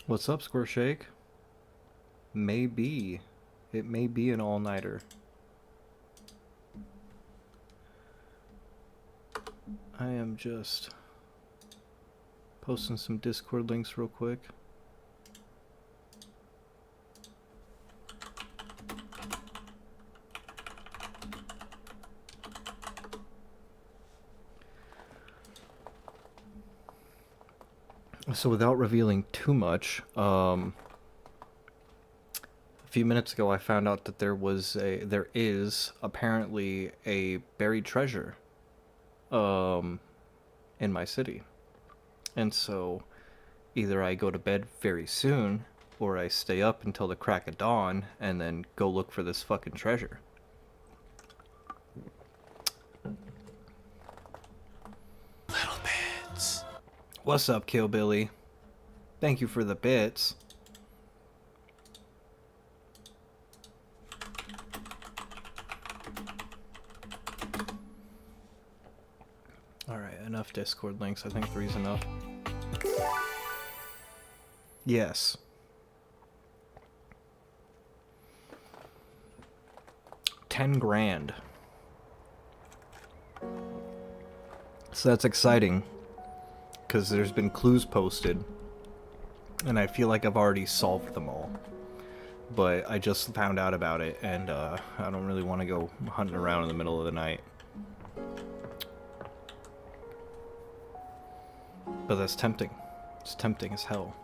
What's up, Square Shake? Maybe. It may be an all-nighter. I am just posting some Discord links real quick. So without revealing too much, a few minutes ago I found out that there is apparently a buried treasure in my city. And so either I go to bed very soon or I stay up until the crack of dawn and then go look for this fucking treasure. Little bits. What's up, Killbilly? Thank you for the bits. Alright, enough Discord links. I think three's enough. Yes. $10,000. So that's exciting, because there's been clues posted, and I feel like I've already solved them all. But I just found out about it, and I don't really want to go hunting around in the middle of the night. But that's tempting. It's tempting as hell.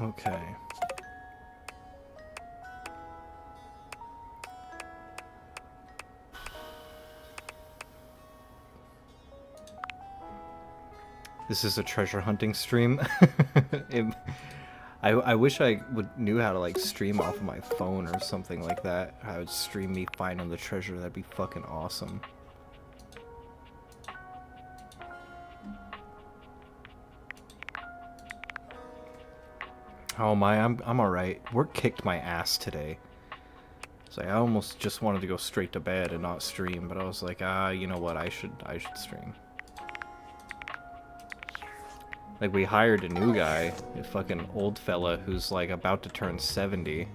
Okay. This is a treasure hunting stream. I wish I knew how to like stream off of my phone or something like that. I would stream me finding the treasure. That'd be fucking awesome. How am I? I'm alright. Work kicked my ass today. So I almost just wanted to go straight to bed and not stream, but I was like, you know what? I should stream. Like, we hired a new guy, a fucking old fella who's like about to turn 70.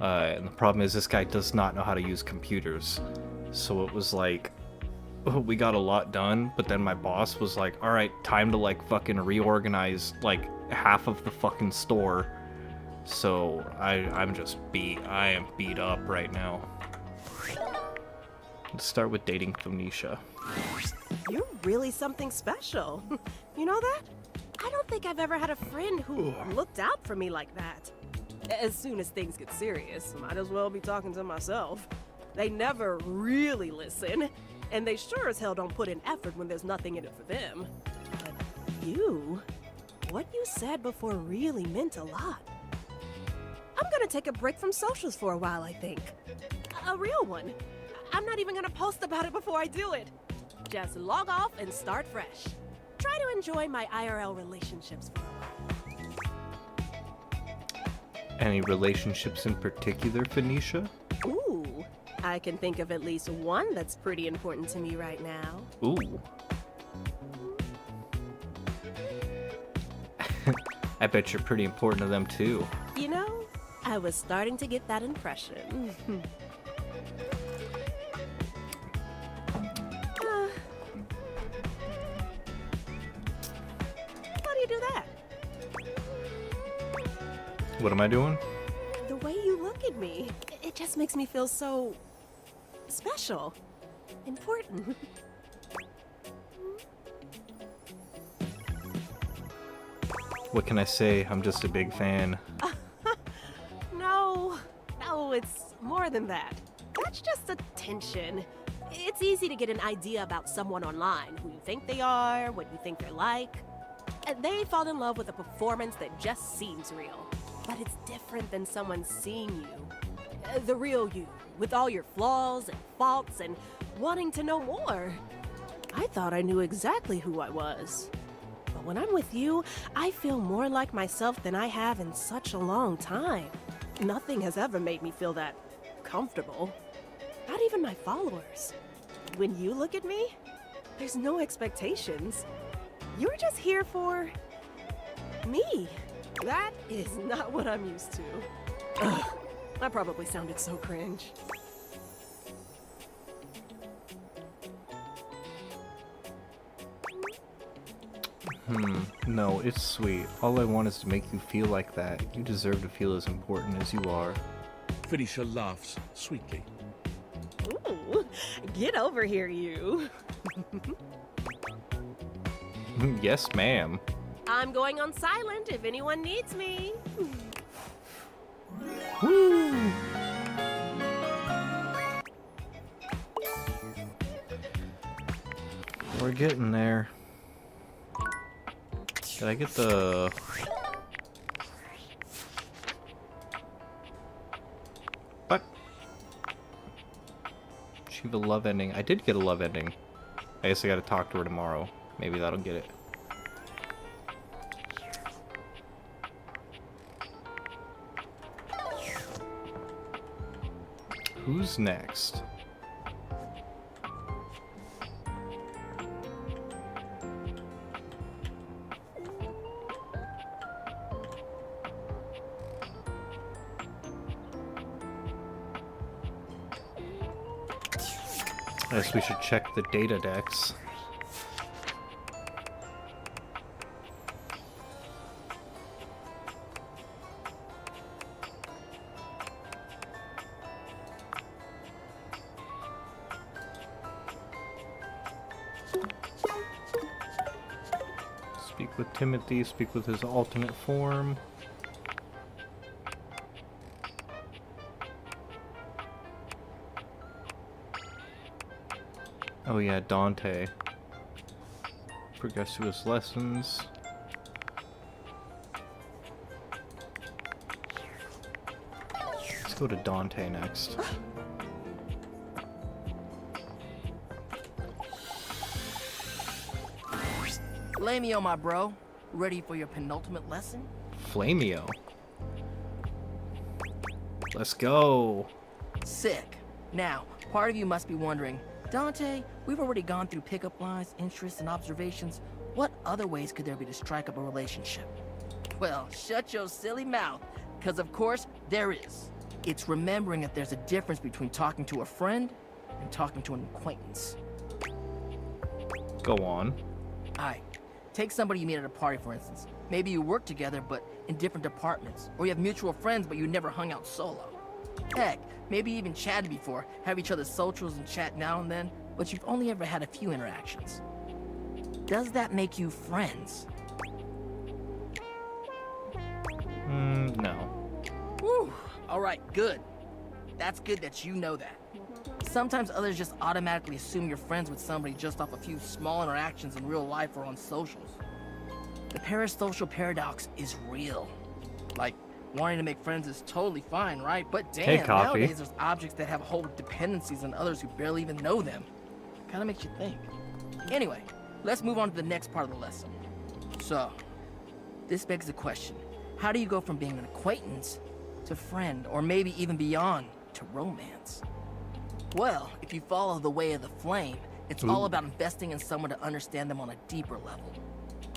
And the problem is this guy does not know how to use computers. So it was like, we got a lot done, but then my boss was like, alright, time to like fucking reorganize like half of the fucking store. So I'm just beat. I am beat up right now. Let's start with dating Phoenicia. You're really something special. You know that? I don't think I've ever had a friend who looked out for me like that. As soon as things get serious, might as well be talking to myself. They never really listen, and they sure as hell don't put in effort when there's nothing in it for them. But you, what you said before really meant a lot. I'm gonna take a break from socials for a while, I think. A real one. I'm not even gonna post about it before I do it. Just log off and start fresh. Try to enjoy my IRL relationships for a while. Any relationships in particular, Phoenicia? Ooh, I can think of at least one that's pretty important to me right now. Ooh. I bet you're pretty important to them too. You know, I was starting to get that impression. How do you do that? What am I doing? The way you look at me, it just makes me feel so special, important. What can I say? I'm just a big fan. No, it's more than that. That's just attention. It's easy to get an idea about someone online, who you think they are, what you think they're like. And they fall in love with a performance that just seems real. But it's different than someone seeing you. The real you, with all your flaws and faults and wanting to know more. I thought I knew exactly who I was. But when I'm with you, I feel more like myself than I have in such a long time. Nothing has ever made me feel that comfortable. Not even my followers. When you look at me, there's no expectations. You're just here for me. That is not what I'm used to. Ugh, I probably sounded so cringe. No, it's sweet. All I want is to make you feel like that. You deserve to feel as important as you are. Felicia laughs sweetly. Ooh, get over here, you. Yes, ma'am. I'm going on silent if anyone needs me. Woo! We're getting there. Did I get the... What? Achieve a love ending. I did get a love ending. I guess I gotta talk to her tomorrow. Maybe that'll get it. Who's next? I guess we should check the data decks. Speak with Timothy, speak with his alternate form. Oh yeah, Dante. Progress to his lessons. Let's go to Dante next. Flamio, my bro. Ready for your penultimate lesson? Flamio. Let's go. Sick. Now, part of you must be wondering, Dante, we've already gone through pickup lines, interests, and observations. What other ways could there be to strike up a relationship? Well, shut your silly mouth, because of course, there is. It's remembering that there's a difference between talking to a friend and talking to an acquaintance. Go on. Alright, take somebody you meet at a party, for instance. Maybe you work together, but in different departments. Or you have mutual friends, but you never hung out solo. Heck, maybe even chatted before, have each other's socials and chat now and then, but you've only ever had a few interactions. Does that make you friends? No. Whew, alright, good. That's good that you know that. Sometimes others just automatically assume you're friends with somebody just off a few small interactions in real life or on socials. The parasocial paradox is real. Like, wanting to make friends is totally fine, right? But damn, Hey, Coffee. nowadays there's objects that have whole dependencies on others who barely even know them. Kinda makes you think. Anyway, let's move on to the next part of the lesson. So, this begs the question. How do you go from being an acquaintance to friend, or maybe even beyond, to romance? Well, if you follow the way of the flame, it's all about investing in someone to understand them on a deeper level.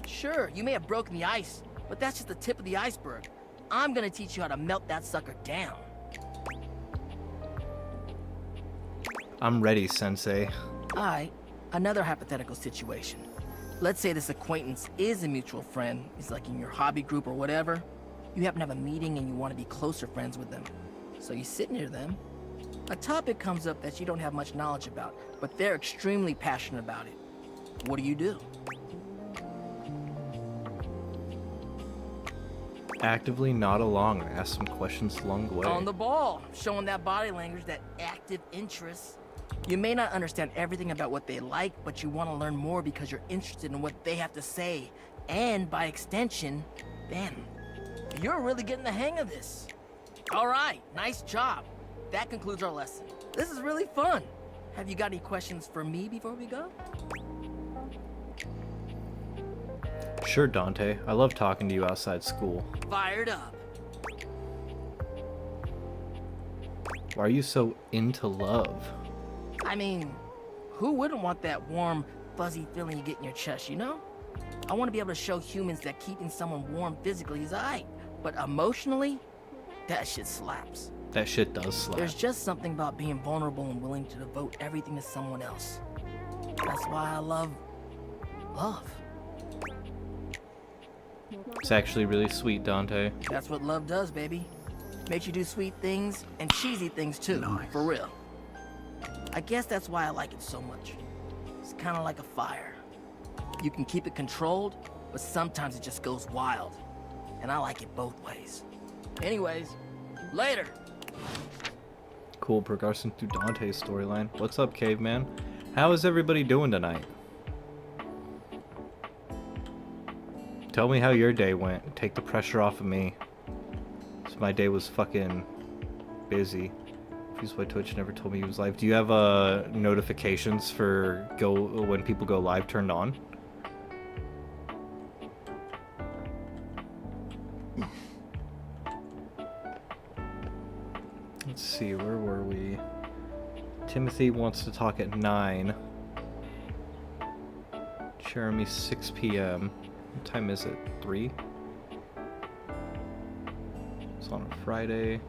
Sure, you may have broken the ice, but that's just the tip of the iceberg. I'm gonna teach you how to melt that sucker down. I'm ready, Sensei. Alright, another hypothetical situation. Let's say this acquaintance is a mutual friend, he's like in your hobby group or whatever. You happen to have a meeting and you want to be closer friends with them. So you sit near them. A topic comes up that you don't have much knowledge about, but they're extremely passionate about it. What do? Actively nod along or ask some questions along the way. On the ball, showing that body language, that active interest. You may not understand everything about what they like, but you want to learn more because you're interested in what they have to say. And by extension, them. You're really getting the hang of this. All right, nice job. That concludes our lesson. This is really fun. Have you got any questions for me before we go? Sure, Dante. I love talking to you outside school. Fired up. Why are you so into love? I mean, who wouldn't want that warm, fuzzy feeling you get in your chest, you know? I want to be able to show humans that keeping someone warm physically is alright, but emotionally, that shit slaps. That shit does slap. There's just something about being vulnerable and willing to devote everything to someone else. That's why I love love. It's actually really sweet, Dante. That's what love does, baby. Makes you do sweet things and cheesy things too, for real. I guess that's why I like it so much. It's kind of like a fire. You can keep it controlled, but sometimes it just goes wild. And I like it both ways. Anyways, later. Cool, progressing through Dante's storyline. What's up, caveman? How is everybody doing tonight? Tell me how your day went. Take the pressure off of me. So my day was fucking busy. Fuse by Twitch never told me he was live. Do you have notifications for when people go live turned on? Let's see, where were we? Timothy wants to talk at 9. Jeremy 6 p.m. What time is it? 3? It's on a Friday.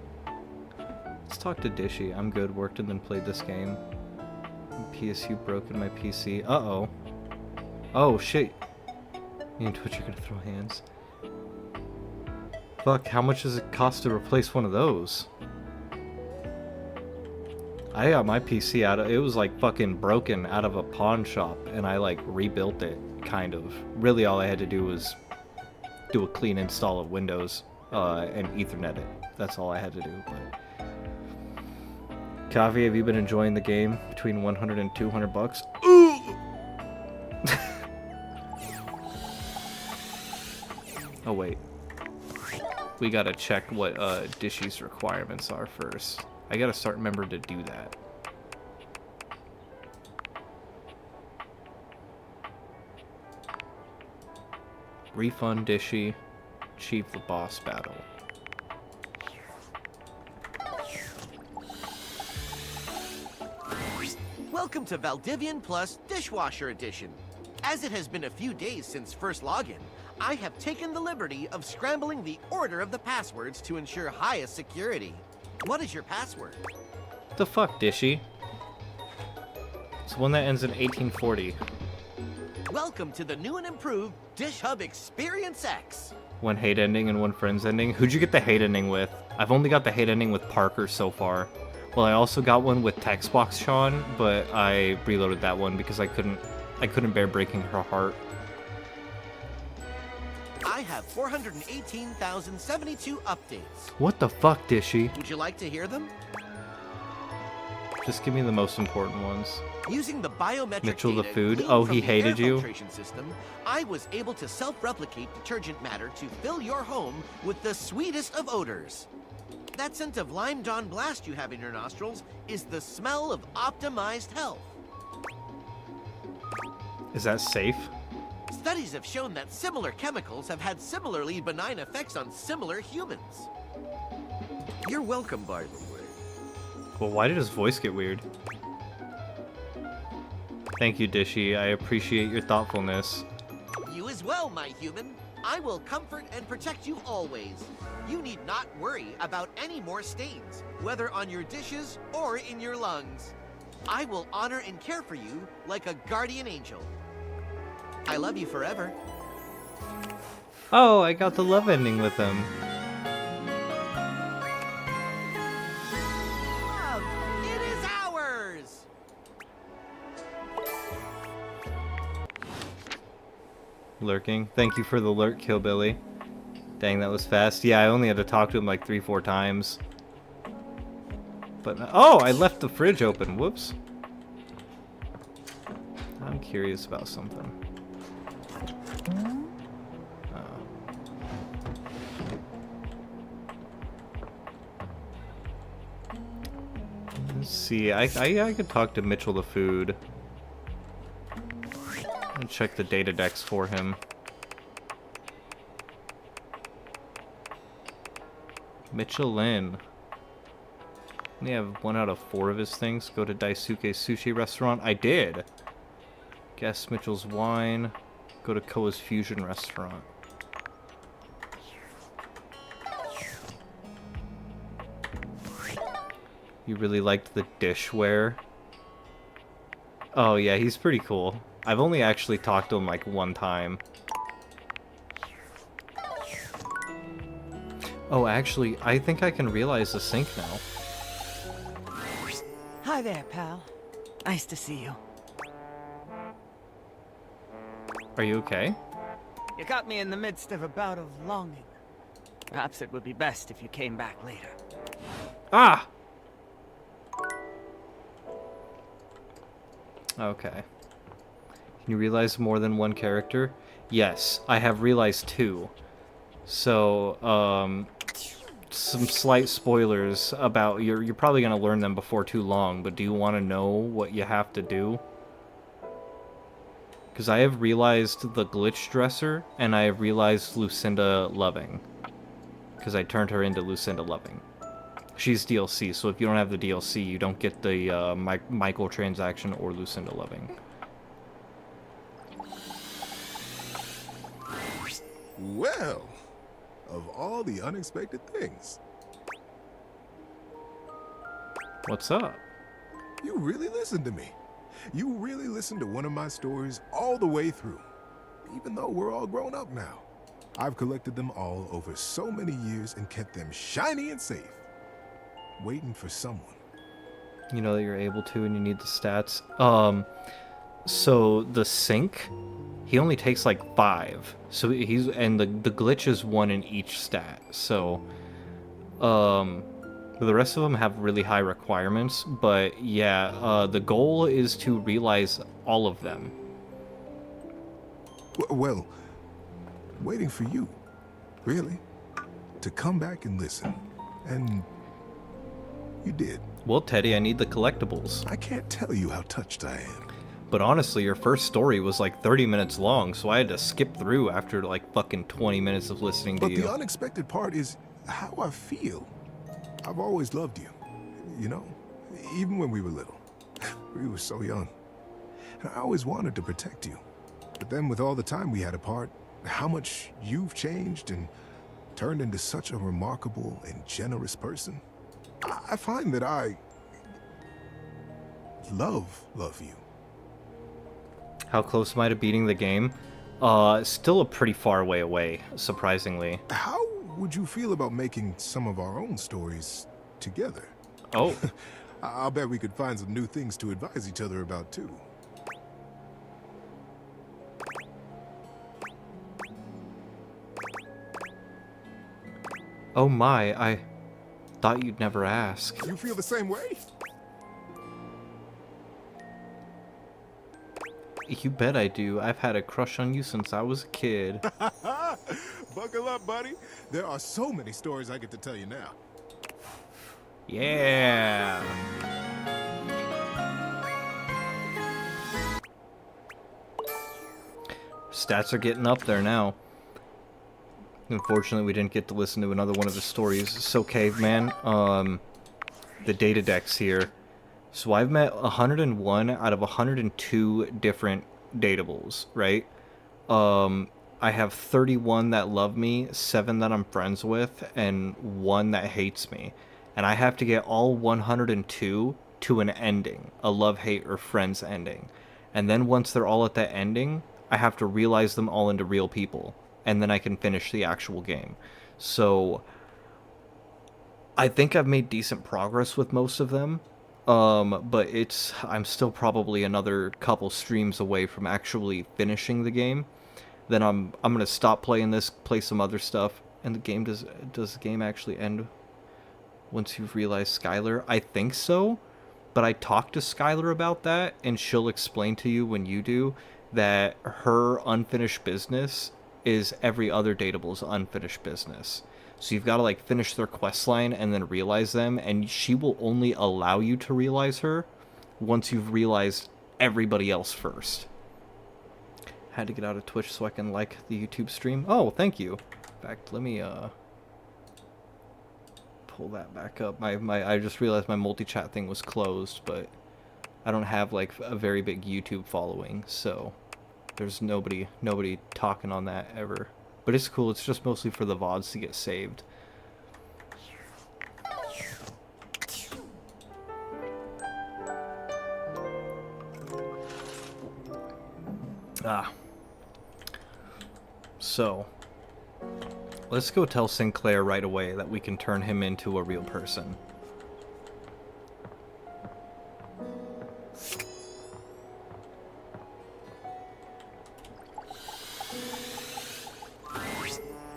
Let's talk to Dishy. I'm good. Worked and then played this game. PSU broken my PC. Uh-oh. Oh, shit. Me and Twitch are gonna throw hands. Fuck, how much does it cost to replace one of those? I got my PC out of, it was like fucking broken out of a pawn shop, and I like rebuilt it, kind of. Really all I had to do was do a clean install of Windows and Ethernet it. That's all I had to do. But Coffee, have you been enjoying the game between 100 and 200 bucks? Ooh! Oh wait. We gotta check what Dishy's requirements are first. I gotta start remembering to do that. Refund Dishy. Achieve the boss battle. Welcome to Valdivian Plus Dishwasher Edition. As it has been a few days since first login, I have taken the liberty of scrambling the order of the passwords to ensure highest security. What is your password? The fuck, Dishy? It's one that ends in 1840. Welcome to the new and improved Dish Hub Experience X. One hate ending and one friends ending. Who'd you get the hate ending with? I've only got the hate ending with Parker so far. Well, I also got one with Textbox Sean, but I reloaded that one because I couldn't bear breaking her heart. I have 418,072 updates. What the fuck, Dishy? Would you like to hear them? Just give me the most important ones. Using the biometric Mitchell the data food? gleaned Oh, from he the hated air you? filtration system, I was able to self-replicate detergent matter to fill your home with the sweetest of odors. That scent of Lime Dawn Blast you have in your nostrils is the smell of optimized health. Is that safe? Studies have shown that similar chemicals have had similarly benign effects on similar humans. You're welcome, by the way. Well, why did his voice get weird? Thank you, Dishy. I appreciate your thoughtfulness. You as well, my human. I will comfort and protect you always. You need not worry about any more stains, whether on your dishes or in your lungs. I will honor and care for you like a guardian angel. I love you forever. Oh, I got the love ending with him. Love, it is ours! Lurking. Thank you for the lurk, Killbilly. Dang, that was fast. Yeah, I only had to talk to him like 3-4 times. But, oh, I left the fridge open. Whoops. I'm curious about something. Let's see. I could talk to Mitchell the food. And check the data decks for him. Michelin. Only have 1 out of 4 of his things. Go to Daisuke Sushi Restaurant. I did. Guess Mitchell's Wine. Go to Koa's Fusion Restaurant. You really liked the dishware? Oh yeah, he's pretty cool. I've only actually talked to him like 1 time. Oh, actually, I think I can realize the sink now. Hi there, pal. Nice to see you. Are you okay? You got me in the midst of a bout of longing. Perhaps it would be best if you came back later. Ah! Okay. Can you realize more than 1 character? Yes, I have realized 2. So, some slight spoilers about you're probably gonna learn them before too long, but do you want to know what you have to do? Because I have realized the glitch dresser, and I have realized Lucinda Loving. Because I turned her into Lucinda Loving. She's DLC, so if you don't have the DLC, you don't get the Michael transaction or Lucinda Loving. Well, of all the unexpected things, What's up? you really listened to me. You really listened to one of my stories all the way through, even though we're all grown up now. I've collected them all over so many years and kept them shiny and safe, waiting for someone. You know that you're able to and you need the stats. So the sink, he only takes like 5. So he's, and the glitch is 1 in each stat. So, the rest of them have really high requirements, but yeah, the goal is to realize all of them. Well, waiting for you, really, to come back and listen. And you did. Well, Teddy, I need the collectibles. I can't tell you how touched I am. But honestly, your first story was like 30 minutes long, so I had to skip through after like fucking 20 minutes of listening to But you. the unexpected part is how I feel. I've always loved you, you know, even when we were little. We were so young. And I always wanted to protect you. But then with all the time we had apart, how much you've changed and turned into such a remarkable and generous person. I find that I love you. How close am I to beating the game? Still a pretty far way away, surprisingly. How would you feel about making some of our own stories together? Oh, I'll bet we could find some new things to advise each other about too. oh my, I thought you'd never ask. You feel the same way? You bet I do. I've had a crush on you since I was a kid. Buckle up, buddy. There are so many stories I get to tell you now. Yeah. Stats are getting up there now. Unfortunately, we didn't get to listen to another one of the stories. So, Caveman, the data decks here. So I've met 101 out of 102 different datables, right? I have 31 that love me, 7 that I'm friends with, and 1 that hates me. And I have to get all 102 to an ending, a love, hate, or friends ending. And then once they're all at that ending, I have to realize them all into real people. And then I can finish the actual game. So I think I've made decent progress with most of them. But I'm still probably another couple streams away from actually finishing the game. Then I'm gonna stop playing this, play some other stuff, and the game does the game actually end once you've realized Skylar? I think so, but I talked to Skylar about that, and she'll explain to you when you do that her unfinished business is every other datable's unfinished business. So you've got to like finish their quest line and then realize them, and she will only allow you to realize her once you've realized everybody else first. Had to get out of Twitch so I can like the YouTube stream. Oh, thank you. In fact, let me pull that back up. I just realized my multi-chat thing was closed, but I don't have like a very big YouTube following, so there's nobody talking on that ever. But it's cool. It's just mostly for the VODs to get saved. So let's go tell Sinclair right away that we can turn him into a real person.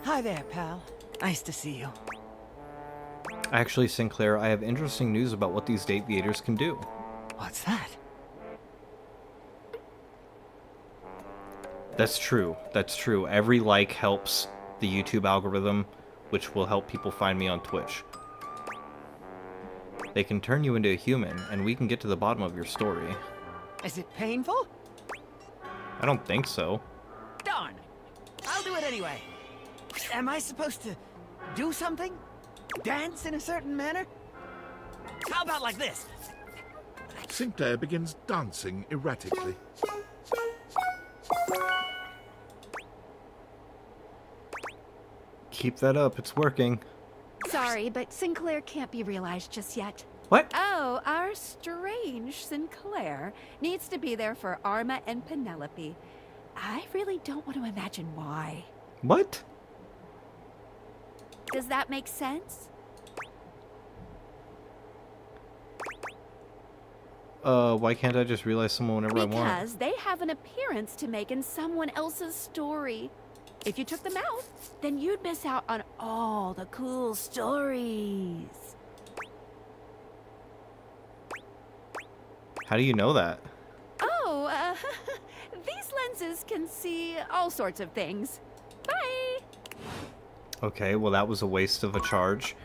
Hi there, pal. Nice to see you. Actually, Sinclair, I have interesting news about what these Daviators can do. What's that? That's true. That's true. Every like helps the YouTube algorithm, which will help people find me on Twitch. They can turn you into a human, and we can get to the bottom of your story. Is it painful? I don't think so. Darn. I'll do it anyway. Am I supposed to do something? Dance in a certain manner? How about like this? Sinclair begins dancing erratically. Keep that up. It's working. Sorry, but Sinclair can't be realized just yet. What? Oh, our strange Sinclair needs to be there for Arma and Penelope. I really don't want to imagine why. What? Does that make sense? Why can't I just realize someone whenever I want? Because they have an appearance to make in someone else's story. If you took them out, then you'd miss out on all the cool stories. How do you know that? Oh, these lenses can see all sorts of things. Bye! Okay, well that was a waste of a charge.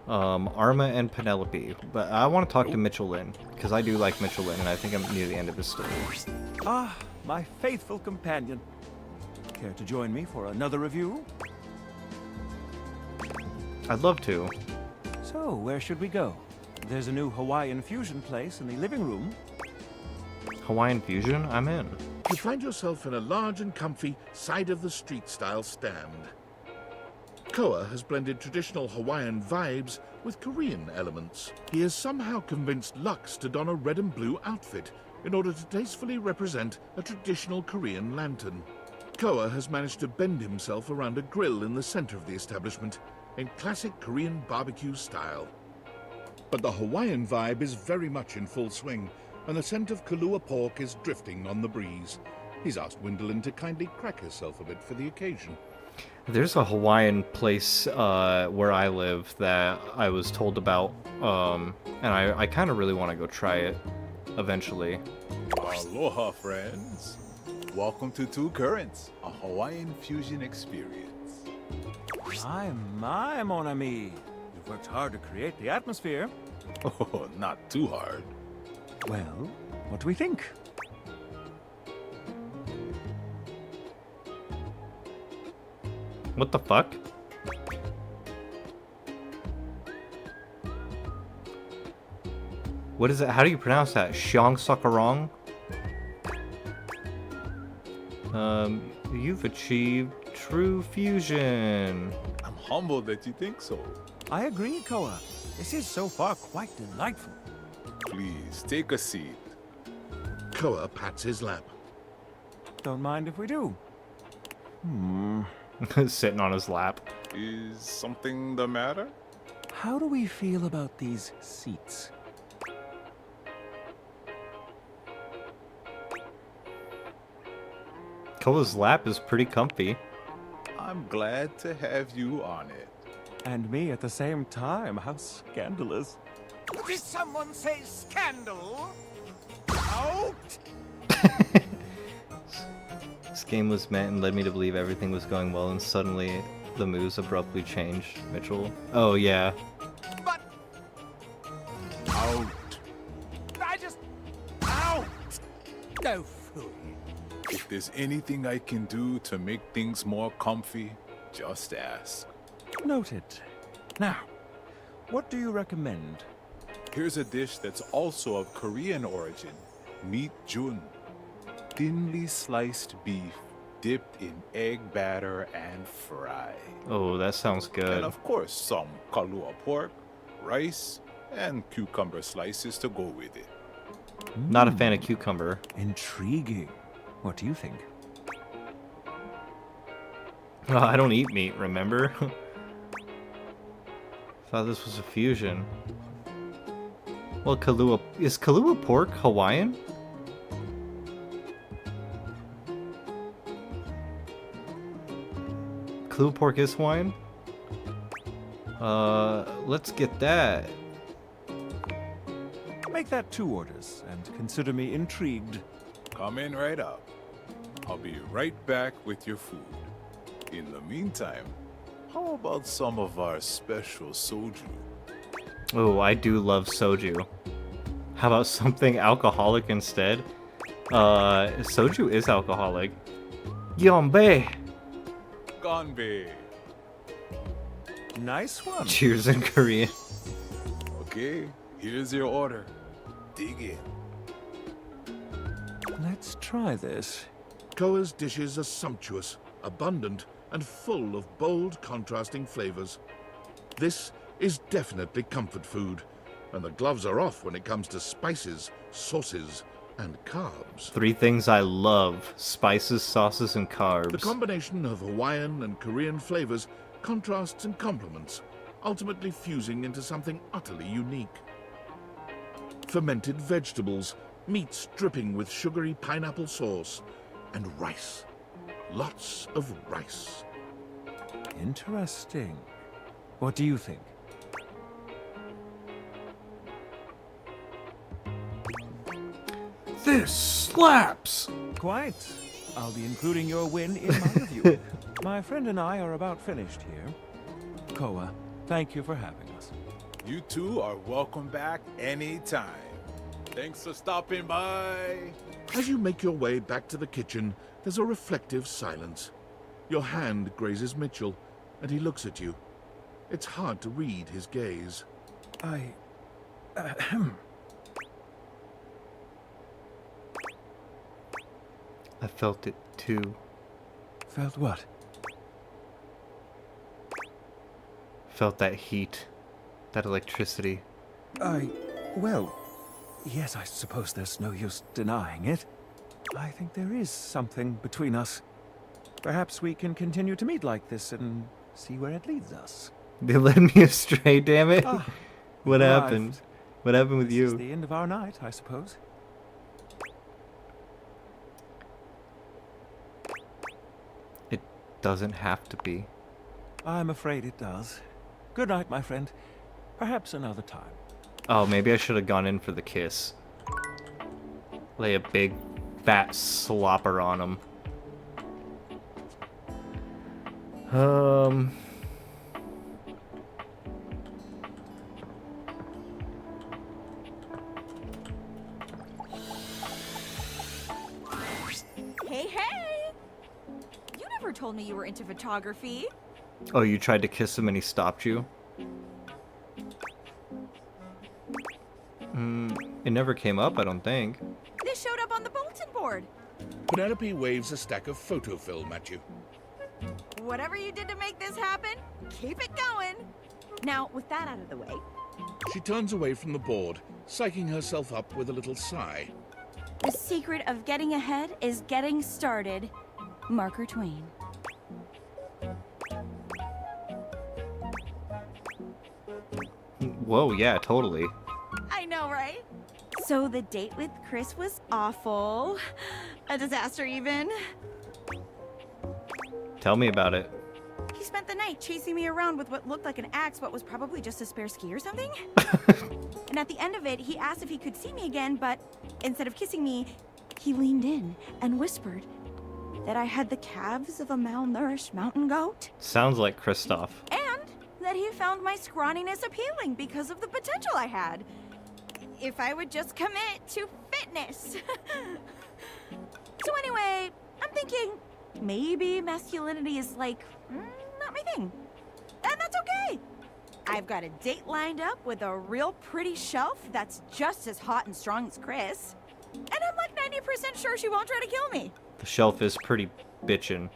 Arma and Penelope. But I want to talk to Mitchell Lynn, because I do like Mitchell Lynn, and I think I'm near the end of his story. Ah, my faithful companion. Care to join me for another review? I'd love to. So, where should we go? There's a new Hawaiian fusion place in the living room. Hawaiian Fusion? I'm in. You find yourself in a large and comfy side-of-the-street style stand. Koa has blended traditional Hawaiian vibes with Korean elements. He has somehow convinced Lux to don a red and blue outfit in order to tastefully represent a traditional Korean lantern. Koa has managed to bend himself around a grill in the center of the establishment in classic Korean barbecue style. But the Hawaiian vibe is very much in full swing, and the scent of Kahlua pork is drifting on the breeze. He's asked Gwendolyn to kindly crack herself a bit for the occasion. There's a Hawaiian place where I live that I was told about, and I kind of really want to go try it eventually. Aloha, friends. Welcome to Two Currents, a Hawaiian fusion experience. My, mon ami. You've worked hard to create the atmosphere. Oh, not too hard. Well, what do we think? What the fuck? What is it? How do you pronounce that? Xiong Sakurong? You've achieved true fusion. I'm humbled that you think so. I agree, Koa. This is so far quite delightful. Please, take a seat. Koa pats his lap. Don't mind if we do. Sitting on his lap. Is something the matter? How do we feel about these seats? Koa's lap is pretty comfy. I'm glad to have you on it. And me at the same time. How scandalous. Did someone say scandal? Out! This game was meant and led me to believe everything was going well, and suddenly the moves abruptly changed. Mitchell. Oh, yeah. But Out. I just... Out! No fool. If there's anything I can do to make things more comfy, just ask. Noted. Now, What do you recommend? Here's a dish that's also of Korean origin. Meat jun. Thinly sliced beef dipped in egg batter and fried. Oh, that sounds And good. of course, some kalua pork, rice, and cucumber slices to go with it. Not a fan of cucumber. Intriguing. What do you think? Oh, I don't eat meat, remember? Thought this was a fusion. Well, is Kahlua pork Hawaiian? Kahlua pork is Hawaiian? Let's get that. Make that 2 orders, and consider me intrigued. Coming right up. I'll be right back with your food. In the meantime, how about some of our special soju? Oh, I do love soju. How about something alcoholic instead? Soju is alcoholic. Yombe! Ganbei. Nice one. Cheers in Korean. Okay, here's your order. Dig in. Let's try this. Koa's dishes are sumptuous, abundant, and full of bold, contrasting flavors. This is definitely comfort food, and the gloves are off when it comes to spices, sauces, and carbs. 3 things I love: spices, sauces, and carbs. The combination of Hawaiian and Korean flavors contrasts and complements, ultimately fusing into something utterly unique. Fermented vegetables, meats dripping with sugary pineapple sauce, and rice. Lots of rice. Interesting. What do you think? This slaps! Quite. I'll be including your win in my review. My friend and I are about finished here. Koa, thank you for having us. You two are welcome back anytime. Thanks for stopping by. As you make your way back to the kitchen, there's a reflective silence. Your hand grazes Mitchell, and he looks at you. It's hard to read his gaze. I felt it too. Felt what? Felt that heat. That electricity. Well, yes, I suppose there's no use denying it. I think there is something between us. Perhaps we can continue to meet like this and see where it leads us. They led me astray, damn it. Ah, What arrived. happened? What happened with This is you? the end of our night, I suppose. It doesn't have to be. I'm afraid it does. Good night, my friend. Perhaps another time. Oh, maybe I should have gone in for the kiss. Lay a big, fat slopper on him. Hey, hey! You never told me you were into photography. Oh, you tried to kiss him and he stopped you? It never came up, I don't think. This showed up on the bulletin board. Penelope waves a stack of photofilm at you. Whatever you did to make this happen, keep it going. Now, with that out of the way, She turns away from the board, psyching herself up with a little sigh. the secret of getting ahead is getting started. Marker Twain. Whoa, yeah, totally. I know, right? So the date with Chris was awful. A disaster, even. Tell me about it. He spent the night chasing me around with what looked like an axe, but was probably just a spare ski or something. And at the end of it, he asked if he could see me again, but instead of kissing me, he leaned in and whispered that I had the calves of a malnourished mountain goat, Sounds like Kristoff. and that he found my scrawniness appealing because of the potential I had. If I would just commit to fitness. So anyway, I'm thinking maybe masculinity is like, not my thing. And that's okay. I've got a date lined up with a real pretty shelf that's just as hot and strong as Chris. And I'm like 90% sure she won't try to kill me. The shelf is pretty bitchin'.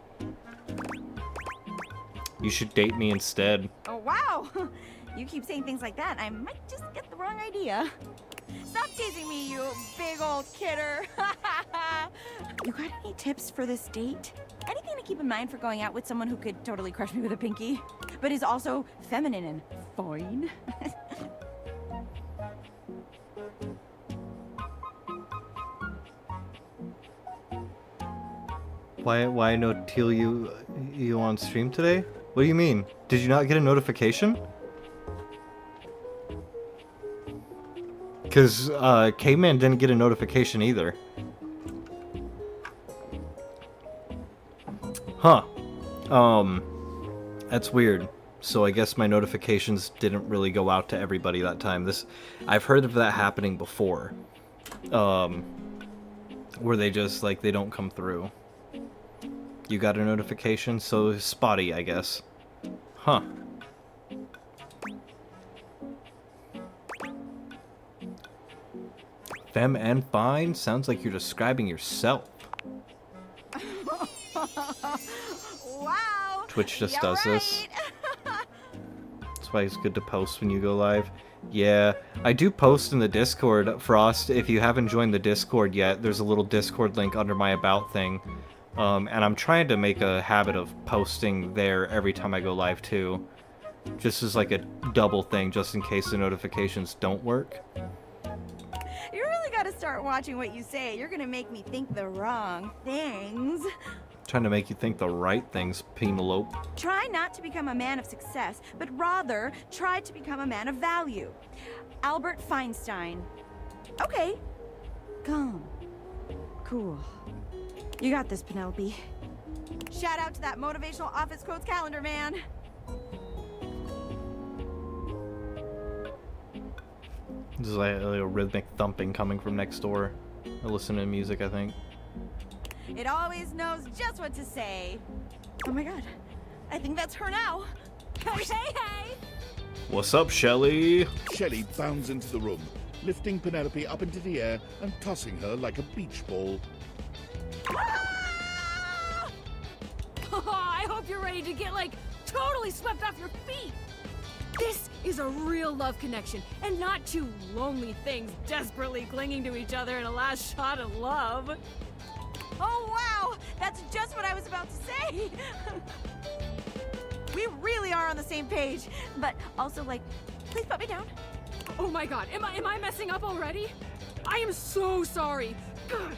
You should date me instead. Oh, wow. You keep saying things like that, I might just get the wrong idea. Stop teasing me, you big old kidder. You got any tips for this date? Anything to keep in mind for going out with someone who could totally crush me with a pinky, but is also feminine and fine? Why no Teal you on stream today? What do you mean? Did you not get a notification? Cause Caveman didn't get a notification either. Huh. That's weird. So I guess my notifications didn't really go out to everybody that time. I've heard of that happening before. Where they just like they don't come through. You got a notification, so spotty, I guess. Huh. Femme and fine? Sounds like you're describing yourself. Wow. Twitch just you're does this. right. That's why it's good to post when you go live. Yeah, I do post in the Discord, Frost. If you haven't joined the Discord yet, there's a little Discord link under my About thing. And I'm trying to make a habit of posting there every time I go live too. Just as like a double thing, just in case the notifications don't work. You really gotta start watching what you say. You're gonna make me think the wrong things. Trying to make you think the right things, Penelope. Try not to become a man of success, but rather try to become a man of value. Albert Feinstein. Okay. Calm. Cool. You got this, Penelope. Shout out to that motivational office quotes calendar man. This is like a rhythmic thumping coming from next door. I listen to music, I think. It always knows just what to say. Oh my god. I think that's her now. Hey, hey, hey! What's up, Shelly? Shelley bounds into the room, lifting Penelope up into the air and tossing her like a beach ball. I hope you're ready to get, like, totally swept off your feet. This is a real love connection, and not two lonely things desperately clinging to each other in a last shot of love. Oh wow! That's just what I was about to say! We really are on the same page, but also, like, please put me down. Oh my god, am I messing up already? I am so sorry. God,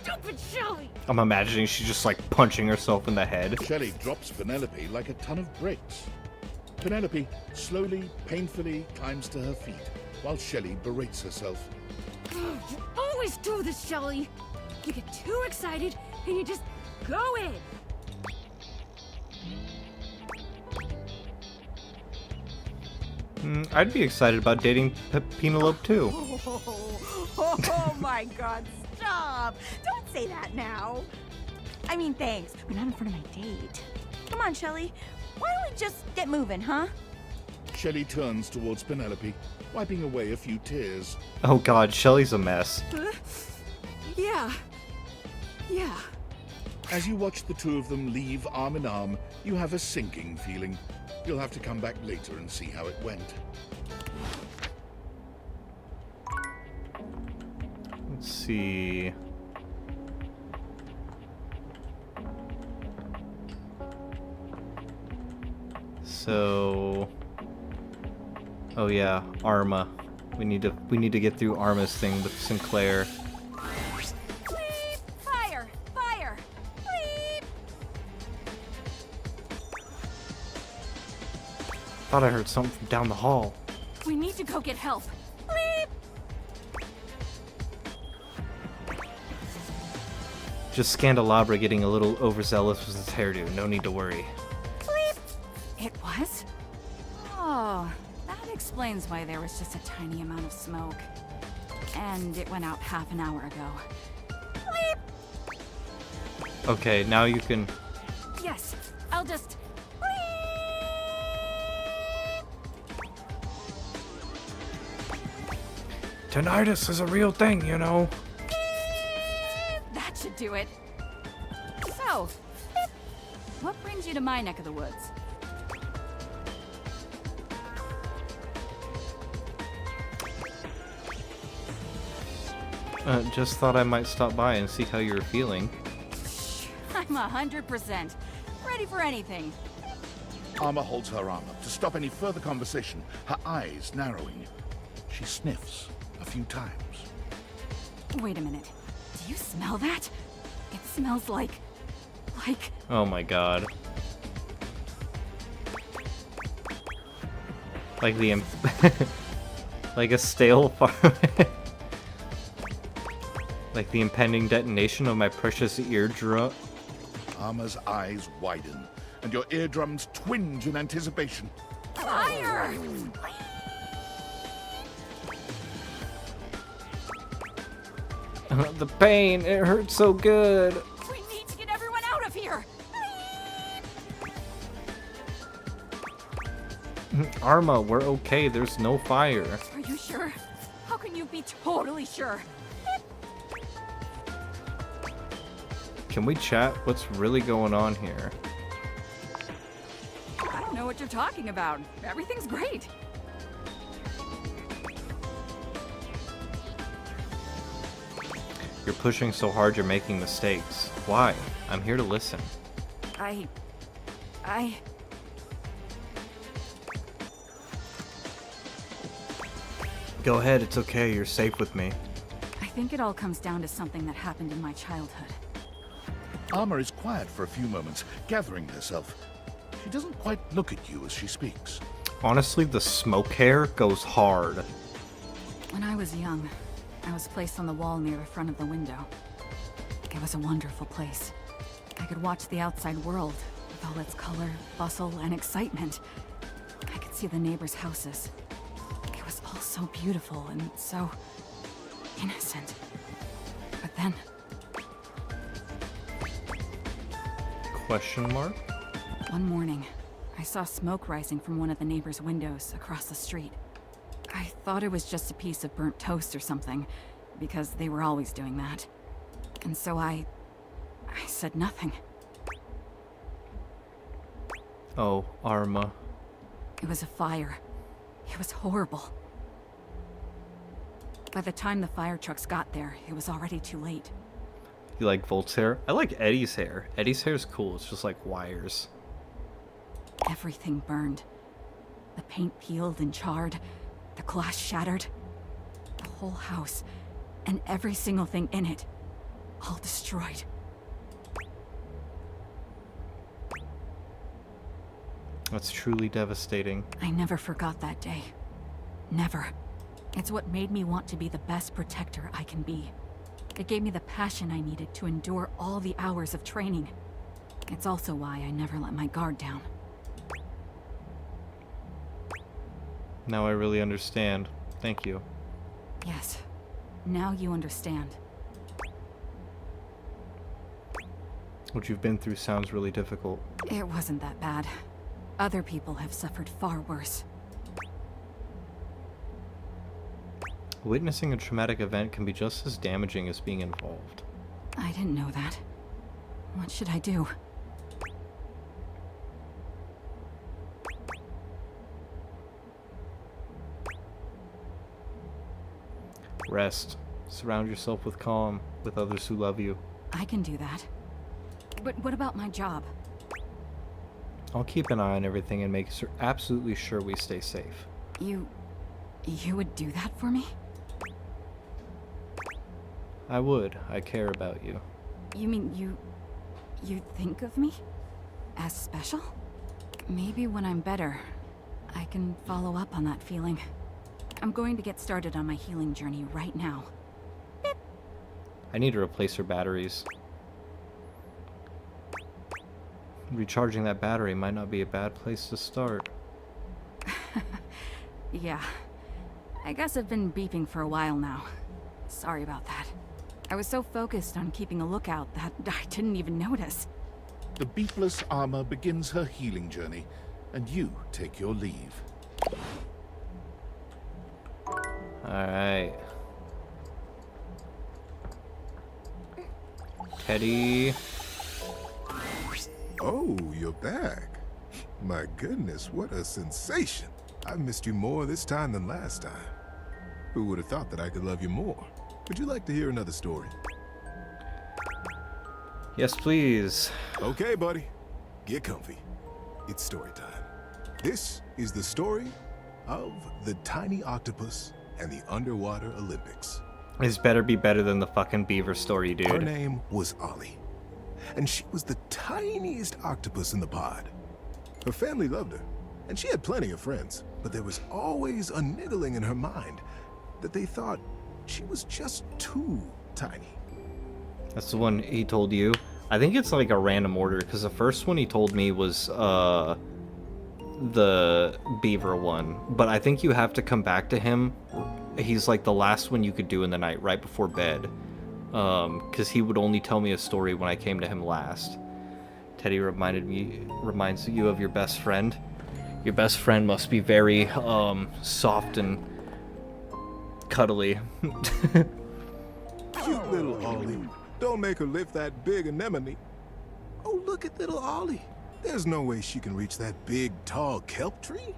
stupid Shelly! I'm imagining she's just like punching herself in the head. Shelley drops Penelope like a ton of bricks. Penelope slowly, painfully climbs to her feet, while Shelley berates herself. You always do this, Shelly. You get too excited, and you just go in. I'd be excited about dating Penelope too. Oh my god, stop! Don't say that now. I mean, thanks, but not in front of my date. Come on, Shelly. Why don't we just get moving, huh? Shelley turns towards Penelope, wiping away a few tears. Oh god, Shelly's a mess. Yeah. As you watch the two of them leave arm in arm, you have a sinking feeling. You'll have to come back later and see how it went. Let's see. So, oh yeah, Arma. We need to get through Arma's thing with Sinclair. Bleep! Fire! Fire! Bleep! Thought I heard something from down the hall. We need to go get help. Bleep! Just Scandelabra getting a little overzealous with his hairdo. No need to worry. Bleep! It was? Oh, that explains why there was just a tiny amount of smoke. And it went out half an hour ago. Bleep! Okay, now you can. Yes, I'll just... Tinnitus is a real thing, you know. That should do it. So, what brings you to my neck of the woods? Just thought I might stop by and see how you were feeling. I'm 100% ready for anything. Armor holds her arm up to stop any further conversation, her eyes narrowing. She sniffs a few times. Wait a minute. Do you smell that? It smells like... Oh my god. Like the like a stale fire. Like the impending detonation of my precious eardrum. Armor's eyes widen, and your eardrums twinge in anticipation. Fire! The pain, it hurts so good. We need to get everyone out of here! Arma, we're okay. There's no fire. Are you sure? How can you be totally sure? Can we chat? What's really going on here? I don't know what you're talking about. Everything's great. You're pushing so hard you're making mistakes. Why? I'm here to listen. I... Go ahead, it's okay. You're safe with me. I think it all comes down to something that happened in my childhood. Armor is quiet for a few moments, gathering herself. She doesn't quite look at you as she speaks. Honestly, the smoke hair goes hard. When I was young, I was placed on the wall near the front of the window. It was a wonderful place. I could watch the outside world with all its color, bustle, and excitement. I could see the neighbors' houses. It was all so beautiful and so innocent. But then, Question mark? one morning, I saw smoke rising from one of the neighbors' windows across the street. I thought it was just a piece of burnt toast or something, because they were always doing that. And so I said nothing. Oh, Arma. It was a fire. It was horrible. By the time the fire trucks got there, it was already too late. You like Volt's hair? I like Eddie's hair. Eddie's hair is cool. It's just like wires. Everything burned. The paint peeled and charred. The glass shattered. The whole house, and every single thing in it, all destroyed. That's truly devastating. I never forgot that day. Never. It's what made me want to be the best protector I can be. It gave me the passion I needed to endure all the hours of training. It's also why I never let my guard down. Now I really understand. Thank you. Yes. Now you understand. What you've been through sounds really difficult. It wasn't that bad. Other people have suffered far worse. Witnessing a traumatic event can be just as damaging as being involved. I didn't know that. What should I do? Rest. Surround yourself with calm, with others who love you. I can do that. But what about my job? I'll keep an eye on everything and make absolutely sure we stay safe. You would do that for me? I would. I care about you. You mean you think of me as special? Maybe when I'm better, I can follow up on that feeling. I'm going to get started on my healing journey right now. Beep. I need to replace her batteries. Recharging that battery might not be a bad place to start. Yeah. I guess I've been beeping for a while now. Sorry about that. I was so focused on keeping a lookout that I didn't even notice. The beepless Armor begins her healing journey, and you take your leave. Alright. Teddy. Oh, you're back. My goodness, what a sensation. I've missed you more this time than last time. Who would have thought that I could love you more? Would you like to hear another story? Yes, please. Okay, buddy. Get comfy. It's story time. This is the story of the tiny octopus and the underwater Olympics. This better be better than the fucking beaver story, dude. Her name was Ollie, and she was the tiniest octopus in the pod. Her family loved her, and she had plenty of friends, but there was always a niggling in her mind that they thought she was just too tiny. That's the one he told you. I think it's like a random order, because the first one he told me was the beaver one, but I think you have to come back to him. He's like the last one you could do in the night, right before bed, because he would only tell me a story when I came to him last. Teddy reminds you of your best friend. Your best friend must be very soft and cuddly. Cute little Ollie. Don't make her lift that big anemone. Oh, look at little Ollie. There's no way she can reach that big, tall kelp tree.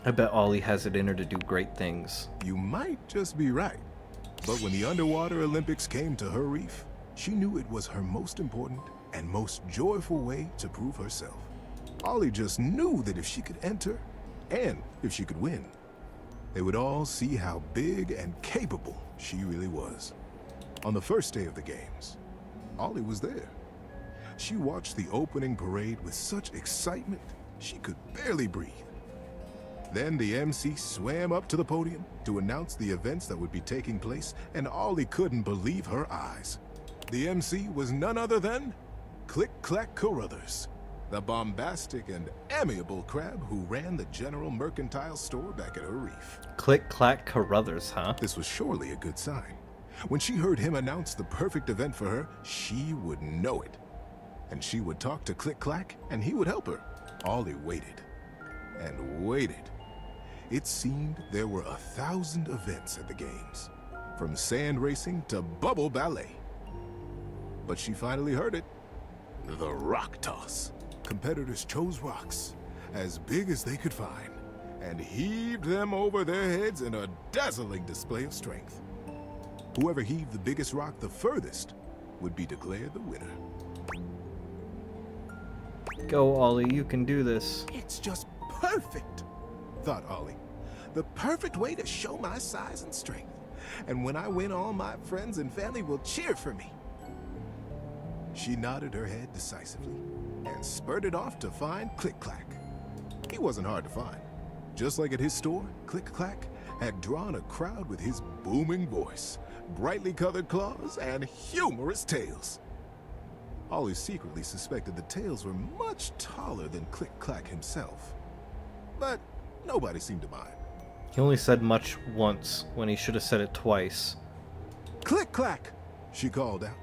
I bet Ollie has it in her to do great things. You might just be right. But when the underwater Olympics came to her reef, she knew it was her most important and most joyful way to prove herself. Ollie just knew that if she could enter, and if she could win, they would all see how big and capable she really was. On the first day of the games, Ollie was there. She watched the opening parade with such excitement, she could barely breathe. Then the MC swam up to the podium to announce the events that would be taking place, and Ollie couldn't believe her eyes. The MC was none other than Click-Clack Carruthers, the bombastic and amiable crab who ran the General Mercantile store back at her reef. Click-Clack Carruthers, huh? This was surely a good sign. When she heard him announce the perfect event for her, she would know it. And she would talk to Click-Clack, and he would help her. Ollie waited and waited. It seemed there were 1,000 events at the games, from sand racing to bubble ballet. But she finally heard it. The rock toss. Competitors chose rocks, as big as they could find, and heaved them over their heads in a dazzling display of strength. Whoever heaved the biggest rock the furthest would be declared the winner. Go, Ollie, you can do this. It's just perfect, thought Ollie. The perfect way to show my size and strength. And when I win, all my friends and family will cheer for me. She nodded her head decisively and spurted off to find Click-Clack. He wasn't hard to find. Just like at his store, Click-Clack had drawn a crowd with his booming voice, brightly colored claws, and humorous tails. Ollie secretly suspected the tails were much taller than Click-Clack himself. But nobody seemed to mind. He only said much once, when he should have said it twice. Click-Clack, she called out,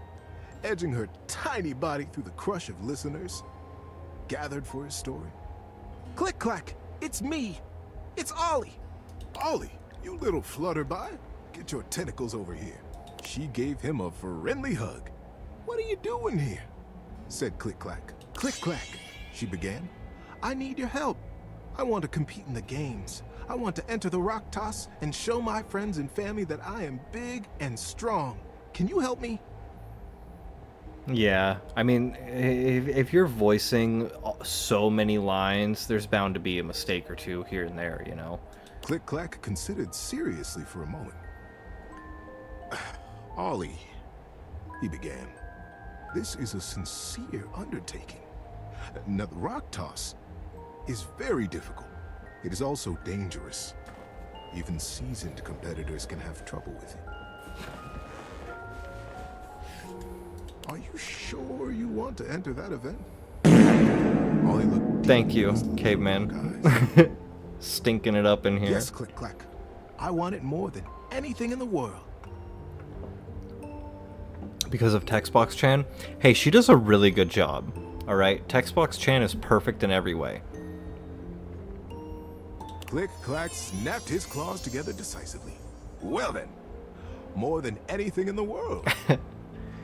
edging her tiny body through the crush of listeners gathered for his story. Click-Clack, it's me. It's Ollie. Ollie, you little flutterby. Get your tentacles over here. She gave him a friendly hug. What are you doing here? Said Click-Clack. Click-Clack, she began. I need your help. I want to compete in the games. I want to enter the rock toss and show my friends and family that I am big and strong. Can you help me? Yeah, I mean, if you're voicing so many lines, there's bound to be a mistake or two here and there, you know? Click-Clack considered seriously for a moment. Ollie, he began, this is a sincere undertaking. Now, the rock toss is very difficult. It is also dangerous. Even seasoned competitors can have trouble with it. Are you sure you want to enter that event? Ollie looked. Thank you, caveman. Stinking it up in here. Yes, Click-Clack. I want it more than anything in the world. Because of Textbox Chan? Hey, she does a really good job. Alright? Textbox Chan is perfect in every way. Click-Clack snapped his claws together decisively. Well then, more than anything in the world.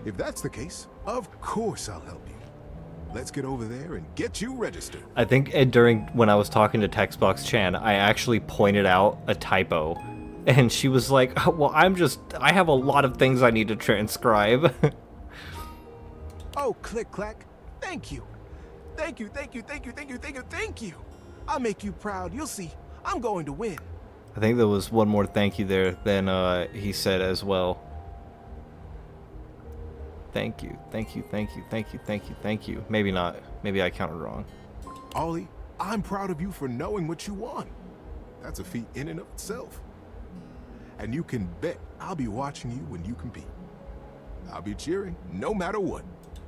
If that's the case, of course I'll help you. Let's get over there and get you registered. I think when I was talking to Textbox Chan, I actually pointed out a typo. And she was like, oh, well, I have a lot of things I need to transcribe. Oh, Click Clack, thank you. Thank you. I'll make you proud. You'll see. I'm going to win. I think there was one more thank you there than he said as well. Thank you. Maybe not. Maybe I counted wrong. Ollie, I'm proud of you for knowing what you want. That's a feat in and of itself. And you can bet I'll be watching you when you compete. I'll be cheering no matter what.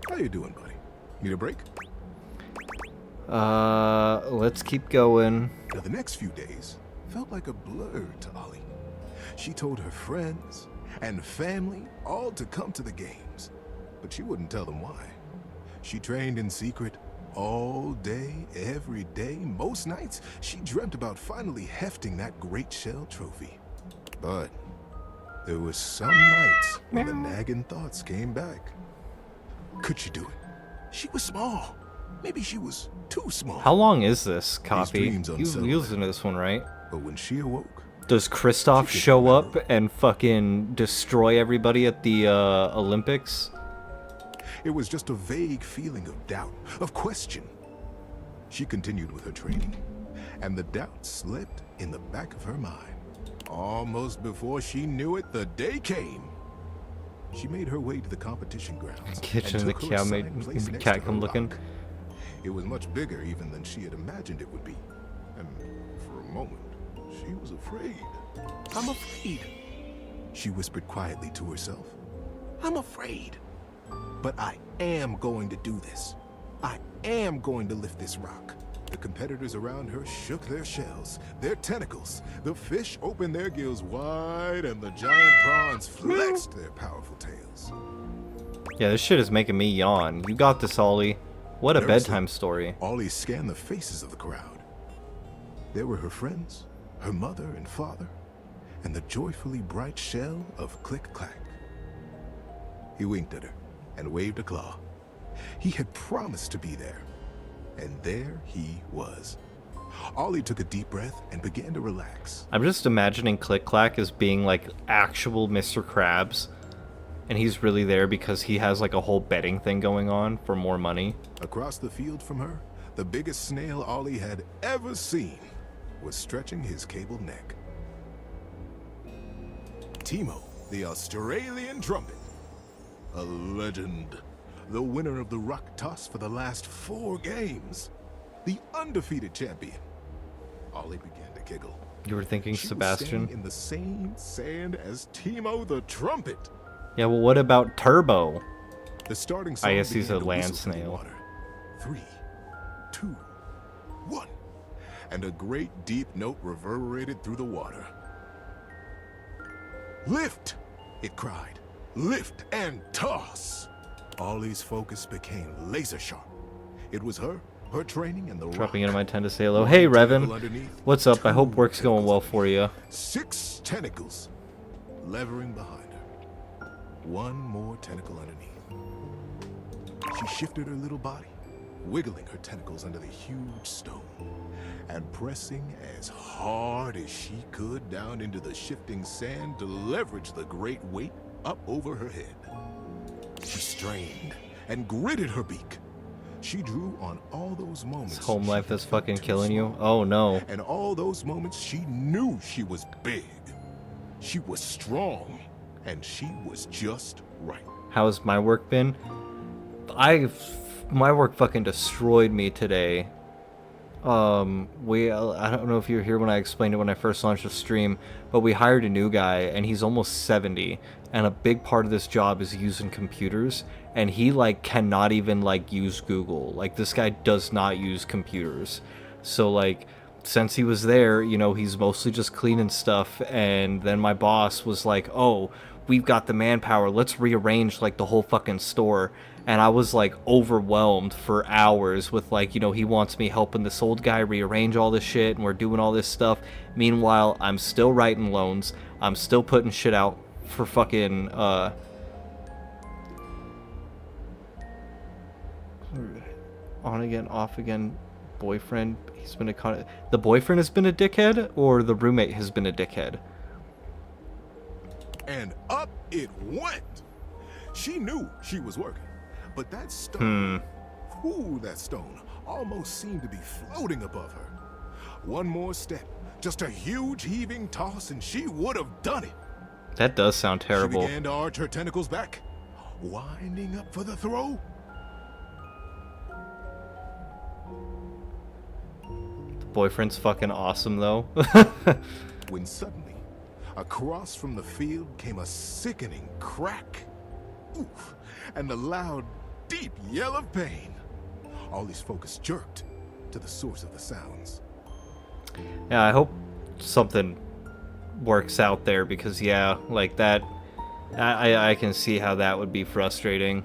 How you doing, buddy? Need a break? Let's keep going. Now, the next few days felt like a blur to Ollie. She told her friends and family all to come to the games, but she wouldn't tell them why. She trained in secret all day, every day. Most nights, she dreamt about finally hefting that great shell trophy. But there were some nights when the nagging thoughts came back. Could she do it? She was small. Maybe she was too small. How long is this copy? dreams You unsettled. listen to this one, right? But when she awoke, Does Kristoff show up and fucking destroy everybody at the Olympics? it was just a vague feeling of doubt, of question. She continued with her training, and the doubt slipped in the back of her mind. Almost before she knew it, the day came. She made her way to the competition grounds. Kitchen, and the took her cow assigned made place the next cat to her come looking. lock. It was much bigger even than she had imagined it would be. And for a moment, she was afraid. I'm afraid, she whispered quietly to herself. I'm afraid. But I am going to do this. I am going to lift this rock. The competitors around her shook their shells, their tentacles. The fish opened their gills wide, and the giant prawns flexed their powerful tails. Yeah, this shit is making me yawn. You got this, Ollie. What a Nervously, bedtime story. Ollie scanned the faces of the crowd. There were her friends, her mother and father, and the joyfully bright shell of Click Clack. He winked at her and waved a claw. He had promised to be there, and there he was. Ollie took a deep breath and began to relax. I'm just imagining Click Clack as being like actual Mr. Krabs. And he's really there because he has like a whole betting thing going on for more money. Across the field from her, the biggest snail Ollie had ever seen was stretching his cable neck. Timo, the Australian trumpet. A legend. The winner of the rock toss for the last 4 games. The undefeated champion. Ollie began to giggle. You were thinking She was Sebastian? standing in the same sand as Timo the trumpet. Yeah, well, what about Turbo? The starting I song guess he's began a to land whistle through the snail. water. 3, 2, 1. And a great deep note reverberated through the water. Lift! It cried. Lift and toss! Ollie's focus became laser sharp. It was her training, and the Dropping rock. into my tent to say hello. Hey, Tentacle Revan. underneath, What's up? I hope 2 work's going well for you. 6 tentacles levering behind her. 1 more tentacle underneath. She shifted her little body, wiggling her tentacles under the huge stone, and pressing as hard as she could down into the shifting sand to leverage the great weight up over her head. She strained and gritted her beak. She drew on all those moments. This home she life had is felt fucking too killing you. small. Oh no. And all those moments she knew she was big. She was strong. And she was just right. How's my work been? My work fucking destroyed me today. I don't know if you were here when I explained it when I first launched the stream, but we hired a new guy and he's almost 70, and a big part of this job is using computers, and he like cannot even like use Google. Like, this guy does not use computers. So like, since he was there, you know, he's mostly just cleaning stuff, and then my boss was like, oh, we've got the manpower, let's rearrange like the whole fucking store. And I was like overwhelmed for hours with like, you know, he wants me helping this old guy rearrange all this shit, and we're doing all this stuff. Meanwhile, I'm still writing loans, I'm still putting shit out for fucking on again, off again boyfriend. He's been the boyfriend has been a dickhead, or the roommate has been a dickhead? And up it went. She knew she was working, but that stone, ooh, that stone almost seemed to be floating above her. One more step, just a huge heaving toss, and she would have done it. That does sound terrible. She began to arch her tentacles back, winding up for the throw. The boyfriend's fucking awesome, though. When suddenly, across from the field came a sickening crack. Oof, and a loud, deep yell of pain. Ollie's focus jerked to the source of the sounds. Yeah, I hope something works out there, because yeah, like that, I can see how that would be frustrating.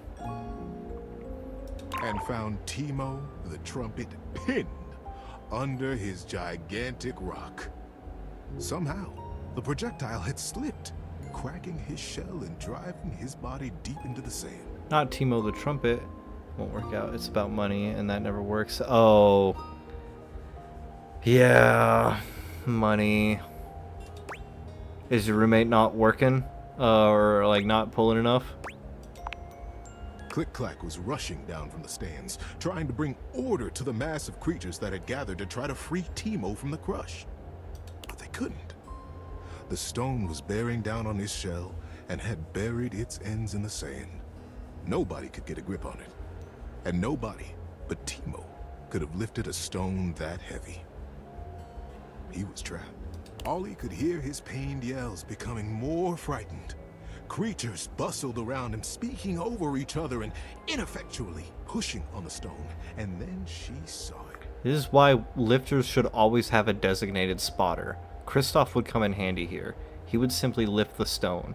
And found Teemo the trumpet pinned under his gigantic rock. Somehow, the projectile had slipped, cracking his shell and driving his body deep into the sand. Not Teemo the trumpet. Won't work out. It's about money, and that never works. Oh. Yeah. Money. Is your roommate not working? Or, like, not pulling enough? Click-Clack was rushing down from the stands, trying to bring order to the mass of creatures that had gathered to try to free Teemo from the crush. But they couldn't. The stone was bearing down on his shell and had buried its ends in the sand. Nobody could get a grip on it. And nobody but Teemo could have lifted a stone that heavy. He was trapped. Ollie could hear his pained yells becoming more frightened. Creatures bustled around him, speaking over each other and ineffectually pushing on the stone. And then she saw it. This is why lifters should always have a designated spotter. Kristoff would come in handy here. He would simply lift the stone.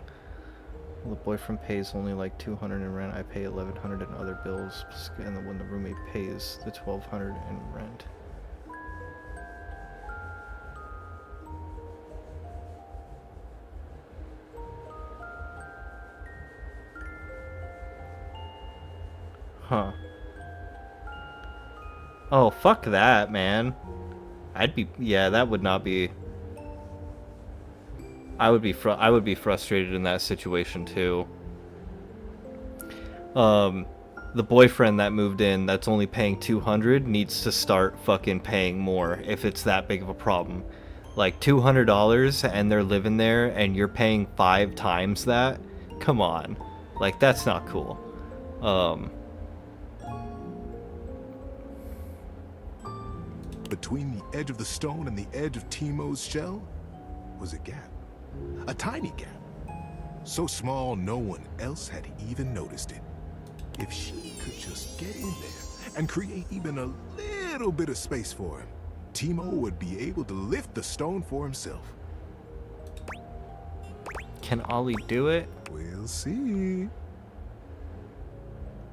Well, the boyfriend pays only like $200 in rent. I pay $1,100 in other bills, and when the roommate pays the $1,200 in rent. Huh. Oh, fuck that, man. Yeah, that would not be... I would be frustrated in that situation too. The boyfriend that moved in that's only paying $200 needs to start fucking paying more if it's that big of a problem. Like $200 and they're living there and you're paying 5 times that? Come on. Like, that's not cool. Between the edge of the stone and the edge of Teemo's shell was a gap. A tiny gap. So small no one else had even noticed it. If she could just get in there and create even a little bit of space for him, Teemo would be able to lift the stone for himself. Can Ollie do it? We'll see.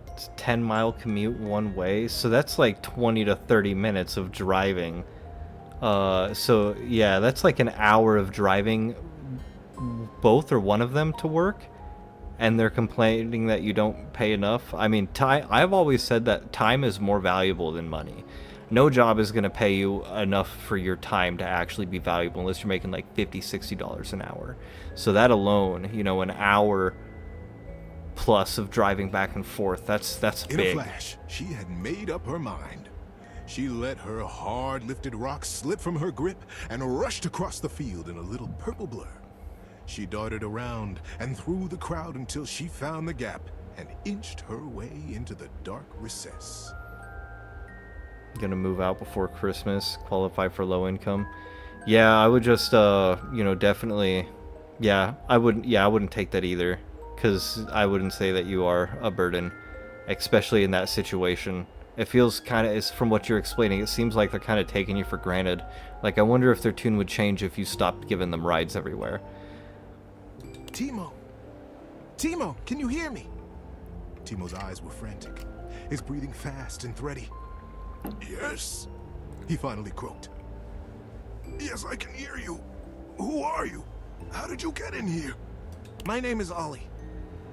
It's a 10-mile commute one way, so that's like 20 to 30 minutes of driving. So yeah, that's like an hour of driving both or one of them to work, and they're complaining that you don't pay enough. I mean, time. I've always said that time is more valuable than money. No job is going to pay you enough for your time to actually be valuable unless you're making like $50, $60 an hour. So that alone, you know, an hour plus of driving back and forth, that's big. In a flash, she had made up her mind. She let her hard-lifted rock slip from her grip and rushed across the field in a little purple blur. She darted around and through the crowd until she found the gap and inched her way into the dark recess. Gonna move out before Christmas, qualify for low income. Yeah, I would just, you know, definitely, yeah, I wouldn't take that either, because I wouldn't say that you are a burden, especially in that situation. It feels kind of, from what you're explaining, it seems like they're kind of taking you for granted. Like, I wonder if their tune would change if you stopped giving them rides everywhere. Teemo! Teemo, can you hear me? Teemo's eyes were frantic, his breathing fast and thready. Yes, he finally croaked. Yes, I can hear you. Who are you? How did you get in here? My name is Ollie.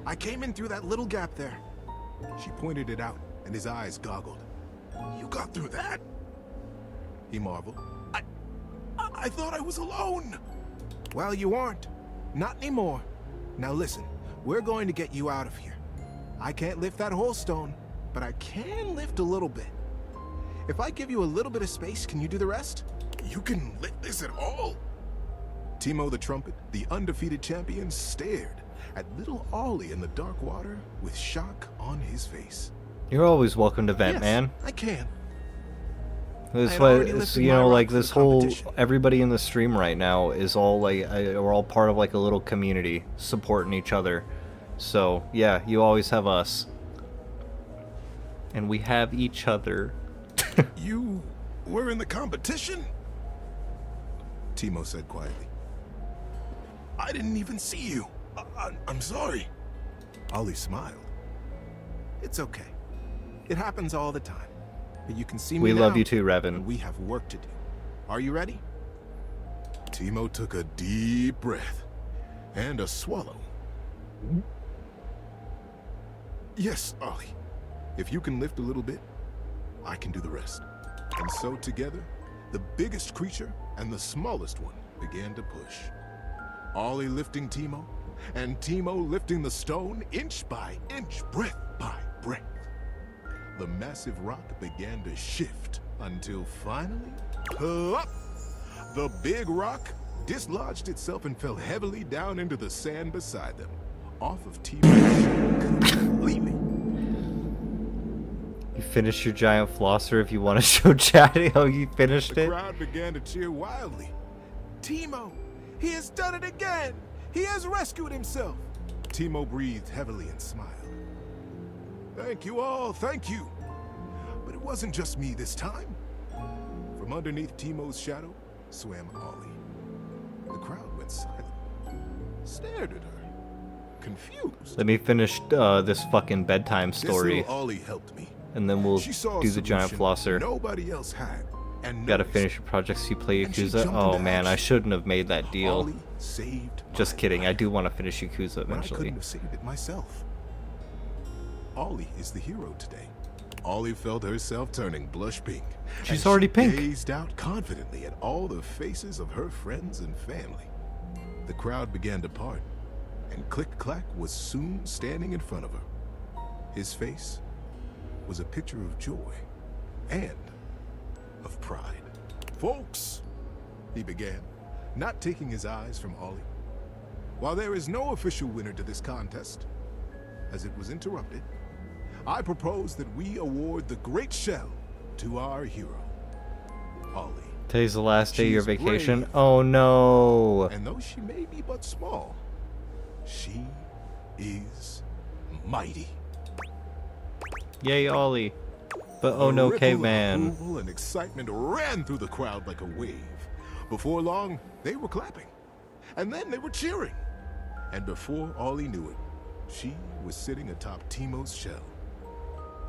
I came in through that little gap there. She pointed it out, and his eyes goggled. You got through that? He marveled. I thought I was alone. Well, you aren't. Not anymore. Now listen, we're going to get you out of here. I can't lift that whole stone, but I can lift a little bit. If I give you a little bit of space, can you do the rest? You can lift this at all? Teemo the Trumpet, the undefeated champion, stared at little Ollie in the dark water with shock on his face. You're always welcome to vent, Yes, man. I can. That's I had why, already it's, lifted you my know, rock like for the this whole, competition. everybody in the stream right now is all like, we're all part of like a little community supporting each other. So, yeah, you always have us. And we have each other. You were in the competition? Teemo said quietly. I didn't even see you. I'm sorry. Ollie smiled. It's okay. It happens all the time. But you can see me We now, love you too, Revan. and we have work to do. Are you ready? Teemo took a deep breath and a swallow. Yes, Ollie. If you can lift a little bit, I can do the rest. And so together, the biggest creature and the smallest one began to push. Ollie lifting Teemo, and Teemo lifting the stone inch by inch, breath by breath. The massive rock began to shift until finally, plop! The big rock dislodged itself and fell heavily down into the sand beside them, off of Teemo's completely. You finished your giant flosser if you want to show chat how you finished The it. crowd began to cheer wildly. Teemo, he has done it again! He has rescued himself! Teemo breathed heavily and smiled. Thank you all, thank you! But it wasn't just me this time. From underneath Teemo's shadow swam Ollie. The crowd went silent, stared at her, confused. Let me finish this fucking bedtime This story, little Ollie helped me. and then we'll She saw a do the giant solution flosser. nobody else had, and Gotta noticed. finish your projects you play And she Yakuza. jumped Oh into man, I action. shouldn't have made that deal. Ollie saved Just my kidding. I life. do want to finish Yakuza When I eventually. couldn't have saved it myself. Ollie is the hero today. Ollie felt herself turning blush pink. She's and already she pink. Gazed out confidently at all the faces of her friends and family. The crowd began to part, and Click Clack was soon standing in front of her. His face was a picture of joy and of pride. Folks, he began, not taking his eyes from Ollie. While there is no official winner to this contest, as it was interrupted, I propose that we award the Great Shell to our hero, Ollie. Today's the last day of She your is vacation. brave. Oh no. And though she may be but small, she is mighty. Yay, Ollie. But A oh no, ripple of caveman. approval and excitement ran through the crowd like a wave. Before long, they were clapping. And then they were cheering. And before Ollie knew it, she was sitting atop Teemo's shell,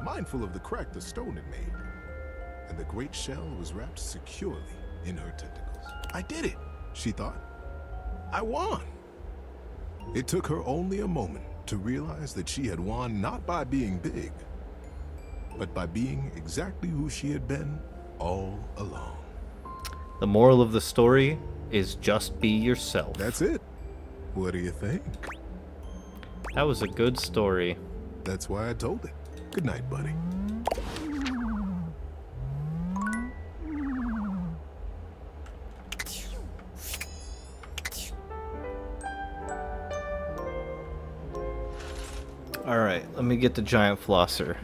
mindful of the crack the stone had made. And the great shell was wrapped securely in her tentacles. I did it, she thought. I won. It took her only a moment to realize that she had won not by being big, but by being exactly who she had been all along. The moral of the story is just be yourself. That's it. What do you think? That was a good story. That's why I told it. Good night, buddy. Alright, let me get the giant flosser.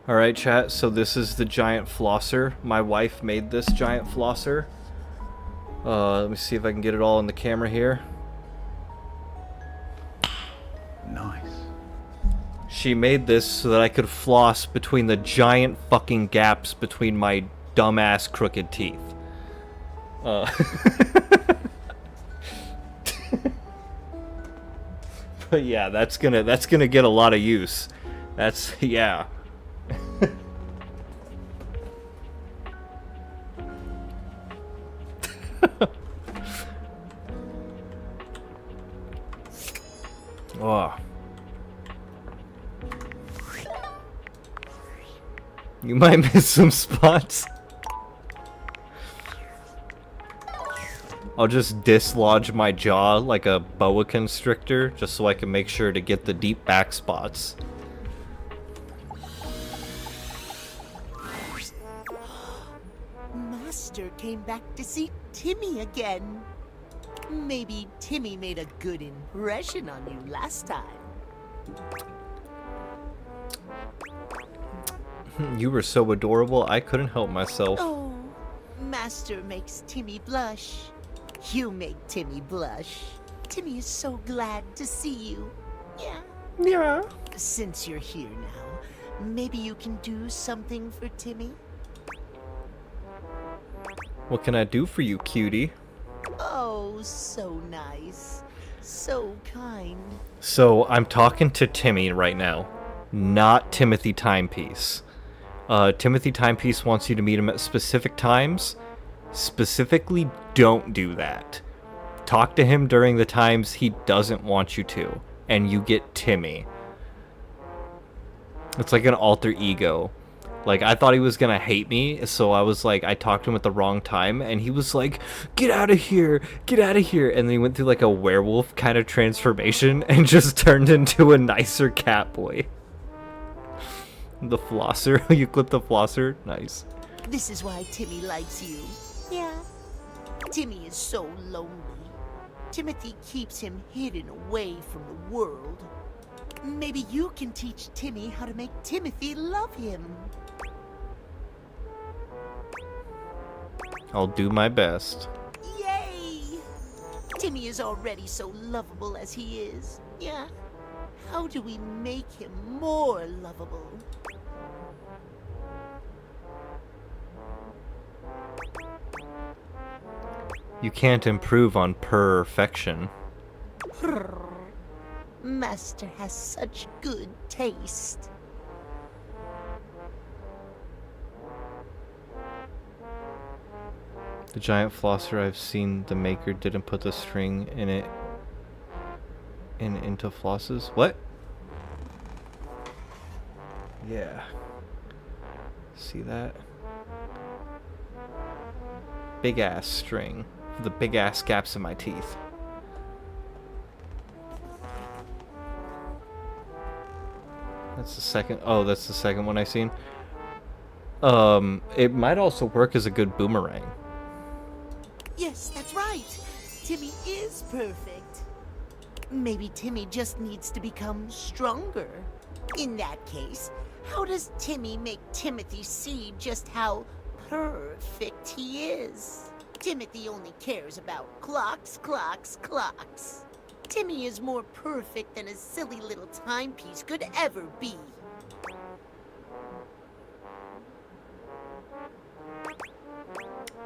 Alright, chat, so this is the giant flosser. My wife made this giant flosser. Let me see if I can get it all in the camera here. She made this so that I could floss between the giant fucking gaps between my dumbass crooked teeth. But yeah, that's gonna get a lot of use. That's yeah. Oh. You might miss some spots. I'll just dislodge my jaw like a boa constrictor, just so I can make sure to get the deep back spots. Master came back to see Timmy again. Maybe Timmy made a good impression on you last time. You were so adorable, I couldn't help myself. Oh, Master makes Timmy blush. You make Timmy blush. Timmy is so glad to see you. Yeah. Yeah. Since you're here now, maybe you can do something for Timmy? What can I do for you, cutie? Oh, so nice. So kind. So, I'm talking to Timmy right now, not Timothy Timepiece. Timothy Timepiece wants you to meet him at specific times. Specifically, don't do that. Talk to him during the times he doesn't want you to, and you get Timmy. It's like an alter ego. Like, I thought he was gonna hate me, so I was like, I talked to him at the wrong time, and he was like, get out of here, get out of here, and then he went through like a werewolf kind of transformation, and just turned into a nicer cat boy. The flosser, you clip the flosser, nice. This is why Timmy likes you. Yeah. Timmy is so lonely. Timothy keeps him hidden away from the world. Maybe you can teach Timmy how to make Timothy love him. I'll do my best. Yay! Timmy is already so lovable as he is. Yeah. How do we make him more lovable? You can't improve on perfection. Master has such good taste. The giant flosser I've seen, the maker didn't put the string in it into flosses. What? Yeah. See that? Big ass string. The big ass gaps in my teeth. That's the second. Oh, that's the second one I seen. It might also work as a good boomerang. Yes, that's right. Timmy is perfect. Maybe Timmy just needs to become stronger. In that case, how does Timmy make Timothy see just how perfect he is? Timothy only cares about clocks, clocks, clocks. Timmy is more perfect than a silly little timepiece could ever be.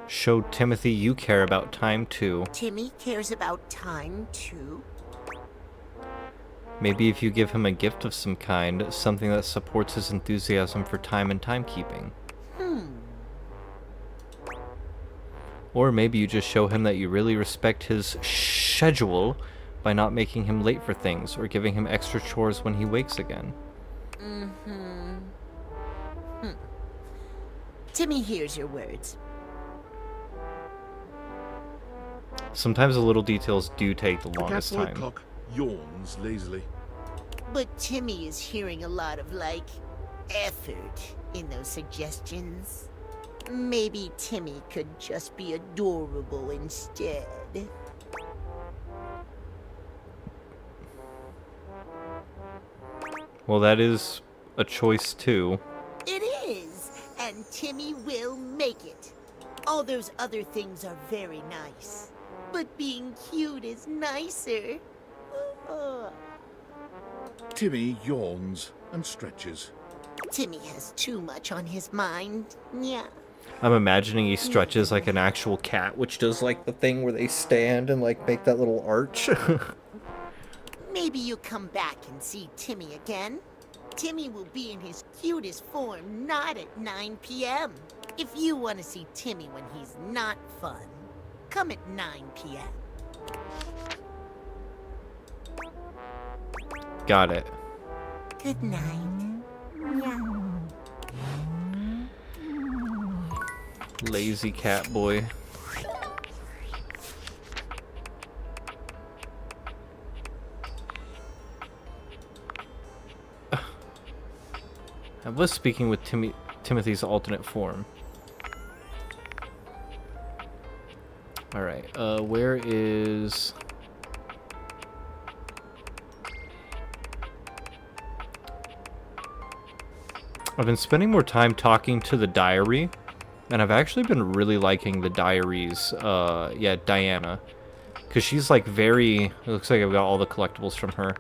Show Timothy you care about time too. Timmy cares about time too? Maybe if you give him a gift of some kind, something that supports his enthusiasm for time and timekeeping. Or maybe you just show him that you really respect his schedule by not making him late for things or giving him extra chores when he wakes again. Timmy hears your words. Sometimes the little details do take the longest Castle time. clock yawns lazily. But Timmy is hearing a lot of, effort in those suggestions. Maybe Timmy could just be adorable instead. Well, that is a choice too. It is, and Timmy will make it. All those other things are very nice, but being cute is nicer. Timmy yawns and stretches. Timmy has too much on his mind. Yeah. I'm imagining he stretches like an actual cat, which does like the thing where they stand and like make that little arch. Maybe you come back and see Timmy again. Timmy will be in his cutest form, not at 9 p.m. If you want to see Timmy when he's not fun, come at 9 p.m. Got it. Good night. Yeah. Lazy cat boy. I was speaking with Timothy's alternate form. Alright, where is... I've been spending more time talking to the diary, and I've actually been really liking the diaries, Diana. Because she's like very, it looks like I've got all the collectibles from her.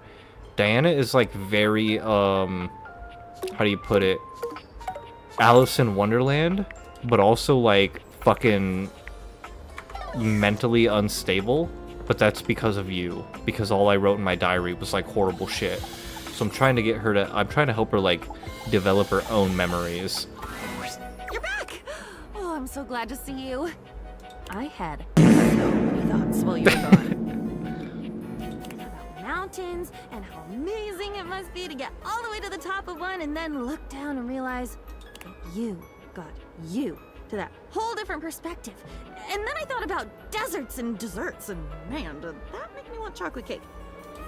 Diana is like very, how do you put it? Alice in Wonderland, but also like fucking mentally unstable. But that's because of you, because all I wrote in my diary was like horrible shit. So I'm trying to get her to, I'm trying to help her like develop her own memories. You're back! Oh, I'm so glad to see you. I had so many thoughts while you were gone. About mountains and how amazing it must be to get all the way to the top of one and then look down and realize that you got you to that whole different perspective. And then I thought about deserts and desserts, and man, did that make me want chocolate cake.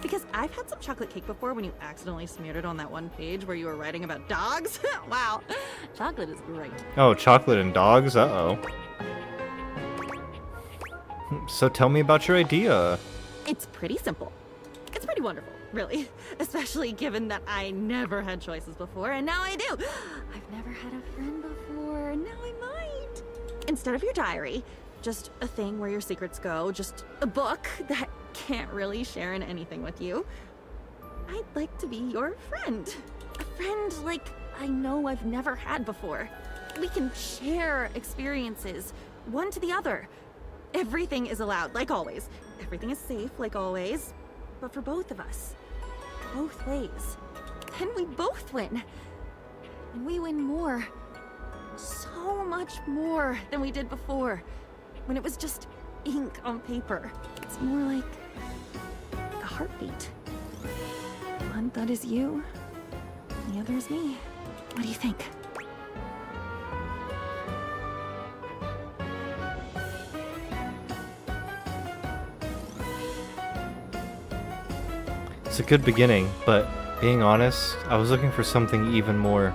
Because I've had some chocolate cake before when you accidentally smeared it on that one page where you were writing about dogs. Wow, chocolate is great. Oh, chocolate and dogs? Uh-oh. So tell me about your idea. It's pretty simple. It's pretty wonderful, really. Especially given that I never had choices before, and now I do. I've never had a friend before, and now I might. Instead of your diary, just a thing where your secrets go, just a book that can't really share in anything with you. I'd like to be your friend. A friend like I know I've never had before. We can share experiences, one to the other. Everything is allowed, like always. Everything is safe, like always. But for both of us. Both ways. Then we both win. And we win more. So much more than we did before. When it was just ink on paper. It's more like a heartbeat. One thought is you, the other is me. What do you think? It's a good beginning, but being honest, I was looking for something even more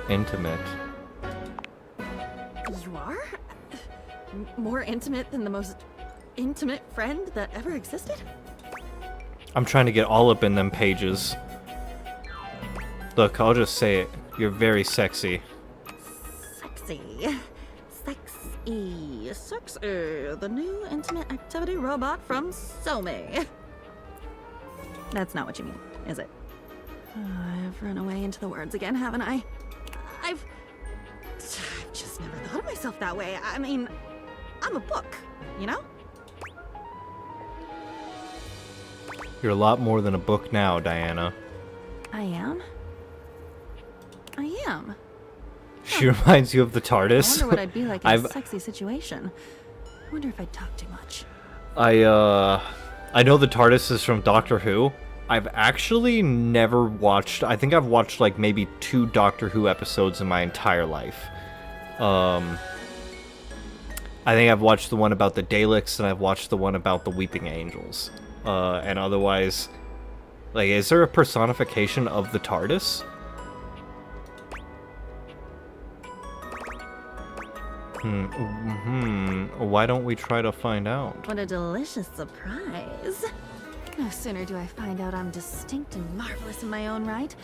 intimate. You are? More intimate than the most intimate friend that ever existed? I'm trying to get all up in them pages. Look, I'll just say it. You're very sexy. Sexy. Sexy. Sexy. The new intimate activity robot from Somi. That's not what you mean, is it? I've run away into the words again, haven't I? I've just never thought of myself that way. I mean, I'm a book, you know? You're a lot more than a book now, Diana. I am? I am. She reminds you of the I TARDIS. wonder what I'd be like in a sexy situation. I wonder if I'd talk too much. I know the TARDIS is from Doctor Who. I've actually never watched... I think I've watched, like, maybe 2 Doctor Who episodes in my entire life. I think I've watched the one about the Daleks, and I've watched the one about the Weeping Angels. And otherwise... Like, is there a personification of the TARDIS? Why don't we try to find out? What a delicious surprise. No sooner do I find out I'm distinct and marvelous in my own right,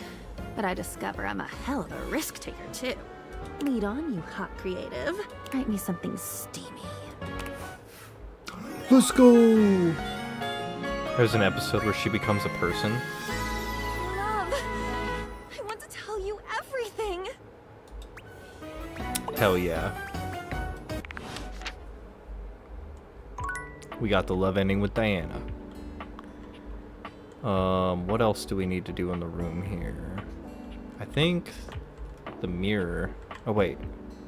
but I discover I'm a hell of a risk taker, too. Lead on, you hot creative. Write me something steamy. Let's go! There's an episode where she becomes a person. Hell yeah. We got the love ending with Diana. What else do we need to do in the room here? I think the mirror. Oh wait.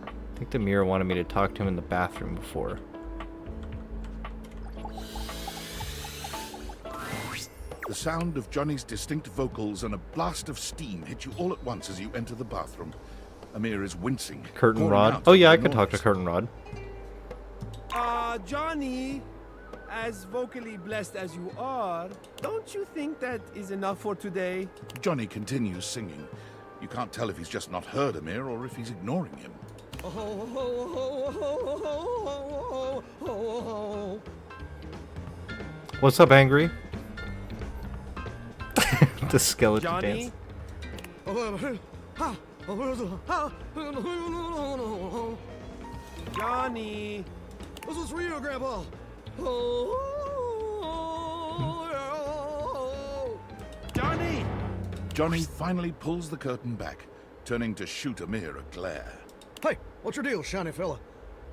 I think the mirror wanted me to talk to him in the bathroom before. The sound of Johnny's distinct vocals and a blast of steam hit you all at once as you enter the bathroom. Amir is wincing. Curtain calling Rod. out Oh at yeah, I the could talk to noise. Curtain Rod. Johnny, as vocally blessed as you are, don't you think that is enough for today? Johnny continues singing. You can't tell if he's just not heard Amir or if he's ignoring him. What's up, Angry? The skeleton Johnny? dance. Johnny! This was for you, Grandpa. Johnny! Johnny finally pulls the curtain back, turning to shoot Amir a glare. Hey, what's your deal, shiny fella?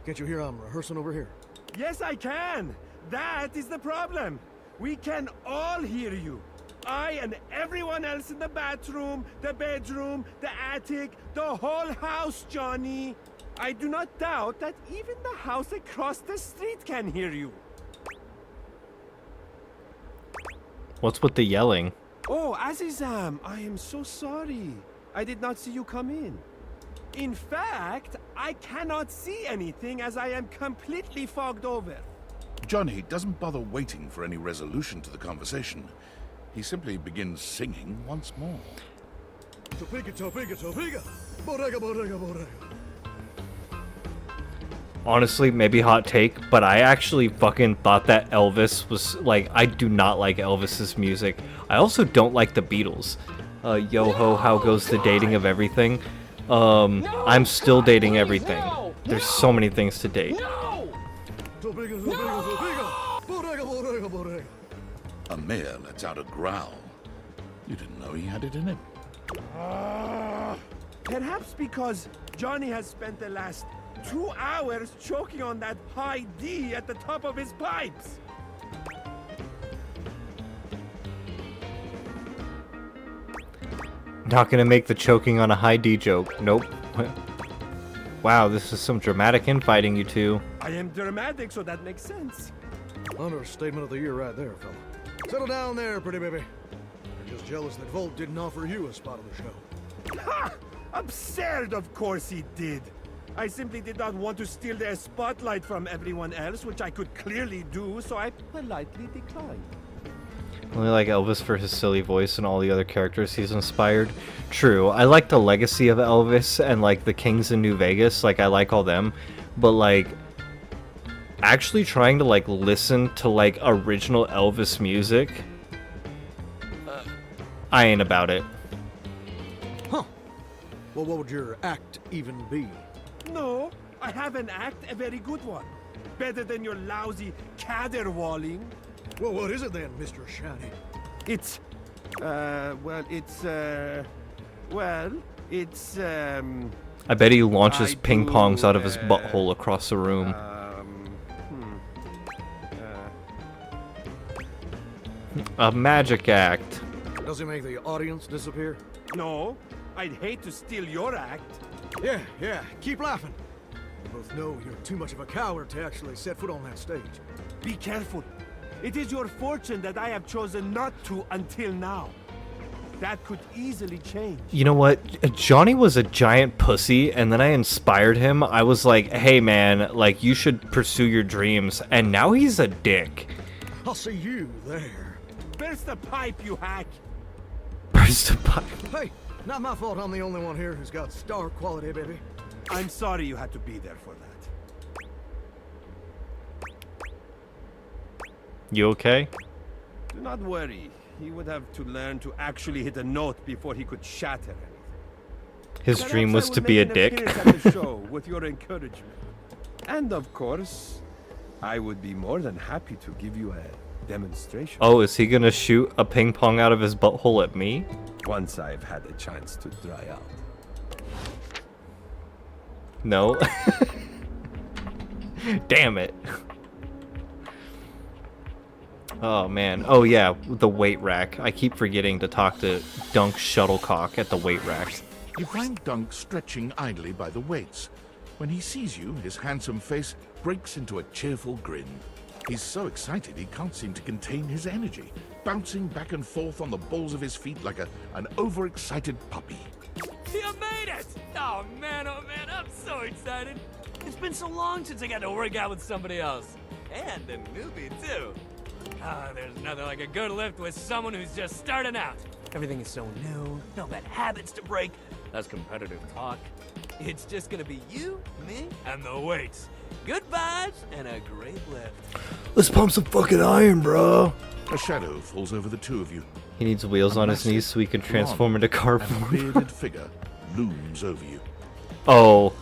Can't you hear I'm rehearsing over here? Yes, I can! That is the problem! We can all hear you! I and everyone else in the bathroom, the bedroom, the attic, the whole house, Johnny! I do not doubt that even the house across the street can hear you. What's with the yelling? Oh, Azizam, I am so sorry. I did not see you come in. In fact, I cannot see anything as I am completely fogged over. Johnny doesn't bother waiting for any resolution to the conversation. He simply begins singing once more. Topeka, Topeka, Topeka. Bodega, bodega, bodega. Honestly, maybe hot take, but I actually fucking thought that Elvis was like, I do not like Elvis's music. I also don't like the Beatles. Yo ho, how goes the dating of everything? I'm still dating everything. There's so many things to date. Topeka, Topeka, Topeka. Bodega, bodega, bodega. Amir lets out a growl. You didn't know he had it in him. Perhaps because Johnny has spent the last 2 hours choking on that high D at the top of his pipes. Not gonna make the choking on a high D joke. Nope. Wow, this is some dramatic infighting, you two. I am dramatic, so that makes sense. Understatement of the year right there, fella. Settle down there, pretty baby. I'm just jealous that Volt didn't offer you a spot on the show. Ha! Absurd, of course he did. I simply did not want to steal their spotlight from everyone else, which I could clearly do, so I politely declined. Only like Elvis for his silly voice and all the other characters he's inspired. True, I like the legacy of Elvis and like the Kings in New Vegas, like I like all them, but like actually trying to like listen to like original Elvis music, I ain't about it. Huh. Well, what would your act even be? No, I have an act, a very good one. Better than your lousy caterwauling. Well, what is it then, Mr. Shiny? It's, I bet he launches I ping pongs out of his do, butthole across the room. A magic act. Does he make the audience disappear? No, I'd hate to steal your act. Yeah, keep laughing. We both know you're too much of a coward to actually set foot on that stage. Be careful. It is your fortune that I have chosen not to until now. That could easily change. You know what? Johnny was a giant pussy, and then I inspired him. I was like, hey man, like, you should pursue your dreams. And now he's a dick. I'll see you there. Burst the pipe, you hack! Burst the pipe. Hey, not my fault I'm the only one here who's got star quality, baby. I'm sorry you had to be there for that. You okay? Do not worry. He would have to learn to actually hit a note before he could shatter anything. His Perhaps dream I was will to make be a an dick. appearance at the show with your encouragement. And of course, I would be more than happy to give you a demonstration. Oh, is he gonna shoot a ping pong out of his butthole at me? Once I've had a chance to dry out. No. Damn it. Oh man. Oh yeah, the weight rack. I keep forgetting to talk to Dunk Shuttlecock at the weight rack. You find Dunk stretching idly by the weights. When he sees you, his handsome face breaks into a cheerful grin. He's so excited he can't seem to contain his energy, bouncing back and forth on the balls of his feet like an overexcited puppy. You made it! Oh man, I'm so excited. It's been so long since I got to work out with somebody else. And a newbie, too. Ah, there's nothing like a good lift with someone who's just starting out. Everything is so new, no bad habits to break, less competitive talk. It's just gonna be you, me, and the weights. Good vibes and a great lift. Let's pump some fucking iron, bro. A shadow falls over the two of you. He needs wheels on his knees so he can transform into car and a form. bearded figure looms over you. Oh.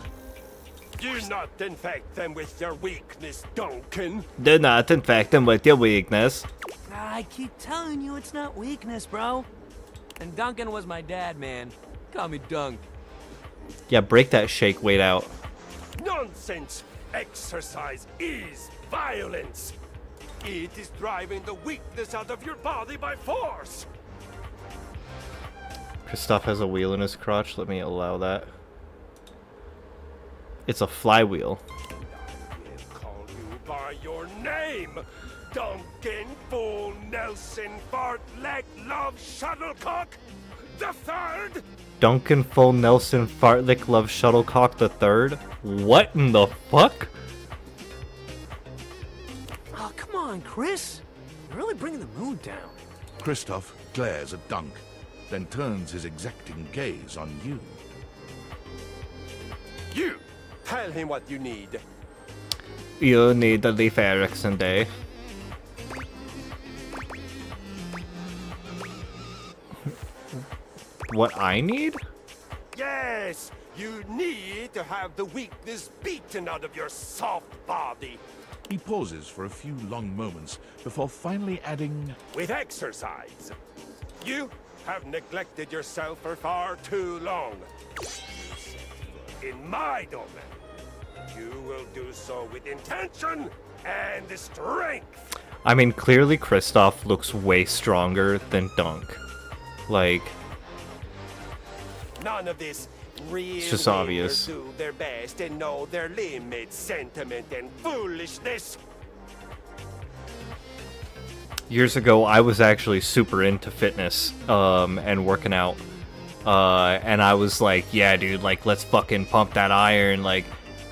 Do not infect them with your weakness, Duncan. Do not infect him with your weakness. I keep telling you it's not weakness, bro. And Duncan was my dad, man. Call me Dunk. Yeah, break that shake weight out. Nonsense! Exercise is violence. It is driving the weakness out of your body by force. Kristoff has a wheel in his crotch. Let me allow that. It's a flywheel. I call you by your name, Duncan Full Nelson Fartleck Love Shuttlecock the Third. Duncan Full Nelson Fartlick Love Shuttlecock the Third? What in the fuck? Oh, come on, Chris. You're really bringing the mood down. Kristoff glares at Dunk, then turns his exacting gaze on you. You tell him what you need. You need the Leif Erikson Day. What I need? Yes, you need to have the weakness beaten out of your soft body. He pauses for a few long moments before finally adding, With exercise. You have neglected yourself for far too long. In my domain, you will do so with intention and strength. I mean, clearly Kristoff looks way stronger than Dunk. Like, None of this real it's just winners obvious. do their best and know their limits, sentiment, and foolishness. Years ago, I was actually super into fitness and working out. And I was like, yeah, dude, like, let's fucking pump that iron. Like,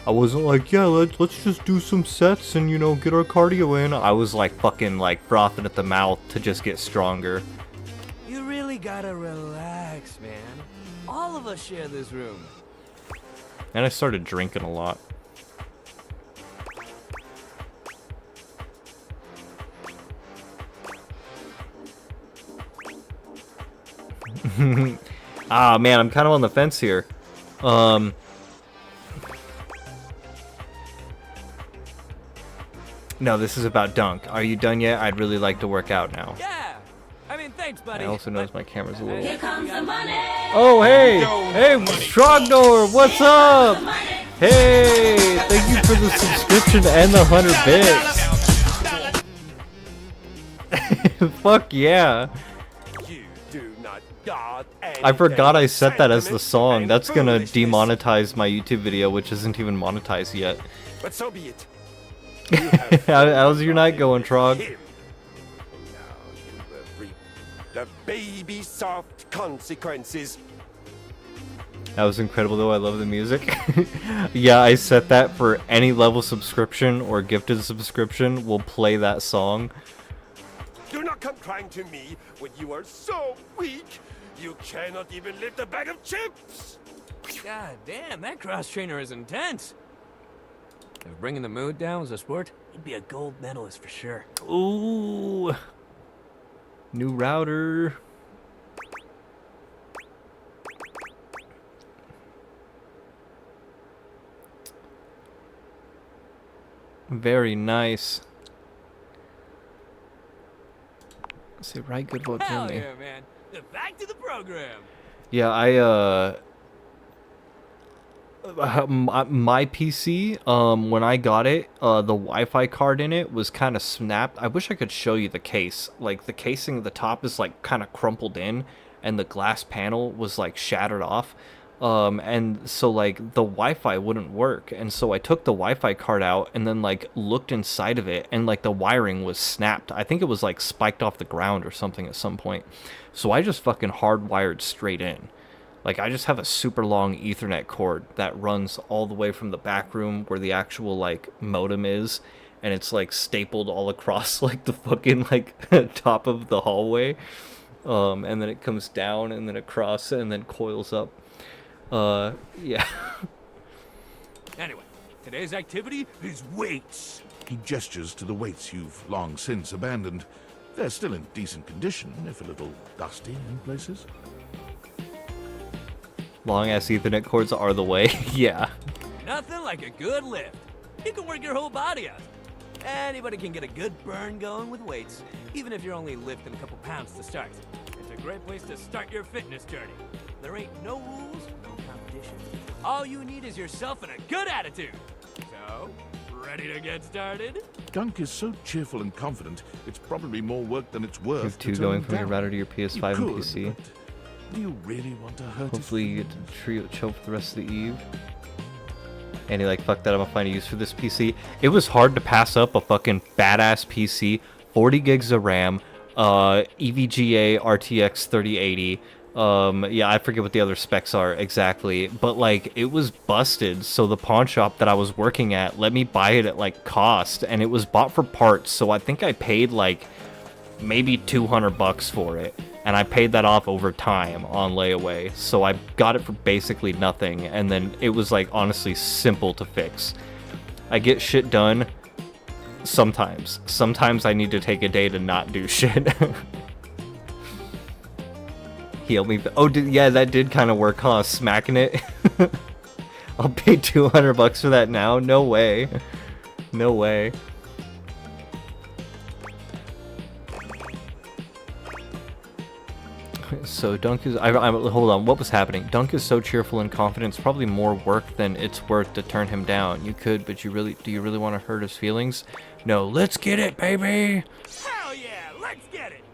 I wasn't like, yeah, let's just do some sets and, you know, get our cardio in. I was like fucking like frothing at the mouth to just get stronger. You really gotta relax, man. All of us share this room. And I started drinking a lot. Ah, man, I'm kind of on the fence here. No, this is about Dunk. Are you done yet? I'd really like to work out now. Yeah. I mean, thanks, buddy. I also notice my camera's a little... Here comes the money. Oh, hey! Hey, Strogdor, what's up? Hey, thank you for the subscription and the 100 bits. Fuck yeah. You do not guard I forgot I set that as the sentiment song. and That's gonna foolishness. demonetize my YouTube video, which isn't even monetized yet. But so be it. How's your night going, Trog? Him. Now you will reap the baby soft consequences. That was incredible though, I love the music. Yeah, I set that for any level subscription or gifted subscription, we'll play that song. Do not come crying to me when you are so weak you cannot even lift a bag of chips. God damn, that cross trainer is intense. If bringing the mood down was a sport, he'd be a gold medalist for sure. Ooh. New router. Very nice. Let's see, right, good vote Hell Jimmy. yeah, man. Back to the program. Yeah, My PC, when I got it, the Wi-Fi card in it was kind of snapped. I wish I could show you the case. Like, the casing at the top is like kind of crumpled in, and the glass panel was like shattered off. And so like the Wi-Fi wouldn't work, and so I took the Wi-Fi card out and then like looked inside of it, and like the wiring was snapped. I think it was like spiked off the ground or something at some point. So I just fucking hardwired straight in. Like, I just have a super long Ethernet cord that runs all the way from the back room where the actual, like, modem is, and it's, like, stapled all across, like, the fucking, like, top of the hallway. And then it comes down, and then across, and then coils up. Yeah. Anyway, today's activity is weights. He gestures to the weights you've long since abandoned. They're still in decent condition, if a little dusty in places. Long-ass Ethernet cords are the way. Yeah. Nothing like a good lift. You can work your whole body out. Anybody can get a good burn going with weights, even if you're only lifting a couple pounds to start. It's a great place to start your fitness journey. There ain't no rules, no competition. All you need is yourself and a good attitude. So, ready to get started? Dunk is so cheerful and confident, it's probably more work than it's worth. You have to two turn going him from your down. router to your PS5 and You could, PC. but do you really want to hurt Hopefully you get to chill for the rest of the eve. And he like, fuck that, I'm gonna find a use for this PC. It was hard to pass up a fucking badass PC, 40 gigs of RAM, EVGA RTX 3080. Yeah, I forget what the other specs are exactly, but like, it was busted, so the pawn shop that I was working at let me buy it at like cost, and it was bought for parts, so I think I paid like maybe $200 for it. And I paid that off over time on layaway, so I got it for basically nothing, and then it was like honestly simple to fix. I get shit done sometimes. Sometimes I need to take a day to not do shit. Heal me. Oh, yeah, that did kind of work, huh? Smacking it. I'll pay $200 for that now? No way. No way. So Dunk is, hold on, what was happening? Dunk is so cheerful and confident, it's probably more work than it's worth to turn him down. You could, but do you really want to hurt his feelings? No, let's get it, baby! Hell yeah, let's get it!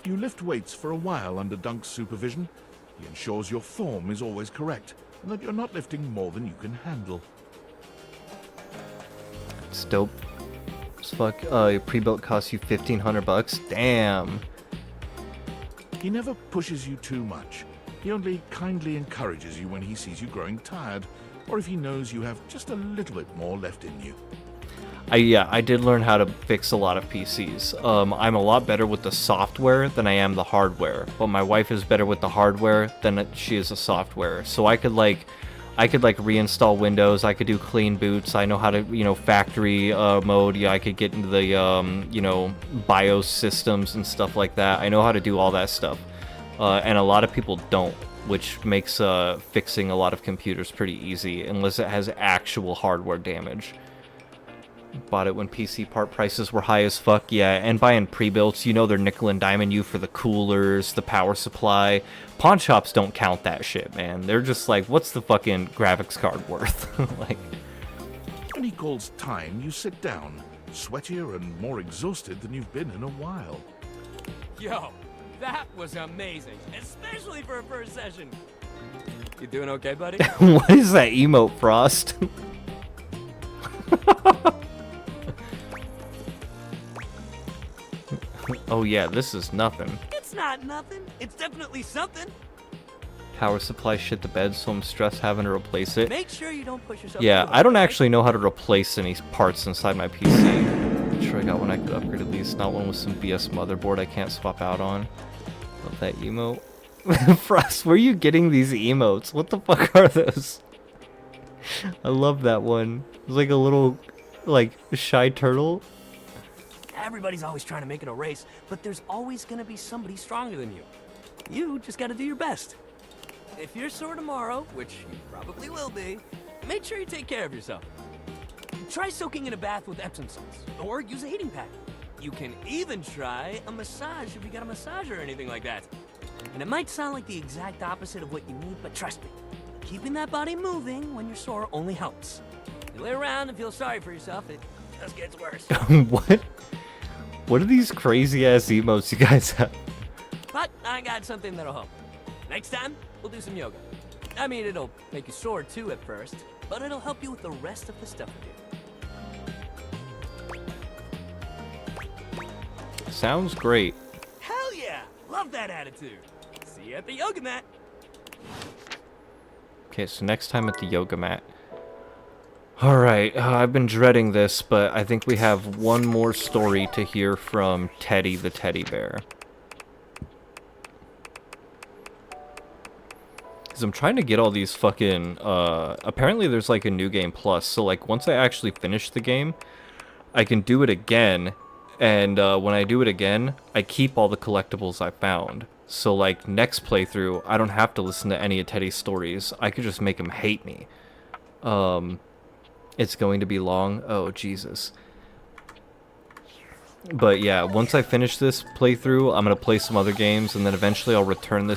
You lift weights for a while under Dunk's supervision. He ensures your form is always correct, and that you're not lifting more than you can handle. It's dope. Fuck, your pre-built costs you $1,500. Damn. He never pushes you too much. He only kindly encourages you when he sees you growing tired, or if he knows you have just a little bit more left in you. I did learn how to fix a lot of PCs. I'm a lot better with the software than I am the hardware, but my wife is better with the hardware than she is the software. So I could reinstall Windows, I could do clean boots, I know how to, factory mode, yeah, I could get into the, BIOS systems and stuff like that. I know how to do all that stuff. And a lot of people don't, which makes fixing a lot of computers pretty easy, unless it has actual hardware damage. Bought it when PC part prices were high as fuck, yeah, and buying pre-builts, they're nickel and diming you for the coolers, the power supply. Pawn shops don't count that shit, man. They're just like, what's the fucking graphics card worth? Like, When he calls time, you sit down, sweatier and more exhausted than you've been in a while. Yo, that was amazing, especially for a first session. You doing okay, buddy? what is that emote, Frost? Oh yeah, this is nothing. It's not nothing. It's definitely something. Power supply shit the bed, so I'm stressed having to replace it. Make sure you don't push yourself. Yeah, I don't actually know how to replace any parts inside my PC. I'm sure I got one I could upgrade at least, not one with some BS motherboard I can't swap out on. Love that emote. Frost, where are you getting these emotes? What the fuck are those? I love that one. It's like a little, shy turtle. Everybody's always trying to make it a race, but there's always gonna be somebody stronger than you. You just gotta do your best. If you're sore tomorrow, which you probably will be, make sure you take care of yourself. Try soaking in a bath with Epsom salts, or use a heating pad. You can even try a massage if you got a massager or anything like that. And it might sound like the exact opposite of what you need, but trust me, keeping that body moving when you're sore only helps. You lay around and feel sorry for yourself, it just gets worse. What? What are these crazy ass emotes you guys have? But I got something that'll help. Next time, we'll do some yoga. I mean, it'll make you sore too at first, but it'll help you with the rest of the stuff we do. Sounds great. Hell yeah! Love that attitude. See you at the yoga mat. Okay, so next time at the yoga mat. Alright, I've been dreading this, but I think we have one more story to hear from Teddy the teddy bear. Because I'm trying to get all these fucking, apparently there's like a new game plus, so like once I actually finish the game, I can do it again, and when I do it again, I keep all the collectibles I found. So like next playthrough, I don't have to listen to any of Teddy's stories, I could just make him hate me. It's going to be long. Oh, Jesus. But yeah, once I finish this playthrough, I'm going to play some other games, and then eventually I'll return to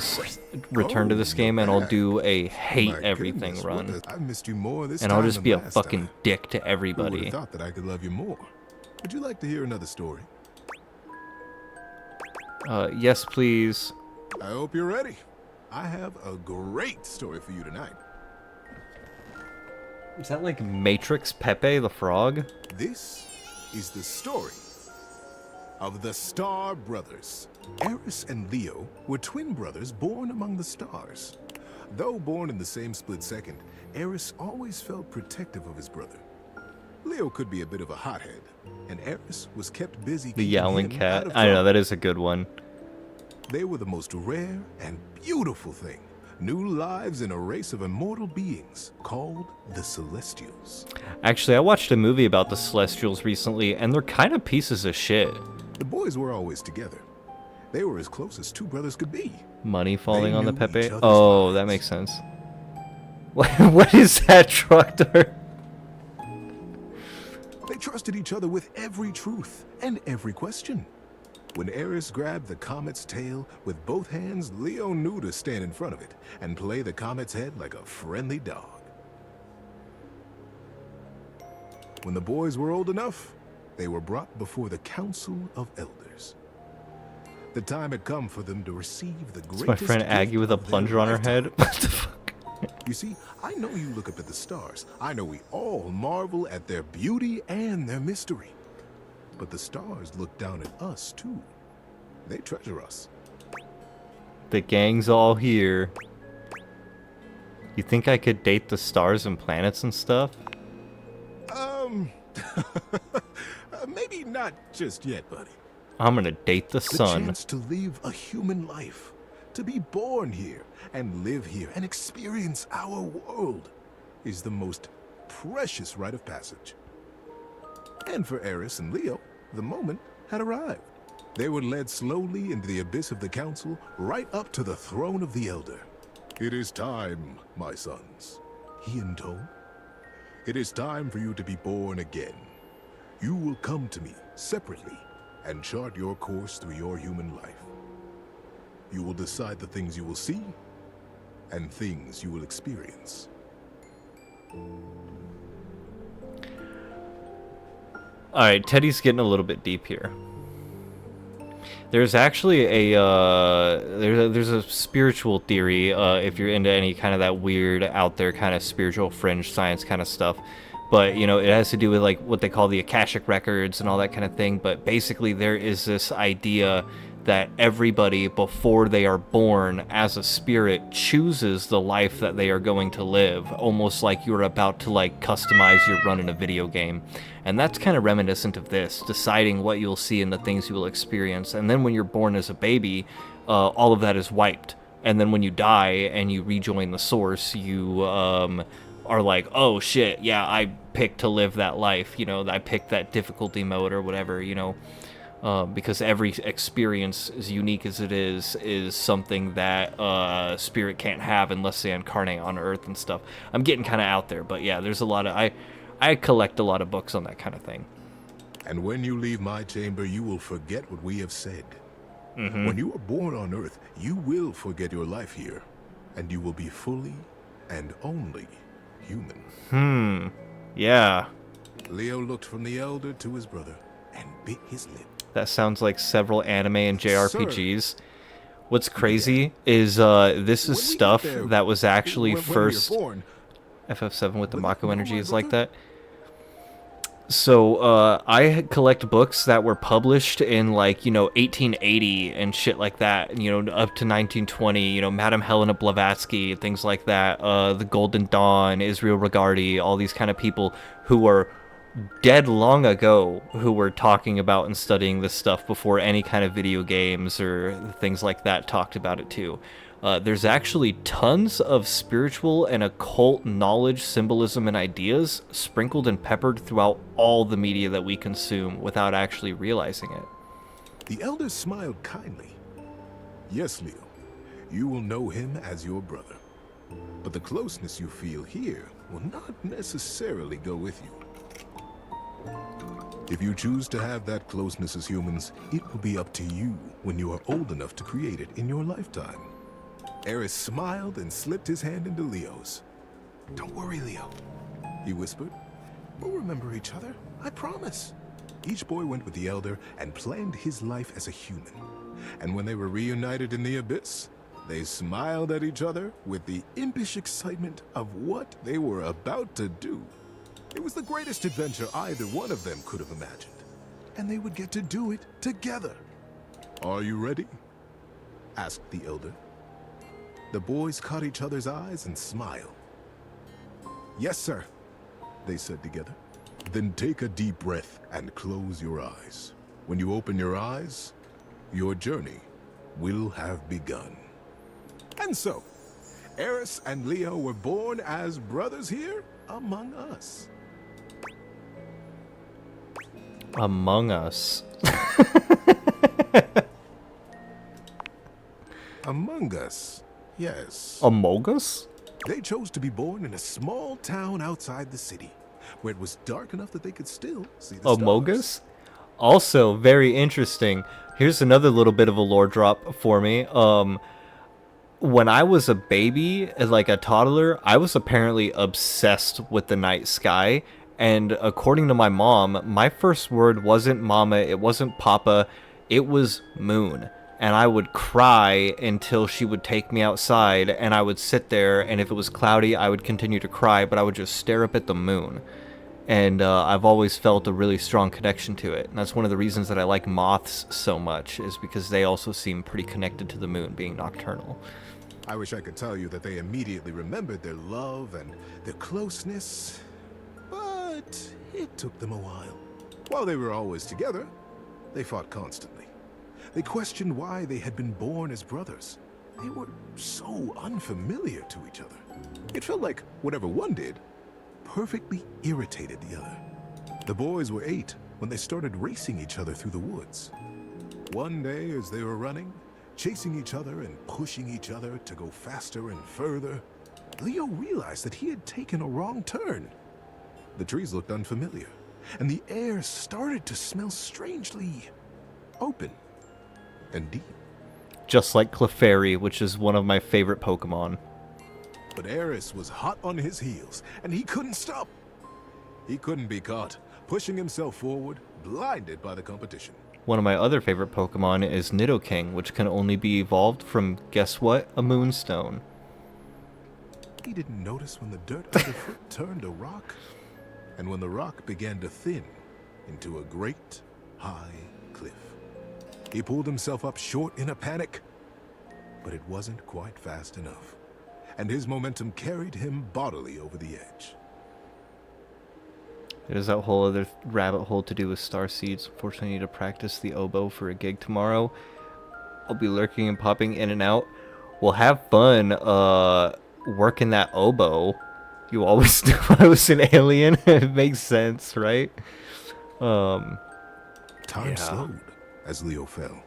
this game, and I'll do a hate everything run. I missed you more this And I'll time just than be a last fucking time. dick to Who everybody. would've thought that I could love you more? Would you like to hear another story? Yes, please. I hope you're ready. I have a great story for you tonight. Is that like Matrix Pepe the Frog? This is the story of the Star Brothers. Eris and Leo were twin brothers born among the stars. Though born in the same split second, Eris always felt protective of his brother. Leo could be a bit of a hothead, and Eris was kept busy The keeping Yowling him Cat. out of I know, trouble. that is a good one. They were the most rare and beautiful thing. New lives in a race of immortal beings called the Celestials. Actually, I watched a movie about the Celestials recently, and they're kind of pieces of shit. The boys were always together. They were as close as two brothers could be. Money falling They on the knew Pepe? each other's Oh, that makes sense. What is that, Truckter? They trusted each other with every truth and every question. When Eris grabbed the comet's tail with both hands, Leo knew to stand in front of it and play the comet's head like a friendly dog. When the boys were old enough, they were brought before the Council of Elders. The time had come for them to receive the It's greatest my friend gift Aggie with a of their plunger on her head. lifetime. What the fuck? You see, I know you look up at the stars. I know we all marvel at their beauty and their mystery. But the stars look down at us, too. They treasure us. The gang's all here. You think I could date the stars and planets and stuff? Maybe not just yet, buddy. I'm gonna date the The sun. chance to live a human life, to be born here and live here and experience our world is the most precious rite of passage. And for Eris and Leo, the moment had arrived. They were led slowly into the abyss of the council, right up to the throne of the Elder. It is time, my sons, he intoned. It is time for you to be born again. You will come to me separately and chart your course through your human life. You will decide the things you will see and things you will experience. Alright, Teddy's getting a little bit deep here. There's actually there's a spiritual theory, if you're into any kind of that weird, out there kind of spiritual fringe science kind of stuff. But, you know, it has to do with, like, what they call the Akashic Records and all that kind of thing. But basically, there is this idea that everybody, before they are born as a spirit, chooses the life that they are going to live, almost like you're about to, like, customize your run in a video game. And that's kind of reminiscent of this, deciding what you'll see and the things you will experience. And then when you're born as a baby, all of that is wiped. And then when you die and you rejoin the source, you are like, oh shit, yeah, I picked to live that life, you know, I picked that difficulty mode or whatever, you know, because every experience, as unique as it is something that spirit can't have unless they incarnate on Earth and stuff. I'm getting kind of out there, but yeah, there's a lot of, I collect a lot of books on that kind of thing. And when you leave my chamber, you will forget what we have said. Mhm. When you are born on Earth, you will forget your life here, and you will be fully and only human. Yeah. Leo looked from the elder to his brother and bit his lip. That sounds like several anime and JRPGs. What's crazy is this is stuff that was actually first... FF7 with the Mako energy is like that. So, I collect books that were published in, like, 1880 and shit like that, up to 1920, Madame Helena Blavatsky, things like that, The Golden Dawn, Israel Regardie, all these kind of people who were dead long ago who were talking about and studying this stuff before any kind of video games or things like that talked about it too. There's actually tons of spiritual and occult knowledge, symbolism, and ideas sprinkled and peppered throughout all the media that we consume without actually realizing it. The elder smiled kindly. Yes, Leo, you will know him as your brother. But the closeness you feel here will not necessarily go with you. If you choose to have that closeness as humans, it will be up to you when you are old enough to create it in your lifetime. Eris smiled and slipped his hand into Leo's. Don't worry, Leo, he whispered. We'll remember each other, I promise. Each boy went with the elder and planned his life as a human. And when they were reunited in the abyss, they smiled at each other with the impish excitement of what they were about to do. It was the greatest adventure either one of them could have imagined. And they would get to do it together. Are you ready? Asked the elder. The boys caught each other's eyes and smiled. Yes, sir, they said together. Then take a deep breath and close your eyes. When you open your eyes, your journey will have begun. And so, Eris and Leo were born as brothers here among us. Among Us. Among Us, yes. Among Us? They chose to be born in a small town outside the city, where it was dark enough that they could still see the Among stars. Us? Also, very interesting. Here's another little bit of a lore drop for me. When I was a baby, like a toddler, I was apparently obsessed with the night sky. And according to my mom, my first word wasn't mama, it wasn't papa, it was moon. And I would cry until she would take me outside, and I would sit there, and if it was cloudy, I would continue to cry, but I would just stare up at the moon. And I've always felt a really strong connection to it. And that's one of the reasons that I like moths so much, is because they also seem pretty connected to the moon, being nocturnal. I wish I could tell you that they immediately remembered their love and their closeness, but it took them a while. While they were always together, they fought constantly. They questioned why they had been born as brothers. They were so unfamiliar to each other. It felt like whatever one did perfectly irritated the other. The boys were 8 when they started racing each other through the woods. One day, as they were running, chasing each other and pushing each other to go faster and further, Leo realized that he had taken a wrong turn. The trees looked unfamiliar, and the air started to smell strangely open and deep. Just like Clefairy, which is one of my favorite Pokemon. But Eris was hot on his heels, and he couldn't stop. He couldn't be caught, pushing himself forward, blinded by the competition. One of my other favorite Pokemon is Nidoking, which can only be evolved from, guess what? A Moonstone. He didn't notice when the dirt underfoot turned to rock, and when the rock began to thin into a great, high cliff. He pulled himself up short in a panic, but it wasn't quite fast enough, and his momentum carried him bodily over the edge. There's that whole other rabbit hole to do with star seeds. Unfortunately, I need to practice the oboe for a gig tomorrow. I'll be lurking and popping in and out. We'll have fun working that oboe. You always knew I was an alien. It makes sense, right? Time slowed as Leo fell,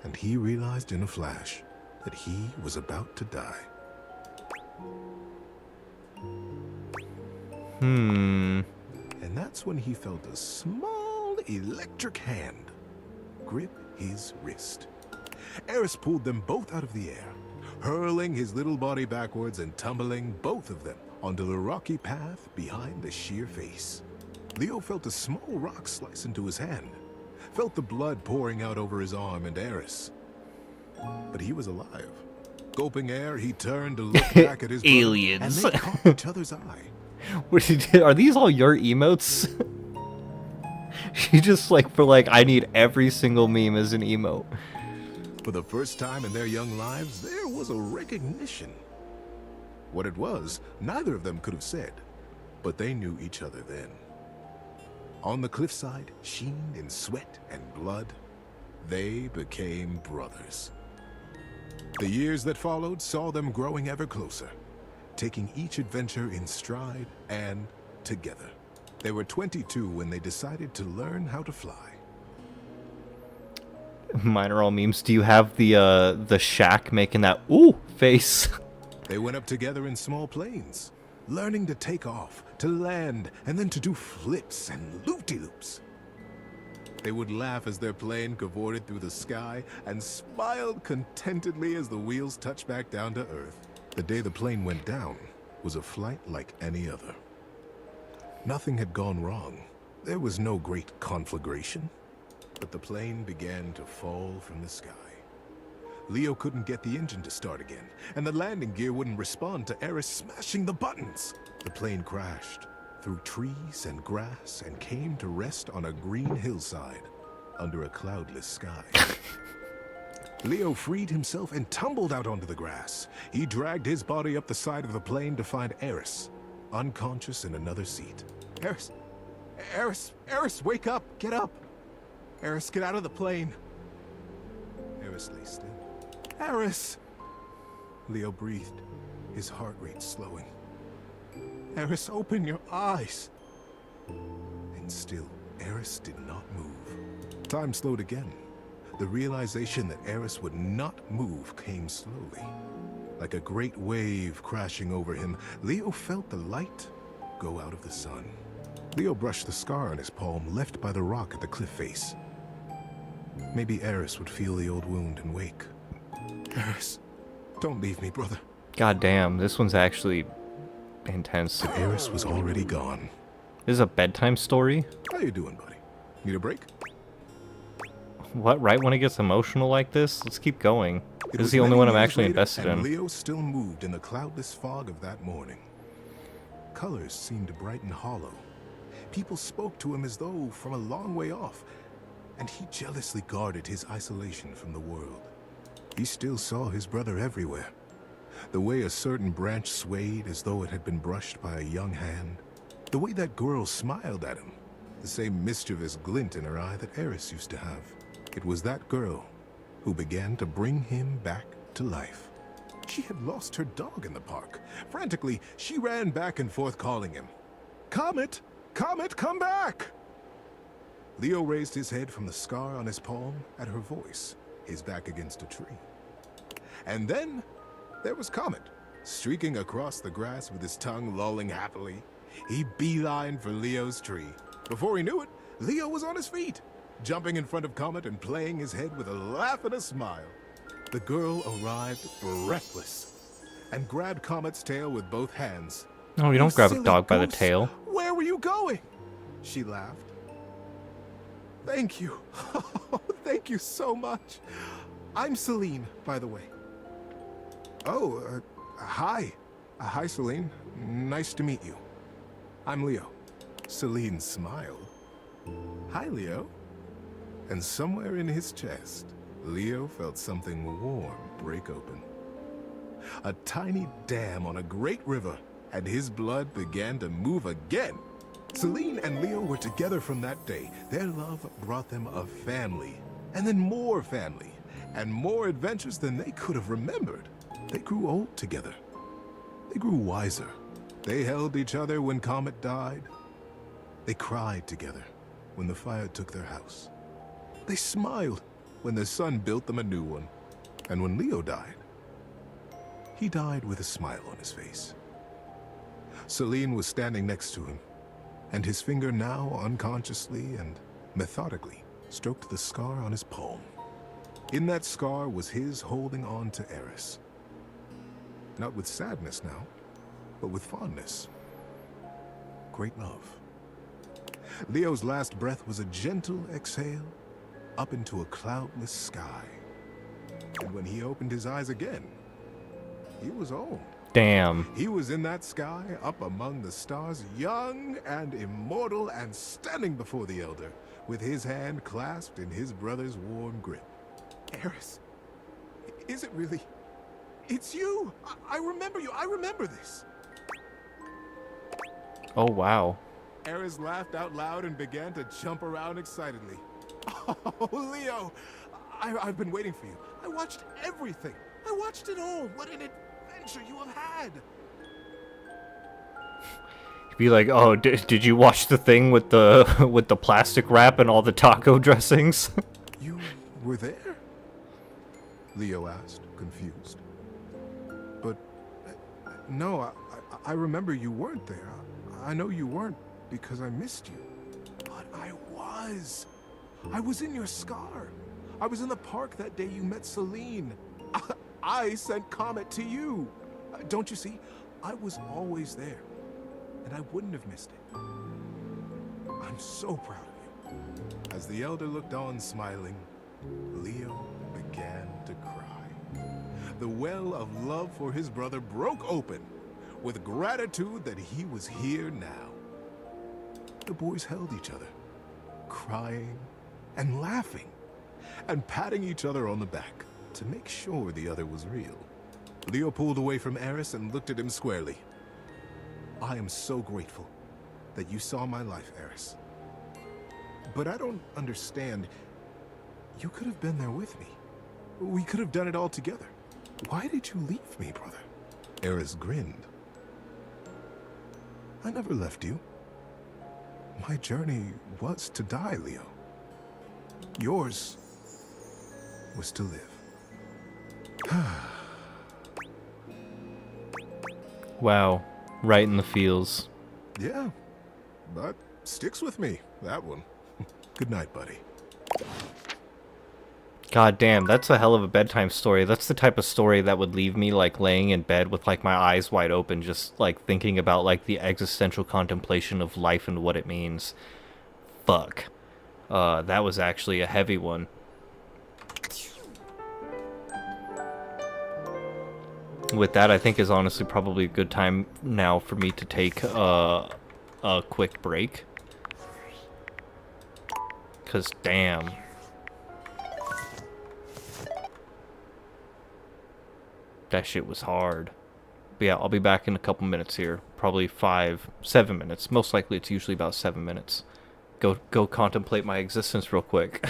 and he realized in a flash that he was about to die. And that's when he felt a small electric hand grip his wrist. Eris pulled them both out of the air, hurling his little body backwards and tumbling both of them onto the rocky path behind the sheer face. Leo felt a small rock slice into his hand, felt the blood pouring out over his arm and Eris. But he was alive. Gulping air, he turned to look back at his brother, Aliens. and they caught each other's eye. Are these all your emotes? She just I need every single meme as an emote. For the first time in their young lives, there was a recognition. What it was, neither of them could have said, but they knew each other then. On the cliffside, sheened in sweat and blood, they became brothers. The years that followed saw them growing ever closer, taking each adventure in stride and together. They were 22 when they decided to learn how to fly. Mine are all memes. Do you have the Shaq making that ooh face? They went up together in small planes, learning to take off, to land, and then to do flips and loop-de-loops. They would laugh as their plane cavorted through the sky and smiled contentedly as the wheels touched back down to Earth. The day the plane went down was a flight like any other. Nothing had gone wrong. There was no great conflagration, but the plane began to fall from the sky. Leo couldn't get the engine to start again, and the landing gear wouldn't respond to Eris smashing the buttons. The plane crashed through trees and grass and came to rest on a green hillside under a cloudless sky. Leo freed himself and tumbled out onto the grass. He dragged his body up the side of the plane to find Eris, unconscious in another seat. Eris, wake up, get up. Eris, get out of the plane. Eris lay still. Eris! Leo breathed, his heart rate slowing. Eris, open your eyes. And still, Eris did not move. Time slowed again. The realization that Eris would not move came slowly. Like a great wave crashing over him, Leo felt the light go out of the sun. Leo brushed the scar on his palm left by the rock at the cliff face. Maybe Eris would feel the old wound and wake. Eris, don't leave me, brother. God damn, this one's actually intense. But Eris was already gone. This is a bedtime story? How you doing, buddy? Need a break? What, right when it gets emotional like this? Let's keep going. It This was is the only many one I'm years actually later, invested and in. Leo still moved in the cloudless fog of that morning. Colors seemed bright and hollow. People spoke to him as though from a long way off, and he jealously guarded his isolation from the world. He still saw his brother everywhere. The way a certain branch swayed as though it had been brushed by a young hand. The way that girl smiled at him. The same mischievous glint in her eye that Eris used to have. It was that girl who began to bring him back to life. She had lost her dog in the park. Frantically, she ran back and forth calling him. Comet! Comet, come back! Leo raised his head from the scar on his palm at her voice, his back against a tree. And then there was Comet, streaking across the grass with his tongue lolling happily. He beelined for Leo's tree. Before he knew it, Leo was on his feet, jumping in front of Comet and playing his head with a laugh and a smile. The girl arrived breathless and grabbed Comet's tail with both hands. No, you don't grab a dog by the tail. Where were you going? She laughed. Thank you. Thank you so much. I'm Celine, by the way. Oh, hi. Hi, Celine. Nice to meet you. I'm Leo. Celine smiled. Hi, Leo. And somewhere in his chest, Leo felt something warm break open. A tiny dam on a great river, and his blood began to move again. Celine and Leo were together from that day. Their love brought them a family, and then more family, and more adventures than they could have remembered. They grew old together. They grew wiser. They held each other when Comet died. They cried together when the fire took their house. They smiled when the sun built them a new one. And when Leo died, he died with a smile on his face. Celine was standing next to him, and his finger now unconsciously and methodically stroked the scar on his palm. In that scar was his holding on to Eris. Not with sadness now, but with fondness. Great love. Leo's last breath was a gentle exhale up into a cloudless sky. And when he opened his eyes again, he was home. Damn. He was in that sky, up among the stars, young and immortal, and standing before the Elder, with his hand clasped in his brother's warm grip. Eris, is it really? It's you! I remember you! I remember this! Oh, wow. Eris laughed out loud and began to jump around excitedly. Oh, Leo! I've been waiting for you. I watched everything. I watched it all. What an adventure you have had! Be like, oh, did you watch the thing with the with the plastic wrap and all the taco dressings? You were there? Leo asked, confused. But no, I remember you weren't there. I know you weren't because I missed you. But I was. I was in your scar. I was in the park that day you met Celine. I sent Comet to you. Don't you see? I was always there. And I wouldn't have missed it. I'm so proud of you. As the Elder looked on smiling, Leo began to cry. The well of love for his brother broke open with gratitude that he was here now. The boys held each other, crying and laughing, and patting each other on the back to make sure the other was real. Leo pulled away from Eris and looked at him squarely. I am so grateful that you saw my life, Eris. But I don't understand. You could have been there with me. We could have done it all together. Why did you leave me, brother? Eris grinned. I never left you. My journey was to die, Leo. Yours was to live. Wow. Right in the feels. Yeah, but sticks with me, that one. Good night, buddy. God damn, that's a hell of a bedtime story. That's the type of story that would leave me, like, laying in bed with, like, my eyes wide open, just, like, thinking about, like, the existential contemplation of life and what it means. Fuck. That was actually a heavy one. With that, I think is honestly probably a good time now for me to take a quick break. 'Cause damn. That shit was hard. But yeah, I'll be back in a couple minutes here. Probably 7 minutes. Most likely it's usually about 7 minutes. Go contemplate my existence real quick.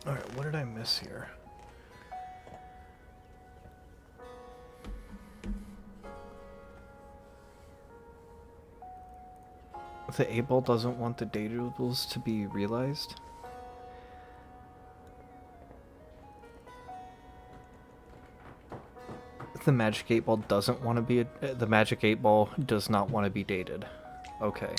Alright, what did I miss here? The 8-Ball doesn't want the datables to be realized? The Magic 8-Ball doesn't want to be the Magic 8-Ball does not want to be dated. Okay.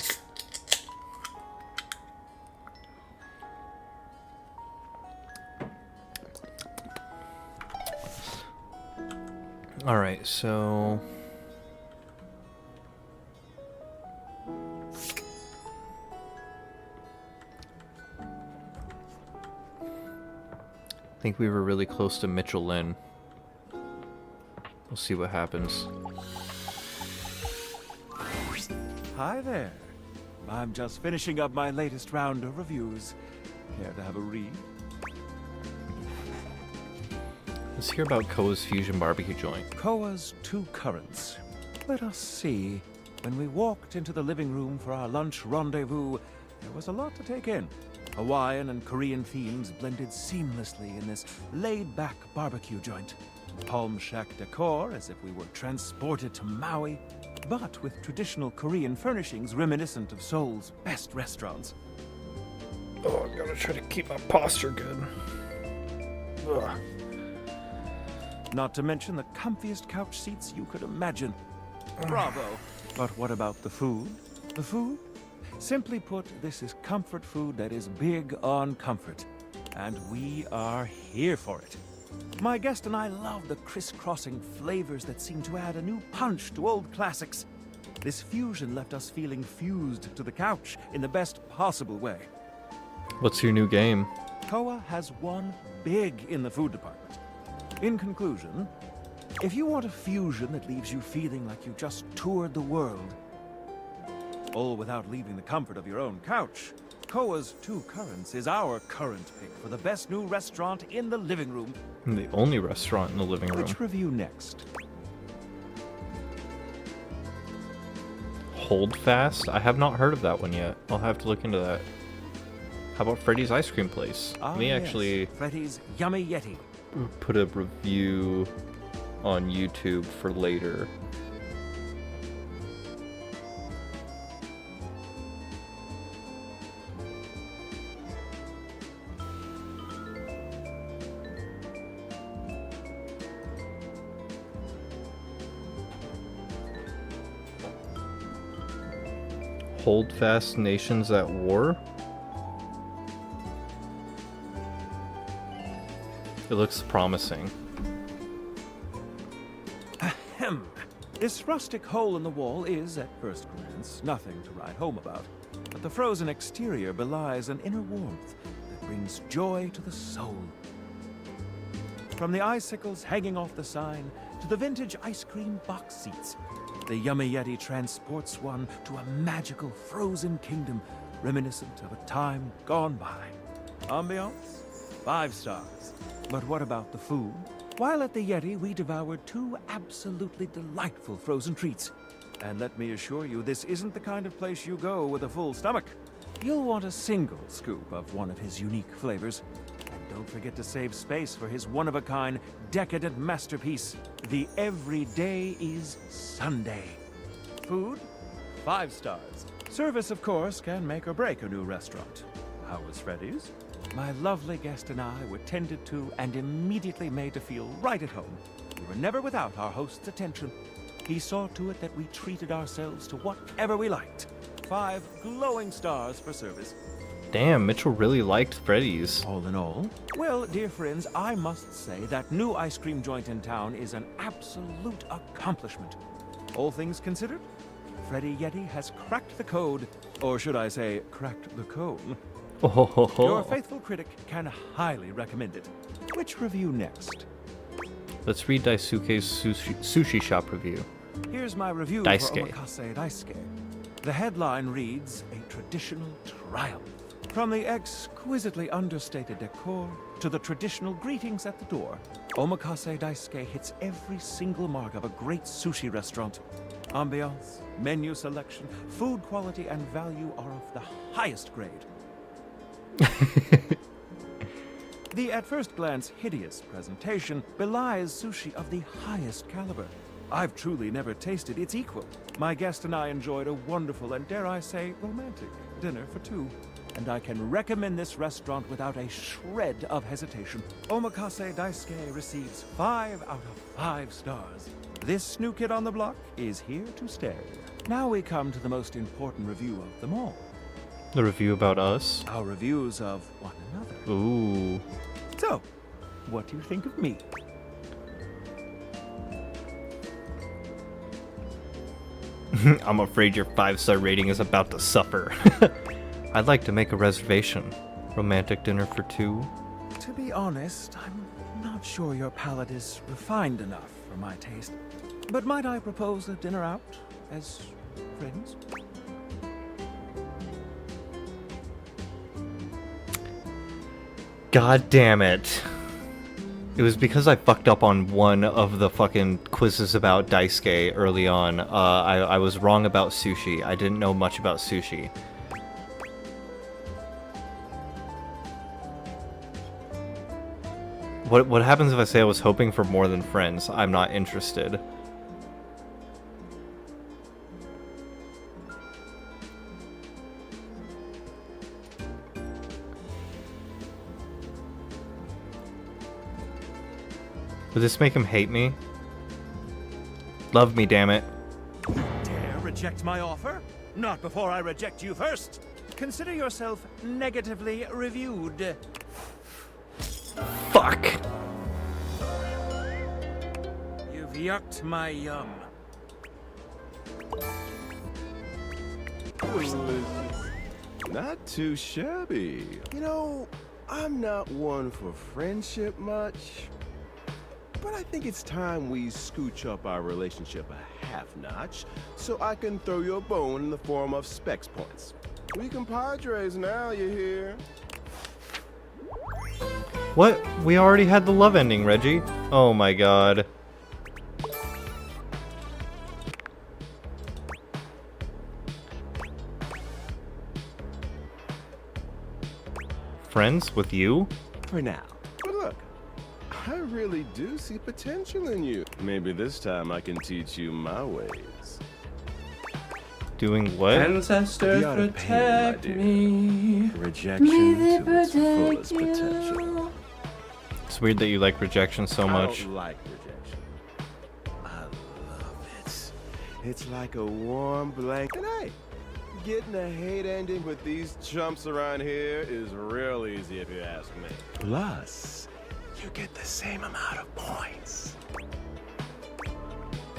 Alright, so I think we were really close to Mitchell Lynn. We'll see what happens. Hi there. I'm just finishing up my latest round of reviews. Care to have a read? Let's hear about Koa's Fusion Barbecue Joint. Koa's Two Currents. Let us see. When we walked into the living room for our lunch rendezvous, there was a lot to take in. Hawaiian and Korean themes blended seamlessly in this laid-back barbecue joint. Palm shack decor as if we were transported to Maui, but with traditional Korean furnishings reminiscent of Seoul's best restaurants. Oh, I gotta try to keep my posture good. Ugh. Not to mention the comfiest couch seats you could imagine. Bravo. But what about the food? The food? Simply put, this is comfort food that is big on comfort. And we are here for it. My guest and I love the crisscrossing flavors that seem to add a new punch to old classics. This fusion left us feeling fused to the couch in the best possible way. What's your new game? Koa has won big in the food department. In conclusion, if you want a fusion that leaves you feeling like you just toured the world, all without leaving the comfort of your own couch, Koa's Two Currents is our current pick for the best new restaurant in the living room. The only restaurant in the living room. Which review next? Hold Fast? I have not heard of that one yet. I'll have to look into that. How about Freddy's Ice Cream Place? Let me actually Freddy's Yummy Yeti. Put a review on YouTube for later. Hold Fast Nations at War? It looks promising. Ahem. This rustic hole in the wall is, at first glance, nothing to write home about. But the frozen exterior belies an inner warmth that brings joy to the soul. From the icicles hanging off the sign to the vintage ice cream box seats, the Yummy Yeti transports one to a magical frozen kingdom reminiscent of a time gone by. Ambiance? 5 stars. But what about the food? While at the Yeti, we devoured 2 absolutely delightful frozen treats. And let me assure you, this isn't the kind of place you go with a full stomach. You'll want a single scoop of one of his unique flavors. And don't forget to save space for his one-of-a-kind, decadent masterpiece, the Every Day is Sunday. Food? 5 stars. Service, of course, can make or break a new restaurant. How was Freddy's? My lovely guest and I were tended to and immediately made to feel right at home. We were never without our host's attention. He saw to it that we treated ourselves to whatever we liked. 5 glowing stars for service. Damn, Mitchell really liked Freddy's. All in all, well, dear friends, I must say that new ice cream joint in town is an absolute accomplishment. All things considered, Freddy Yeti has cracked the code, or should I say, cracked the cone. Oh. Your faithful critic can highly recommend it. Which review next? Let's read Daisuke's sushi shop review. Here's my review Daisuke. for Omakase Daisuke. The headline reads, a traditional triumph. From the exquisitely understated decor to the traditional greetings at the door, Omakase Daisuke hits every single mark of a great sushi restaurant. Ambiance, menu selection, food quality, and value are of the highest grade. The at first glance hideous presentation belies sushi of the highest caliber. I've truly never tasted its equal. My guest and I enjoyed a wonderful and, dare I say, romantic dinner for two. And I can recommend this restaurant without a shred of hesitation. Omakase Daisuke receives 5 out of 5 stars. This new kid on the block is here to stay. Now we come to the most important review of them all. The review about us? Our reviews of one another. Ooh. So, what do you think of me? I'm afraid your 5-star rating is about to suffer. I'd like to make a reservation. Romantic dinner for 2. To be honest, I'm not sure your palate is refined enough for my taste. But might I propose a dinner out as friends? God damn it. It was because I fucked up on one of the fucking quizzes about Daisuke early on. I was wrong about sushi. I didn't know much about sushi. What happens if I say I was hoping for more than friends? I'm not interested. Would this make him hate me? Love me, damn it. Dare reject my offer? Not before I reject you first. Consider yourself negatively reviewed. Fuck. You've yucked my yum. Not too shabby. You know, I'm not one for friendship much, but I think it's time we scooch up our relationship a half notch so I can throw you a bone in the form of specs points. We compadres now, you hear? What? We already had the love ending, Reggie. Oh my god. Friends with you? For now. But look, I really do see potential in you. Maybe this time I can teach you my ways. Doing what? Ancestors protect me. Rejection to its fullest potential. It's weird that you like rejection so much. I don't like rejection. I love it. It's like a warm blanket. And hey, getting a hate ending with these chumps around here is real easy if you ask me. Plus, you get the same amount of points.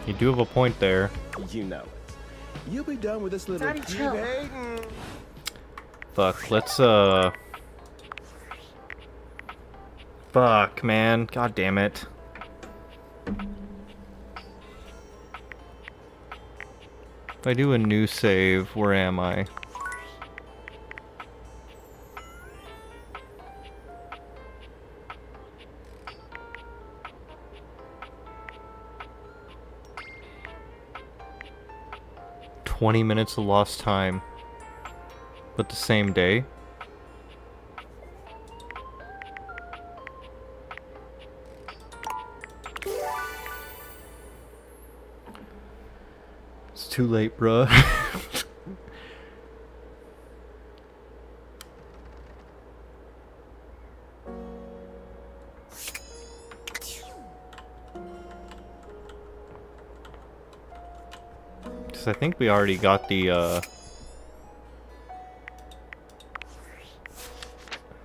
You do have a point there. You know it. You'll be done with this little Daddy, chill. hating. Fuck, let's Fuck, man. God damn it. If I do a new save, where am I? "20 minutes of lost time." But the same day? It's too late, bruh. I think we already got the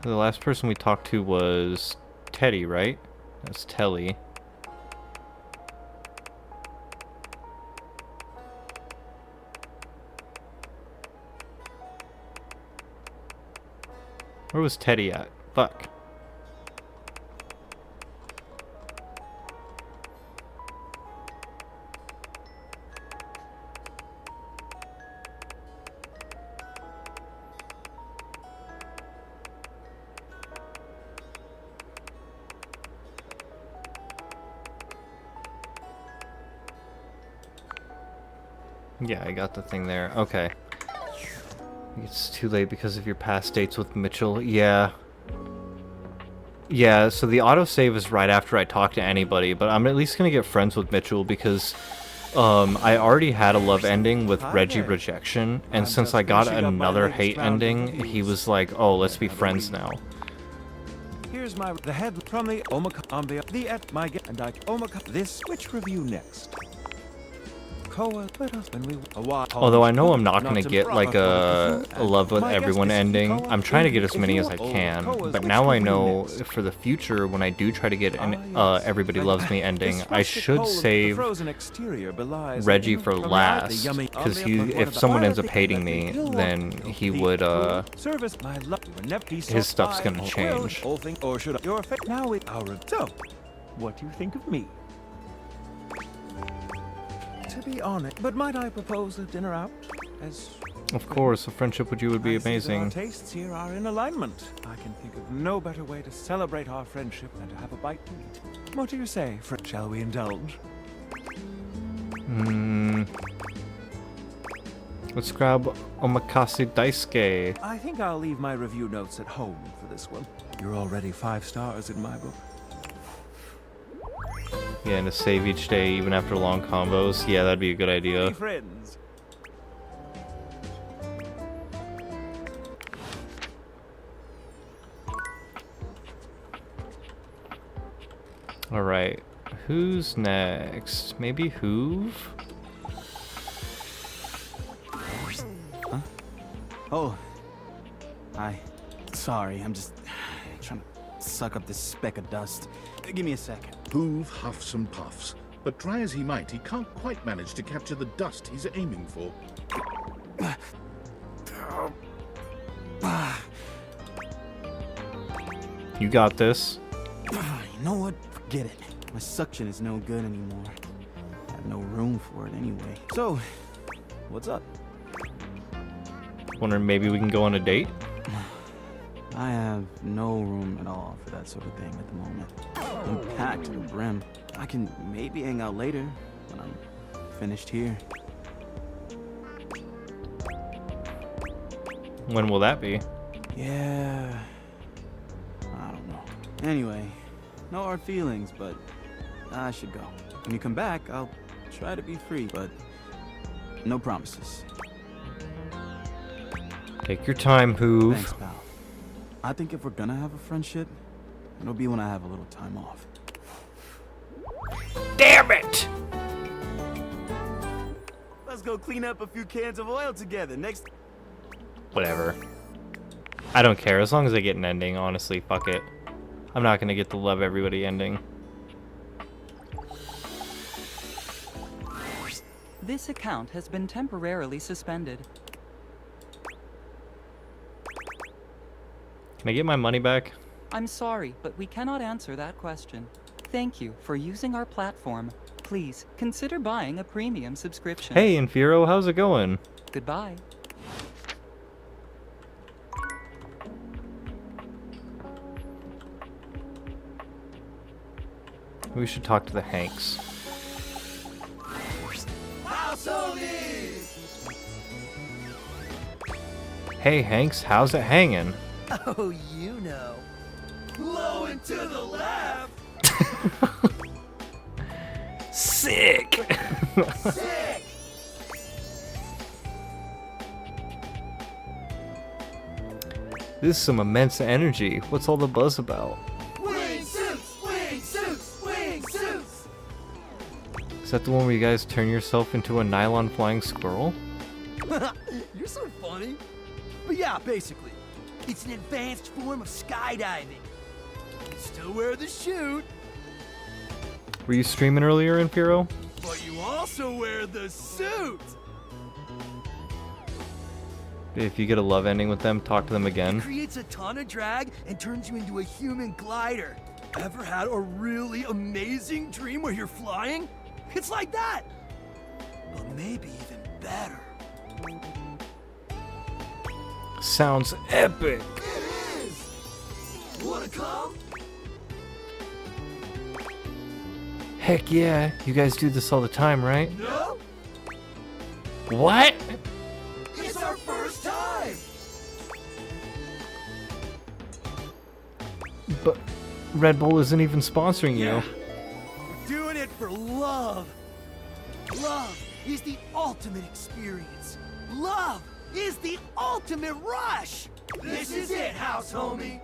last person we talked to was Teddy, right? That's Telly. Where was Teddy at? Fuck. Yeah, I got the thing there. Okay. It's too late because of your past dates with Mitchell. Yeah. Yeah, so the autosave is right after I talk to anybody, but I'm at least gonna get friends with Mitchell because I already had a love ending with Reggie Rejection, and since I got another hate ending, he was like, oh, let's be friends now. Here's the head from the Omaka on the at my and I Omaka this which review next. Koa let us when we Although I know I'm not gonna get like a love with everyone ending, I'm trying to get as many as I can. But now I know for the future, when I do try to get an everybody loves me ending, I should save Reggie for last, because if someone ends up hating me, then he would his stuff's gonna change. Or should your now with our so what do you think of me? To be honest, but might I propose a dinner out? As of course, a friendship with you would be amazing. Our tastes here are in alignment. I can think of no better way to celebrate our friendship than to have a bite to eat. What do you say, friend? Shall we indulge? Let's grab Omakase Daisuke. I think I'll leave my review notes at home for this one. You're already 5 stars in my book. Yeah, and to save each day, even after long combos. Yeah, that'd be a good idea. Hey, friends. Alright, who's next? Maybe Hoove? Huh? Oh. Sorry, I'm just trying to suck up this speck of dust. Give me a second. Hoove huffs and puffs, but try as he might, he can't quite manage to capture the dust he's aiming for. You got this. You know what? Forget it. My suction is no good anymore. I have no room for it anyway. So, what's up? Wondering maybe we can go on a date? I have no room at all for that sort of thing at the moment. I'm packed to the brim. I can maybe hang out later when I'm finished here. When will that be? Yeah, I don't know. Anyway, no hard feelings, but I should go. When you come back, I'll try to be free, but no promises. Take your time, Hoove. Thanks, pal. I think if we're gonna have a friendship, it'll be when I have a little time off. Damn it! Let's go clean up a few cans of oil together. Next. Whatever. I don't care, as long as I get an ending, honestly, fuck it. I'm not gonna get the love everybody ending. This account has been temporarily suspended. Can I get my money back? I'm sorry, but we cannot answer that question. Thank you for using our platform. Please consider buying a premium subscription. Hey, Infero, how's it going? Goodbye. We should talk to the Hanks. Hey, Hanks, how's it hanging? Oh, you know. Low and to the left. Sick. Sick. This is some immense energy. What's all the buzz about? Wing suits, wing suits, wing suits. Is that the one where you guys turn yourself into a nylon flying squirrel? You're so funny. But yeah, basically. It's an advanced form of skydiving. You still wear the chute, Were you streaming earlier, Infero? but you also wear the suit. If you get a love ending with them, talk to them again. Creates a ton of drag and turns you into a human glider. Ever had a really amazing dream where you're flying? It's like that. But maybe even better. Sounds epic. It is. Wanna come? Heck yeah. You guys do this all the time, right? No. What? It's our first time. Red Bull isn't even sponsoring you. We're doing it for love. Love is the ultimate experience. Love is the ultimate rush. This is it, house homie.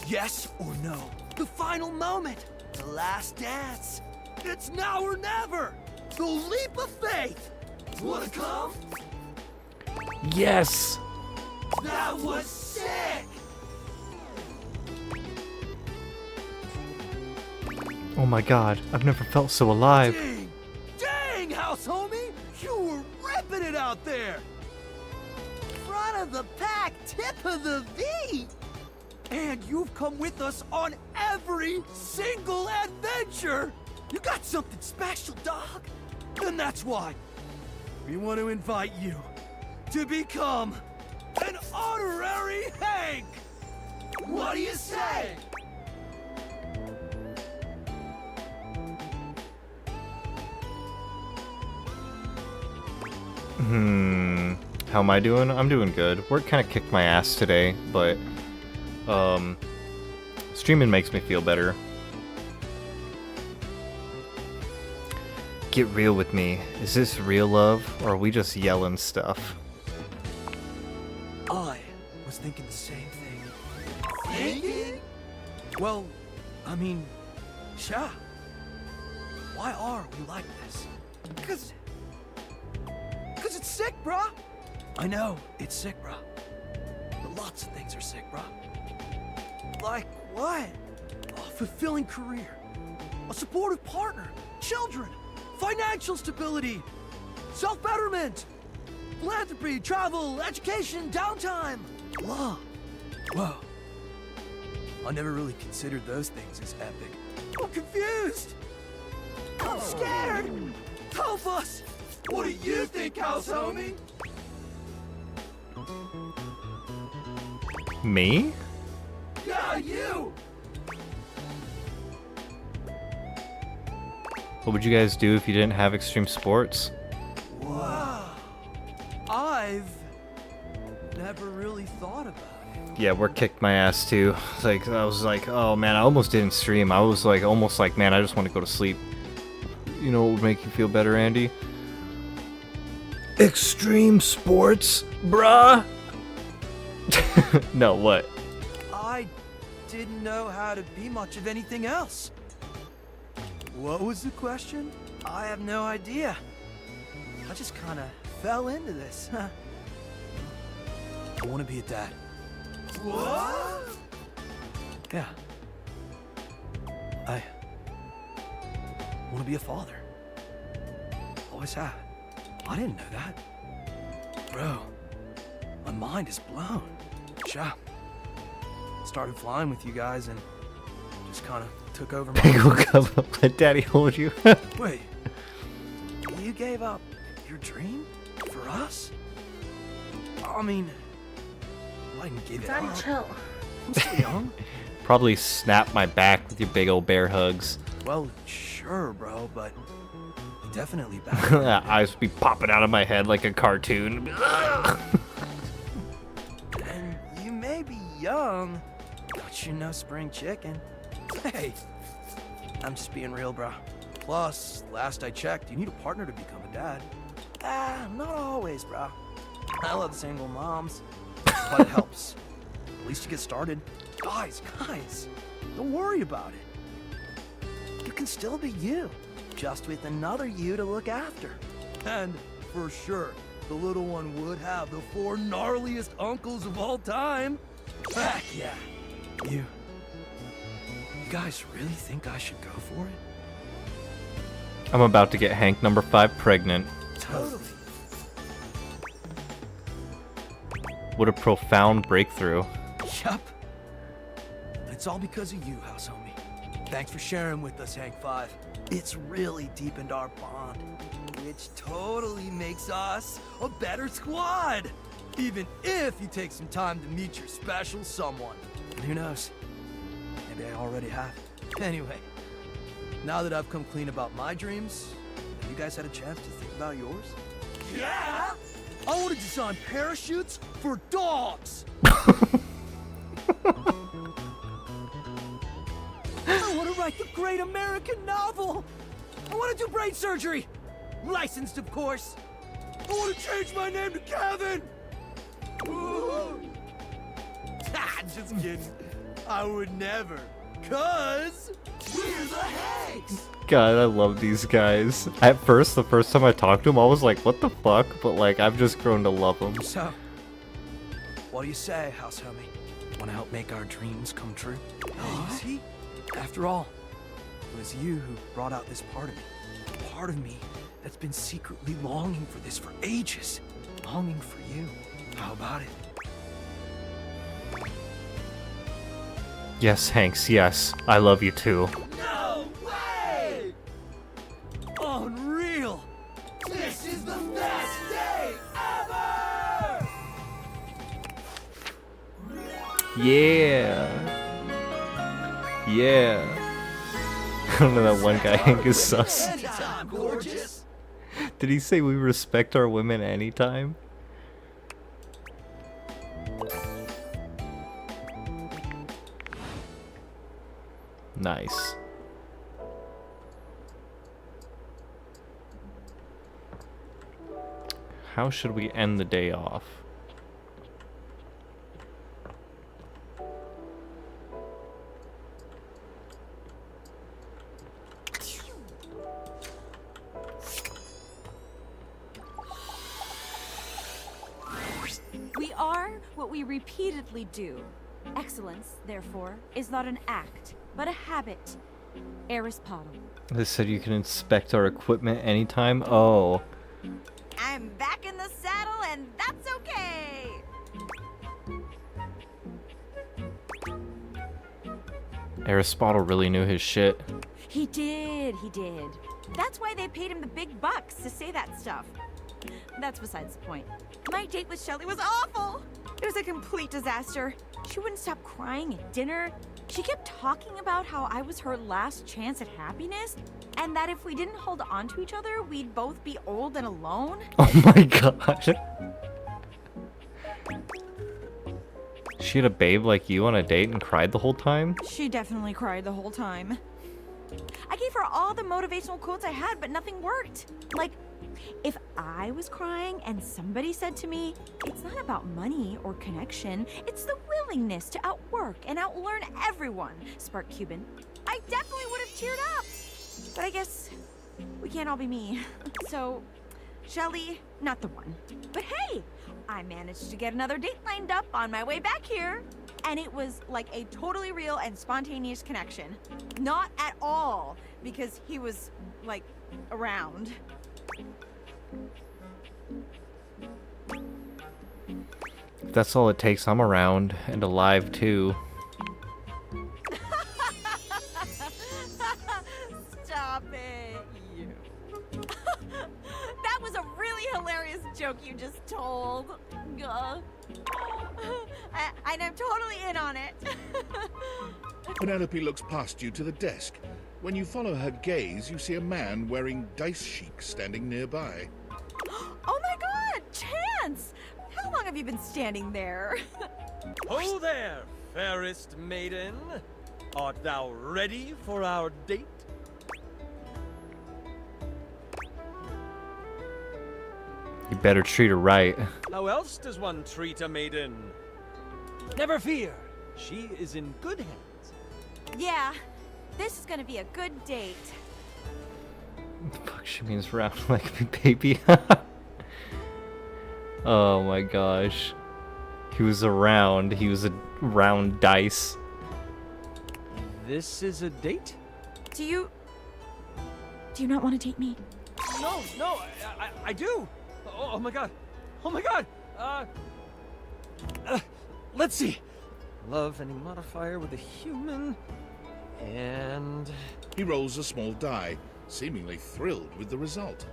Yes or no? The final moment. The last dance. It's now or never. The leap of faith. Wanna come? Yes! That was sick! Oh my god, I've never felt so alive. Dang! Dang, house homie! You were ripping it out there! Front of the pack, tip of the V! And you've come with us on every single adventure! You got something special, dog! And that's why we want to invite you to become an honorary Hank! What do you say? How am I doing? I'm doing good. Work kind of kicked my ass today, but streaming makes me feel better. Get real with me. Is this real love, or are we just yelling stuff? I was thinking the same thing. Thinking? Well, I mean, yeah. Why are we like this? Cause it's sick, bruh. I know, it's sick, bruh. But lots of things are sick, bruh. Like what? A fulfilling career, a supportive partner, children, financial stability, self-betterment, philanthropy, travel, education, downtime, love. Whoa. I never really considered those things as epic. I'm confused. I'm scared. Help us. What do you think, house homie? Me? Yeah, you. What would you guys do if you didn't have extreme sports? Wow. I've never really thought about it. Yeah, work kicked my ass too. Like, I was like, oh man, I almost didn't stream. I was like, almost like, man, I just want to go to sleep. You know what would make you feel better, Andy? Extreme sports, bruh. No, what? I didn't know how to be much of anything else. What was the question? I have no idea. I just kind of fell into this. I want to be a dad. What? Yeah. I want to be a father. Always have. I didn't know that. Bro, my mind is blown. Yeah. Started flying with you guys and just kind of took over my Go come up, let daddy hold you. Wait. You gave up your dream for us? I mean, I didn't give it up. chill. I'm still young. Probably snap my back with your big old bear hugs. Well, sure, bro, but you definitely back. Eyes would be popping out of my head like a cartoon. And you may be young, but you're no spring chicken. Hey, I'm just being real, bro. Plus, last I checked, you need a partner to become a dad. Not always, bro. I love single moms, but it helps. At least you get started. Guys, don't worry about it. You can still be you, just with another you to look after. And for sure, the little one would have the 4 gnarliest uncles of all time. Heck yeah. You guys really think I should go for it? I'm about to get Hank number 5 pregnant. Totally. What a profound breakthrough. Yup. It's all because of you, house homie. Thanks for sharing with us, Hank 5. It's really deepened our bond, which totally makes us a better squad. Even if you take some time to meet your special someone. And who knows? Maybe I already have. Anyway, now that I've come clean about my dreams, have you guys had a chance to think about yours? Yeah! I want to design parachutes for dogs! write the great American novel. I want to do brain surgery. Licensed, of course. I want to change my name to Kevin. Just kidding. I would never. 'Cause we're the Hanks. God, I love these guys. At first, the first time I talked to him, I was like, what the fuck? But like, I've just grown to love him. So, what do you say, house homie? Want to help make our dreams come true? Easy. After all, it was you who brought out this part of me. Part of me that's been secretly longing for this for ages. Longing for you. How about it? Yes, Hanks, yes. I love you too. No way! Unreal! This is the best day ever! Yeah. Yeah. I don't know, that one guy, Hank, is sus. Anytime, gorgeous. Did he say we respect our women anytime? Nice. How should we end the day off? We are what we repeatedly do. Excellence, therefore, is not an act, but a habit. Aristotle. They said you can inspect our equipment anytime. Oh. I'm back in the saddle, and that's okay. Aristotle really knew his shit. He did. That's why they paid him the big bucks to say that stuff. That's besides the point. My date with Shelly was awful. It was a complete disaster. She wouldn't stop crying at dinner. She kept talking about how I was her last chance at happiness, and that if we didn't hold on to each other, we'd both be old and alone. Oh my god. She had a babe like you on a date and cried the whole time? She definitely cried the whole time. I gave her all the motivational quotes I had, but nothing worked. Like, if I was crying and somebody said to me, it's not about money or connection, it's the willingness to outwork and outlearn everyone, Spark Cuban, I definitely would have cheered up. But I guess we can't all be me. So, Shelly, not the one. But hey, I managed to get another date lined up on my way back here. And it was like a totally real and spontaneous connection. Not at all, because he was, like, around. If that's all it takes, I'm around and alive too. Stop it, you. That was a really hilarious joke you just told. Gah. And I'm totally in on it. Penelope looks past you to the desk. When you follow her gaze, you see a man wearing dice chic standing nearby. Oh my god, Chance! How long have you been standing there? Ho there, fairest maiden. Art thou ready for our date? You better treat her right. How else does one treat a maiden? Never fear, she is in good hands. Yeah, this is gonna be a good date. What the fuck she means round like me, baby? Oh my gosh. He was around. He was a round dice. This is a date? Do you not want to date me? No, I do. Oh my god. Oh my god. Let's see. Love any modifier with a human. And he rolls a small die, seemingly thrilled with the result.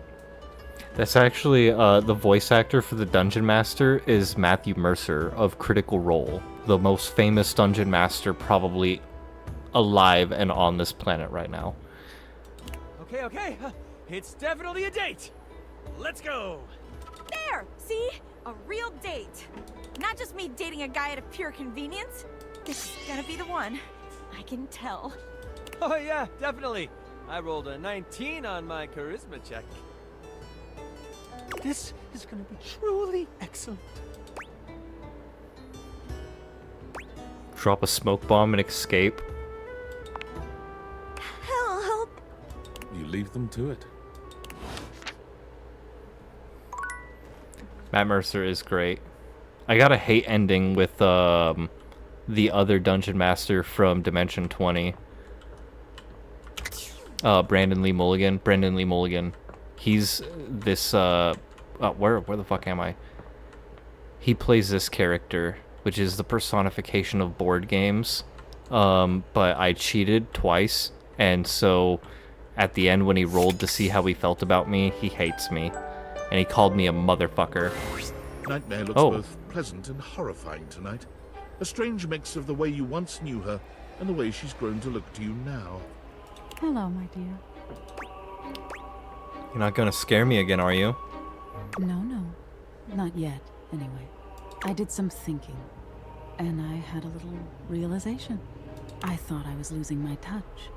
That's actually the voice actor for the Dungeon Master is Matthew Mercer of Critical Role, the most famous Dungeon Master probably alive and on this planet right now. Okay. It's definitely a date. Let's go. There! See? A real date. Not just me dating a guy out of pure convenience. This is gonna be the one. I can tell. Oh yeah, definitely. I rolled a 19 on my charisma check. This is gonna be truly excellent. Drop a smoke bomb and escape. Help! You leave them to it. Matt Mercer is great. I got a hate ending with the other dungeon master from Dimension 20. Brandon Lee Mulligan. He's this where the fuck am I? He plays this character, which is the personification of board games. But I cheated twice, and so at the end when he rolled to see how he felt about me, he hates me. And he called me a motherfucker. Nightmare looks both pleasant and horrifying tonight. A strange mix of the way you once knew her and the way she's grown to look to you now. Hello, my dear. You're not gonna scare me again, are you? No, not yet, anyway. I did some thinking, and I had a little realization. I thought I was losing my touch,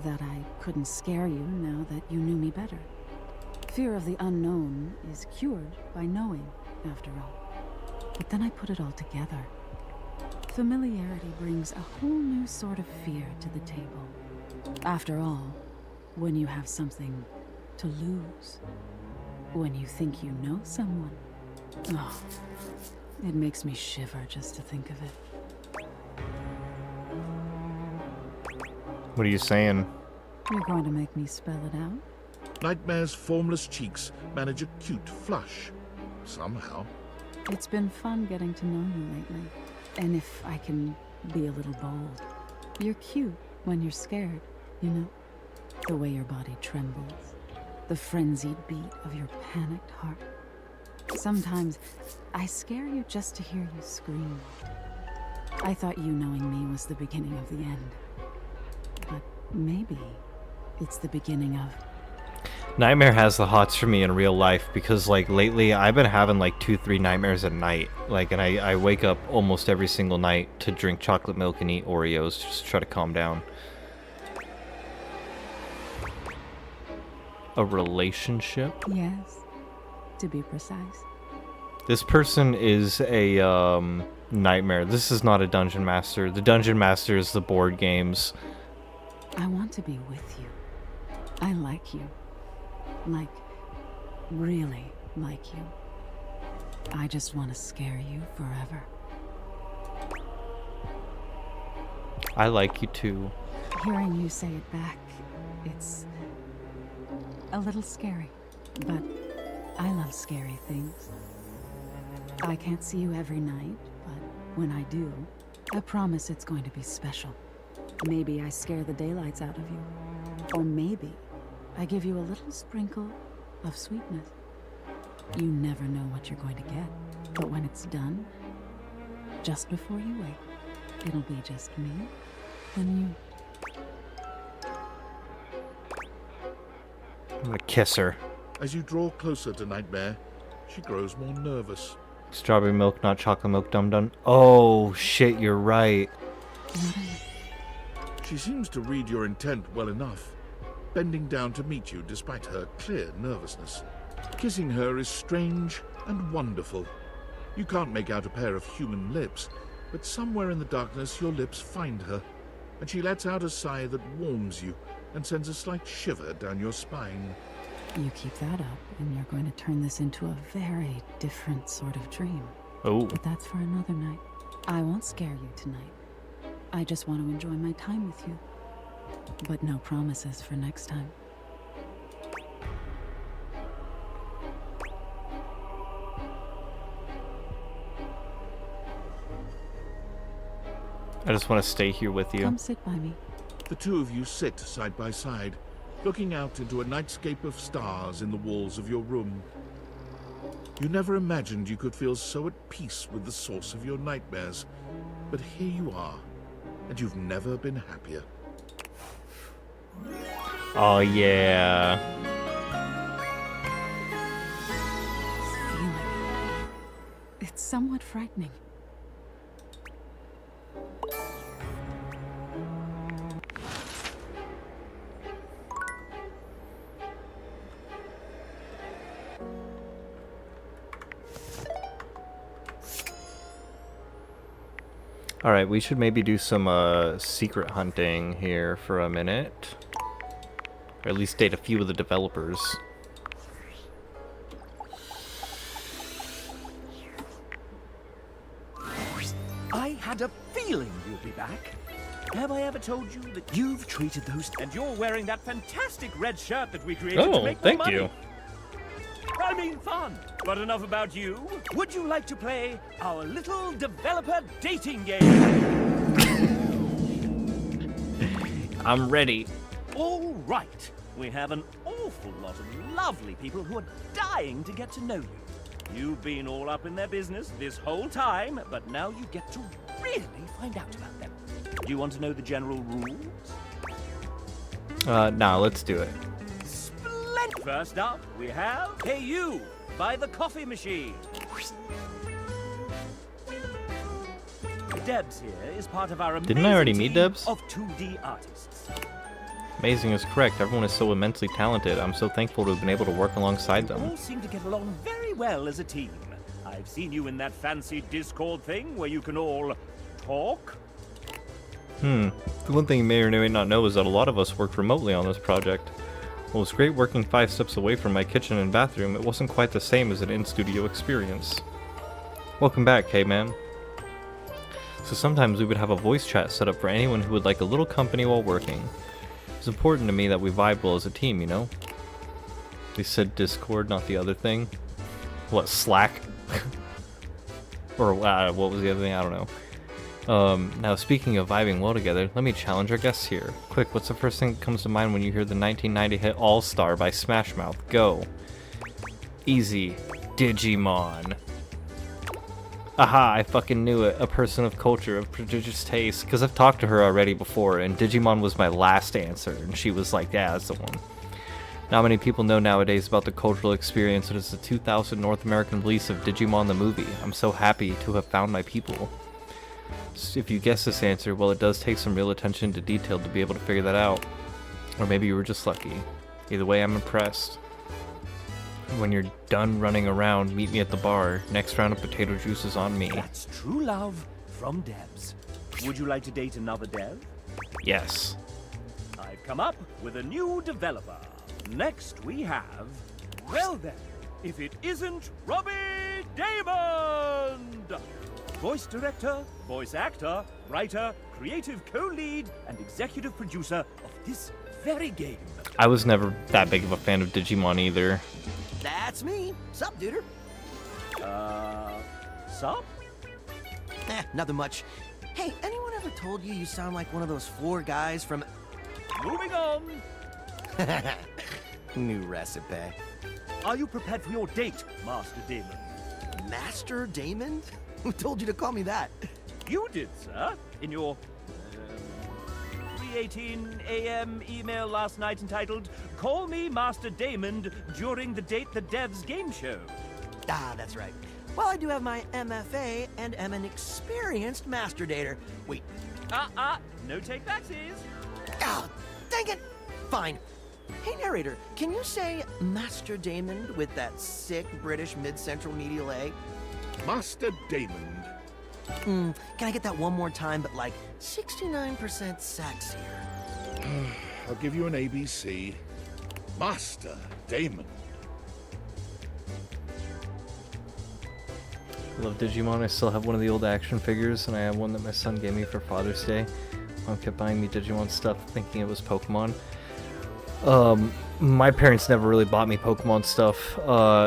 that I couldn't scare you now that you knew me better. Fear of the unknown is cured by knowing, after all. But then I put it all together. Familiarity brings a whole new sort of fear to the table. After all, when you have something to lose, when you think you know someone, oh, it makes me shiver just to think of it. What are you saying? You're going to make me spell it out? Nightmare's formless cheeks manage a cute flush. Somehow. It's been fun getting to know you lately. And if I can be a little bold, you're cute when you're scared, you know? The way your body trembles, the frenzied beat of your panicked heart. Sometimes I scare you just to hear you scream. I thought you knowing me was the beginning of the end. But maybe it's the beginning of... Nightmare has the hots for me in real life because, like, lately I've been having like 2-3 nightmares at night. Like, and I wake up almost every single night to drink chocolate milk and eat Oreos just to try to calm down. A relationship? Yes, to be precise. This person is a nightmare. This is not a dungeon master. The dungeon master is the board games. I want to be with you. I like you. Like, really like you. I just want to scare you forever. I like you too. Hearing you say it back, it's a little scary, but I love scary things. I can't see you every night, but when I do, I promise it's going to be special. Maybe I scare the daylights out of you. Or maybe I give you a little sprinkle of sweetness. You never know what you're going to get, but when it's done, just before you wake, it'll be just me and you. I'm gonna kiss her. As you draw closer to Nightmare, she grows more nervous. Strawberry milk, not chocolate milk, dum-dum. Oh, shit, you're right. She seems to read your intent well enough, bending down to meet you despite her clear nervousness. Kissing her is strange and wonderful. You can't make out a pair of human lips, but somewhere in the darkness your lips find her, and she lets out a sigh that warms you and sends a slight shiver down your spine. You keep that up, and you're going to turn this into a very different sort of dream. Oh. But that's for another night. I won't scare you tonight. I just want to enjoy my time with you. But no promises for next time. I just want to stay here with you. Come sit by me. The two of you sit side by side, looking out into a nightscape of stars in the walls of your room. You never imagined you could feel so at peace with the source of your nightmares, but here you are, and you've never been happier. Oh, yeah. It's somewhat frightening. Alright, we should maybe do some secret hunting here for a minute. Or at least date a few of the developers. I had a feeling you'd be back. Have I ever told you that you've treated those... And you're wearing that fantastic red shirt that we created to Oh, make more thank money. you. I mean fun. But enough about you. Would you like to play our little developer dating game? I'm ready. All right. We have an awful lot of lovely people who are dying to get to know you. You've been all up in their business this whole time, but now you get to really find out about them. Do you want to know the general rules? Nah, let's do it. Splendid! First up, we have Hey You by the Coffee Machine. Debs here is part of our amazing Didn't I already meet team Debs? of 2D artists. Amazing is correct. Everyone is so immensely talented. I'm so thankful to have been able to work alongside them. All seem to get along very well as a team. I've seen you in that fancy Discord thing where you can all talk. The one thing you may or may not know is that a lot of us worked remotely on this project. While it was great working 5 steps away from my kitchen and bathroom, it wasn't quite the same as an in-studio experience. Welcome back, K-Man. So sometimes we would have a voice chat set up for anyone who would like a little company while working. It's important to me that we vibe well as a team, you know? They said Discord, not the other thing. What, Slack? Or what was the other thing? I don't know. Now speaking of vibing well together, let me challenge our guests here. Quick, what's the first thing that comes to mind when you hear the 1990 hit All-Star by Smash Mouth? Go. Easy. Digimon. Aha, I fucking knew it. A person of culture, of prodigious taste. Because I've talked to her already before, and Digimon was my last answer, and she was like, yeah, that's the one. Not many people know nowadays about the cultural experience that is the 2000 North American release of Digimon the movie. I'm so happy to have found my people. If you guess this answer, well, it does take some real attention to detail to be able to figure that out. Or maybe you were just lucky. Either way, I'm impressed. When you're done running around, meet me at the bar. Next round of potato juice is on me. That's true love from Debs. Would you like to date another Dev? Yes. I've come up with a new developer. Next we have... Well then, if it isn't Robbie Daymond! Voice director, voice actor, writer, creative co-lead, and executive producer of this very game. I was never that big of a fan of Digimon either. That's me. Sup, duder? Sup? Nothing much. Hey, anyone ever told you you sound like one of those 4 guys from... Moving on! New recipe. Are you prepared for your date, Master Damon? Master Damon? Who told you to call me that? You did, sir. In your 3:18 a.m. email last night entitled, Call me Master Damon during the Date the Devs game show. Ah, that's right. Well, I do have my MFA and am an experienced master dater. Wait. No take backsies. Oh, dang it! Fine. Hey, narrator, can you say Master Damon with that sick British mid-central medial A? Master Damon. Can I get that one more time, but like 69% sexier? I'll give you an ABC. Master Damon. I love Digimon. I still have one of the old action figures, and I have one that my son gave me for Father's Day. Mom kept buying me Digimon stuff, thinking it was Pokemon. My parents never really bought me Pokemon stuff,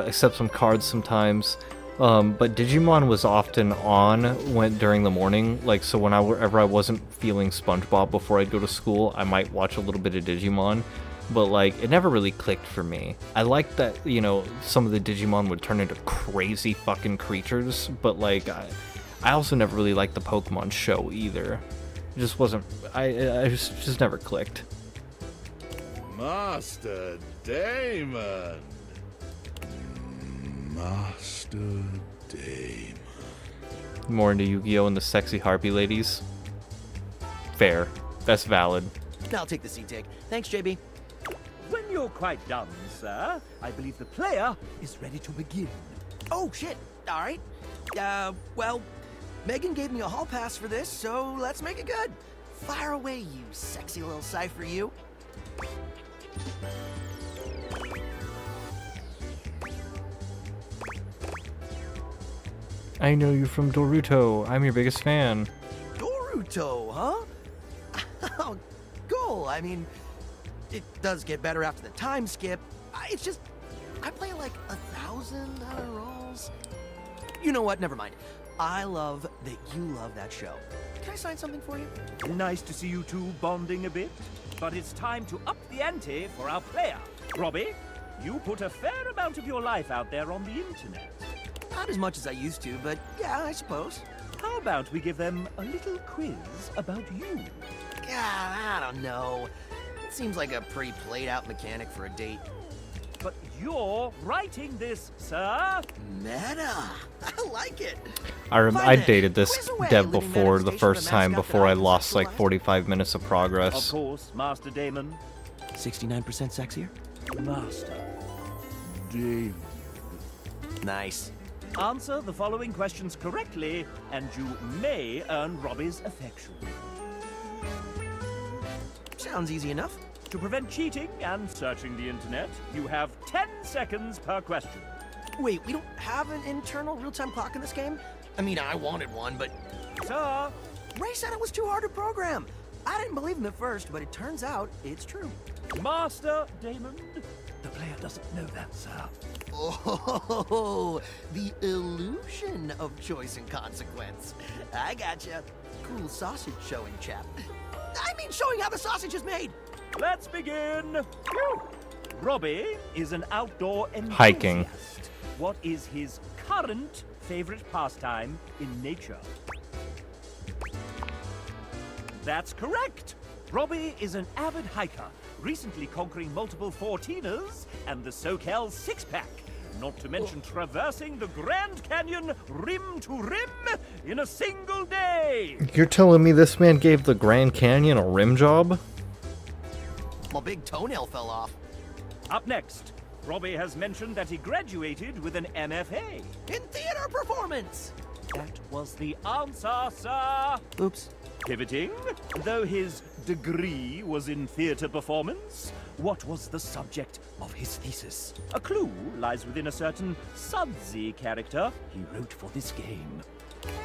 except some cards sometimes. But Digimon was often on during the morning, like, so whenever I wasn't feeling SpongeBob before I'd go to school, I might watch a little bit of Digimon, but, like, it never really clicked for me. I liked that, you know, some of the Digimon would turn into crazy fucking creatures, but, like, I also never really liked the Pokemon show either. It just wasn't, I just never clicked. Master Damon. Master Damon. More into Yu-Gi-Oh! And the sexy harpy ladies? Fair. That's valid. I'll take the C-take. Thanks, JB. When you're quite done, sir, I believe the player is ready to begin. Oh, shit. All right. Well, Megan gave me a hall pass for this, so let's make it good. Fire away, you sexy little cipher, you. I know you from Doruto. I'm your biggest fan. Boruto, huh? Oh, cool. I mean, it does get better after the time skip. It's just, I play like 1,000 roles. You know what? Never mind. I love that you love that show. Can I sign something for you? Nice to see you two bonding a bit, but it's time to up the ante for our player. Robbie, you put a fair amount of your life out there on the internet. Not as much as I used to, but yeah, I suppose. How about we give them a little quiz about you? Yeah, I don't know. It seems like a pretty played-out mechanic for a date. But you're writing this, sir. Meta. I like it. I dated this dev before the first time before I lost like 45 minutes of progress. Of course, Master Damon. 69% sexier? Master Damon. Nice. Answer the following questions correctly, and you may earn Robbie's affection. Sounds easy enough. To prevent cheating and searching the internet, you have 10 seconds per question. Wait, we don't have an internal real-time clock in this game? I mean, I wanted one, but... Sir! Ray said it was too hard to program. I didn't believe him at first, but it turns out it's true. Master Damon, the player doesn't know that, sir. Oh, the illusion of choice and consequence. I gotcha. Cool sausage showing, chap. I mean showing how the sausage is made. Let's begin. Robbie is an outdoor enthusiast. Hiking. What is his current favorite pastime in nature? That's correct. Robbie is an avid hiker, recently conquering multiple 14ers and the SoCal six-pack. Not to mention traversing the Grand Canyon rim to rim in a single day. You're telling me this man gave the Grand Canyon a rim job? My big toenail fell off. Up next, Robbie has mentioned that he graduated with an MFA. In theater performance! That was the answer, sir. Oops. Pivoting, though his degree was in theater performance, what was the subject of his thesis? A clue lies within a certain sudsy character he wrote for this game.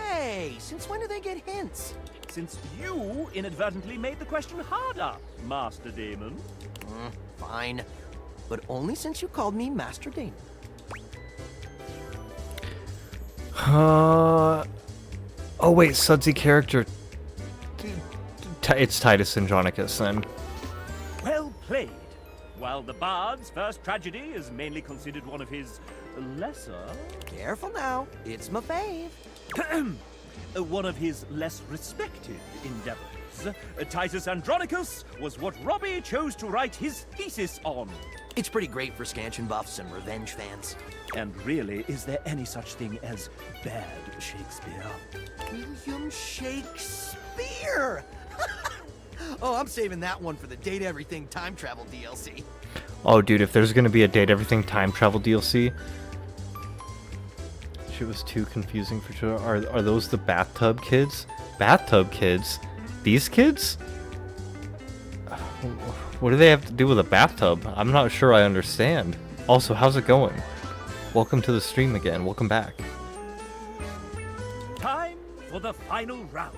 Hey, since when do they get hints? Since you inadvertently made the question harder, Master Damon. Fine. But only since you called me Master Damon. Oh wait, sudsy character. It's Titus Andronicus then. Well played. While the Bard's first tragedy is mainly considered one of his lesser... Careful now, it's my fave. One of his less respected endeavors, Titus Andronicus was what Robbie chose to write his thesis on. It's pretty great for scansion buffs and revenge fans. And really, is there any such thing as bad Shakespeare? William Shakespeare! Oh, I'm saving that one for the Date Everything time travel DLC. Oh, dude, if there's gonna be a Date Everything time travel DLC, shit was too confusing for sure. Are those the bathtub kids? Bathtub kids? These kids? What do they have to do with a bathtub? I'm not sure I understand. Also, how's it going? Welcome to the stream again. Welcome back. Time for the final round.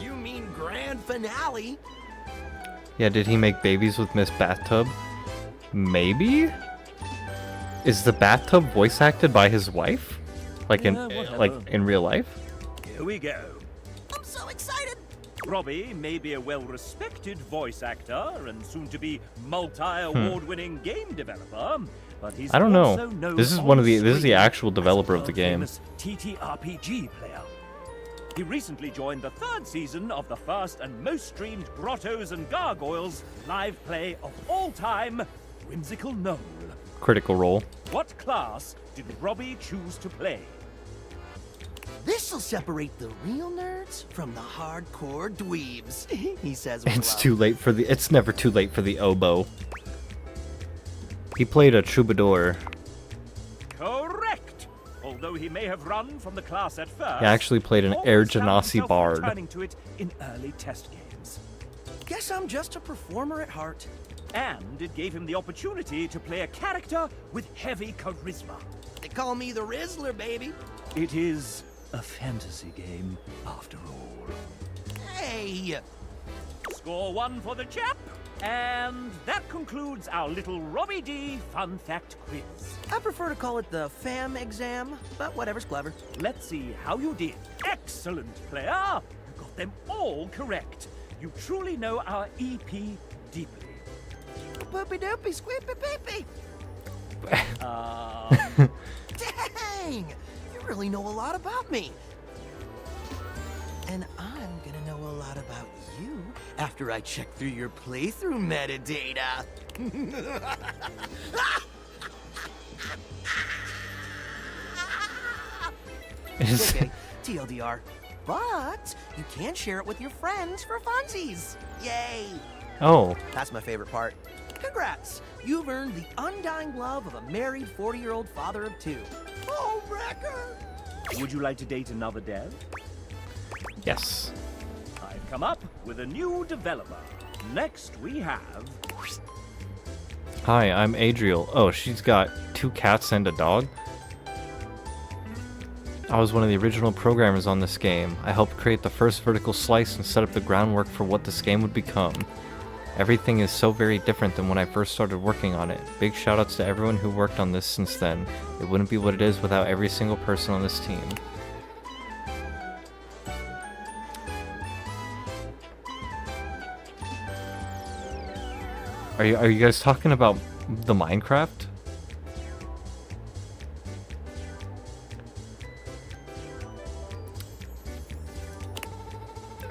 You mean grand finale? Yeah, did he make babies with Miss Bathtub? Maybe? Is the bathtub voice acted by his wife? Like in real life? Here we go. I'm so excited! Robbie may be a well-respected voice actor and soon-to-be multi-award-winning game developer, but he's I don't know. also known This is this is the actual developer of the game. TTRPG player. He recently joined the 3rd season of the first and most streamed Grottos and Gargoyles live play of all time, Whimsical Knoll. Critical Role. What class did Robbie choose to play? This'll separate the real nerds from the hardcore dweebs, he says with It's love. too late for the. It's never too late for the oboe. He played a troubadour. Correct! Although Although he may have run from the class at first, He actually played an always Air found Genasi himself bard. returning to it in early test games. Guess I'm just a performer at heart. And it gave him the opportunity to play a character with heavy charisma. They call me the Rizzler, baby. It is a fantasy game, after all. Hey! Score 1 for the chap. And that concludes our little Robbie D fun fact quiz. I prefer to call it the FAM exam, but whatever's clever. Let's see how you did. Excellent, player. You got them all correct. You truly know our EP deeply. Poopy doopy squeepy peepy. Dang! You really know a lot about me. And I'm gonna know a lot about you after I check through your playthrough metadata. Okay, TLDR. But you can share it with your friends for funsies. Yay! Oh. That's my favorite part. Congrats! You've earned the undying love of a married 40-year-old father of 2. Oh, Wrecker! Would you like to date another dev? Yes. I've come up with a new developer. Next we have... Hi, I'm Adriel. Oh, she's got 2 cats and a dog? I was one of the original programmers on this game. I helped create the first vertical slice and set up the groundwork for what this game would become. Everything is so very different than when I first started working on it. Big shoutouts to everyone who worked on this since then. It wouldn't be what it is without every single person on this team. Are you guys talking about the Minecraft?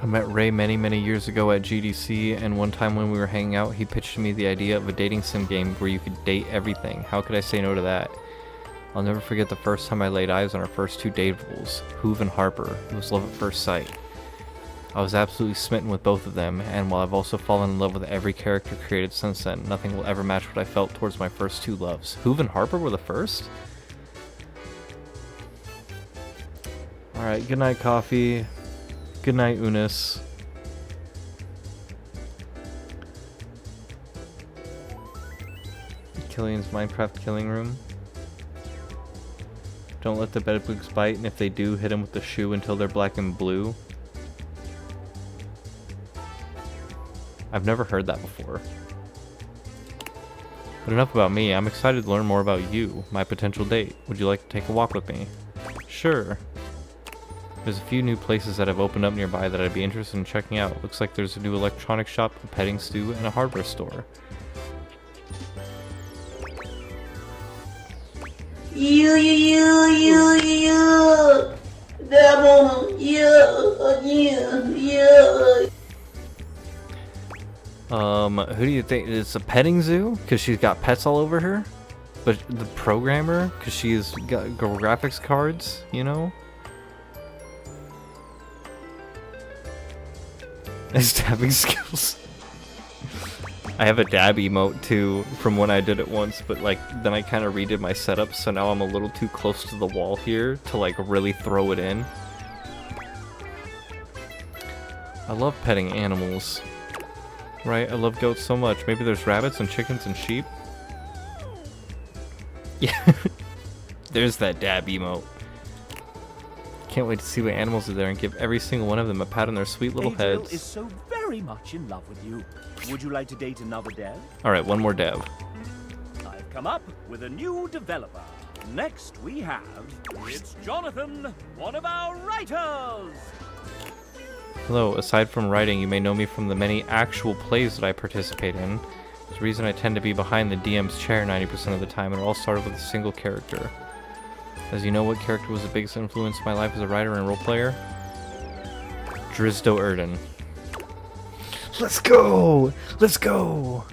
I met Ray many years ago at GDC, and one time when we were hanging out, he pitched me the idea of a dating sim game where you could date everything. How could I say no to that? I'll never forget the first time I laid eyes on our first 2 datables, Hoove and Harper. It was love at first sight. I was absolutely smitten with both of them, and while I've also fallen in love with every character created since then, nothing will ever match what I felt towards my first 2 loves. Hoove and Harper were the first? Alright, good night, Coffee. Good night, Unis. Killian's Minecraft killing room. Don't let the bedbugs bite, and if they do, hit them with the shoe until they're black and blue. I've never heard that before. But enough about me, I'm excited to learn more about you, my potential date. Would you like to take a walk with me? Sure. There's a few new places that have opened up nearby that I'd be interested in checking out. Looks like there's a new electronic shop, a petting zoo, and a hardware store. You, devil, you. Who do you think? It's a petting zoo? Because she's got pets all over her? But the programmer? Because she's got graphics cards, you know? Nice dabbing skills. I have a dab emote too from when I did it once, but like then I kind of redid my setup, so now I'm a little too close to the wall here to like really throw it in. I love petting animals. Right? I love goats so much. Maybe there's rabbits and chickens and sheep? Yeah. There's that dab emote. Can't wait to see what animals are there and give every single one of them a pat on their sweet little Adriel heads. is so very much in love with you. Would you like to date another dev? Alright, one more dev. I've come up with a new developer. Next we have... It's Jonathan, one of our writers! Hello, aside from writing, you may know me from the many actual plays that I participate in. There's a reason I tend to be behind the DM's chair 90% of the time, and it all started with a single character. As you know, what character was the biggest influence in my life as a writer and role player? Drizdo Erden. Let's go! Let's go!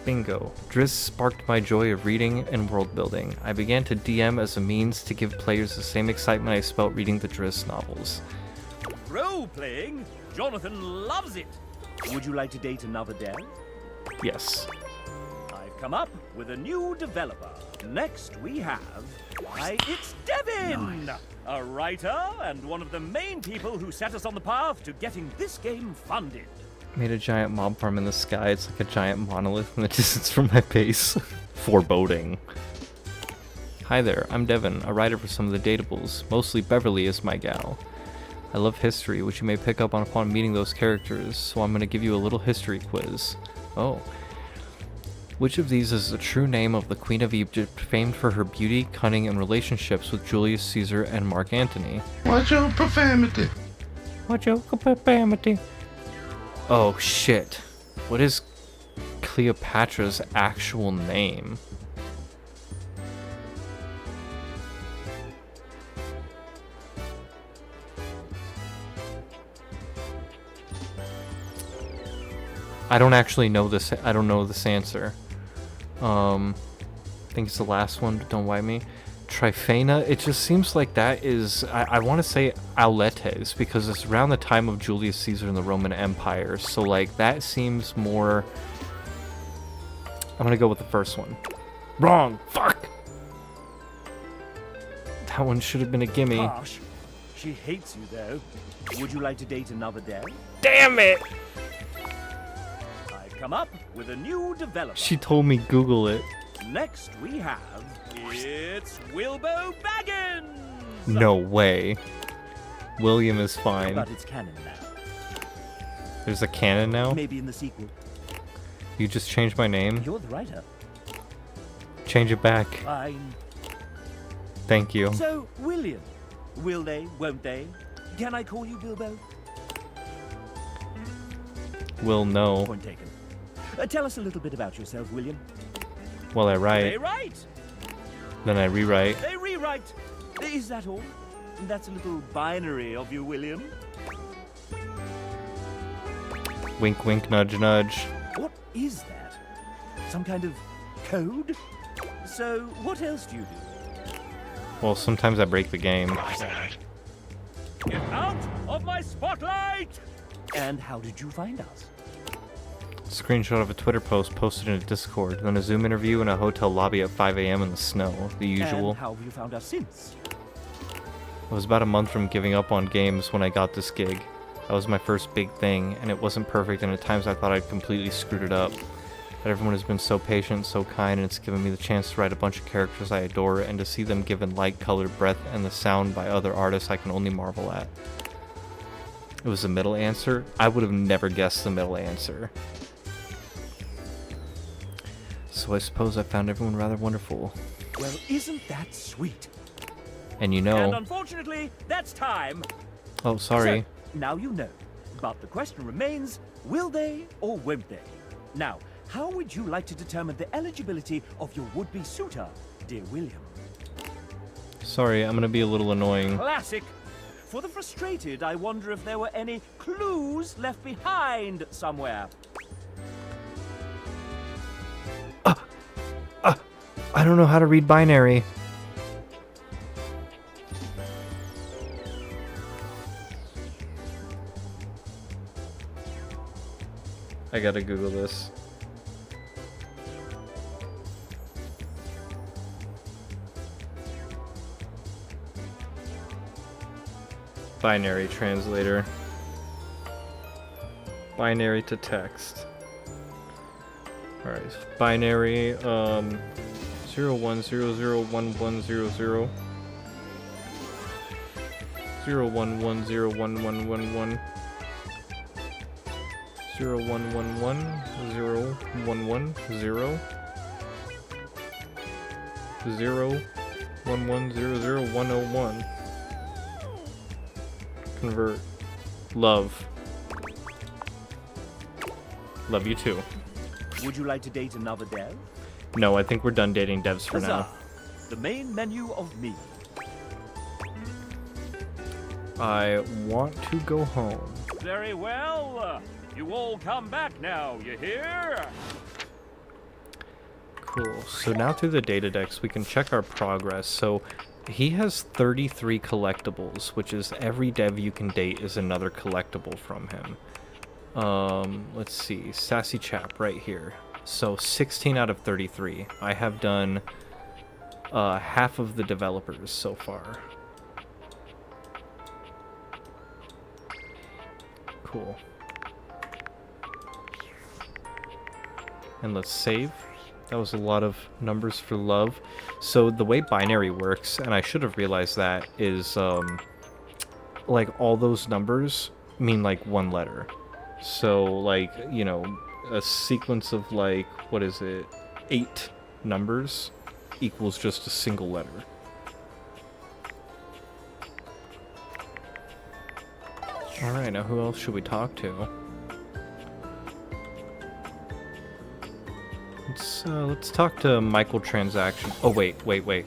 Bingo. Driz sparked my joy of reading and world building. I began to DM as a means to give players the same excitement I felt reading the Driz novels. Role-playing? Jonathan loves it! Would you like to date another dev? Yes. I've come up with a new developer. Next we have... Why, it's Devin! A writer and one of the main people who set us on the path to getting this game funded. Made a giant mob farm in the sky. It's like a giant monolith in the distance from my base. Foreboding. Hi there, I'm Devin, a writer for some of the Datables. Mostly Beverly is my gal. I love history, which you may pick up on upon meeting those characters, so I'm going to give you a little history quiz. Oh. Which of these is the true name of the Queen of Egypt, famed for her beauty, cunning, and relationships with Julius Caesar and Mark Antony? Watch your profanity. Watch your profanity. Oh shit. What is Cleopatra's actual name? I don't actually know this. I don't know this answer. I think it's the last one, but don't wipe me. Tryphena, it just seems like that is, I want to say Auletes, because it's around the time of Julius Caesar and the Roman Empire, so like that seems more, I'm gonna go with the first one. Wrong! Fuck! That one should have been a gimme. Harsh. She hates you though. Would you like to date another dev? Damn it! I've come up with a new development. She told me Google it. Next we have, it's Wilbo Baggins! No way. William is fine. But it's canon now. There's a canon now? Maybe in the sequel. You just changed my name? You're the writer. Change it back. Fine. Thank you. So, William. Will they, won't they? Can I call you Bilbo? Will no. Point taken. Tell us a little bit about yourself, William. Well, I write. They write. Then I rewrite. They rewrite. Is that all? That's a little binary of you, William. Wink, wink, nudge, nudge. What is that? Some kind of code? So, what else do you do? Well, sometimes I break the game. Get out of my spotlight! And how did you find us? Screenshot of a Twitter post posted in a Discord, then a Zoom interview in a hotel lobby at 5 a.m. in the snow, the usual. And how have you found us since? I was about a month from giving up on games when I got this gig. That was my first big thing, and it wasn't perfect, and at times I thought I'd completely screwed it up. But everyone has been so patient, so kind, and it's given me the chance to write a bunch of characters I adore, and to see them given light, color, breadth, and the sound by other artists I can only marvel at. It was the middle answer? I would have never guessed the middle answer. So I suppose I found everyone rather wonderful. Well, isn't that sweet? And you know... And unfortunately, that's time. Oh, sorry. So, now you know. But the question remains, will they or won't they? Now, how would you like to determine the eligibility of your would-be suitor, dear William? Sorry, I'm gonna be a little annoying. Classic. For the frustrated, I wonder if there were any clues left behind somewhere. I don't know how to read binary. I gotta Google this. Binary translator. Binary to text. Alright, binary, 01001100 01101111 01110110 011000101 Convert. Love. Love you too. Would you like to date another dev? No, I think we're done dating devs for now. The main menu of me. I want to go home. Very well. You all come back now, you hear? Cool. So now through the data decks, we can check our progress. So he has 33 collectibles, which is every dev you can date is another collectible from him. Let's see. Sassy Chap right here. So 16 out of 33. I have done half of the developers so far. Cool. And let's save. That was a lot of numbers for love. So the way binary works, and I should have realized that, is like all those numbers mean like one letter. So like, you know, a sequence of like, what is it, 8 numbers equals just a single letter. Alright, now who else should we talk to? Let's talk to Michael Transaction. Oh, wait. We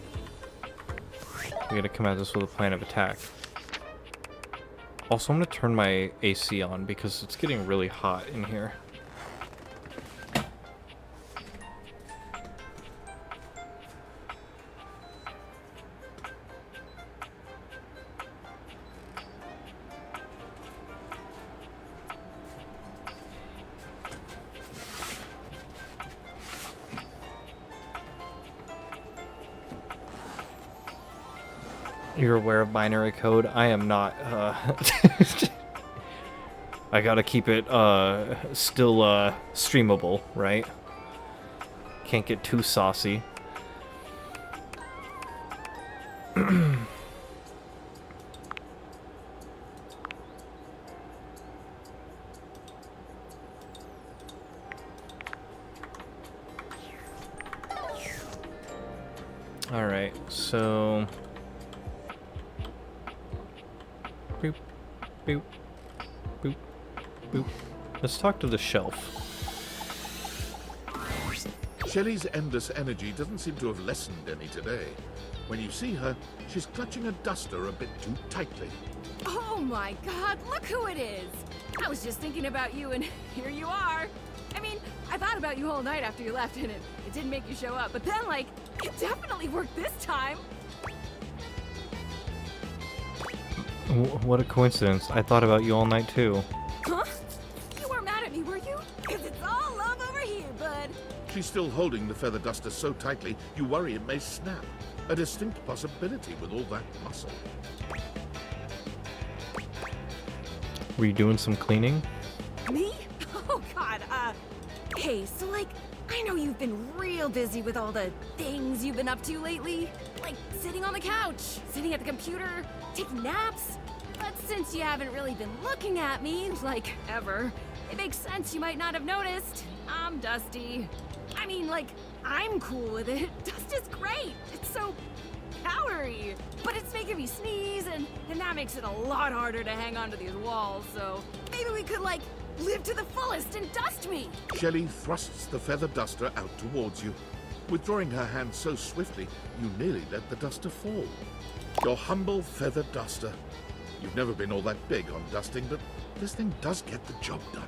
gotta come at this with a plan of attack. Also, I'm gonna turn my AC on because it's getting really hot in here. You're aware of binary code? I am not. I gotta keep it still streamable, right? Can't get too saucy. All right, so. Boop, boop, boop, boop. Let's talk to the shelf. Shelley's endless energy doesn't seem to have lessened any today. When you see her, she's clutching a duster a bit too tightly. Oh my god, look who it is! I was just thinking about you and here you are! I mean, I thought about you all night after you left and it didn't make you show up, but then like, it definitely worked this time! What a coincidence. I thought about you all night too. Huh? You weren't mad at me, were you? Cause it's all love over here, bud. She's still holding the feather duster so tightly, you worry it may snap. A distinct possibility with all that muscle. Were you doing some cleaning? Me? Oh god, hey, so like, I know you've been real busy with all the things you've been up to lately. Like sitting on the couch, sitting at the computer, taking naps. But since you haven't really been looking at me, like, ever, it makes sense you might not have noticed. I'm dusty. I mean, like, I'm cool with it. Dust is great. It's so powdery. But it's making me sneeze, and that makes it a lot harder to hang onto these walls, so maybe we could, like, live to the fullest and dust me. Shelley thrusts the feather duster out towards you. Withdrawing her hand so swiftly, you nearly let the duster fall. Your humble feather duster. You've never been all that big on dusting, but this thing does get the job done.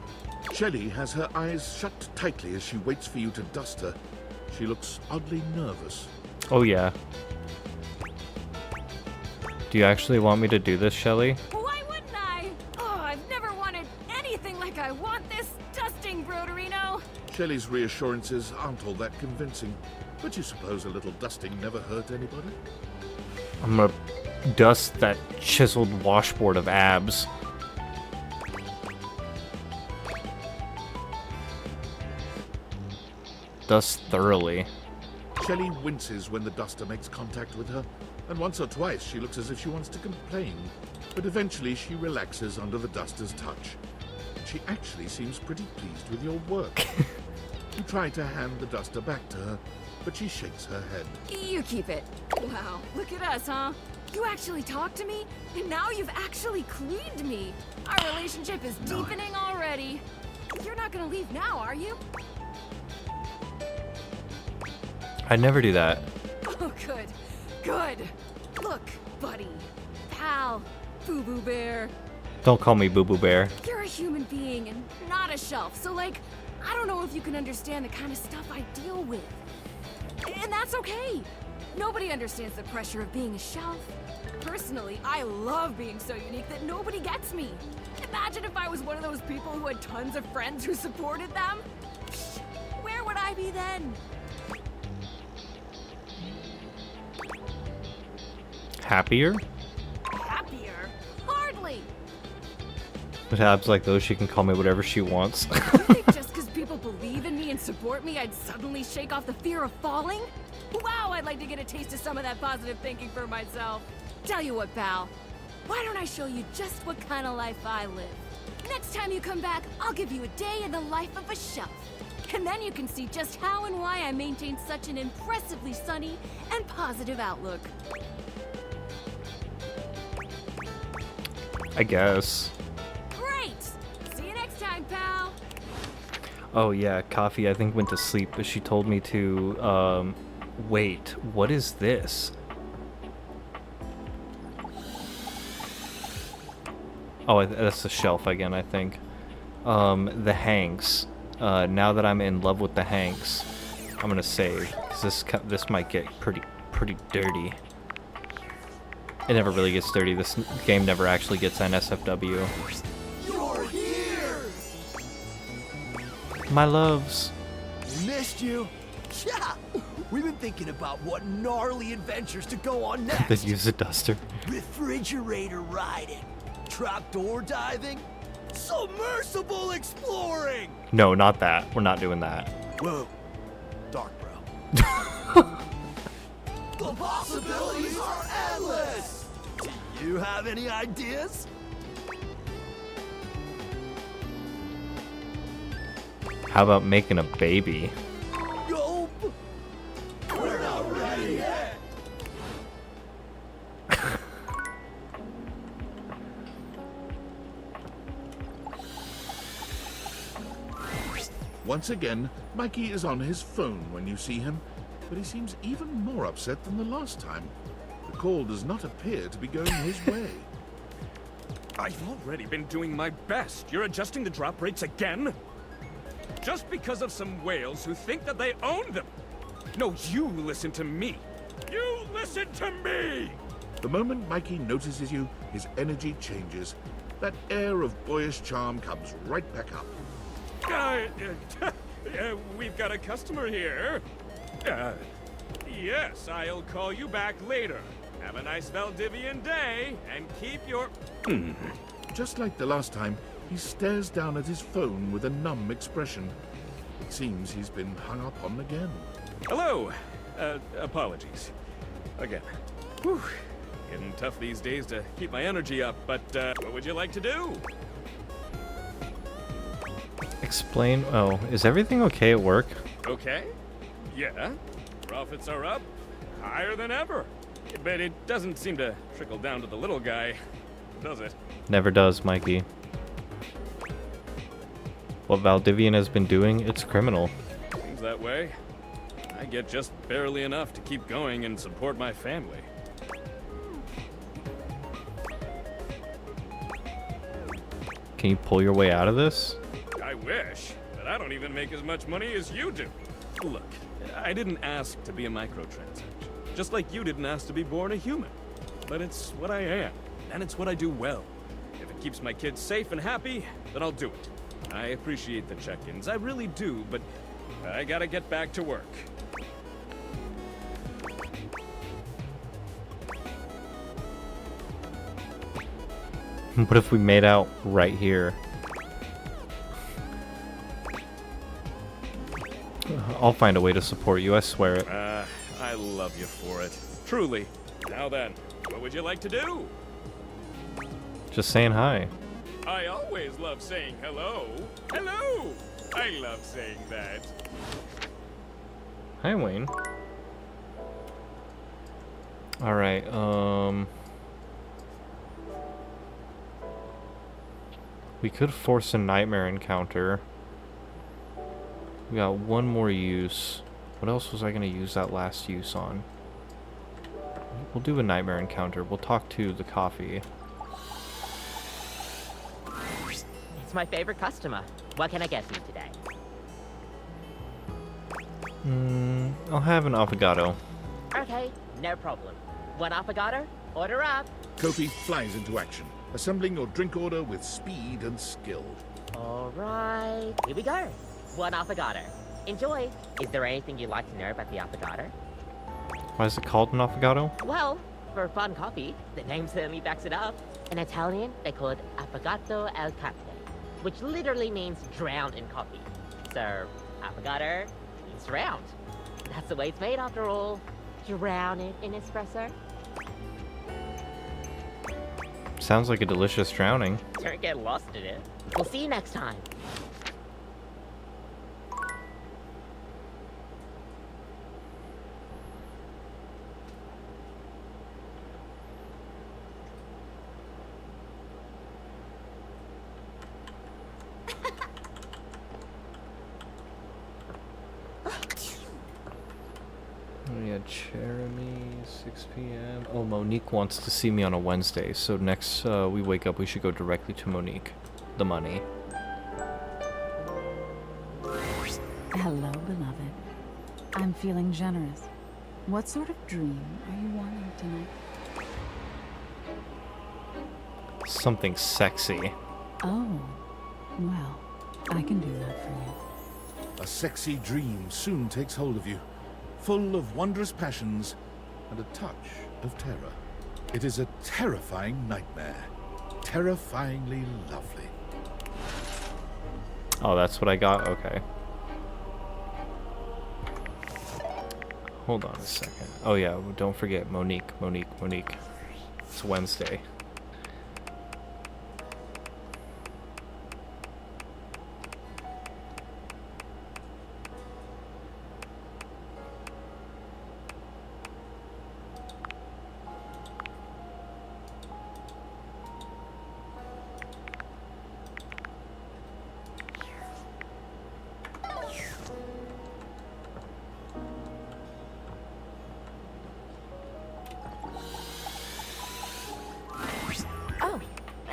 Shelley has her eyes shut tightly as she waits for you to dust her. She looks oddly nervous. Oh yeah. Do you actually want me to do this, Shelley? Why wouldn't I? Oh, I've never wanted anything like I want this dusting, Broderino. Shelley's reassurances aren't all that convincing, but you suppose a little dusting never hurt anybody? I'm gonna dust that chiseled washboard of abs. Dust thoroughly. Shelley winces when the duster makes contact with her, and once or twice she looks as if she wants to complain, but eventually she relaxes under the duster's touch. She actually seems pretty pleased with your work. You try to hand the duster back to her, but she shakes her head. You keep it. Wow, look at us, huh? You actually talked to me, and now you've actually cleaned me. Our relationship is deepening already. You're not gonna leave now, are you? I'd never do that. Oh, good. Good. Look, buddy, pal, Boo-Boo Bear. Don't call me Boo Boo Bear. You're a human being and not a shelf, so like, I don't know if you can understand the kind of stuff I deal with. And that's okay. Nobody understands the pressure of being a shelf. Personally, I love being so unique that nobody gets me. Imagine if I was one of those people who had tons of friends who supported them. Where would I be then? Happier? Happier? Hardly! With abs like those, she can call me whatever she wants. You think just because people believe in me and support me, I'd suddenly shake off the fear of falling? Wow, I'd like to get a taste of some of that positive thinking for myself. Tell you what, pal. Why don't I show you just what kind of life I live? Next time you come back, I'll give you a day in the life of a shelf. And then you can see just how and why I maintain such an impressively sunny and positive outlook. I guess. Great! See you next time, pal! Oh yeah, Coffee I think went to sleep, but she told me to, wait, what is this? Oh, that's the shelf again, I think. The Hanks. Now that I'm in love with the Hanks, I'm gonna save, because this might get pretty dirty. It never really gets dirty. This game never actually gets NSFW. You're here! My loves. We missed you. Yeah, we've been thinking about what gnarly adventures to go on next. They use a duster. Refrigerator riding, trapdoor diving, submersible exploring. No, not that. We're not doing that. Whoa, dark, bro. The possibilities are endless. Do you have any ideas? How about making a baby? Nope. We're not ready yet. Once again, Mikey is on his phone when you see him, but he seems even more upset than the last time. The call does not appear to be going his way. I've already been doing my best. You're adjusting the drop rates again? Just because of some whales who think that they own them. No, you listen to me. You listen to me! The moment Mikey notices you, his energy changes. That air of boyish charm comes right back up. We've got a customer here. Yes, I'll call you back later. Have a nice Valdivian day, and keep your... Just like the last time, he stares down at his phone with a numb expression. It seems he's been hung up on again. Hello. Apologies. Again. Whew. Getting tough these days to keep my energy up, but what would you like to do? Explain. Oh, is everything okay at work? Okay. Yeah. Profits are up. Higher than ever. But it doesn't seem to trickle down to the little guy, does it? Never does, Mikey. What Valdivian has been doing, it's criminal. Seems that way. I get just barely enough to keep going and support my family. Can you pull your way out of this? I wish, but I don't even make as much money as you do. Look, I didn't ask to be a microtransaction, just like you didn't ask to be born a human. But it's what I am, and it's what I do well. If it keeps my kids safe and happy, then I'll do it. I appreciate the check-ins, I really do, but I gotta get back to work. What if we made out right here? I'll find a way to support you, I swear it. I love you for it. Truly. Now then, what would you like to do? Just saying hi. I always love saying hello. Hello! I love saying that. Hi, Wayne. Alright, we could force a nightmare encounter. We got one more use. What else was I gonna use that last use on? We'll do a nightmare encounter. We'll talk to the coffee. It's my favorite customer. What can I get for you today? I'll have an affogato. Okay, no problem. One affogato? Order up. Kofi flies into action, assembling your drink order with speed and skill. All right, here we go. One affogato. Enjoy. Is there anything you'd like to know about the affogato? Why is it called an affogato? Well, For fun coffee, the name certainly backs it up. In Italian, they call it affogato al caffè, which literally means drowned in coffee. So, affogato means drowned. That's the way it's made after all. Drown it in espresso. Sounds like a delicious drowning. Don't get lost in it. We'll see you next time. We had Jeremy, 6 p.m. Oh, Monique wants to see me on a Wednesday, so next we wake up, we should go directly to Monique. The money. Hello, beloved. I'm feeling generous. What sort of dream are you wanting tonight? Something sexy. Oh, well, I can do that for you. A sexy dream soon takes hold of you, full of wondrous passions and a touch of terror. It is a terrifying nightmare. Terrifyingly lovely. Oh, that's what I got? Okay. Hold on a second. Oh yeah, don't forget Monique. It's Wednesday.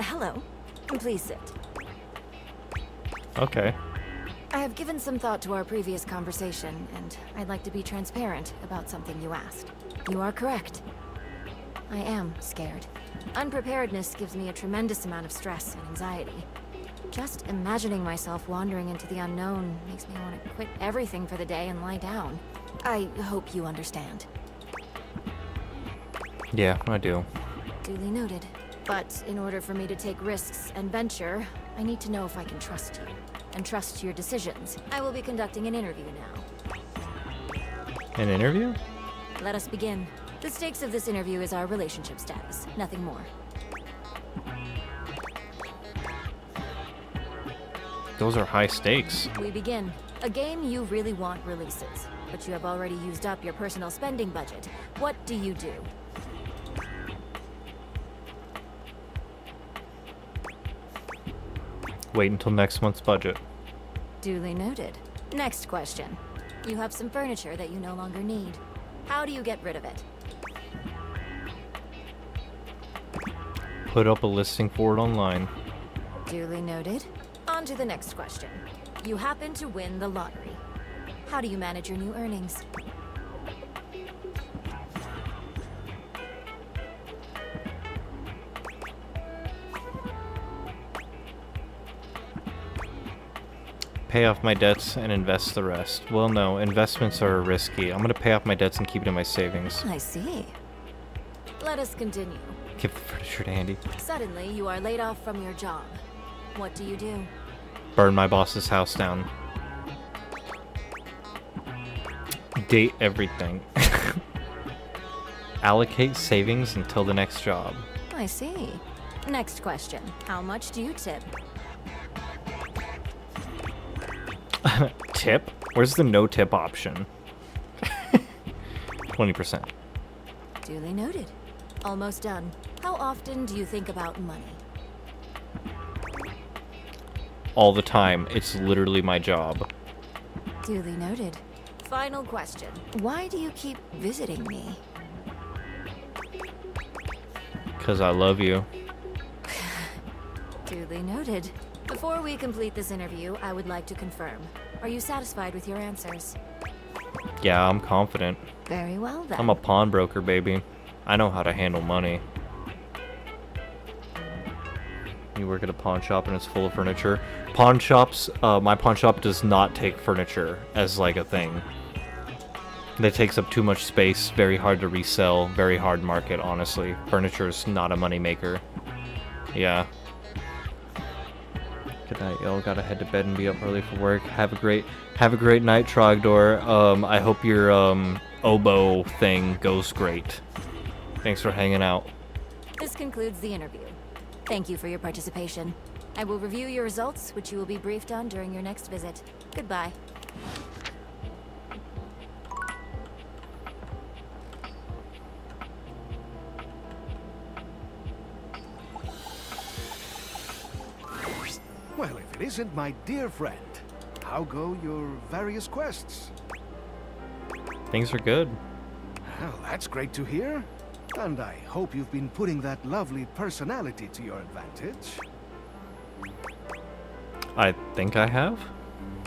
Hello. Please sit. Okay. I have given some thought to our previous conversation, and I'd like to be transparent about something you asked. You are correct. I am scared. Unpreparedness gives me a tremendous amount of stress and anxiety. Just imagining myself wandering into the unknown makes me want to quit everything for the day and lie down. I hope you understand. Yeah, I do. Duly noted. But in order for me to take risks and venture, I need to know if I can trust you, and trust your decisions. I will be conducting an interview now. An interview? Let us begin. The stakes of this interview is our relationship status, nothing more. Those are high stakes. We begin. A game you really want releases, but you have already used up your personal spending budget. What do you do? Wait until next month's budget. Duly noted. Next question. You have some furniture that you no longer need. How do you get rid of it? Put up a listing for it online. Duly noted. On to the next question. You happen to win the lottery. How do you manage your new earnings? Pay off my debts and invest the rest. Well, no, investments are risky. I'm gonna pay off my debts and keep it in my savings. I see. Let us continue. Give the furniture to Andy. Suddenly, you are laid off from your job. What do you do? Burn my boss's house down. Date everything. Allocate savings until the next job. I see. Next question. How much do you tip? Tip? Where's the no tip option? 20%. Duly noted. Almost done. How often do you think about money? All the time. It's literally my job. Duly noted. Final question. Why do you keep visiting me? 'Cause I love you. Duly noted. Before we complete this interview, I would like to confirm. Are you satisfied with your answers? Yeah, I'm confident. Very well then. I'm a pawnbroker, baby. I know how to handle money. You work at a pawn shop and it's full of furniture. Pawn shops, my pawn shop does not take furniture as like a thing. That takes up too much space, very hard to resell, very hard market, honestly. Furniture's not a moneymaker. Yeah. Good night, y'all. Gotta head to bed and be up early for work. Have a great night, Trogdor. I hope your oboe thing goes great. Thanks for hanging out. This concludes the interview. Thank you for your participation. I will review your results, which you will be briefed on during your next visit. Goodbye. Well, if it isn't my dear friend, how go your various quests? Things are good. Well, that's great to hear. And I hope you've been putting that lovely personality to your advantage. I think I have.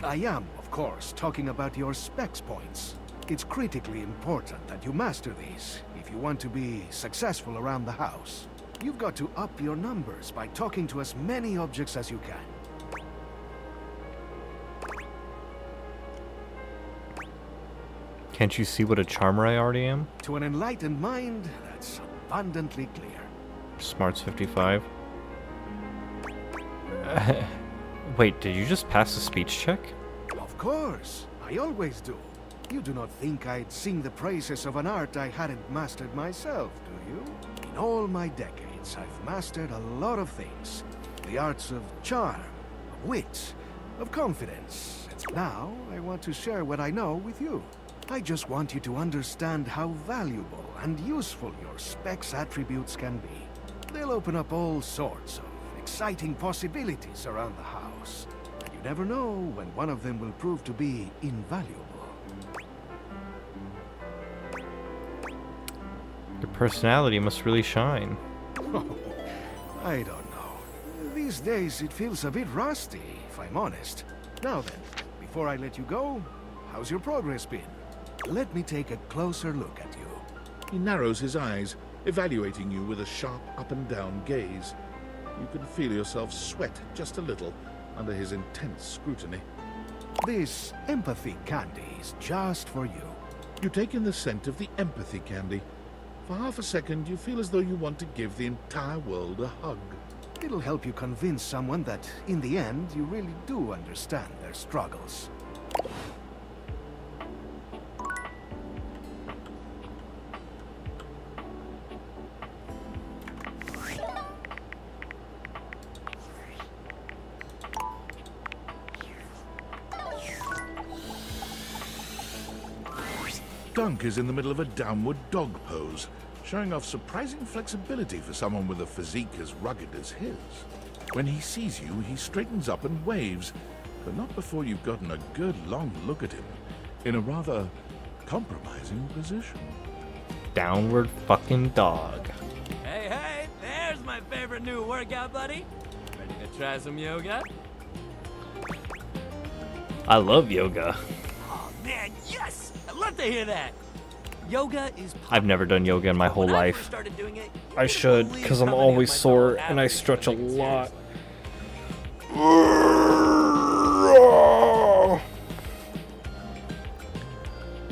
I am, of course, talking about your specs points. It's critically important that you master these if you want to be successful around the house. You've got to up your numbers by talking to as many objects as you can. Can't you see what a charmer I already am? To an enlightened mind, that's abundantly clear. Smarts 55. Wait, did you just pass the speech check? Of course, I always do. You do not think I'd sing the praises of an art I hadn't mastered myself, do you? In all my decades, I've mastered a lot of things. The arts of charm, of wit, of confidence. And now, I want to share what I know with you. I just want you to understand how valuable and useful your specs attributes can be. They'll open up all sorts of exciting possibilities around the house. And you never know when one of them will prove to be invaluable. Your personality must really shine. I don't know. These days it feels a bit rusty, if I'm honest. Now then, before I let you go, how's your progress been? Let me take a closer look at you. He narrows his eyes, evaluating you with a sharp up-and-down gaze. You can feel yourself sweat just a little under his intense scrutiny. This empathy candy is just for you. You take in the scent of the empathy candy. For half a second, you feel as though you want to give the entire world a hug. It'll help you convince someone that, in the end, you really do understand their struggles. Dunk is in the middle of a downward dog pose, showing off surprising flexibility for someone with a physique as rugged as his. When he sees you, he straightens up and waves, but not before you've gotten a good long look at him, in a rather compromising position. Downward fucking dog. Hey, hey, there's my favorite new workout buddy. Ready to try some yoga? I love yoga. Oh man, yes! I'd love to hear that. Yoga is I've never done yoga in my whole when I first life. started doing it, I should, because I'm always sore and I stretch a lot.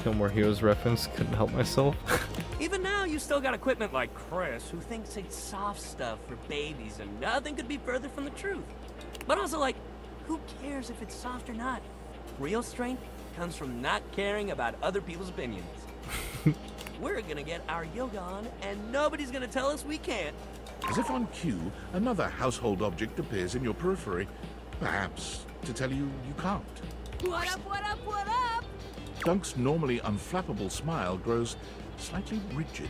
No More Heroes reference, couldn't help myself. Even now, you still got equipment like Chris, who thinks it's soft stuff for babies, and nothing could be further from the truth. But also, like, who cares if it's soft or not? Real strength comes from not caring about other people's opinions. We're gonna get our yoga on, and nobody's gonna tell us we can't. As if on cue, another household object appears in your periphery, perhaps to tell you you can't. What up, what up, what up? Dunk's normally unflappable smile grows slightly rigid.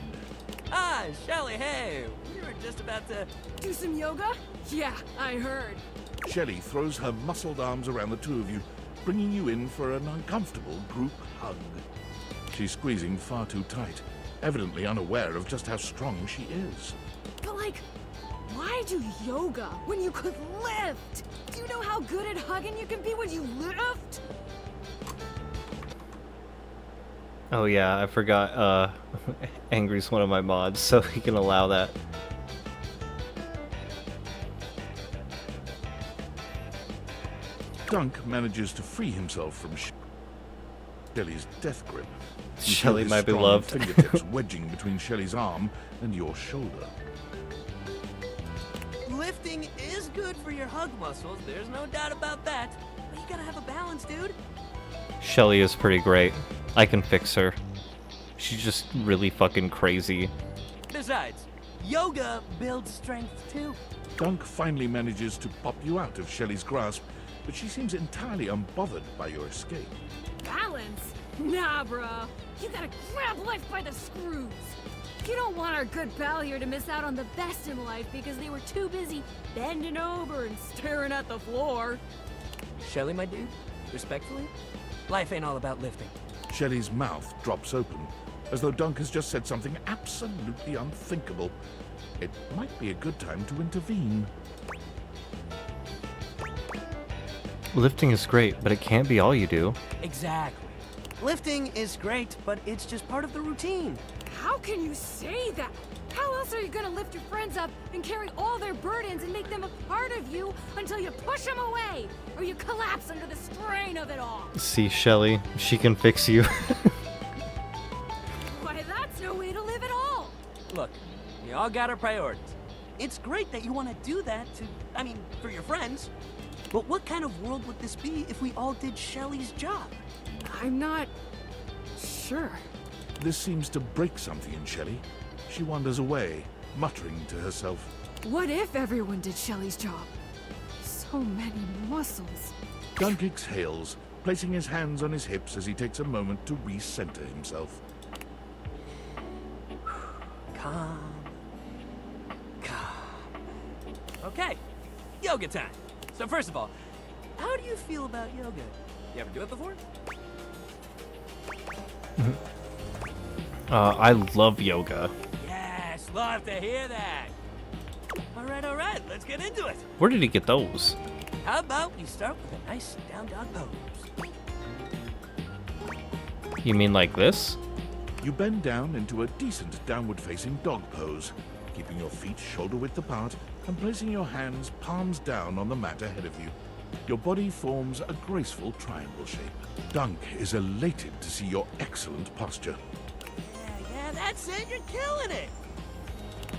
Ah, Shelly, hey, we were just about to... Do some yoga? Yeah, I heard. Shelley throws her muscled arms around the two of you, bringing you in for an uncomfortable group hug. She's squeezing far too tight, evidently unaware of just how strong she is. But like, why do yoga when you could lift? Do you know how good at hugging you can be when you lift? Oh yeah, I forgot, Angry's one of my mods, so he can allow that. Dunk manages to free himself from Shelley's death grip. You Shelly, feel his my strong beloved. fingertips wedging between Shelly's arm and your shoulder. Lifting is good for your hug muscles, there's no doubt about that. But you gotta have a balance, dude. Shelly is pretty great. I can fix her. She's just really fucking crazy. Besides, yoga builds strength too. Dunk finally manages to pop you out of Shelly's grasp, but she seems entirely unbothered by your escape. Balance? Nah, bruh. You gotta grab life by the screws. You don't want our good pal here to miss out on the best in life because they were too busy bending over and staring at the floor. Shelly, my dude, respectfully, life ain't all about lifting. Shelly's mouth drops open, as though Dunk has just said something absolutely unthinkable. It might be a good time to intervene. Lifting is great, but it can't be all you do. Exactly. Lifting is great, but it's just part of the routine. How can you say that? How else are you gonna lift your friends up and carry all their burdens and make them a part of you until you push them away or you collapse under the strain of it all? See, Shelly, she can fix you. Why, that's no way to live at all. Look, we all got our priorities. It's great that you want to do that for your friends. But what kind of world would this be if we all did Shelly's job? I'm not sure. This seems to break something in Shelly. She wanders away, muttering to herself. What if everyone did Shelly's job? So many muscles. Dunk exhales, placing his hands on his hips as he takes a moment to recenter himself. Calm. Okay, yoga time. So first of all, how do you feel about yoga? You ever do it before? I love yoga. Yes, love to hear that. All right, let's get into it. Where did he get those? How about we start with a nice down dog pose? You mean like this? You bend down into a decent downward-facing dog pose, keeping your feet shoulder-width apart and placing your hands palms down on the mat ahead of you. Your body forms a graceful triangle shape. Dunk is elated to see your excellent posture. Yeah, that's it. You're killing it.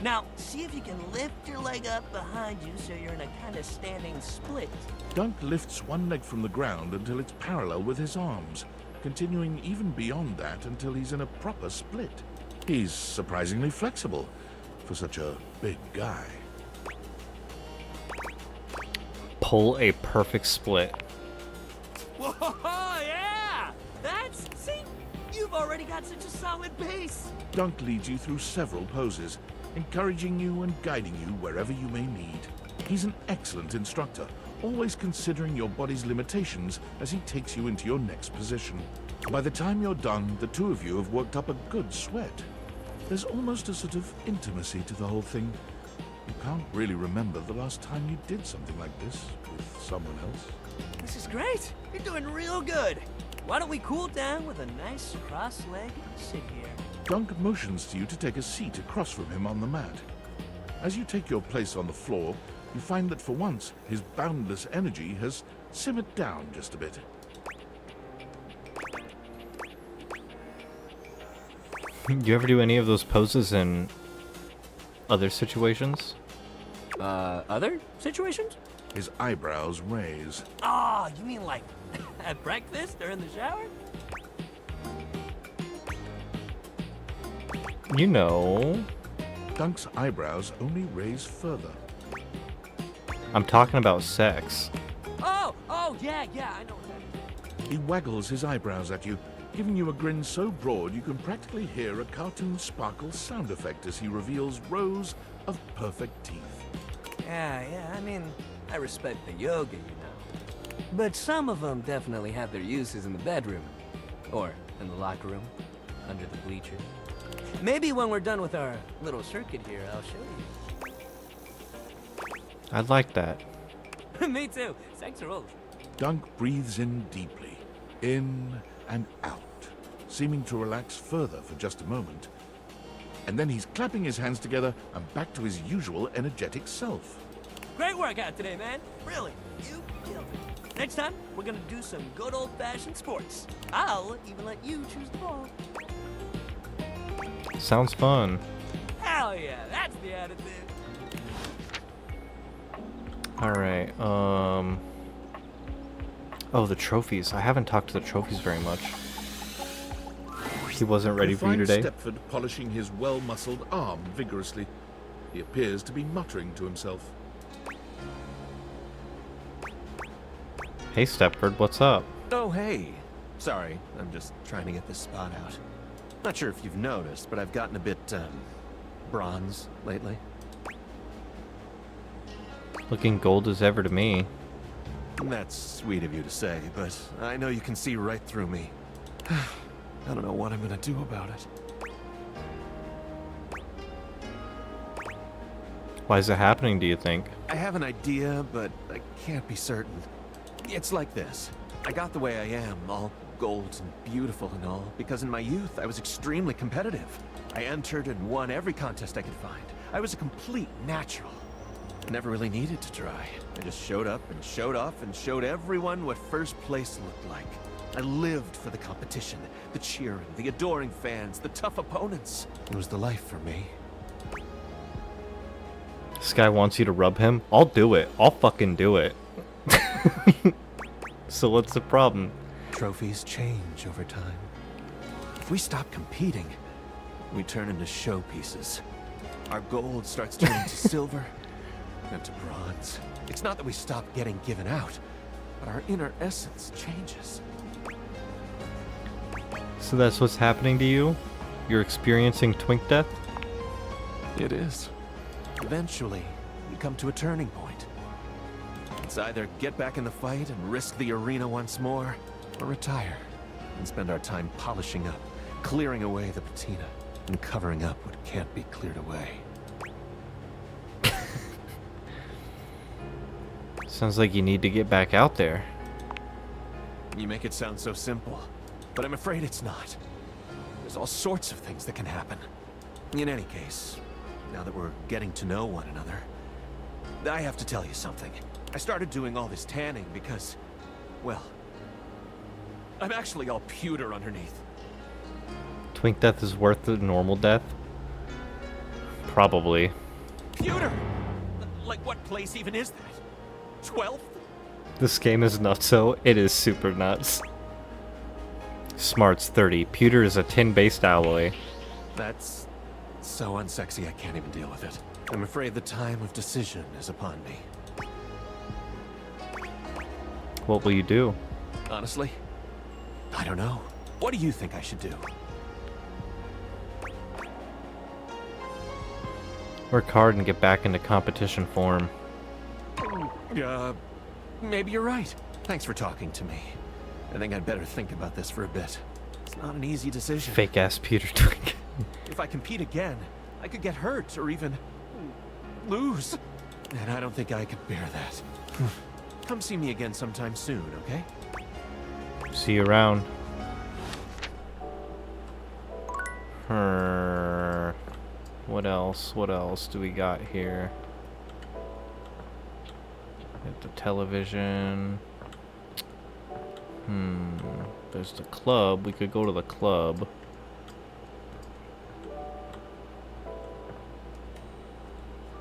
Now, see if you can lift your leg up behind you so you're in a kind of standing split. Dunk lifts one leg from the ground until it's parallel with his arms, continuing even beyond that until he's in a proper split. He's surprisingly flexible for such a big guy. Pull a perfect split. Whoa, yeah! See? You've already got such a solid base. Dunk leads you through several poses, encouraging you and guiding you wherever you may need. He's an excellent instructor, always considering your body's limitations as he takes you into your next position. By the time you're done, the two of you have worked up a good sweat. There's almost a sort of intimacy to the whole thing. You can't really remember the last time you did something like this with someone else. This is great. You're doing real good. Why don't we cool down with a nice cross-legged sit here? Dunk motions to you to take a seat across from him on the mat. As you take your place on the floor, you find that for once, his boundless energy has simmered down just a bit. You ever do any of those poses in other situations? Other situations? His eyebrows raise. Ah, you mean like at breakfast or in the shower? You know. Dunk's eyebrows only raise further. I'm talking about sex. Oh, yeah, I know what that is. He waggles his eyebrows at you, giving you a grin so broad you can practically hear a cartoon sparkle sound effect as he reveals rows of perfect teeth. Yeah, I respect the yoga, you know. But some of them definitely have their uses in the bedroom. Or in the locker room, under the bleachers. Maybe when we're done with our little circuit here, I'll show you. I'd like that. Me too. Sex rules. Dunk breathes in deeply, in and out, seeming to relax further for just a moment. And then he's clapping his hands together and back to his usual energetic self. Great workout today, man. Really, you killed it. Next time, we're gonna do some good old-fashioned sports. I'll even let you choose the ball. Sounds fun. Hell yeah, that's the attitude. Alright, oh, the trophies. I haven't talked to the trophies very much. He wasn't ready for you find today? Stepford polishing his well-muscled arm vigorously. He appears to be muttering to himself. Hey, Stepford, what's up? Oh, hey. Sorry, I'm just trying to get this spot out. Not sure if you've noticed, but I've gotten a bit, bronze lately. Looking gold as ever to me. That's sweet of you to say, but I know you can see right through me. I don't know what I'm gonna do about it. Why is it happening, do you think? I have an idea, but I can't be certain. It's like this. I got the way I am, all gold and beautiful and all, because in my youth I was extremely competitive. I entered and won every contest I could find. I was a complete natural. I never really needed to try. I just showed up and showed off and showed everyone what first place looked like. I lived for the competition, the cheering, the adoring fans, the tough opponents. It was the life for me. This guy wants you to rub him? I'll do it. I'll fucking do it. So what's the problem? Trophies change over time. If we stop competing, we turn into showpieces. Our gold starts turning to silver and to bronze. It's not that we stop getting given out, but our inner essence changes. So that's what's happening to you? You're experiencing twink death? It is. Eventually, we come to a turning point. It's either get back in the fight and risk the arena once more, or retire and spend our time polishing up, clearing away the patina, and covering up what can't be cleared away. Sounds like you need to get back out there. You make it sound so simple, but I'm afraid it's not. There's all sorts of things that can happen. In any case, now that we're getting to know one another, I have to tell you something. I started doing all this tanning because, well, I'm actually all pewter underneath. Twink death is worth the normal death? Probably. Pewter? Like what place even is that? 12th? This game is nutso. It is super nuts. Smarts 30. Pewter is a tin-based alloy. That's so unsexy I can't even deal with it. I'm afraid the time of decision is upon me. What will you do? Honestly, I don't know. What do you think I should do? Work hard and get back into competition form. Maybe you're right. Thanks for talking to me. I think I'd better think about this for a bit. It's not an easy decision. Fake ass Pewter Twink. If I compete again, I could get hurt or even lose. And I don't think I could bear that. Come see me again sometime soon, okay? See you around. What else? What else do we got here? At the television. There's the club. We could go to the club.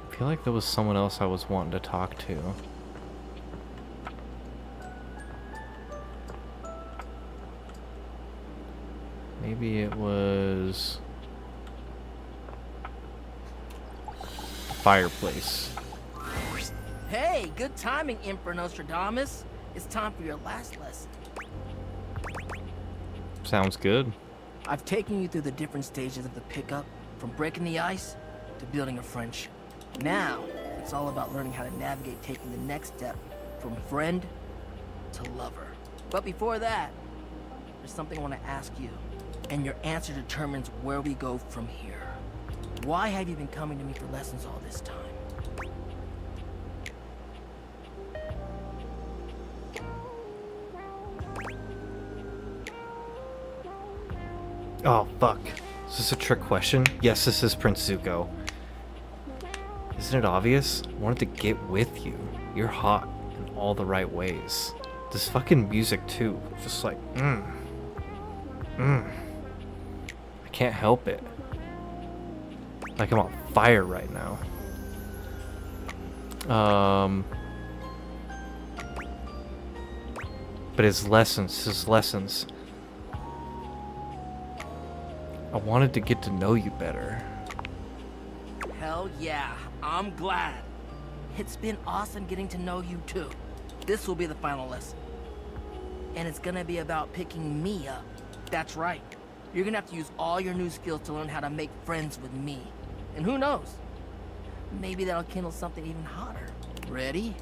I feel like there was someone else I was wanting to talk to. Maybe it was fireplace. Hey, good timing, Emperor Nostradamus. It's time for your last lesson. Sounds good. I've taken you through the different stages of the pickup, from breaking the ice to building a friendship. Now, it's all about learning how to navigate taking the next step from friend to lover. But before that, there's something I want to ask you, and your answer determines where we go from here. Why have you been coming to me for lessons all this time? Oh, fuck. Is this a trick question? Yes, this is Prince Zuko. Isn't it obvious? I wanted to get with you. You're hot in all the right ways. This fucking music, too. Just like, I can't help it. Like I'm on fire right now. But his lessons. I wanted to get to know you better. Hell yeah, I'm glad. It's been awesome getting to know you too. This will be the final lesson. And it's gonna be about picking me up. That's right. You're gonna have to use all your new skills to learn how to make friends with me. And who knows? Maybe that'll kindle something even hotter. Ready?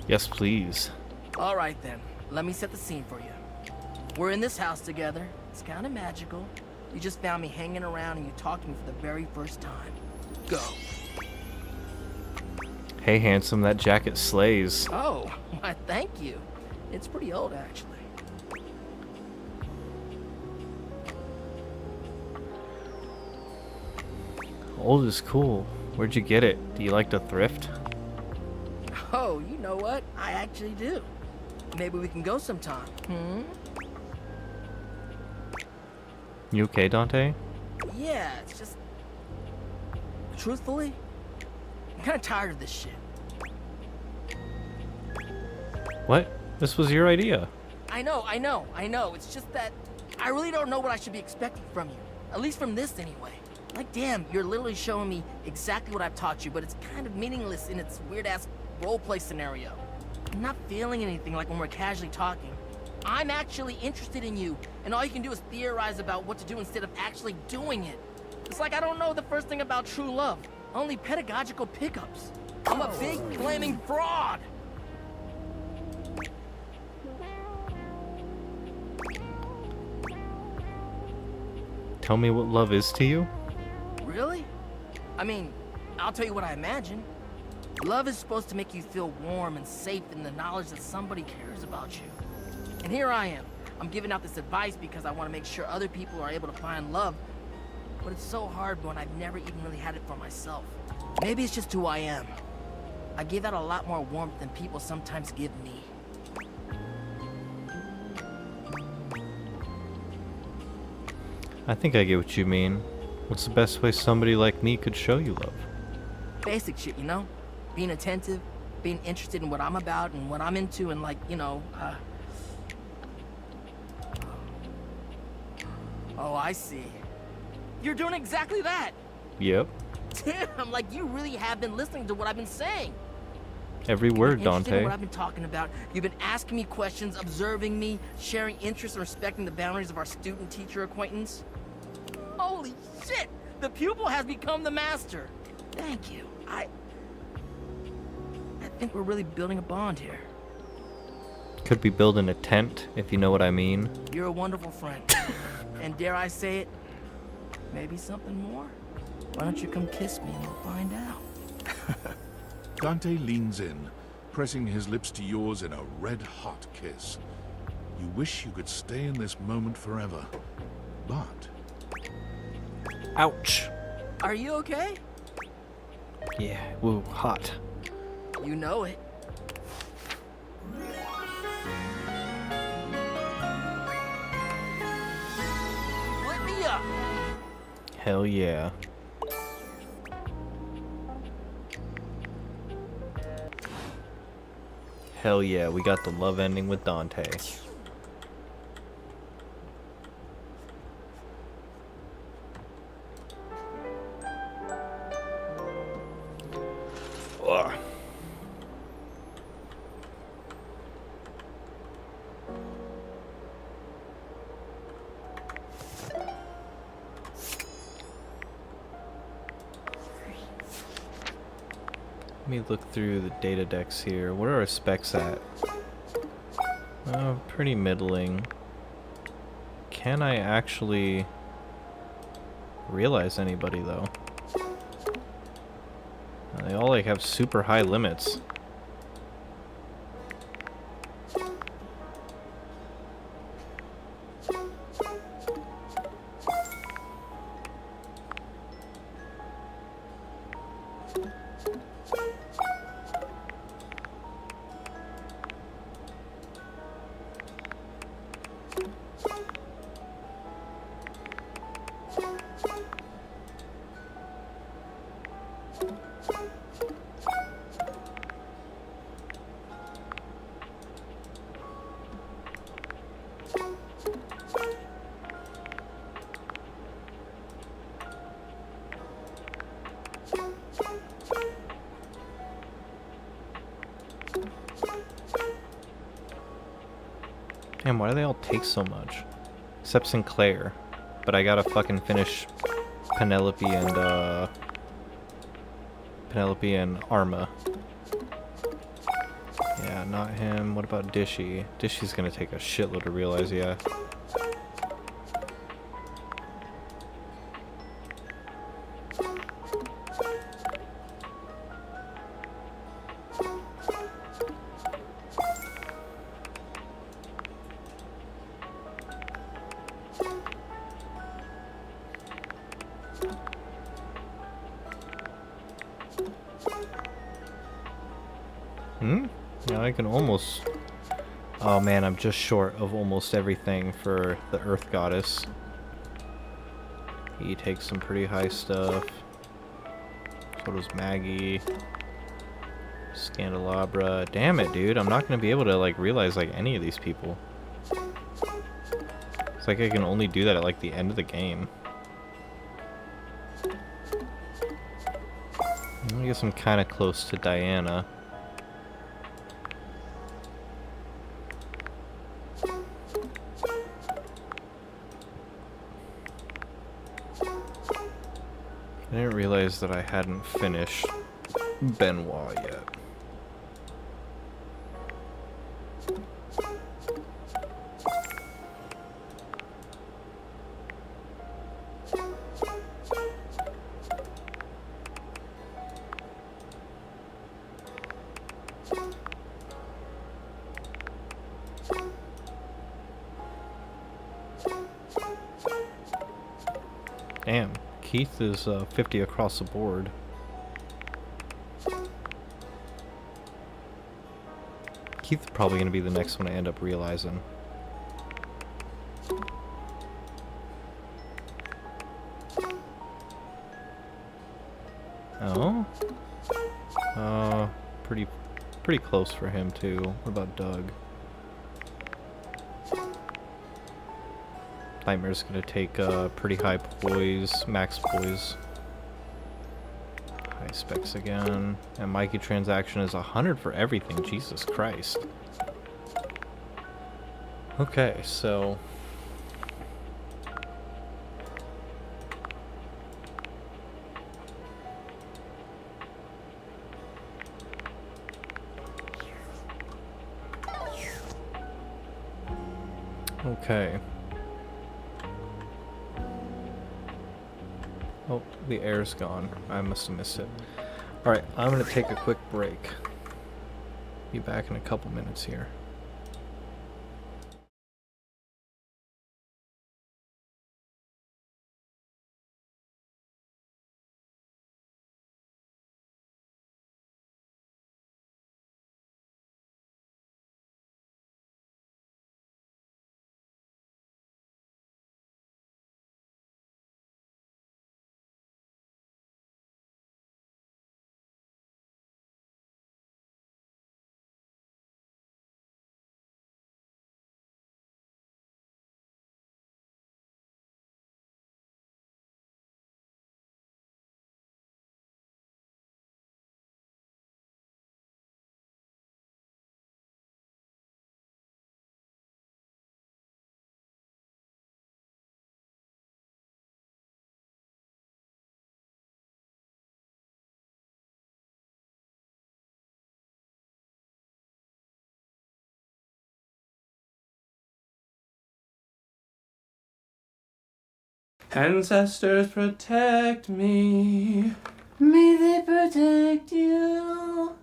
Yes, please. All right then, let me set the scene for you. We're in this house together. It's kind of magical. You just found me hanging around and you talked to me for the very first time. Go. Hey, handsome, that jacket slays. Oh, why thank you. It's pretty old, actually. Old is cool. Where'd you get it? Do you like to thrift? Oh, you know what? I actually do. Maybe we can go sometime. You okay, Dante? Yeah, it's just... Truthfully, I'm kind of tired of this shit. What? This was your idea. I know. It's just that I really don't know what I should be expecting from you. At least from this, anyway. Like, damn, you're literally showing me exactly what I've taught you, but it's kind of meaningless in its weird-ass roleplay scenario. I'm not feeling anything like when we're casually talking. I'm actually interested in you, and all you can do is theorize about what to do instead of actually doing it. It's like I don't know the first thing about true love, only pedagogical pickups. I'm a big flaming fraud! Tell me what love is to you? Really? I mean, I'll tell you what I imagine. Love is supposed to make you feel warm and safe in the knowledge that somebody cares about you. And here I am. I'm giving out this advice because I want to make sure other people are able to find love. But it's so hard when I've never even really had it for myself. Maybe it's just who I am. I give out a lot more warmth than people sometimes give me. I think I get what you mean. What's the best way somebody like me could show you love? Basic shit, you know? Being attentive, being interested in what I'm about and what I'm into, and like, you know, Oh, I see. You're doing exactly that! Yep. Damn, like you really have been listening to what I've been saying. Every word, You're interested in Dante. what I've been talking about. You've been asking me questions, observing me, sharing interests, and respecting the boundaries of our student-teacher acquaintance. Holy shit! The pupil has become the master. Thank you. I think we're really building a bond here. Could be building a tent, if you know what I mean. You're a wonderful friend. And dare I say it, maybe something more? Why don't you come kiss me and we'll find out? Dante leans in, pressing his lips to yours in a red-hot kiss. You wish you could stay in this moment forever, but... Ouch. Are you okay? Yeah, woo, hot. You know it. Lit me up! Hell yeah. Hell yeah, we got the love ending with Dante. Ugh. Let me look through the data decks here. What are our specs at? Pretty middling. Can I actually realize anybody though? They all like have super high limits. Damn, why do they all take so much? Except Sinclair. But I gotta fucking finish Penelope and Arma. Yeah, not him. What about Dishy? Dishy's gonna take a shitload to realize, yeah. Yeah, I can almost... Oh man, I'm just short of almost everything for the Earth Goddess. He takes some pretty high stuff. So does Maggie. Scandelabra. Damn it, dude. I'm not gonna be able to, like, realize, like, any of these people. It's like I can only do that at, like, the end of the game. I guess I'm kind of close to Diana. I didn't realize that I hadn't finished Benoit yet. Damn, Keith is 50 across the board. Keith's probably going to be the next one I end up realizing. Oh? Pretty close for him too. What about Doug? Nightmare's gonna take pretty high poise, max poise. High specs again. And Mikey transaction is 100 for everything. Jesus Christ. Okay, so... Okay. Oh, the air's gone. I must have missed it. Alright, I'm gonna take a quick break. Be back in a couple minutes here. Ancestors protect me. May they protect you.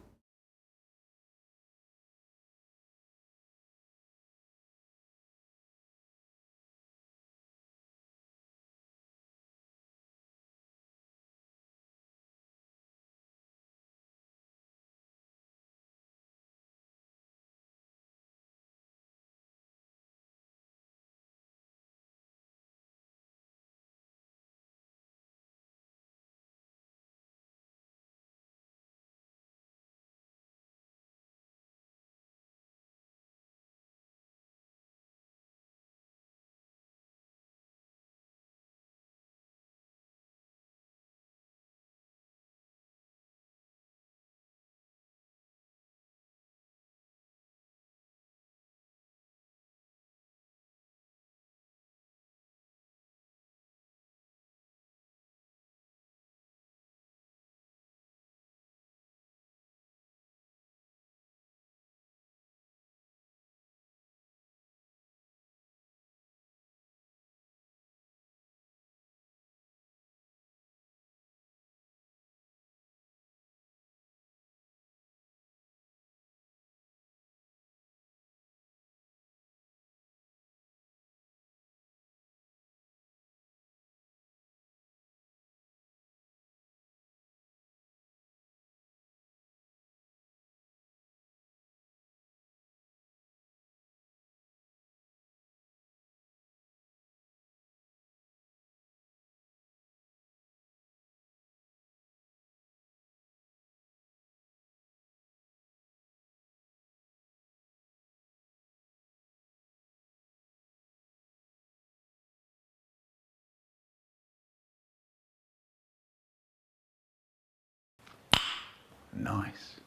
Nice.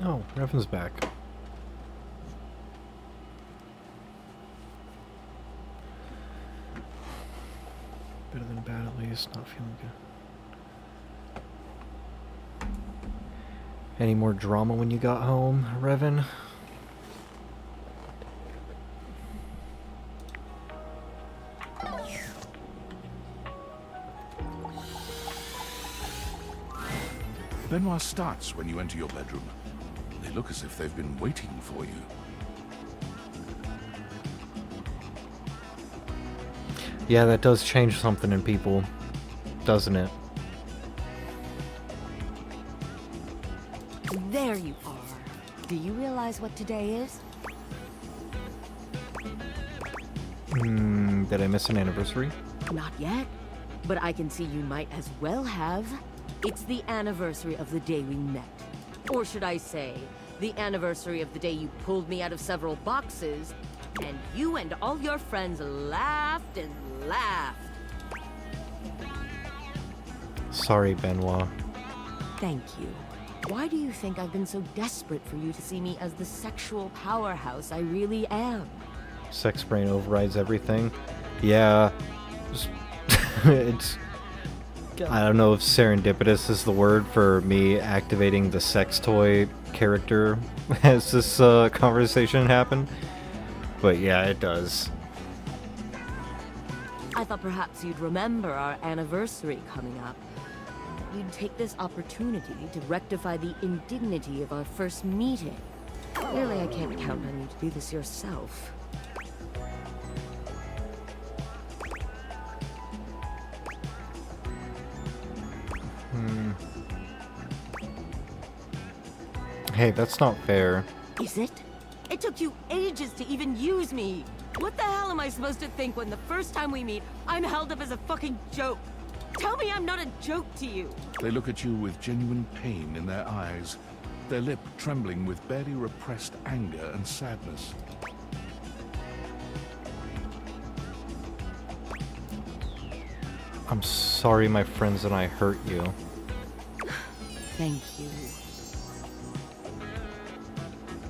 Oh, Revan's back. Better than bad at least, not feeling good. Any more drama when you got home, Revan? Benoit starts when you enter your bedroom. They look as if they've been waiting for you. Yeah, that does change something in people, doesn't it? There you are. Do you realize what today is? Did I miss an anniversary? Not yet, but I can see you might as well have. It's the anniversary of the day we met. Or should I say, the anniversary of the day you pulled me out of several boxes, and you and all your friends laughed and laughed. Sorry, Benoit. Thank you. Why do you think I've been so desperate for you to see me as the sexual powerhouse I really am? Sex brain overrides everything. Yeah. It's... I don't know if serendipitous is the word for me activating the sex toy character as this conversation happened. But yeah, it does. I thought perhaps you'd remember our anniversary coming up. You'd take this opportunity to rectify the indignity of our first meeting. Clearly, I can't count on you to do this yourself. Hey, that's not fair. Is it? It took you ages to even use me. What the hell am I supposed to think when the first time we meet, I'm held up as a fucking joke? Tell me I'm not a joke to you. They look at you with genuine pain in their eyes, their lip trembling with barely repressed anger and sadness. I'm sorry my friends and I hurt you. Thank you.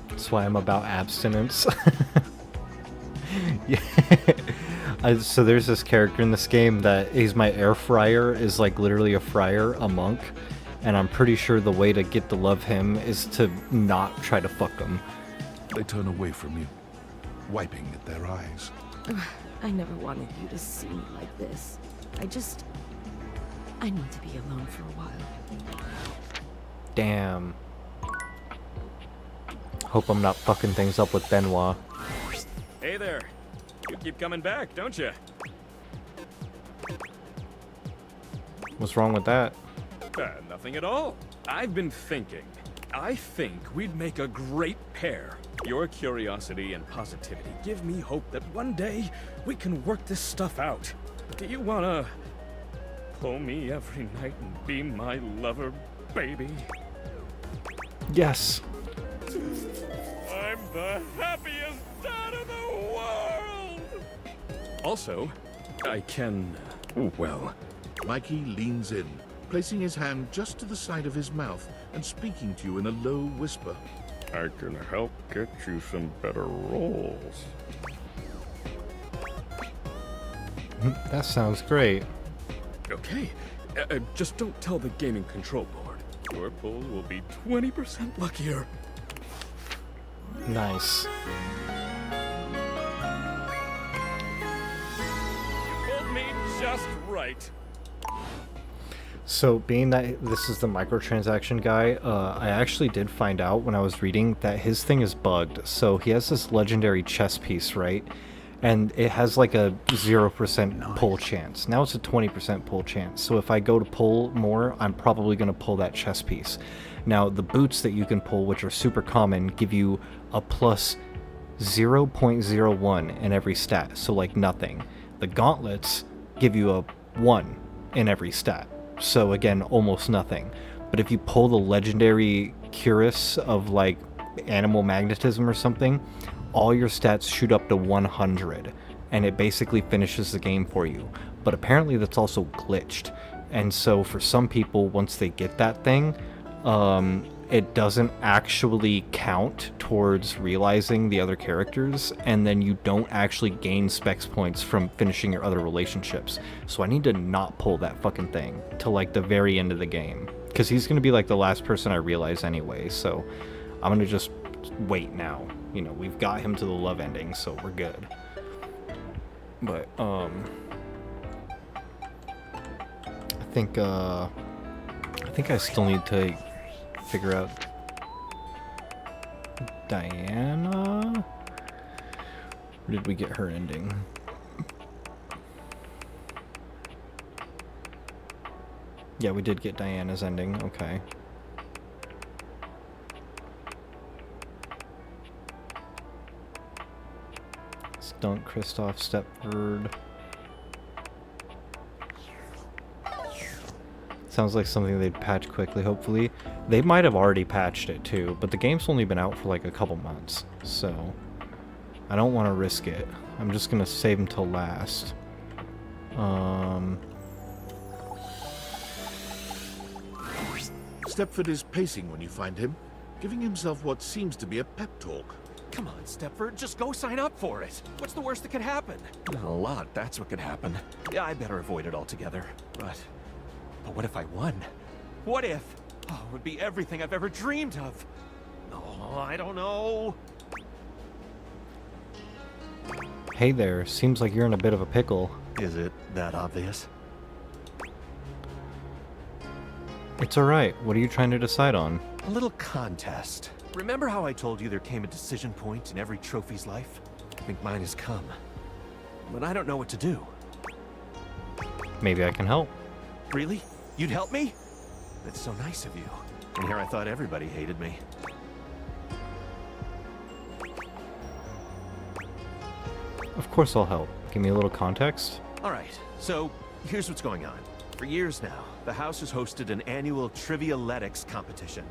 That's why I'm about abstinence. Yeah. So there's this character in this game that he's my air fryer, is like literally a friar, a monk, and I'm pretty sure the way to get to love him is to not try to fuck him. They turn away from you, wiping at their eyes. I never wanted you to see me like this. I need to be alone for a while. Damn. Hope I'm not fucking things up with Benoit. Hey there. You keep coming back, don't you? What's wrong with that? Nothing at all. I've been thinking. I think we'd make a great pair. Your curiosity and positivity give me hope that one day we can work this stuff out. Do you wanna pull me every night and be my lover, baby? Yes. I'm the happiest dad in the world! Also, I can, well... Mikey leans in, placing his hand just to the side of his mouth and speaking to you in a low whisper. I can help get you some better roles. That sounds great. Okay, just don't tell the gaming control board. Your pulls will be 20% luckier. Nice. You pulled me just right. So, being that this is the microtransaction guy, I actually did find out when I was reading that his thing is bugged. So, he has this legendary chess piece, right? And it has like a 0% pull chance. Now it's a 20% pull chance. So, if I go to pull more, I'm probably going to pull that chess piece. Now, the boots that you can pull, which are super common, give you a plus 0.01 in every stat. So, like nothing. The gauntlets give you a 1 in every stat. So again, almost nothing. But if you pull the legendary cuirass of like animal magnetism or something, all your stats shoot up to 100 and it basically finishes the game for you. But apparently that's also glitched. And so for some people, once they get that thing, it doesn't actually count towards realizing the other characters, and then you don't actually gain specs points from finishing your other relationships. So I need to not pull that fucking thing till like the very end of the game, because he's gonna be like the last person I realize anyway. So I'm gonna just wait now. You know, we've got him to the love ending, so we're good. But I think I still need to figure out Diana. Or did we get her ending? Yeah, we did get Diana's ending. Okay. Stunt Kristoff Stepford. Sounds like something they'd patch quickly, hopefully. They might have already patched it too, but the game's only been out for like a couple months, so I don't want to risk it. I'm just gonna save until last. Stepford is pacing when you find him, giving himself what seems to be a pep talk. Come on, Stepford, just go sign up for it. What's the worst that could happen? A lot, that's what could happen. Yeah, I better avoid it altogether. But But what if I won? What if? Oh, it would be everything I've ever dreamed of. Oh, I don't know. Hey there, seems like you're in a bit of a pickle. Is it that obvious? It's alright, what are you trying to decide on? A little contest. Remember how I told you there came a decision point in every trophy's life? I think mine has come. But I don't know what to do. Maybe I can help. Really? You'd help me? That's so nice of you. And here I thought everybody hated me. Of course I'll help. Give me a little context. Alright, so here's what's going on. For years now, the house has hosted an annual Trivialetics competition.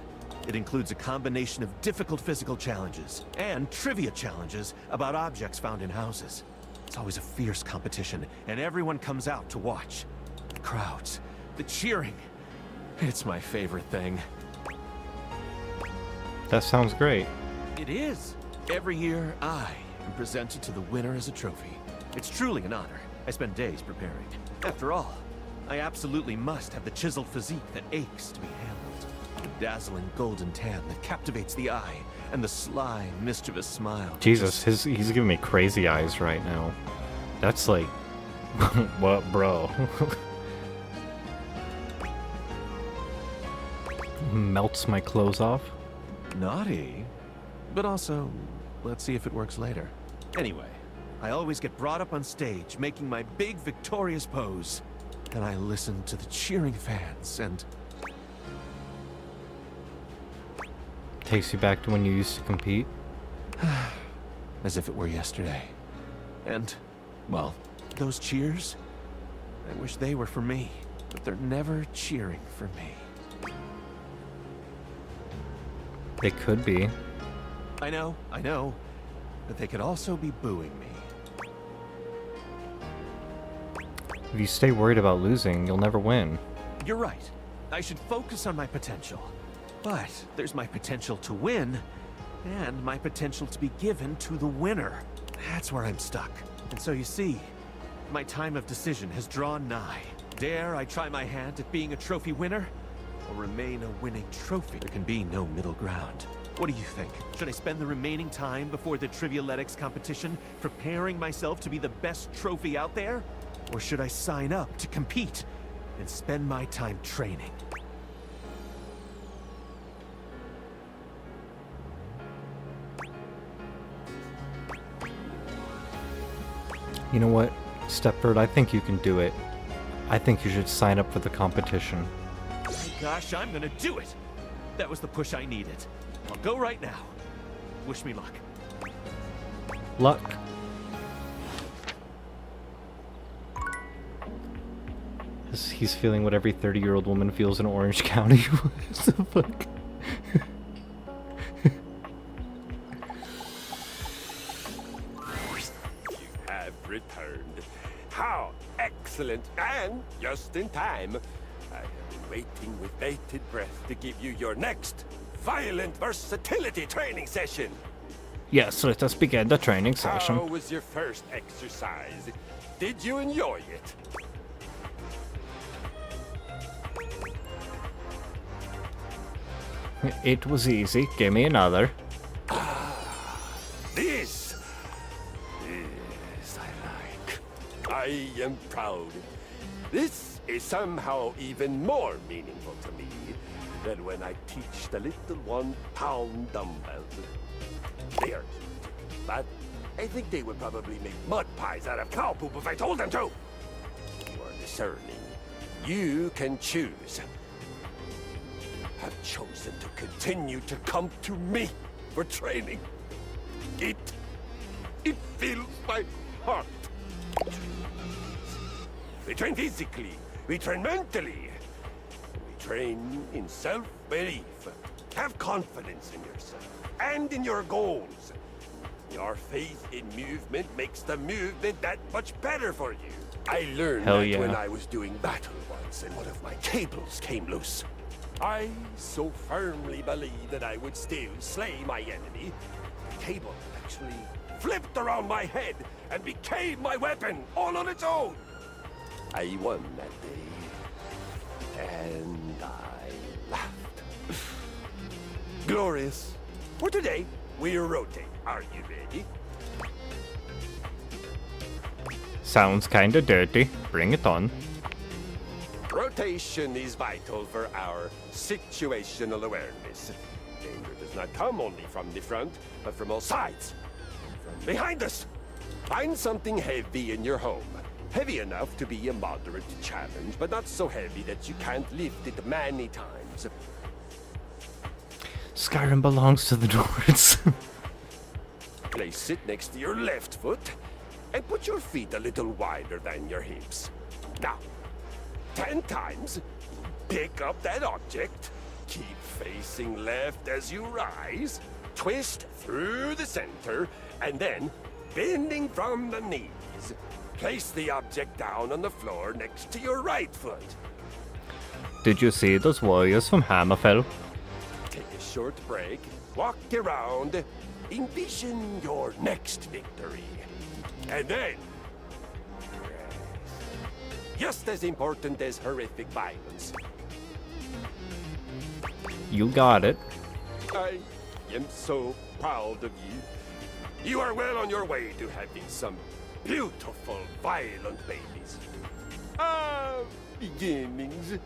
It includes a combination of difficult physical challenges and trivia challenges about objects found in houses. It's always a fierce competition, and everyone comes out to watch. The crowds, the cheering. It's my favorite thing. That sounds great. It is. Every year, I am presented to the winner as a trophy. It's truly an honor. I spend days preparing. After all, I absolutely must have the chiseled physique that aches to be handled. The dazzling golden tan that captivates the eye, and the sly, mischievous smile. Jesus, he's giving me crazy eyes right now. That's like... what, bro? Melts my clothes off. Naughty. But also, let's see if it works later. Anyway, I always get brought up on stage, making my big victorious pose. And I listen to the cheering fans, and... Takes you back to when you used to compete? As if it were yesterday. And, well, those cheers? I wish they were for me, but they're never cheering for me. They could be. I know, but they could also be booing me. If you stay worried about losing, you'll never win. You're right. I should focus on my potential. But there's my potential to win, and my potential to be given to the winner. That's where I'm stuck. And so you see, my time of decision has drawn nigh. Dare I try my hand at being a trophy winner? Or remain a winning trophy? There can be no middle ground. What do you think? Should I spend the remaining time before the Trivialetics competition preparing myself to be the best trophy out there? Or should I sign up to compete and spend my time training? You know what, Stepford, I think you can do it. I think you should sign up for the competition. Gosh, I'm gonna do it! That was the push I needed. I'll go right now. Wish me luck. Luck. He's feeling what every 30-year-old woman feels in Orange County. What the fuck? You have returned. How excellent, and just in time. I have been waiting with bated breath to give you your next violent versatility training session. Yes, let us begin the training session. How was your first exercise? Did you enjoy it? It was easy. Give me another. This I like. I am proud. This is somehow even more meaningful to me than when I teach the little 1-pound dumbbells. They are cute, but I think they would probably make mud pies out of cow poop if I told them to. You are discerning. You can choose. Have chosen to continue to come to me for training. It fills my heart. We train physically, we train mentally, we train in self-belief. Have confidence in yourself and in your goals. Your faith in movement makes the movement that much better for you. I learned that when I was doing battle once and one of my cables came loose. I so firmly believed that I would still slay my enemy. The cable actually flipped around my head and became my weapon all on its own. I won that day. And I laughed. Glorious. For today, we rotate. Are you ready? Sounds kinda dirty. Bring it on. Rotation is vital for our situational awareness. Danger does not come only from the front, but from all sides. From behind us. Find something heavy in your home. Heavy enough to be a moderate challenge, but not so heavy that you can't lift it many times. Skyrim belongs to the Nords. Place it next to your left foot, and put your feet a little wider than your hips. Now, 10 times, pick up that object, keep facing left as you rise, twist through the center, and then, bending from the knees, place the object down on the floor next to your right foot. Did you see those warriors from Hammerfell? Take a short break, walk around, envision your next victory. And then, just as important as horrific violence. You got it. I am so proud of you. You are well on your way to having some beautiful, violent babies. Beginnings.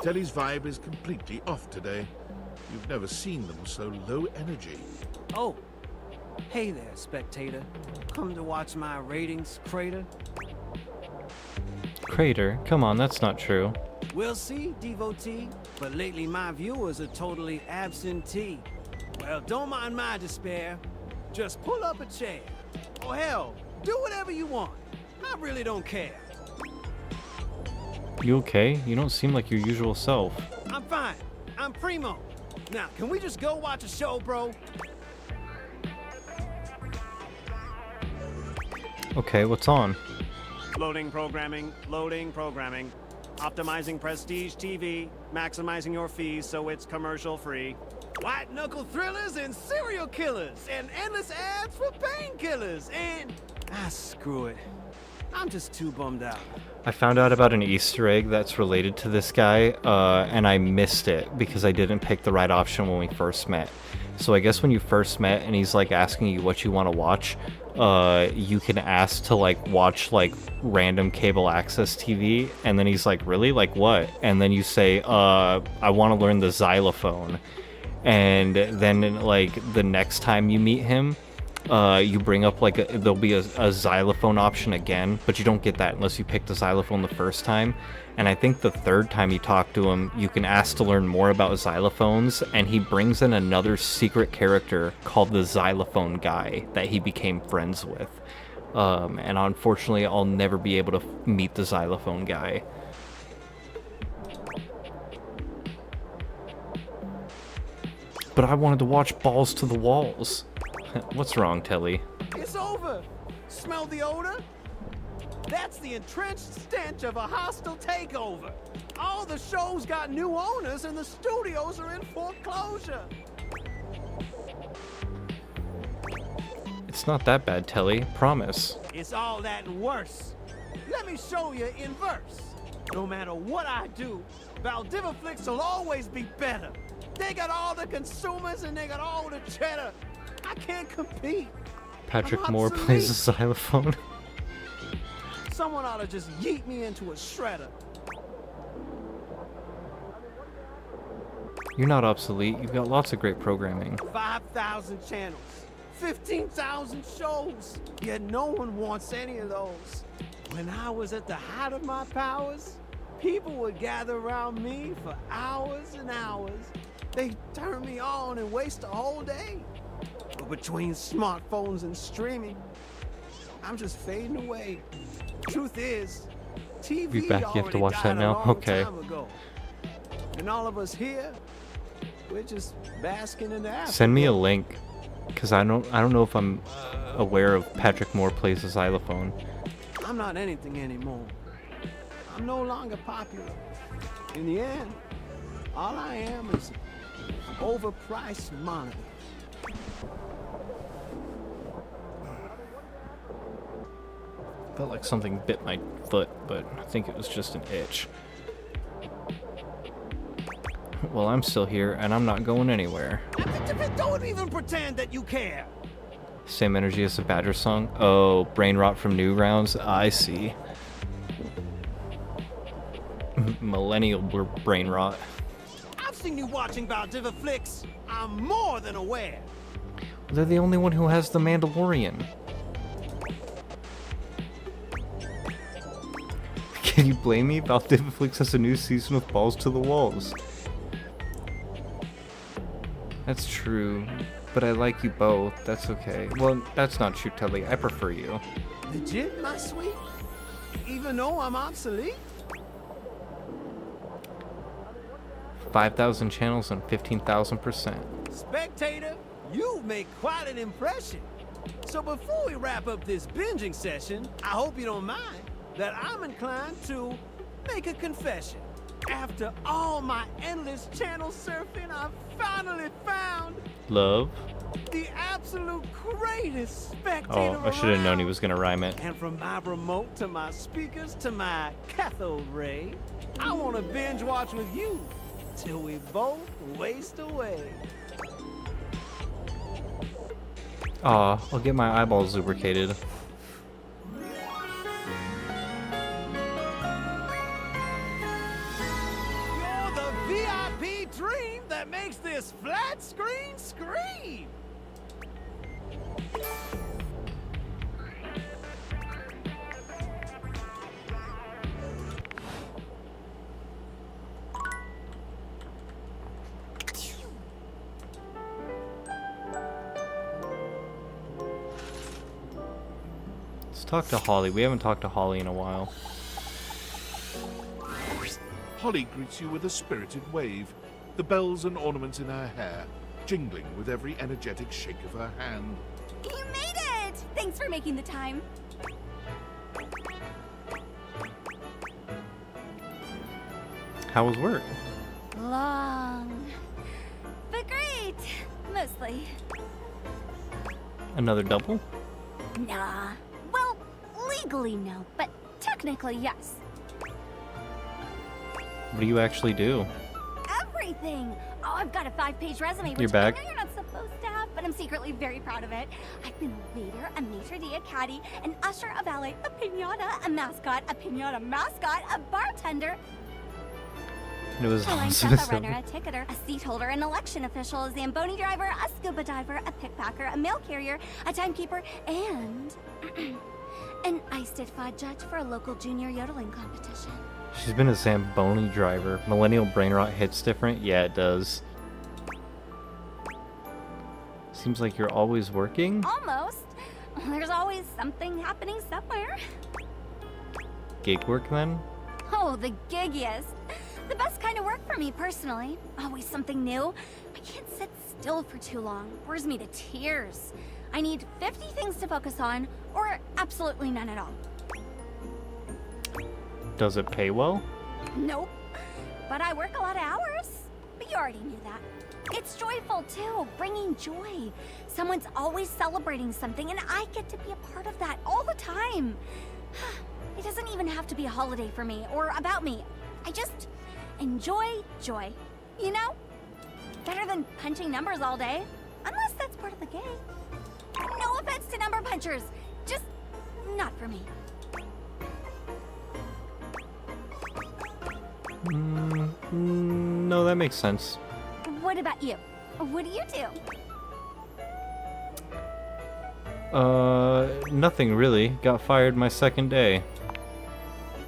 Telly's vibe is completely off today. You've never seen them so low energy. Oh, hey there, spectator. Come to watch my ratings crater? Crater? Come on, that's not true. We'll see, devotee, but lately my viewers are totally absentee. Well, don't mind my despair. Just pull up a chair. Or hell, do whatever you want. I really don't care. You okay? You don't seem like your usual self. I'm fine. I'm primo. Now, can we just go watch a show, bro? Okay, what's on? Loading programming, loading programming. Optimizing prestige TV, maximizing your fees so it's commercial free. White knuckle thrillers and serial killers and endless ads for painkillers and... screw it. I'm just too bummed out. I found out about an Easter egg that's related to this guy, and I missed it because I didn't pick the right option when we first met. So I guess when you first met and he's like asking you what you want to watch, you can ask to like watch like random cable access TV, and then he's like, really? Like what? And then you say, I want to learn the xylophone. And then like the next time you meet him, you bring up like there'll be a xylophone option again, but you don't get that unless you pick the xylophone the first time. And I think the third time you talk to him, you can ask to learn more about xylophones, and he brings in another secret character called the Xylophone Guy that he became friends with. And unfortunately, I'll never be able to meet the Xylophone Guy. But I wanted to watch Balls to the Walls. What's wrong, Telly? It's over. Smell the odor? That's the entrenched stench of a hostile takeover. All the shows got new owners and the studios are in foreclosure. It's not that bad, Telly. Promise. It's all that and worse. Let me show you in verse. No matter what I do, Valdiviflix will always be better. They got all the consumers and they got all the cheddar. I can't compete. Patrick Moore plays a xylophone. Someone ought to just yeet me into a shredder. You're not obsolete. You've got lots of great programming. 5,000 channels, 15,000 shows. Yet no one wants any of those. When I was at the height of my powers, people would gather around me for hours and hours. They'd turn me on and waste a whole day. But between smartphones and streaming, I'm just fading away. Truth is, TV Be back. You have to watch that already died a now. long Okay. time ago. And all of us here, we're just basking in the afterglow. Send me a link, because I don't know if I'm aware of Patrick Moore plays a xylophone. I'm not anything anymore. I'm no longer popular. In the end, all I am is an overpriced monitor. Felt like something bit my foot, but I think it was just an itch. Well, I'm still here, and I'm not going anywhere. Don't even pretend that you care. Same energy as the Badger song? Oh, brain rot from Newgrounds? I see. Millennial brain rot. I've seen you watching Valdiva flicks. I'm more than aware. They're the only one who has the Mandalorian. Can you blame me? Valdiva Flix has a new season with balls to the walls. That's true, but I like you both. That's okay. Well, that's not true, Telly. I prefer you. Legit, my sweet? Even though I'm obsolete? 5,000 channels and 15,000%. Spectator, you make quite an impression. So before we wrap up this binging session, I hope you don't mind that I'm inclined to make a confession. After all my endless channel surfing, I've finally found Love? the absolute greatest spectator Oh, I should have known he around. was gonna rhyme it. And from my remote to my speakers to my cathode ray, I want to binge watch with you till we both waste away. Aw, I'll get my eyeballs lubricated. You're the VIP dream that makes this flat screen scream. Let's talk to Holly. We haven't talked to Holly in a while. Holly greets you with a spirited wave, the bells and ornaments in her hair jingling with every energetic shake of her hand. You made it! Thanks for making the time. How was work? Long. But great. Mostly. Another double? Nah. Well, legally no, but technically yes. What do you actually do? Everything! Oh, I've got a 5-page resume, which You're back. I know you're not supposed to have, but I'm secretly very proud of it. I've been a waiter, a maitre d', a caddy, an usher, a valet, a pinata, a mascot, a bartender, It was a line all chef, a specific. runner, a ticketer, a seat holder, an election official, a Zamboni driver, a scuba diver, a pickpacker, a mail carrier, a timekeeper, and an ice did fod judge for a local junior yodeling competition. She's been a Zamboni driver. Millennial brain rot hits different? Yeah, it does. Seems like you're always working? Almost. There's always something happening somewhere. Gig work then? Oh, the giggiest. The best kind of work for me personally. Always something new. I can't sit still for too long. Bores me to tears. I need 50 things to focus on, or absolutely none at all. Does it pay well? Nope. But I work a lot of hours. But you already knew that. It's joyful too, bringing joy. Someone's always celebrating something, and I get to be a part of that all the time. It doesn't even have to be a holiday for me, or about me. I just enjoy joy, you know? Better than punching numbers all day, unless that's part of the game. No offense to number punchers, just not for me. No, that makes sense. What about you? What do you do? Nothing really. Got fired my second day.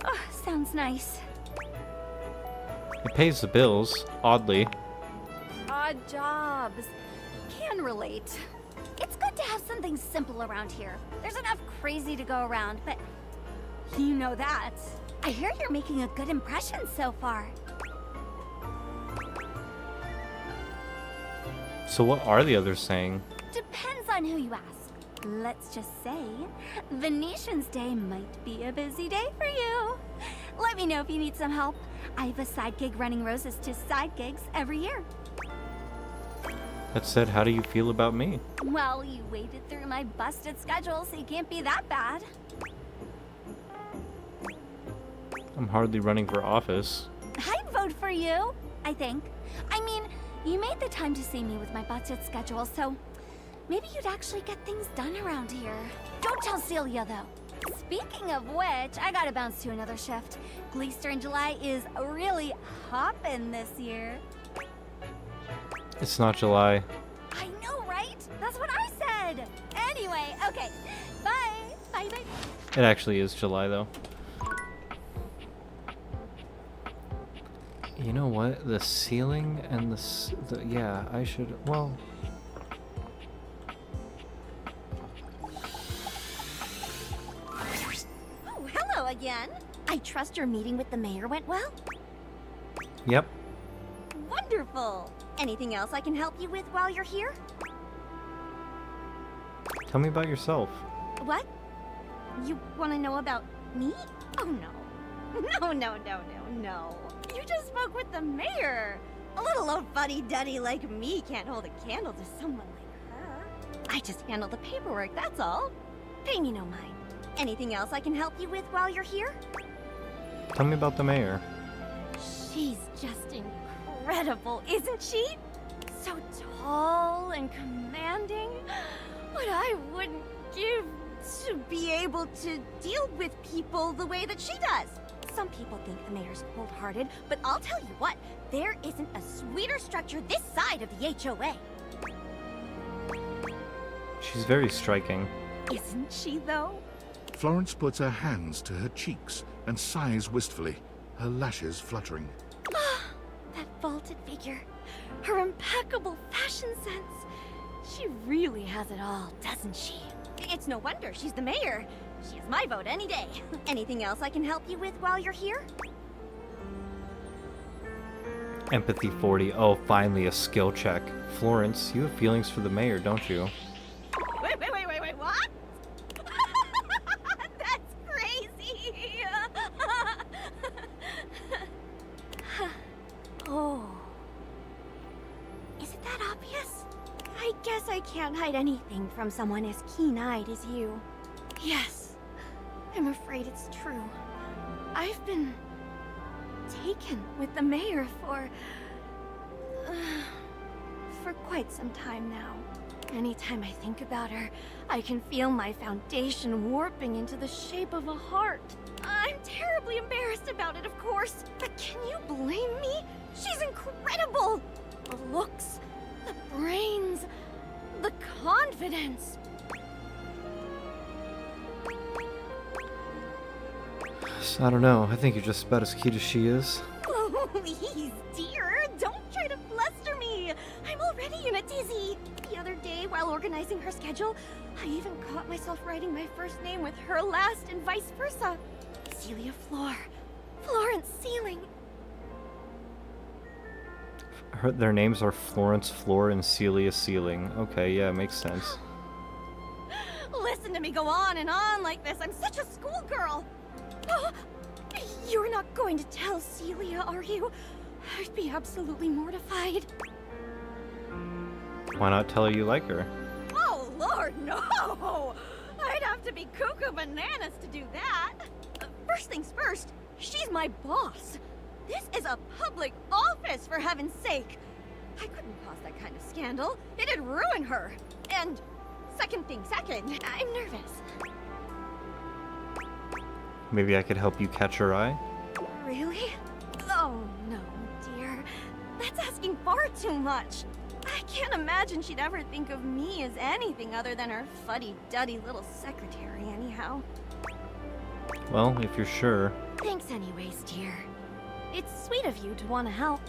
Oh, sounds nice. It pays the bills, oddly. Odd jobs. Can relate. It's good to have something simple around here. There's enough crazy to go around, but you know that. I hear you're making a good impression so far. So what are the others saying? Depends on who you ask. Let's just say, Venetian's Day might be a busy day for you. Let me know if you need some help. I have a side gig running roses to side gigs every year. That said, how do you feel about me? Well, you waded through my busted schedule, so you can't be that bad. I'm hardly running for office. I'd vote for you, I think. I mean, you made the time to see me with my budget schedule, so maybe you'd actually get things done around here. Don't tell Celia, though. Speaking of which, I gotta bounce to another shift. Gleester in July is really hoppin' this year. It's not July. I know, right? That's what I said. Anyway, okay. Bye. Bye, bye. It actually is July, though. You know what? The ceiling and the yeah, I should, well... Oh, hello again. I trust your meeting with the mayor went well? Yep. Wonderful. Anything else I can help you with while you're here? Tell me about yourself. What? You want to know about me? Oh, no. No. You just spoke with the mayor. A little old fuddy-duddy like me can't hold a candle to someone like her. I just handle the paperwork, that's all. Pay me no mind. Anything else I can help you with while you're here? Tell me about the mayor. She's just incredible, isn't she? So tall and commanding. What I wouldn't give to be able to deal with people the way that she does. Some people think the mayor's cold-hearted, but I'll tell you what, there isn't a sweeter structure this side of the HOA. She's very striking. Isn't she, though? Florence puts her hands to her cheeks and sighs wistfully, her lashes fluttering. That vaulted figure, her impeccable fashion sense. She really has it all, doesn't she? It's no wonder she's the mayor. She has my vote any day. Anything else I can help you with while you're here? Empathy 40. Oh, finally a skill check. Florence, you have feelings for the mayor, don't you? Wait, what? That's crazy! Oh. Is it that obvious? I guess I can't hide anything from someone as keen-eyed as you. Yes, I'm afraid it's true. I've been taken with the mayor for quite some time now. Anytime I think about her, I can feel my foundation warping into the shape of a heart. I'm terribly embarrassed about it, of course, but can you blame me? She's incredible! The looks, the brains, the confidence. I don't know. I think you're just about as cute as she is. Please, dear, don't try to fluster me. I'm already in a tizzy. The other day, while organizing her schedule, I even caught myself writing my first name with her last and vice versa. Celia Floor. Florence Ceiling. Their names are Florence Floor and Celia Ceiling. Okay, yeah, makes sense. Listen to me go on and on like this. I'm such a schoolgirl. Oh, you're not going to tell Celia, are you? I'd be absolutely mortified. Why not tell her you like her? Oh, Lord, no! I'd have to be cuckoo bananas to do that. First things first, she's my boss. This is a public office, for heaven's sake. I couldn't cause that kind of scandal. It'd ruin her. And second thing second, I'm nervous. Maybe I could help you catch her eye? Really? Oh, no, dear. That's asking far too much. I can't imagine she'd ever think of me as anything other than her fuddy-duddy little secretary, anyhow. Well, if you're sure. Thanks anyways, dear. It's sweet of you to want to help.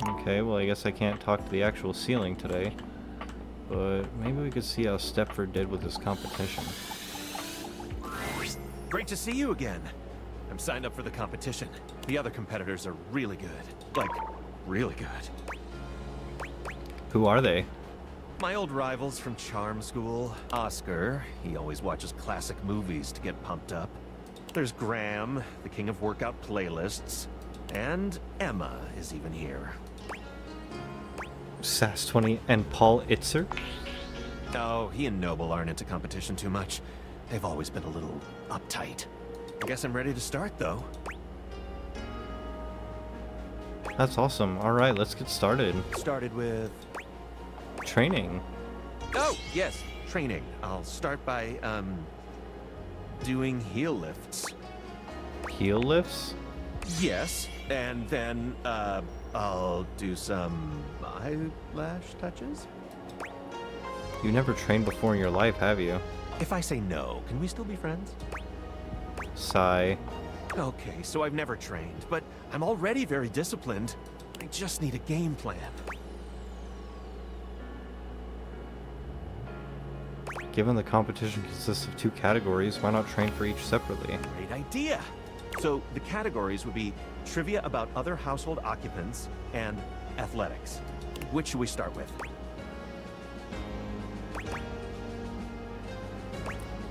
Okay, well I guess I can't talk to the actual ceiling today. But maybe we could see how Stepford did with his competition. Great to see you again. I'm signed up for the competition. The other competitors are really good. Like, really good. Who are they? My old rivals from charm school. Oscar, he always watches classic movies to get pumped up. There's Graham, the king of workout playlists. And Emma is even here. Sass20 and Paul Itzer? Oh, he and Noble aren't into competition too much. They've always been a little uptight. I guess I'm ready to start, though. That's awesome. All right, let's get started. Started with... Training. Oh, yes, training. I'll start by, doing heel lifts. Heel lifts? Yes, and then, I'll do some eyelash touches. You never trained before in your life, have you? If I say no, can we still be friends? Sigh. Okay, so I've never trained, but I'm already very disciplined. I just need a game plan. Given the competition consists of 2 categories, why not train for each separately? Great idea! So the categories would be trivia about other household occupants and athletics. Which should we start with?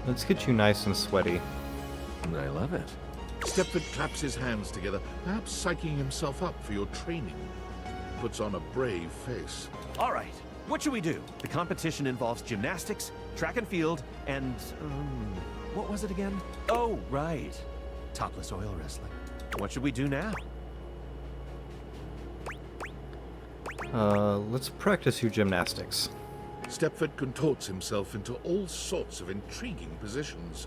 Let's get you nice and sweaty. I love it. Stepford claps his hands together, perhaps psyching himself up for your training. Puts on a brave face. All right, what should we do? The competition involves gymnastics, track and field, and, what was it again? Oh, right. Topless oil wrestling. What should we do now? Let's practice your gymnastics. Stepford contorts himself into all sorts of intriguing positions.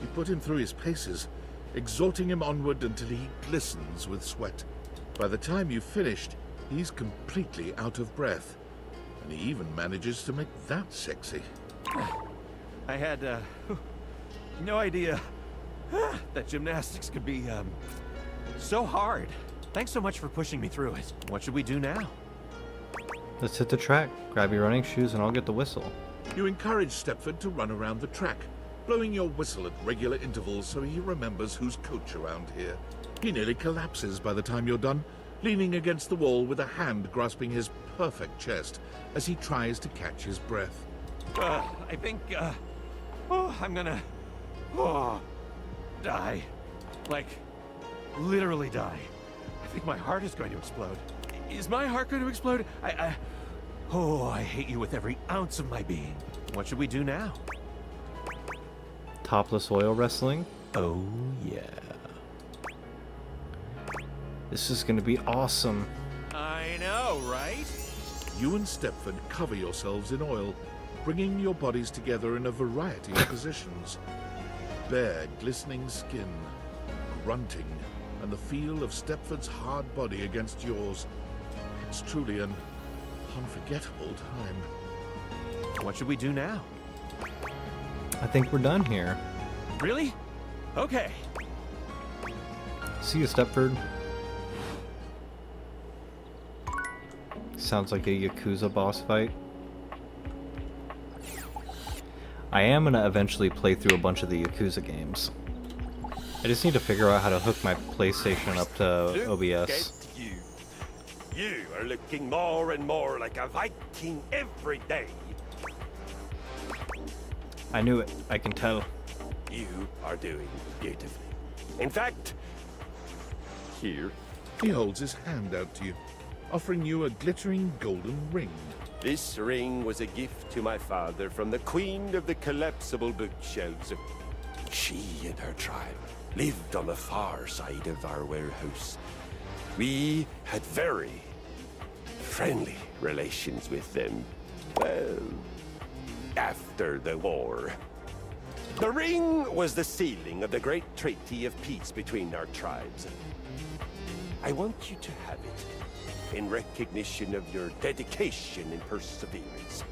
You put him through his paces, exhorting him onward until he glistens with sweat. By the time you've finished, he's completely out of breath, and he even manages to make that sexy. I had, no idea that gymnastics could be, so hard. Thanks so much for pushing me through it. What should we do now? Let's hit the track. Grab your running shoes and I'll get the whistle. You encourage Stepford to run around the track, blowing your whistle at regular intervals so he remembers who's coach around here. He nearly collapses by the time you're done, leaning against the wall with a hand grasping his perfect chest as he tries to catch his breath. I think, I'm gonna, die. Like, literally die. I think my heart is going to explode. Is my heart going to explode? I hate you with every ounce of my being. What should we do now? Topless oil wrestling? Oh, yeah. This is gonna be awesome. I know, right? You and Stepford cover yourselves in oil, bringing your bodies together in a variety of positions. Bare, glistening skin, grunting, and the feel of Stepford's hard body against yours. It's truly an unforgettable time. What should we do now? I think we're done here. Really? Okay. See you, Stepford. Sounds like a Yakuza boss fight. I am gonna eventually play through a bunch of the Yakuza games. I just need to figure out how to hook my PlayStation up to OBS. You are looking more and more like a Viking every day. I knew it. I can tell. You are doing beautifully. In fact, here. He holds his hand out to you, offering you a glittering golden ring. This ring was a gift to my father from the queen of the collapsible bookshelves. She and her tribe lived on the far side of our warehouse. We had very friendly relations with them. Well, after the war. The ring was the sealing of the great treaty of peace between our tribes. I want you to have it in recognition of your dedication and perseverance.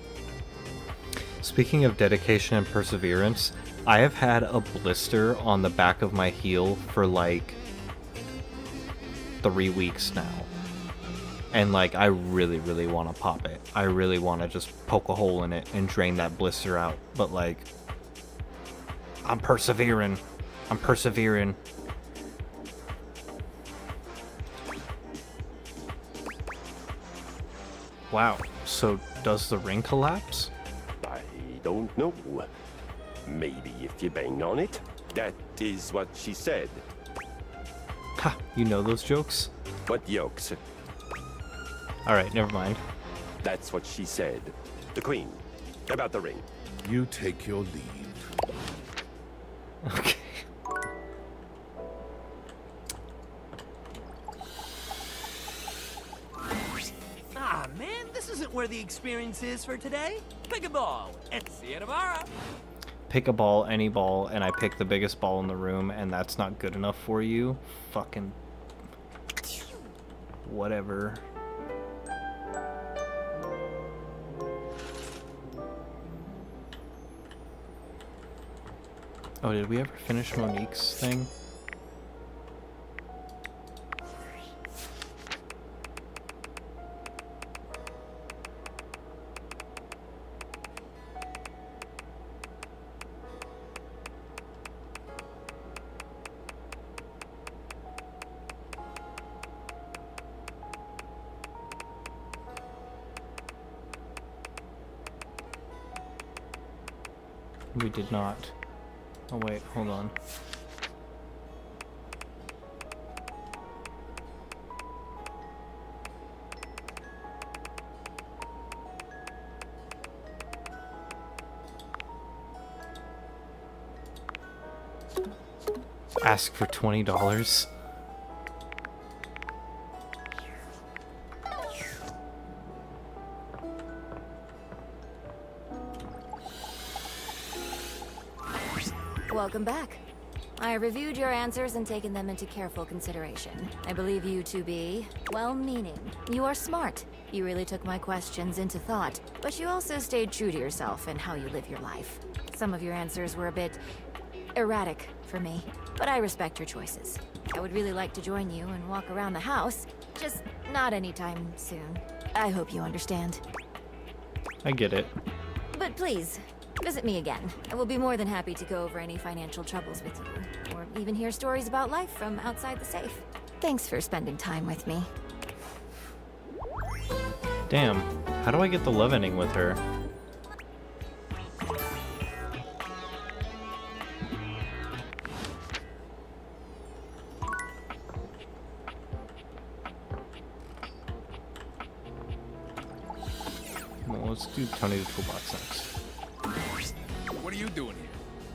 Speaking of dedication and perseverance, I have had a blister on the back of my heel for like 3 weeks now. And like, I really, really want to pop it. I really want to just poke a hole in it and drain that blister out. But like, I'm persevering. I'm persevering. Wow, so does the ring collapse? I don't know. Maybe if you bang on it. That is what she said. Ha, you know those jokes? What jokes? Alright, never mind. That's what she said. The queen. about the ring. You take your leave. Okay. Ah, man, this isn't where the experience is for today. Pick a ball and see you tomorrow. Pick a ball, any ball, and I pick the biggest ball in the room, and that's not good enough for you? Fucking... whatever. Oh, did we ever finish Monique's thing? We did not. Oh wait, hold on. Ask for $20. Welcome back. I reviewed your answers and taken them into careful consideration. I believe you to be well-meaning. You are smart. You really took my questions into thought, but you also stayed true to yourself and how you live your life. Some of your answers were a bit erratic for me, but I respect your choices. I would really like to join you and walk around the house, just not anytime soon. I hope you understand. I get it. But please, visit me again. I will be more than happy to go over any financial troubles with you, or even hear stories about life from outside the safe. Thanks for spending time with me. Damn, how do I get the love ending with her? Well, let's do Tony the Toolbox next. What are you doing here?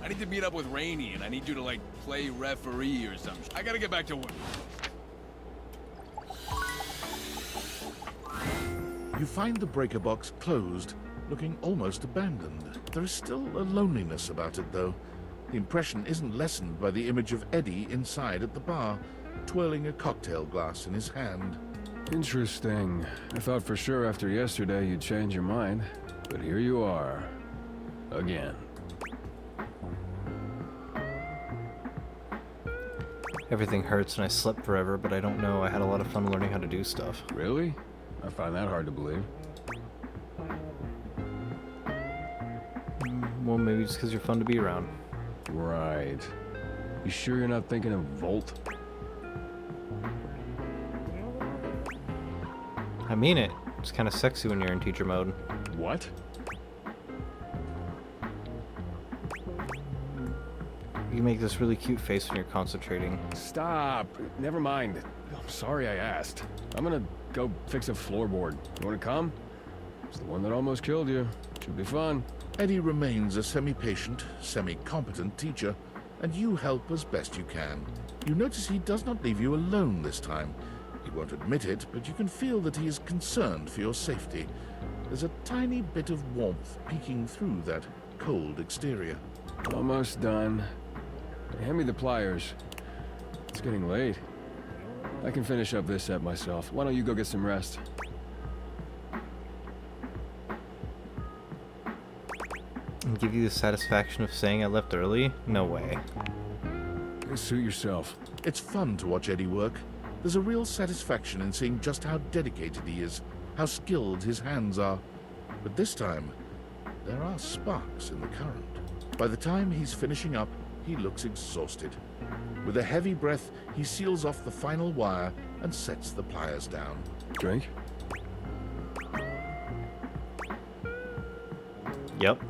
I need to meet up with Rainey, and I need you to, like, play referee or something. I gotta get back to work. You find the breaker box closed, looking almost abandoned. There is still a loneliness about it, though. The impression isn't lessened by the image of Eddie inside at the bar, twirling a cocktail glass in his hand. Interesting. I thought for sure after yesterday you'd change your mind, but here you are. Again. Everything hurts and I slept forever, but I don't know. I had a lot of fun learning how to do stuff. Really? I find that hard to believe. Well, maybe just because you're fun to be around. Right. You sure you're not thinking of Volt? I mean it. It's kind of sexy when you're in teacher mode. What? You make this really cute face when you're concentrating. Stop. Never mind. I'm sorry I asked. I'm gonna go fix a floorboard. You wanna come? It's the one that almost killed you. Should be fun. Eddie remains a semi-patient, semi-competent teacher, and you help as best you can. You notice he does not leave you alone this time. He won't admit it, but you can feel that he is concerned for your safety. There's a tiny bit of warmth peeking through that cold exterior. Almost done. Hand me the pliers. It's getting late. I can finish up this set myself. Why don't you go get some rest? And give you the satisfaction of saying I left early? No way. Suit yourself. It's fun to watch Eddie work. There's a real satisfaction in seeing just how dedicated he is, how skilled his hands are. But this time, there are sparks in the current. By the time he's finishing up, he looks exhausted. With a heavy breath, he seals off the final wire and sets the pliers down. Drink? Yep.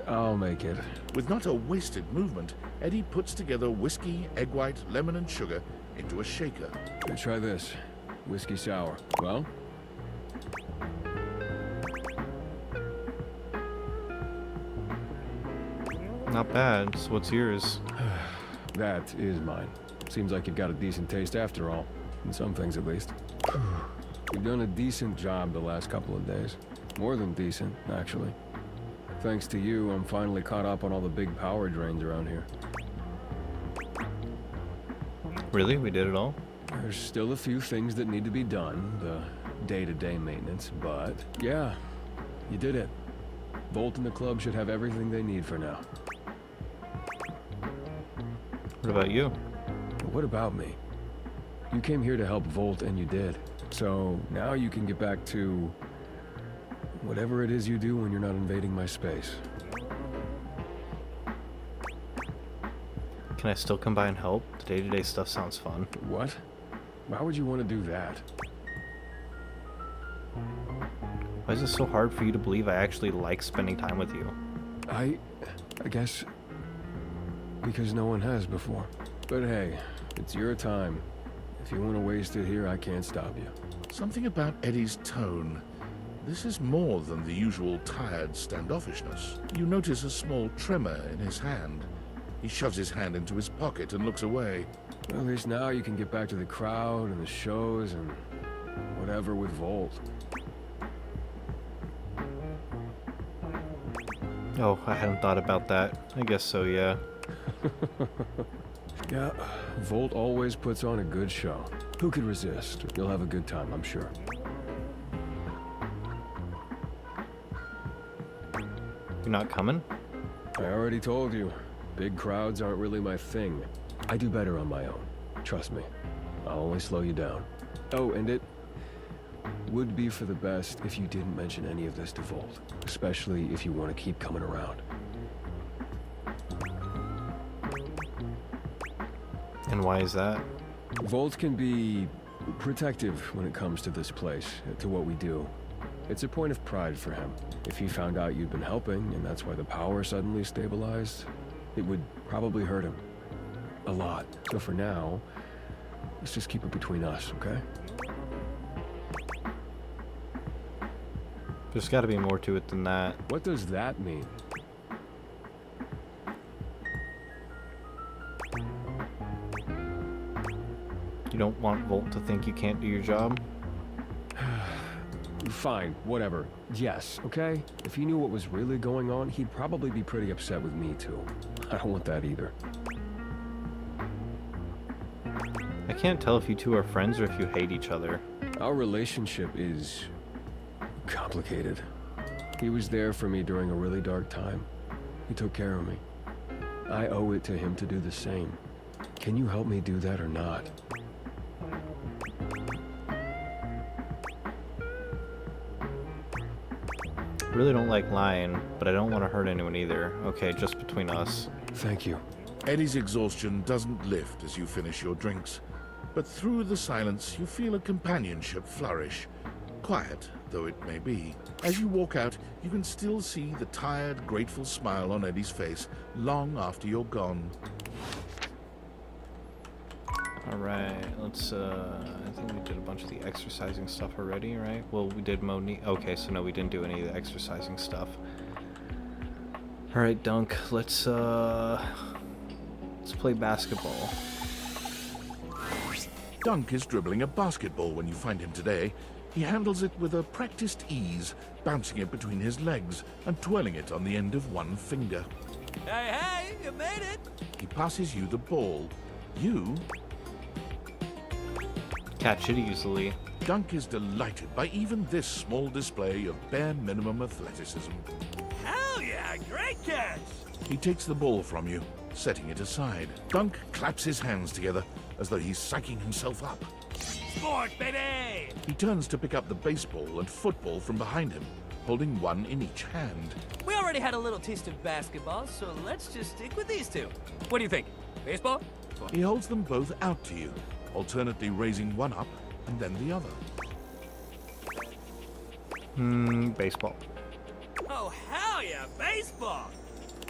I'll make it. With not a wasted movement, Eddie puts together whiskey, egg white, lemon and sugar into a shaker. Hey, try this. Whiskey sour. Well? Not bad. So what's yours? That is mine. Seems like you've got a decent taste after all. In some things, at least. You've done a decent job the last couple of days. More than decent, actually. Thanks to you, I'm finally caught up on all the big power drains around here. Really? We did it all? There's still a few things that need to be done, the day-to-day maintenance, but yeah, you did it. Volt and the club should have everything they need for now. What about you? What about me? You came here to help Volt, and you did. So now you can get back to whatever it is you do when you're not invading my space. Can I still come by and help? The day-to-day stuff sounds fun. What? Why would you want to do that? Why is it so hard for you to believe I actually like spending time with you? I guess because no one has before. But hey, it's your time. If you want to waste it here, I can't stop you. Something about Eddie's tone. This is more than the usual tired standoffishness. You notice a small tremor in his hand. He shoves his hand into his pocket and looks away. Well, at least now you can get back to the crowd and the shows and whatever with Volt. Oh, I hadn't thought about that. I guess so, yeah. Yeah, Volt always puts on a good show. Who could resist? You'll have a good time, I'm sure. You're not coming? I already told you. Big crowds aren't really my thing. I do better on my own. Trust me. I'll only slow you down. Oh, and it would be for the best if you didn't mention any of this to Volt. Especially if you want to keep coming around. And why is that? Volt can be protective when it comes to this place, to what we do. It's a point of pride for him. If he found out you'd been helping, and that's why the power suddenly stabilized, it would probably hurt him. A lot. So for now, let's just keep it between us, okay? There's gotta be more to it than that. What does that mean? You don't want Volt to think you can't do your job? Fine, whatever. Yes, okay? If he knew what was really going on, he'd probably be pretty upset with me too. I don't want that either. I can't tell if you two are friends or if you hate each other. Our relationship is complicated. He was there for me during a really dark time. He took care of me. I owe it to him to do the same. Can you help me do that or not? I really don't like lying, but I don't want to hurt anyone either. Okay, just between us. Thank you. Eddie's exhaustion doesn't lift as you finish your drinks, but through the silence you feel a companionship flourish. Quiet though it may be. As you walk out, you can still see the tired, grateful smile on Eddie's face long after you're gone. Alright, let's, I think we did a bunch of the exercising stuff already, right? Well, we did Monique. Okay, so no, we didn't do any of the exercising stuff. Alright, Dunk, let's play basketball. Dunk is dribbling a basketball when you find him today. He handles it with a practiced ease, bouncing it between his legs and twirling it on the end of one finger. Hey, hey, you made it! He passes you the ball. You catch it easily. Dunk is delighted by even this small display of bare minimum athleticism. Hell yeah, great catch! He takes the ball from you, setting it aside. Dunk claps his hands together as though he's psyching himself up. Sport, baby! He turns to pick up the baseball and football from behind him, holding one in each hand. We already had a little taste of basketball, so let's just stick with these two. What do you think? Baseball? He holds them both out to you, alternately raising one up and then the other. Baseball. Oh, hell yeah, baseball!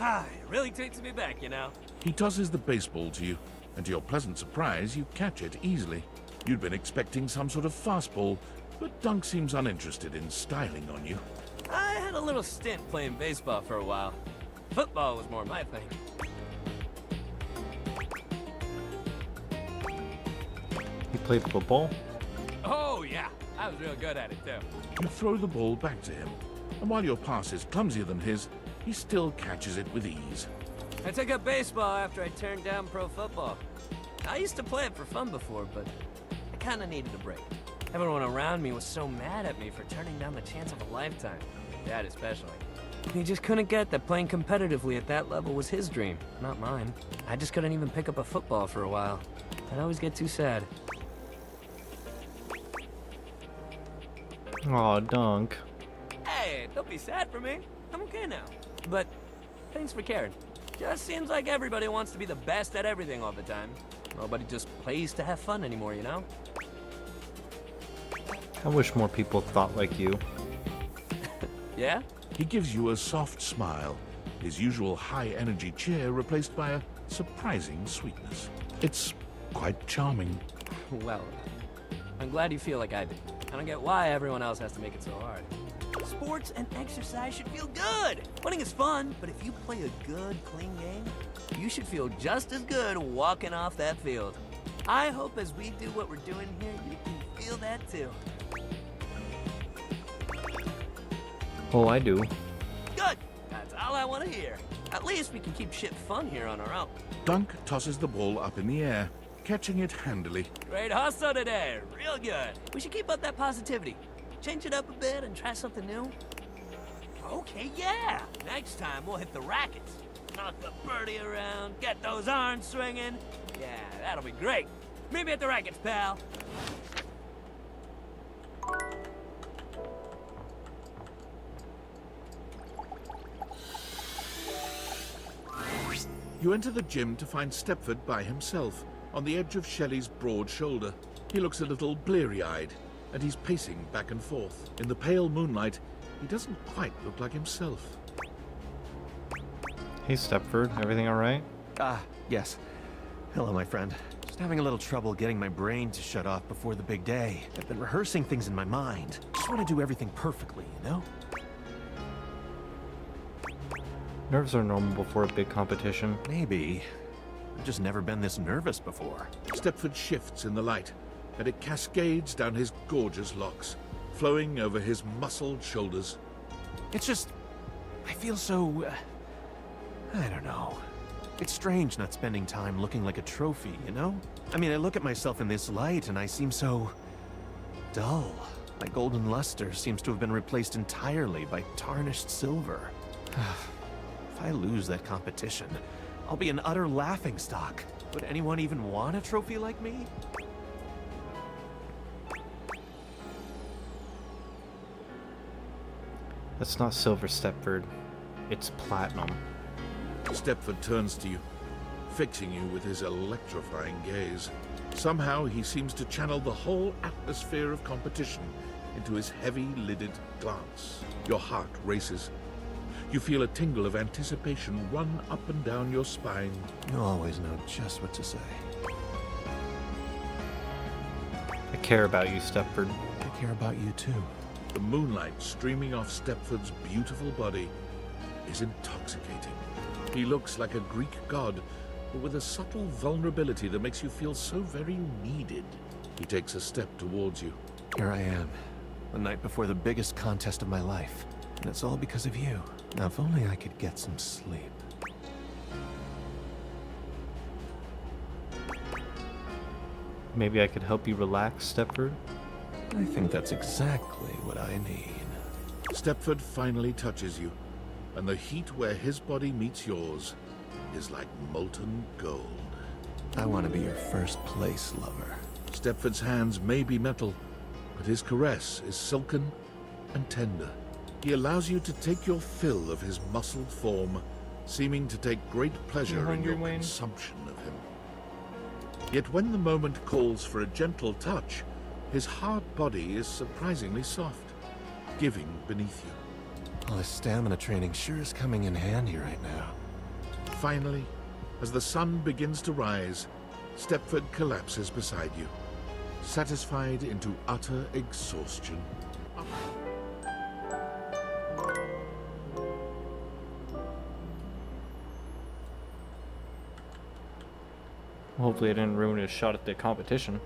Ah, it really takes me back, you know. He tosses the baseball to you, and to your pleasant surprise, you catch it easily. You'd been expecting some sort of fastball, but Dunk seems uninterested in styling on you. I had a little stint playing baseball for a while. Football was more my thing. He played football? Oh, yeah. I was real good at it, too. You throw the ball back to him, and while your pass is clumsier than his, he still catches it with ease. I took up baseball after I turned down pro football. I used to play it for fun before, but I kinda needed a break. Everyone around me was so mad at me for turning down the chance of a lifetime. Dad especially. He just couldn't get that playing competitively at that level was his dream, not mine. I just couldn't even pick up a football for a while. I'd always get too sad. Aw, Dunk. Hey, don't be sad for me. I'm okay now. But thanks for caring. Just seems like everybody wants to be the best at everything all the time. Nobody just plays to have fun anymore, you know? I wish more people thought like you. Yeah? He gives you a soft smile, his usual high-energy cheer replaced by a surprising sweetness. It's quite charming. Well, I'm glad you feel like I do. I don't get why everyone else has to make it so hard. Sports and exercise should feel good. Winning is fun, but if you play a good, clean game, you should feel just as good walking off that field. I hope as we do what we're doing here, you can feel that too. Oh, I do. Good. That's all I want to hear. At least we can keep shit fun here on our own. Dunk tosses the ball up in the air, catching it handily. Great hustle today. Real good. We should keep up that positivity. Change it up a bit and try something new. Okay, yeah. Next time we'll hit the rackets. Knock the birdie around, get those arms swinging. Yeah, that'll be great. Meet me at the rackets, pal. You enter the gym to find Stepford by himself, on the edge of Shelley's broad shoulder. He looks a little bleary-eyed, and he's pacing back and forth. In the pale moonlight, he doesn't quite look like himself. Hey, Stepford, everything alright? Yes. Hello, my friend. Just having a little trouble getting my brain to shut off before the big day. I've been rehearsing things in my mind. Just want to do everything perfectly, you know? Nerves are normal before a big competition. Maybe. I've just never been this nervous before. Stepford shifts in the light, and it cascades down his gorgeous locks, flowing over his muscled shoulders. It's just... I feel so... I don't know. It's strange not spending time looking like a trophy, you know? I mean, I look at myself in this light and I seem so... dull. My golden luster seems to have been replaced entirely by tarnished silver. If I lose that competition, I'll be an utter laughingstock. Would anyone even want a trophy like me? That's not silver, Stepford. It's platinum. Stepford turns to you, fixing you with his electrifying gaze. Somehow he seems to channel the whole atmosphere of competition into his heavy-lidded glance. Your heart races. You feel a tingle of anticipation run up and down your spine. You always know just what to say. I care about you, Stepford. I care about you too. The moonlight streaming off Stepford's beautiful body is intoxicating. He looks like a Greek god, but with a subtle vulnerability that makes you feel so very needed. He takes a step towards you. Here I am, the night before the biggest contest of my life. And it's all because of you. Now, if only I could get some sleep. Maybe I could help you relax, Stepford? I think that's exactly what I need. Stepford finally touches you, and the heat where his body meets yours is like molten gold. I want to be your first place lover. Stepford's hands may be metal, but his caress is silken and tender. He allows you to take your fill of his muscled form, seeming to take great pleasure in your consumption of him. Yet when the moment calls for a gentle touch, his hard body is surprisingly soft, giving beneath you. Well, his stamina training sure is coming in handy right now. Finally, as the sun begins to rise, Stepford collapses beside you, satisfied into utter exhaustion. Hopefully I didn't ruin his shot at the competition.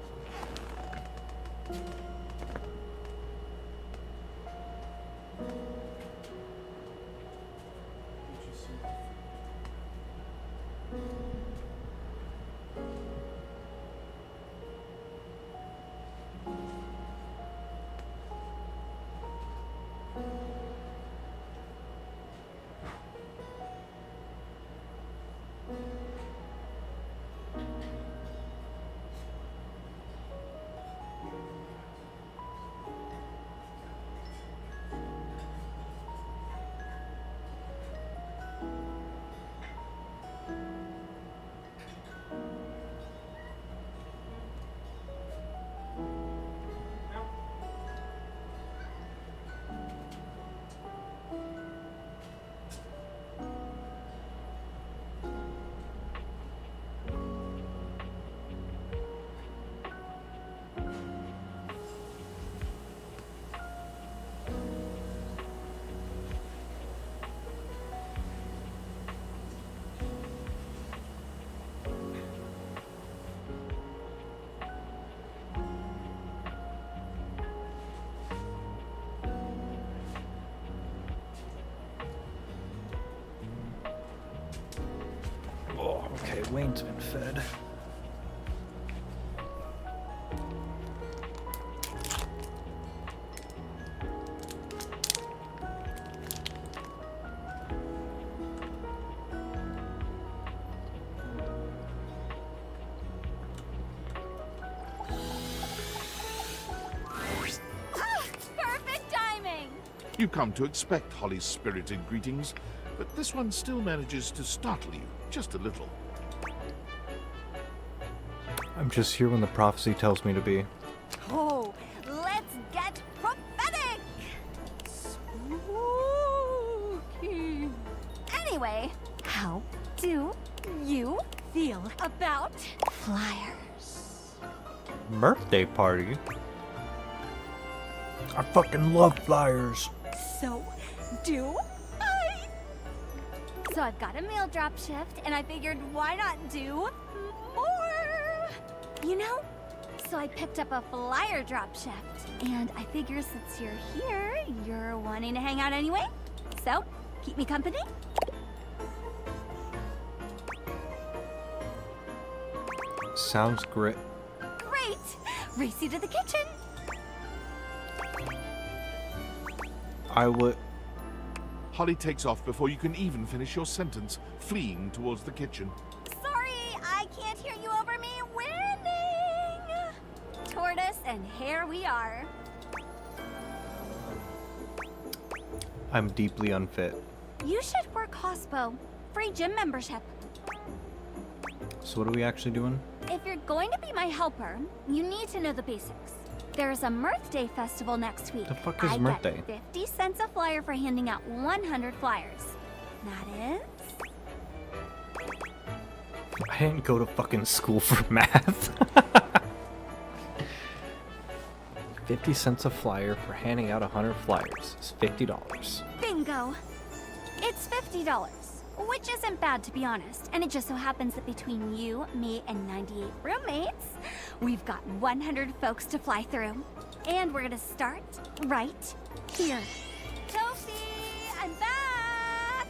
Oh, okay, Wayne's been fed. Perfect timing! You come to expect Holly's spirited greetings, but this one still manages to startle you just a little. I'm just here when the prophecy tells me to be. Oh, let's get prophetic! Spooky. Anyway, how do you feel about flyers? Birthday party? I fucking love flyers. So do I. So I've got a mail drop shift, and I figured why not do more? You know? So I picked up a flyer drop shift, and I figure since you're here, you're wanting to hang out anyway. So, keep me company? Sounds great. Great! Race you to the kitchen. I would... Holly takes off before you can even finish your sentence, fleeing towards the kitchen. Sorry, I can't hear you over me. Winning! Tortoise, and here we are. I'm deeply unfit. You should work Hospo. Free gym membership. So what are we actually doing? If you're going to be my helper, you need to know the basics. There's a Mirth Day festival next week. The fuck is I Mirth get Day? 50 cents a flyer for handing out 100 flyers. That is... I didn't go to fucking school for math. 50 cents a flyer for handing out 100 flyers is $50. Bingo! It's $50, which isn't bad to be honest. And it just so happens that between you, me, and 98 roommates, we've got 100 folks to fly through. And we're gonna start right here. Tofi, I'm back!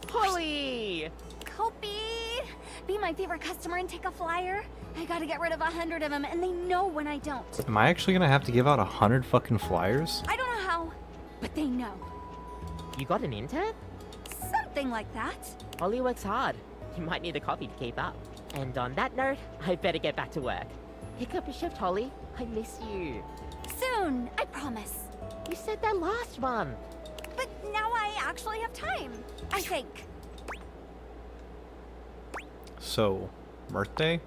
Holly! Kopi! Be my favorite customer and take a flyer. I gotta get rid of 100 of them, and they know when I don't. Am I actually gonna have to give out 100 fucking flyers? I don't know how, but they know. You got an intern? Something like that. Holly works hard. You might need a coffee to keep up. And on that note, I better get back to work. Pick up a shift, Holly. I miss you. Soon, I promise. You said that last month. But now I actually have time, I think. So, Mirth Day?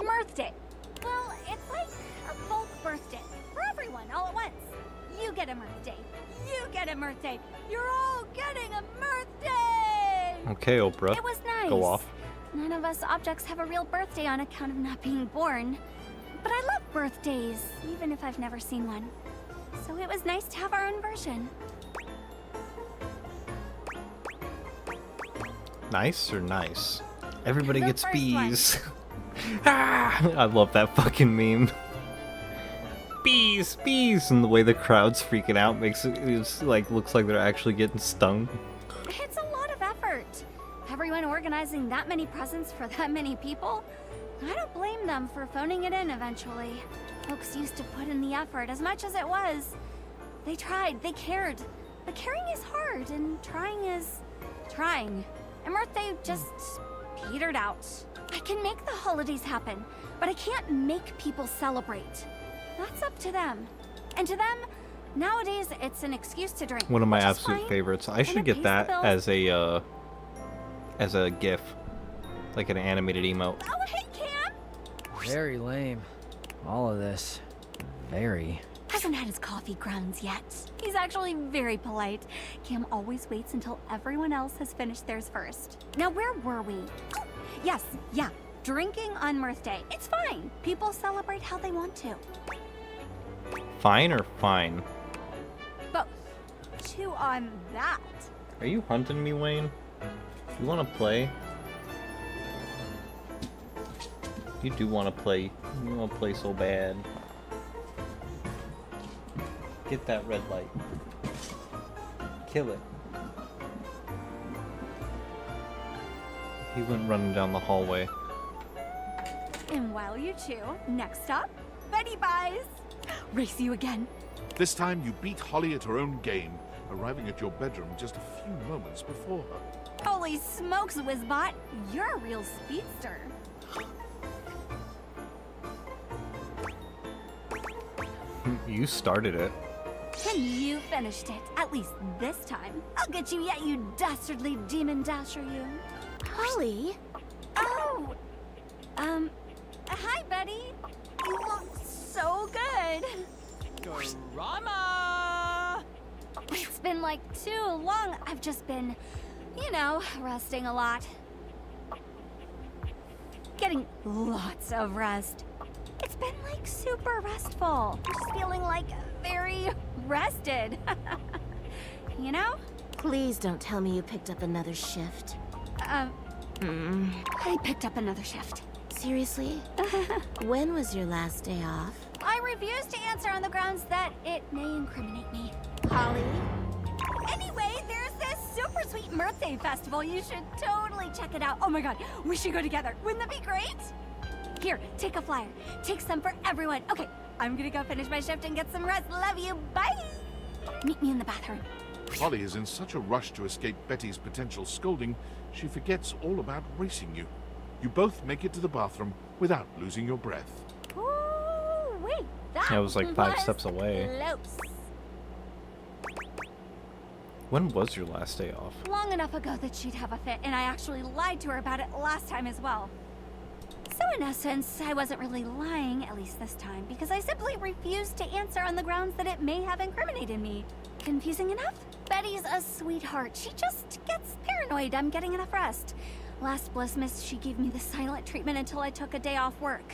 Mirth Day. Well, it's like a bulk birthday for everyone all at once. You get a Mirth Day. You get a Mirth Day. You're all getting a Mirth Day. Okay, Oprah. It was nice. Go off. None of us objects have a real birthday on account of not being born. But I love birthdays, even if I've never seen one. So it was nice to have our own version. Nice or nice? Everybody The gets first bees. Ah! I love that fucking meme. Bees, bees, and the way the crowd's freaking out makes it's like looks like they're actually getting stung. It's a lot of effort. Everyone organizing that many presents for that many people? I don't blame them for phoning it in eventually. Folks used to put in the effort as much as it was. They tried, they cared. But caring is hard, and trying is trying. And birthday just petered out. I can make the holidays happen, but I can't make people celebrate. That's up to them. And to them, nowadays it's an excuse to drink. One of my which is absolute fine, favorites. I and should it get pays that the bills. as a GIF, like an animated emote. Oh, hey, Cam! Very lame. All of this. Very. Hasn't had his coffee grounds yet. He's actually very polite. Cam always waits until everyone else has finished theirs first. Now, where were we? Oh, yes, yeah. Drinking on Mirth Day. It's fine. People celebrate how they want to. Fine or fine? But chew on that. Are you hunting me, Wayne? You want to play? You do want to play. You want to play so bad. Get that red light. Kill it. He went running down the hallway. And while you chew, next up, Betty buys. Race you again. This time you beat Holly at her own game, arriving at your bedroom just a few moments before her. Holy smokes, Wizbot. You're a real speedster. You started it. And you finished it, at least this time. I'll get you yet, you dastardly demon dasher, you. Holly? Oh! Hi, Betty. You look so good. Drama! It's been like too long. I've just been, you know, resting a lot. Getting lots of rest. It's been like super restful. Just feeling like very rested. You know? Please don't tell me you picked up another shift. I picked up another shift. Seriously? When was your last day off? I refuse to answer on the grounds that it may incriminate me. Holly? Anyway, there's this super sweet Mirth Day festival. You should totally check it out. Oh my god, we should go together. Wouldn't that be great? Here, take a flyer. Take some for everyone. Okay, I'm gonna go finish my shift and get some rest. Love you. Bye! Meet me in the bathroom. Holly is in such a rush to escape Betty's potential scolding, she forgets all about racing you. You both make it to the bathroom without losing your breath. Ooh, wait, that I was like 5 steps away. Close. When was your last day off? Long enough ago that she'd have a fit, and I actually lied to her about it last time as well. So in essence, I wasn't really lying, at least this time, because I simply refused to answer on the grounds that it may have incriminated me. Confusing enough? Betty's a sweetheart. She just gets paranoid I'm getting enough rest. Last Blissmas, she gave me the silent treatment until I took a day off work.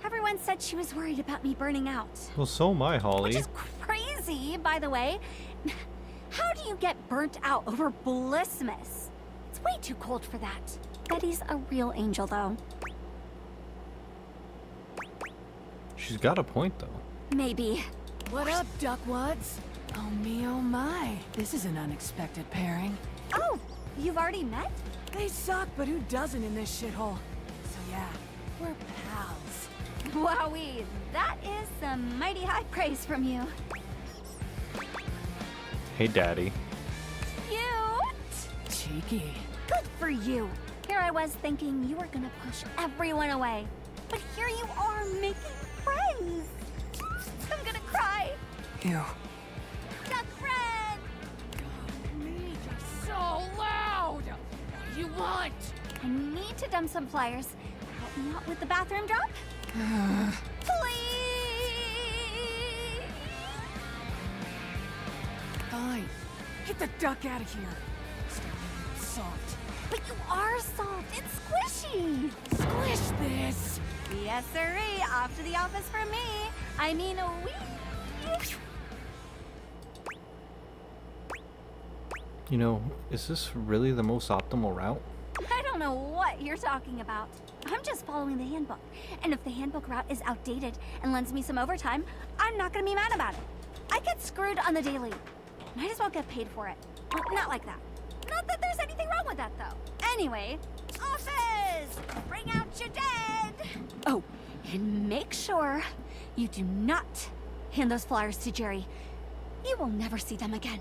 Everyone said she was worried about me burning out. Well, so am I, Holly. Which is crazy, by the way. How do you get burnt out over Blissmas? It's way too cold for that. Betty's a real angel, though. She's got a point, though. Maybe. What up, Duckwads? Oh me, oh my. This is an unexpected pairing. Oh, you've already met? They suck, but who doesn't in this shithole? So yeah, we're pals. Wowee, that is some mighty high praise from you. Hey, Daddy. Cute! Cheeky. Good for you. Here I was thinking you were gonna push everyone away. But here you are making friends. I'm gonna cry. Ew. Duck friend! You're so loud! What do you want? I need to dump some flyers. Help me out with the bathroom drop? Please! Fine. Get the duck out of here. Stop being soft. But you are soft. It's squishy. Squish this. Yes, sirree. Off to the office for me. I mean, wee. You know, is this really the most optimal route? I don't know what you're talking about. I'm just following the handbook. And if the handbook route is outdated and lends me some overtime, I'm not gonna be mad about it. I get screwed on the daily. Might as well get paid for it. Well, not like that. Not that there's anything wrong with that, though. Anyway, office! Bring out your dead! Oh, and make sure you do not hand those flyers to Jerry. You will never see them again.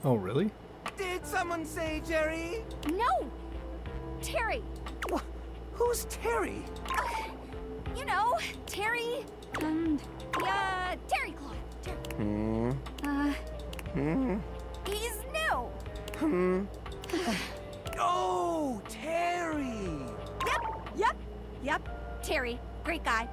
Oh, really? Did someone say Jerry? No! Terry! Who's Terry? You know, Terry... yeah, Terry Claw. He's new! Oh, Terry! Yep, Terry. Great guy.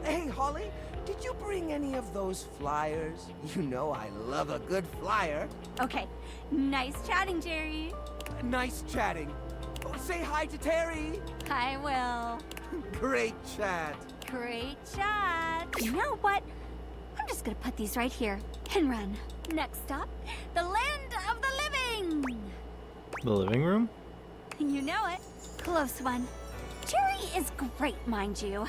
Hey, Holly, did you bring any of those flyers? You know I love a good flyer. Okay, nice chatting, Jerry. Nice chatting. Oh, say hi to Terry. I will. Great chat. Great chat. You know what? I'm just gonna put these right here and run. Next stop, the land of the living. The living room? You know it. Close one. Jerry is great, mind you.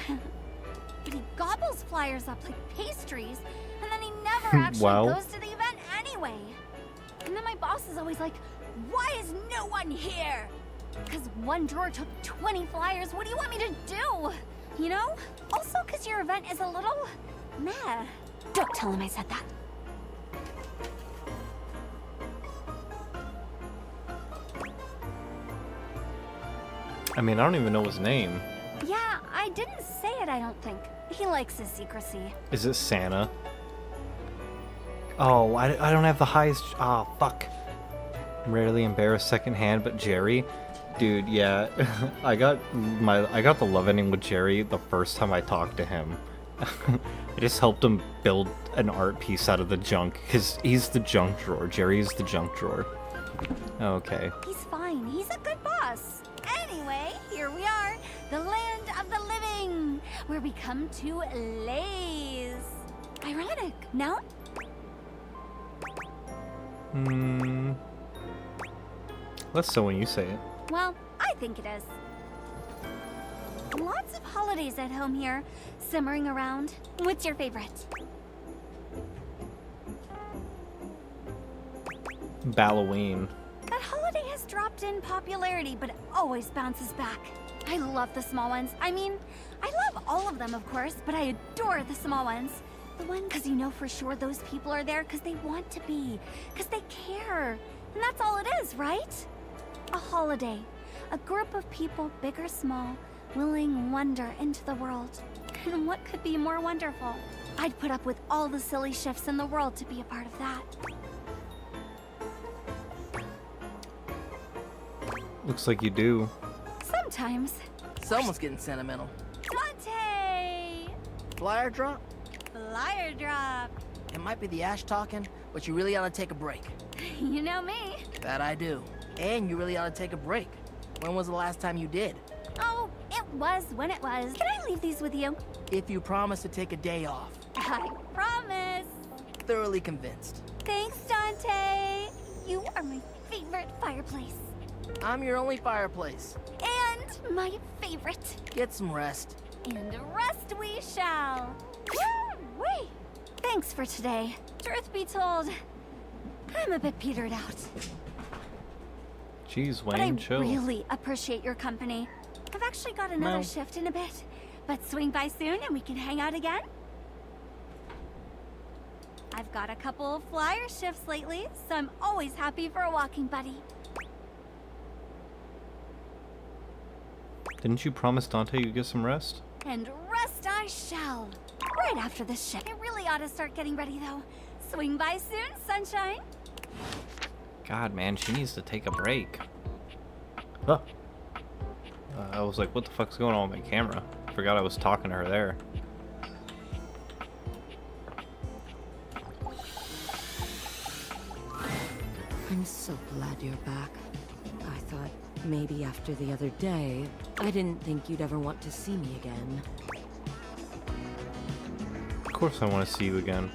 But he gobbles flyers up like pastries, and then he never actually Wow. goes to the event anyway. And then my boss is always like, why is no one here? Because one drawer took 20 flyers. What do you want me to do? You know? Also, because your event is a little meh. Don't tell him I said that. I mean, I don't even know his name. Yeah, I didn't say it, I don't think. He likes his secrecy. Is it Santa? Oh, I don't have the highest... Oh, fuck. I'm rarely embarrassed secondhand, but Jerry... Dude, yeah. I got the love ending with Jerry the first time I talked to him. I just helped him build an art piece out of the junk, because he's the junk drawer. Jerry's the junk drawer. Okay. He's fine. He's a good boss. Anyway, here we are. The land of the living, where we come to laze. Ironic, no? Less so when you say it. Well, I think it is. Lots of holidays at home here, simmering around. What's your favorite? Halloween. That holiday has dropped in popularity, but it always bounces back. I love the small ones. I mean, I love all of them, of course, but I adore the small ones. The one because you know for sure those people are there because they want to be, because they care. And that's all it is, right? A holiday. A group of people, big or small, willing wonder into the world. And what could be more wonderful? I'd put up with all the silly shifts in the world to be a part of that. Looks like you do. Sometimes. Someone's getting sentimental. Dante! Flyer drop? Flyer drop. It might be the ash talking, but you really ought to take a break. You know me. That I do. And you really ought to take a break. When was the last time you did? Oh, it was when it was. Can I leave these with you? If you promise to take a day off. I promise. Thoroughly convinced. Thanks, Dante. You are my favorite fireplace. I'm your only fireplace. And my favorite. Get some rest. And rest we shall. Woo-wee. Thanks for today. Truth be told, I'm a bit petered out. Jeez, But Wayne, I chill. really appreciate your company. I've actually got another Well. shift in a bit. But swing by soon and we can hang out again. I've got a couple of flyer shifts lately, so I'm always happy for a walking buddy. Didn't you promise Dante you'd get some rest? And rest I shall. Right after this shift. I really ought to start getting ready, though. Swing by soon, sunshine. God, man, she needs to take a break. Huh. I was like, what the fuck's going on with my camera? Forgot I was talking to her there. I'm so glad you're back. I thought maybe after the other day, I didn't think you'd ever want to see me again. Of course I want to see you again.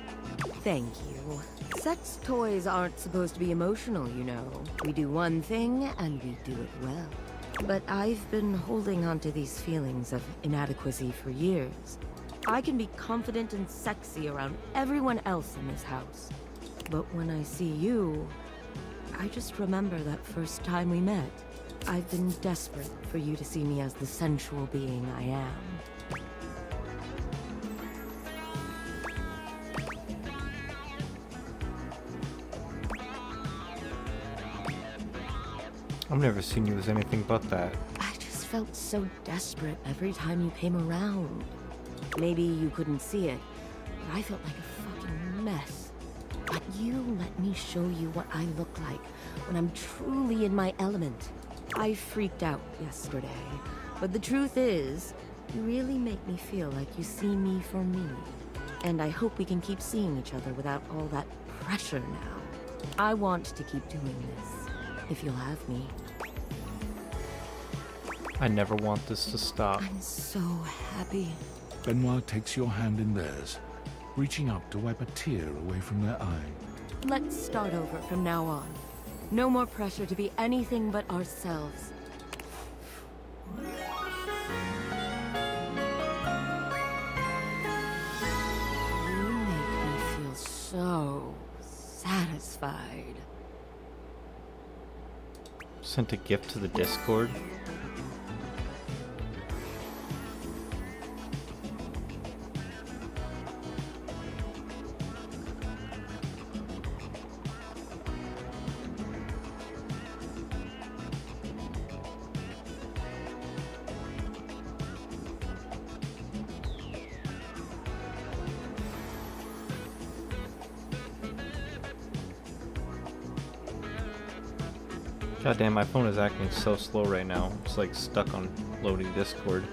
Thank you. Sex toys aren't supposed to be emotional, you know. We do one thing, and we do it well. But I've been holding on to these feelings of inadequacy for years. I can be confident and sexy around everyone else in this house. But when I see you, I just remember that first time we met. I've been desperate for you to see me as the sensual being I am. I've never seen you as anything but that. I just felt so desperate every time you came around. Maybe you couldn't see it, but I felt like a fucking mess. But you let me show you what I look like when I'm truly in my element. I freaked out yesterday, but the truth is, you really make me feel like you see me for me. And I hope we can keep seeing each other without all that pressure now. I want to keep doing this, if you'll have me. I never want this to stop. I'm so happy. Benoit takes your hand in theirs, reaching up to wipe a tear away from their eye. Let's start over from now on. No more pressure to be anything but ourselves. You make me feel so satisfied. Sent a gift to the Discord. God damn, my phone is acting so slow right now. It's like stuck on loading Discord.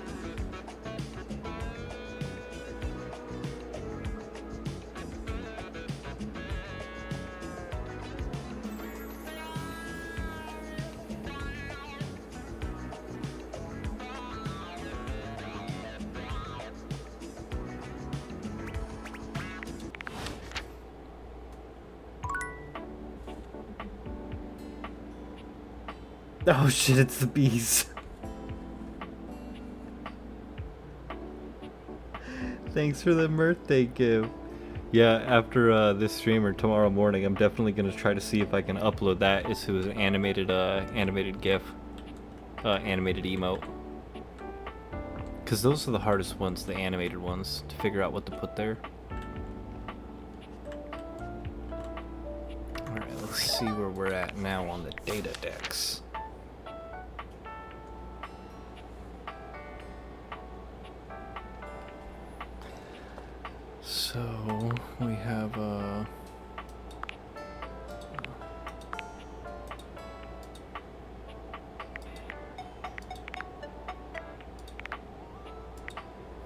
Oh shit, it's the bees. Thanks for the birthday gift. Yeah, after this stream or tomorrow morning, I'm definitely gonna try to see if I can upload that as an animated animated GIF, animated emote. Cause those are the hardest ones, the animated ones, to figure out what to put there. All right, let's see where we're at now on the data decks. So we have oh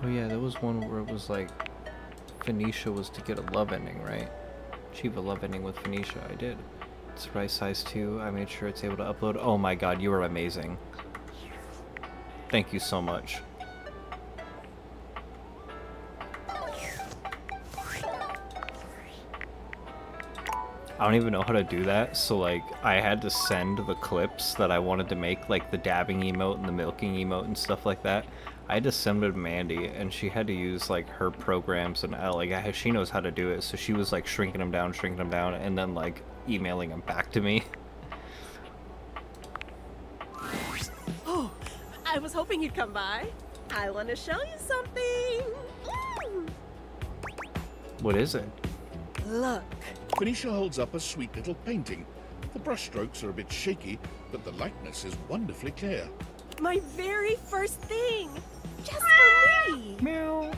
yeah, there was one where it was like Phoenicia was to get a love ending, right? Achieve a love ending with Phoenicia. I did. It's right size too. I made sure it's able to upload. Oh my god, you are amazing. Thank you so much. I don't even know how to do that, so like I had to send the clips that I wanted to make, like the dabbing emote and the milking emote and stuff like that. I had to send them to Mandy, and she had to use like her programs, and she knows how to do it, so she was like shrinking them down, and then like emailing them back to me. Oh, I was hoping you'd come by. I want to show you something. What is it? Look. Phoenicia holds up a sweet little painting. The brushstrokes are a bit shaky, but the likeness is wonderfully clear. My very first thing. Just for me. Meow.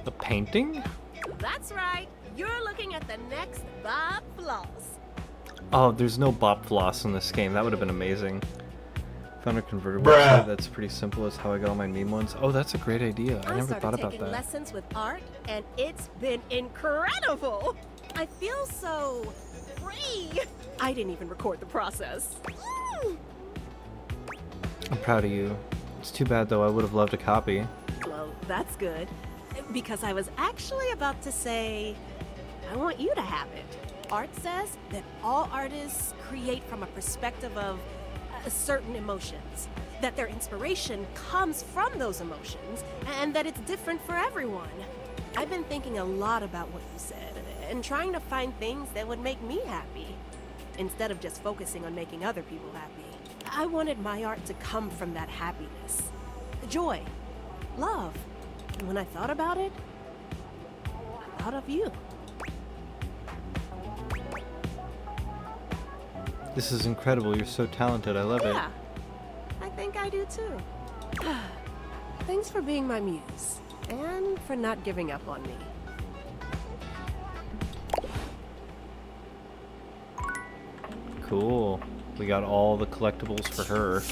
The painting? That's right. You're looking at the next Bob Floss. Oh, there's no Bop Floss in this game. That would have been amazing. Found a converter website that's pretty simple as how I got all my meme ones. Oh, that's a great idea. I never thought about taking that. lessons with art, and it's been incredible. I feel so free. I didn't even record the process. I'm proud of you. It's too bad though. I would have loved a copy. Well, that's good. Because I was actually about to say, I want you to have it. Art says that all artists create from a perspective of certain emotions, that their inspiration comes from those emotions, and that it's different for everyone. I've been thinking a lot about what you said, and trying to find things that would make me happy, instead of just focusing on making other people happy. I wanted my art to come from that happiness, joy, love. And when I thought about it, I thought of you. This is incredible. You're so talented. I love Yeah, I think I do too. Thanks for being my muse, and for not giving up on me. it. Cool. We got all the collectibles for her.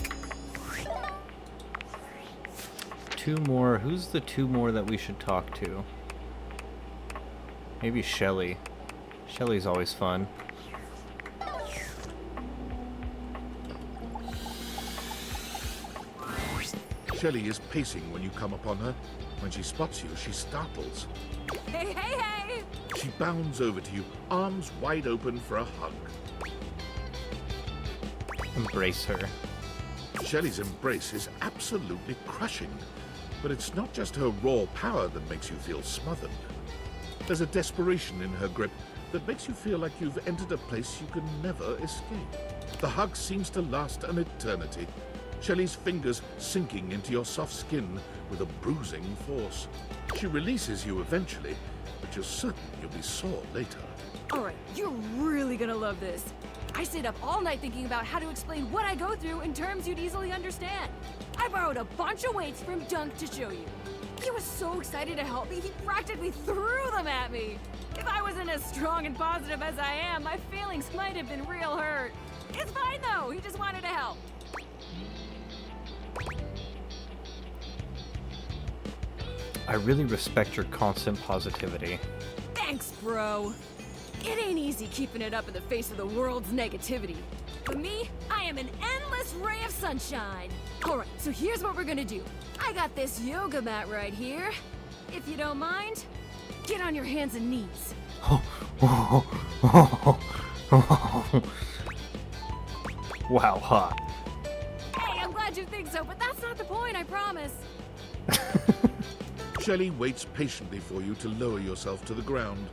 2 more. Who's the 2 more that we should talk to? Maybe Shelly. Shelly's always fun. Shelly is pacing when you come upon her. When she spots you, she startles. Hey, hey, hey! She bounds over to you, arms wide open for a hug. Embrace her. Shelly's embrace is absolutely crushing. But it's not just her raw power that makes you feel smothered. There's a desperation in her grip that makes you feel like you've entered a place you can never escape. The hug seems to last an eternity. Shelly's fingers sinking into your soft skin with a bruising force. She releases you eventually, but you're certain you'll be sore later. Alright, you're really gonna love this. I stayed up all night thinking about how to explain what I go through in terms you'd easily understand. I borrowed a bunch of weights from Dunk to show you. He was so excited to help me, he practically threw them at me. If I wasn't as strong and positive as I am, my feelings might have been real hurt. It's fine though, he just wanted to help. I really respect your constant positivity. Thanks, bro. It ain't easy keeping it up in the face of the world's negativity. But me, I am an endless ray of sunshine. Alright, so here's what we're gonna do. I got this yoga mat right here. If you don't mind, get on your hands and knees. Wow, hot. Hey, I'm glad you think so, but that's not the point, I promise. Shelly waits patiently for you to lower yourself to the ground,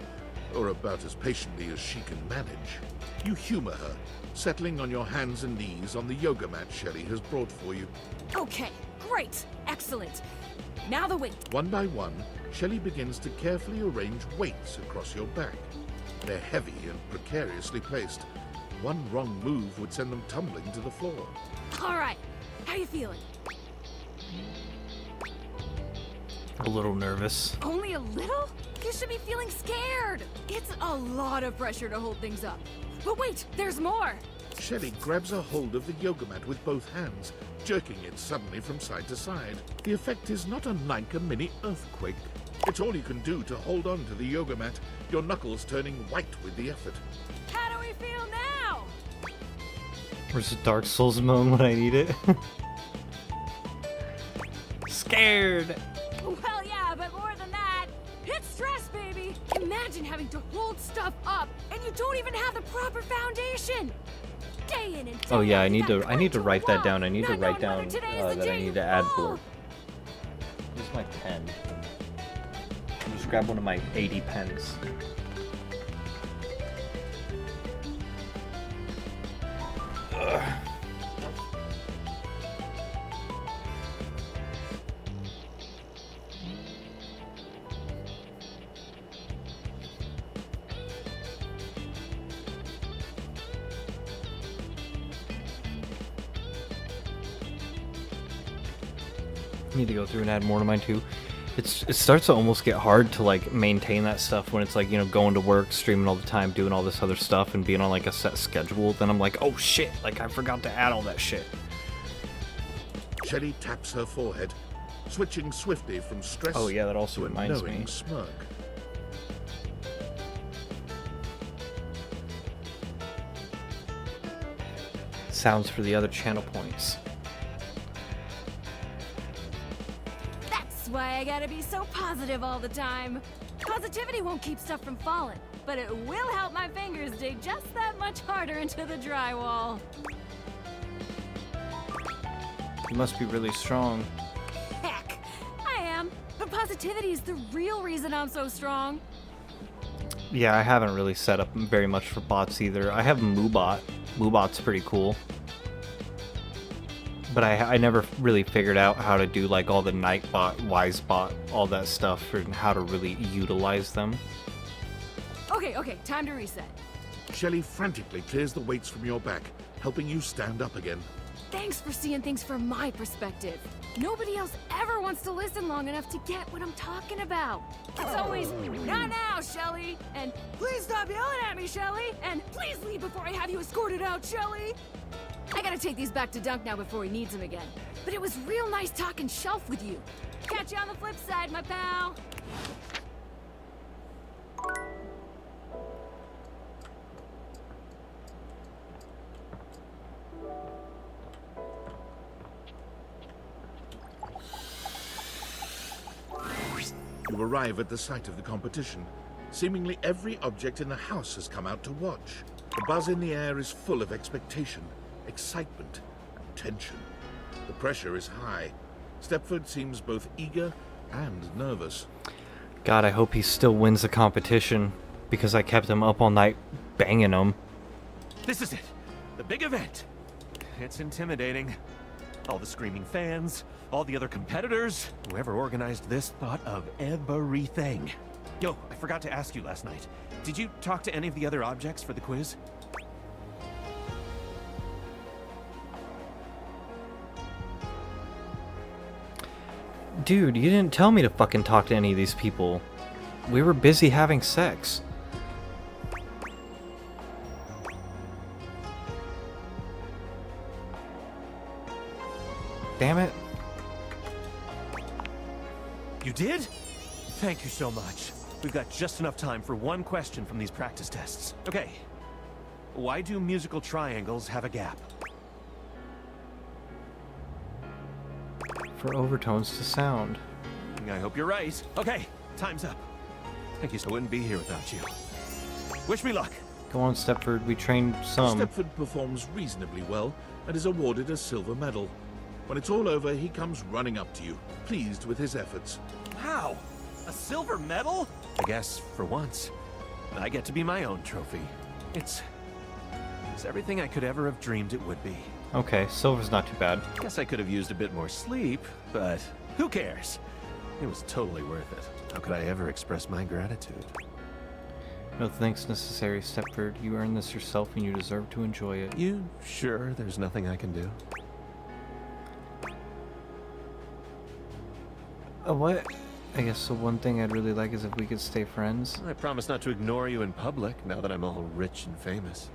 or about as patiently as she can manage. You humor her, settling on your hands and knees on the yoga mat Shelly has brought for you. Okay, great, excellent. Now the weight. One by one, Shelly begins to carefully arrange weights across your back. They're heavy and precariously placed. One wrong move would send them tumbling to the floor. Alright, how you feeling? A little nervous. Only a little? You should be feeling scared. It's a lot of pressure to hold things up. But wait, there's more. Shelly grabs a hold of the yoga mat with both hands, jerking it suddenly from side to side. The effect is not unlike a mini earthquake. It's all you can do to hold on to the yoga mat, your knuckles turning white with the effort. How do we feel now? Where's the Dark Souls moan when I need it? Scared! Well, yeah, but more than that, it's stress, baby. Imagine having to hold stuff up, and you don't even have the proper foundation. Day in and day Oh yeah, out, I need you to write that down. I need to not write knowing down whether today is the that I day need you to add fall. for. Where's my pen? Just grab one of my 80 pens. Ugh. Need to go through and add more to mine too. It starts to almost get hard to like maintain that stuff when it's like, you know, going to work, streaming all the time, doing all this other stuff, and being on like a set schedule. Then I'm like, oh shit, like I forgot to add all that shit. Shelly taps her forehead, switching swiftly from stress Oh yeah, that also to a reminds knowing me. smirk. Sounds for the other channel points. That's why I gotta be so positive all the time? Positivity won't keep stuff from falling, but it will help my fingers dig just that much harder into the drywall. You must be really strong. Heck, I am. But positivity is the real reason I'm so strong. Yeah, I haven't really set up very much for bots either. I have Moobot. Moobot's pretty cool. But I never really figured out how to do like all the Nightbot, Wisebot, all that stuff, and how to really utilize them. Okay, time to reset. Shelley frantically clears the weights from your back, helping you stand up again. Thanks for seeing things from my perspective. Nobody else ever wants to listen long enough to get what I'm talking about. It's always, not now, Shelley, and please stop yelling at me, Shelley, and please leave before I have you escorted out, Shelley. I gotta take these back to Dunk now before he needs them again. But it was real nice talking shelf with you. Catch you on the flip side, my pal. You arrive at the site of the competition. Seemingly every object in the house has come out to watch. The buzz in the air is full of expectation, excitement, and tension. The pressure is high. Stepford seems both eager and nervous. God, I hope he still wins the competition, because I kept him up all night banging him. This is it. The big event. It's intimidating. All the screaming fans, all the other competitors, whoever organized this thought of everything. Yo, I forgot to ask you last night. Did you talk to any of the other objects for the quiz? Dude, you didn't tell me to fucking talk to any of these people. We were busy having sex. Damn it. You did? Thank you so much. We've got just enough time for one question from these practice tests. Okay. Why do musical triangles have a gap? For overtones to sound. I hope you're right. Okay, time's up. Thank you, so I wouldn't be here without you. Wish me luck. Go on, Stepford. We trained some. Stepford performs reasonably well and is awarded a silver medal. When it's all over, he comes running up to you, pleased with his efforts. Wow! A silver medal? I guess, for once, I get to be my own trophy. It's everything I could ever have dreamed it would be. Okay, silver's not too bad. Guess I could have used a bit more sleep, but who cares? It was totally worth it. How could I ever express my gratitude? No thanks necessary, Stepford. You earned this yourself and you deserve to enjoy it. You sure there's nothing I can do? What? I guess the one thing I'd really like is if we could stay friends. I promise not to ignore you in public now that I'm all rich and famous.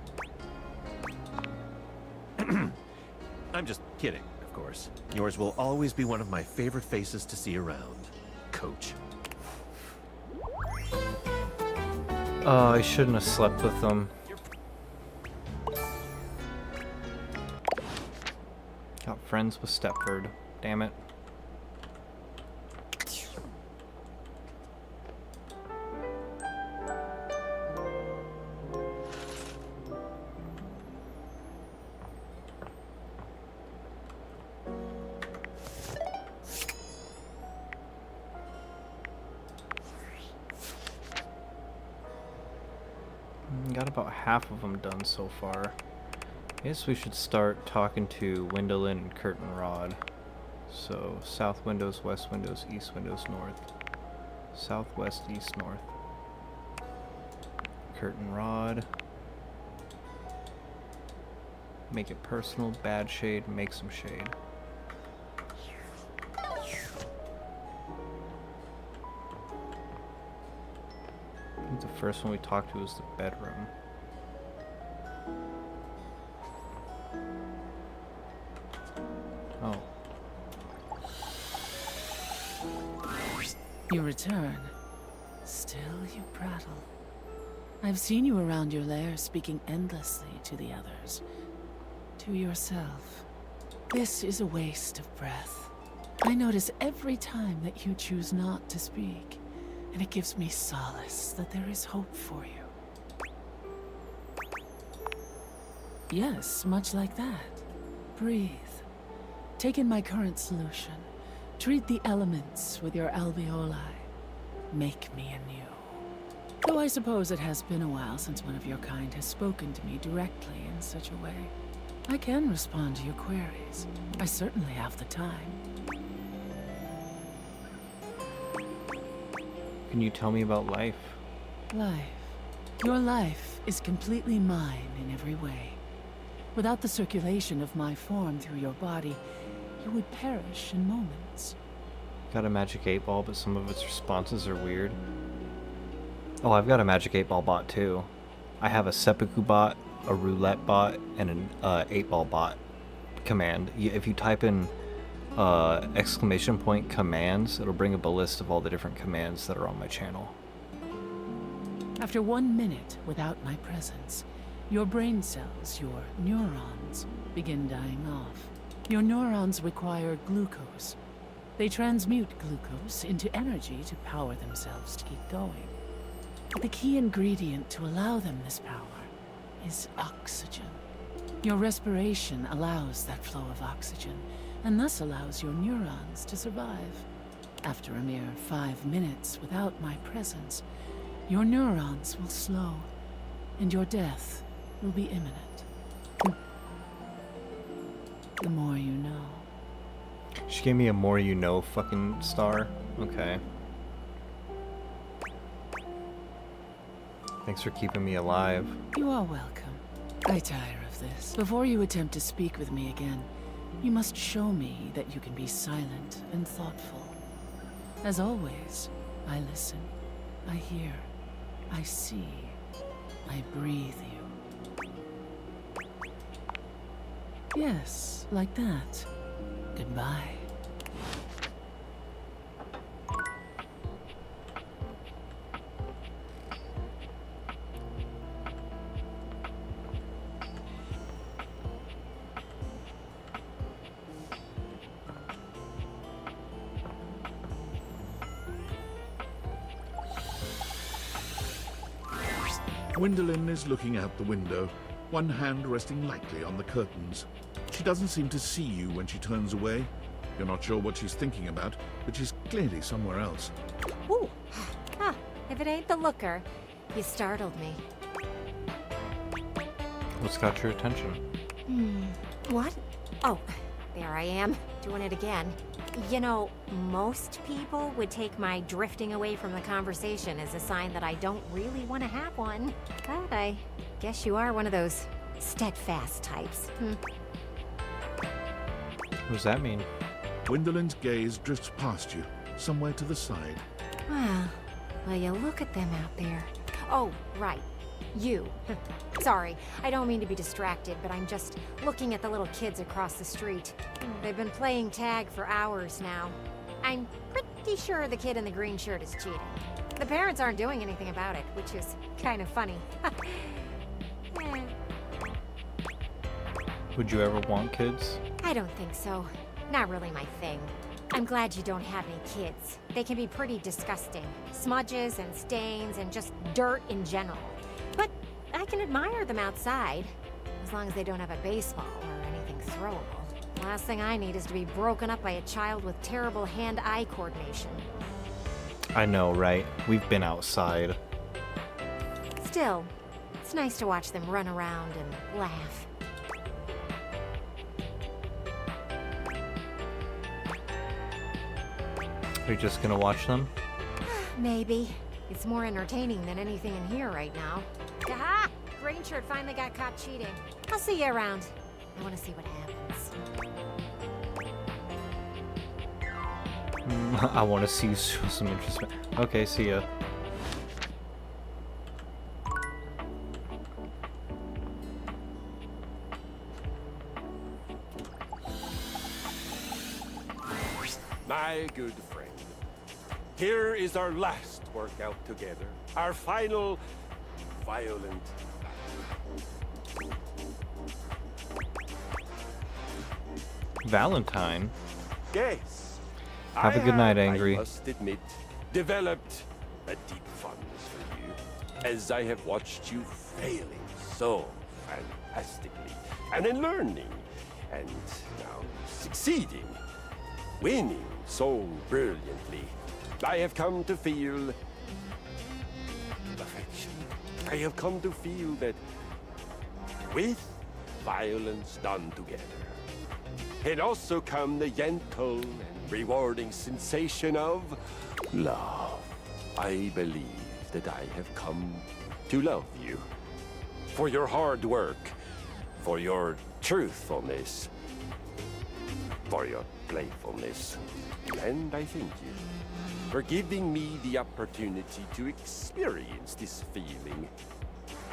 I'm just kidding, of course. Yours will always be one of my favorite faces to see around. Coach. Oh, I shouldn't have slept with them. Got friends with Stepford. Damn it. Got about half of them done so far. I guess we should start talking to Windolin and Curtain Rod. So, south windows, west windows, east windows, north. Southwest, east, north. Curtain Rod. Make it personal, bad shade, make some shade. I think the first one we talked to was the bedroom. Oh. You return. Still you prattle. I've seen you around your lair speaking endlessly to the others. To yourself. This is a waste of breath. I notice every time that you choose not to speak, and it gives me solace that there is hope for you. Yes, much like that. Breathe. Take in my current solution. Treat the elements with your alveoli. Make me anew. Though I suppose it has been a while since one of your kind has spoken to me directly in such a way. I can respond to your queries. I certainly have the time. Can you tell me about life? Life. Your life is completely mine in every way. Without the circulation of my form through your body, you would perish in moments. Got a magic 8-ball, but some of its responses are weird. Oh, I've got a magic 8-ball bot too. I have a seppuku bot, a roulette bot, and an 8-ball bot command. If you type in ! commands, it'll bring up a list of all the different commands that are on my channel. After 1 minute without my presence, your brain cells, your neurons, begin dying off. Your neurons require glucose. They transmute glucose into energy to power themselves to keep going. But the key ingredient to allow them this power is oxygen. Your respiration allows that flow of oxygen, and thus allows your neurons to survive. After a mere 5 minutes without my presence, your neurons will slow, and your death will be imminent. The more you know. She gave me a more you know fucking star. Okay. Thanks for keeping me alive. You are welcome. I tire of this. Before you attempt to speak with me again, you must show me that you can be silent and thoughtful. As always, I listen, I hear, I see, I breathe you. Yes, like that. Goodbye. Gwendolyn is looking out the window, one hand resting lightly on the curtains. She doesn't seem to see you when she turns away. You're not sure what she's thinking about, but she's clearly somewhere else. Ooh. Huh. If it ain't the looker, you startled me. What's got your attention? What? Oh, there I am, doing it again. You know, most people would take my drifting away from the conversation as a sign that I don't really want to have one. But I guess you are one of those steadfast types. What does that mean? Gwendolyn's gaze drifts past you, somewhere to the side. Well, you look at them out there. Oh, right. You. Sorry, I don't mean to be distracted, but I'm just looking at the little kids across the street. They've been playing tag for hours now. I'm pretty sure the kid in the green shirt is cheating. The parents aren't doing anything about it, which is kind of funny. Would you ever want kids? I don't think so. Not really my thing. I'm glad you don't have any kids. They can be pretty disgusting. Smudges and stains and just dirt in general. But I can admire them outside, as long as they don't have a baseball or anything throwable. Last thing I need is to be broken up by a child with terrible hand-eye coordination. I know, right? We've been outside. Still, it's nice to watch them run around and laugh. Are you just gonna watch them? Maybe. It's more entertaining than anything in here right now. Aha! Green shirt finally got caught cheating. I'll see you around. I want to see what happens. I want to see you show some interest. Okay, see ya. My good friend, here is our last workout together. Our final violent Valentine? Guess Have a good night, Angry. I must admit, developed a deep fondness for you, as I have watched you failing so fantastically, and in learning, and now succeeding, winning so brilliantly. I have come to feel affection. I have come to feel that with violence done together, can also come the gentle and rewarding sensation of love. I believe that I have come to love you for your hard work, for your truthfulness, for your playfulness, and I thank you for giving me the opportunity to experience this feeling.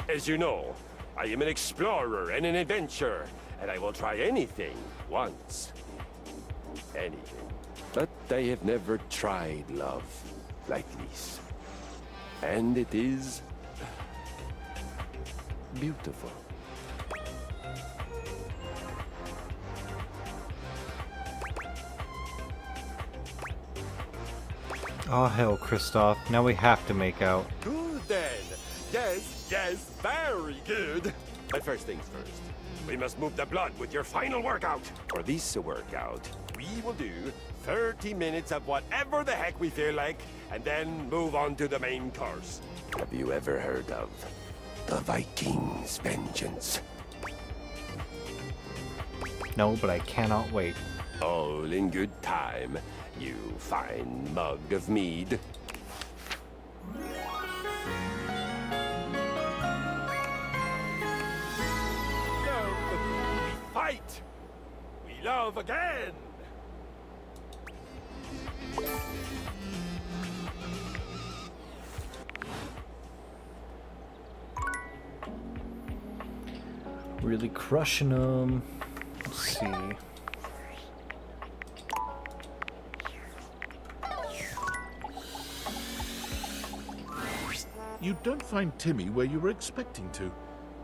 As you know, I am an explorer and an adventurer, and I will try anything once. Anything. But I have never tried love like this. And it is beautiful. Oh hell, Kristoff. Now we have to make out. Good then. Yes, yes, very good. But first things first, we must move the blood with your final workout. For this workout, we will do 30 minutes of whatever the heck we feel like, and then move on to the main course. Have you ever heard of the Vikings' Vengeance? No, but I cannot wait. All in good time, you fine mug of mead. We fight! We love again! Really crushing them. Let's see. You don't find Timmy where you were expecting to.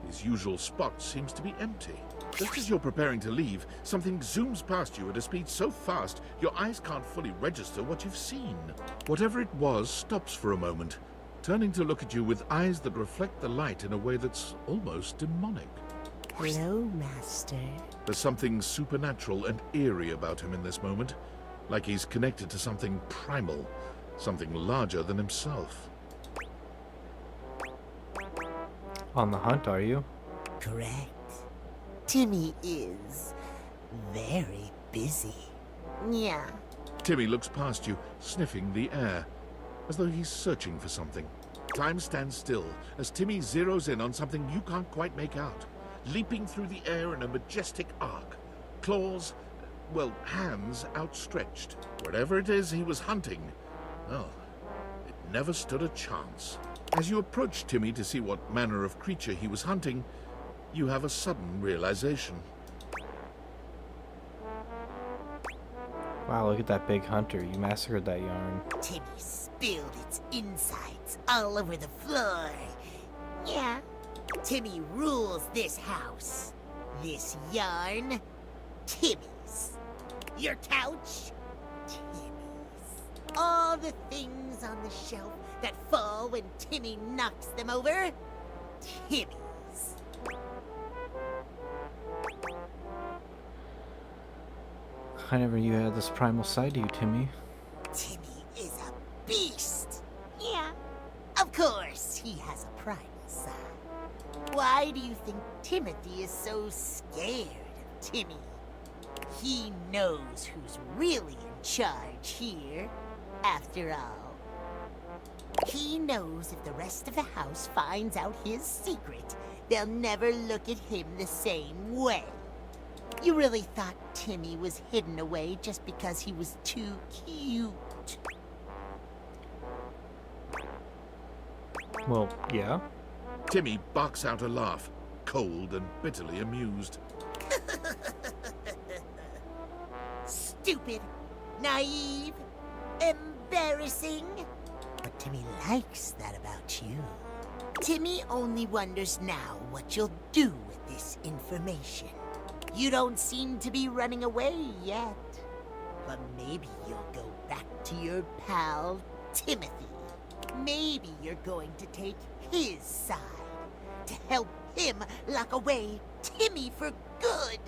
His usual spot seems to be empty. Just as you're preparing to leave, something zooms past you at a speed so fast your eyes can't fully register what you've seen. Whatever it was stops for a moment, turning to look at you with eyes that reflect the light in a way that's almost demonic. Hello, Master. There's something supernatural and eerie about him in this moment, like he's connected to something primal, something larger than himself. On the hunt, are you? Correct. Timmy is very busy. Yeah. Timmy looks past you, sniffing the air, as though he's searching for something. Time stands still as Timmy zeroes in on something you can't quite make out, leaping through the air in a majestic arc. Claws, well, hands outstretched. Whatever it is he was hunting, well, it never stood a chance. As you approach Timmy to see what manner of creature he was hunting, you have a sudden realization. Wow, look at that big hunter. You massacred that yarn. Timmy spilled its insides all over the floor. Yeah. Timmy rules this house. This yarn, Timmy's. Your couch, Timmy's. All the things on the shelf that fall when Timmy knocks them over, Timmy's. I never knew you had this primal side to you, Timmy. Timmy is a beast. Yeah, of course he has a primal side. Why do you think Timothy is so scared of Timmy? He knows who's really in charge here, after all. He knows if the rest of the house finds out his secret, they'll never look at him the same way. You really thought Timmy was hidden away just because he was too cute? Well, yeah. Timmy barks out a laugh, cold and bitterly amused. Stupid, naive, embarrassing. But Timmy likes that about you. Timmy only wonders now what you'll do with this information. You don't seem to be running away yet. But maybe you'll go back to your pal, Timothy. Maybe you're going to take his side to help him lock away Timmy for good.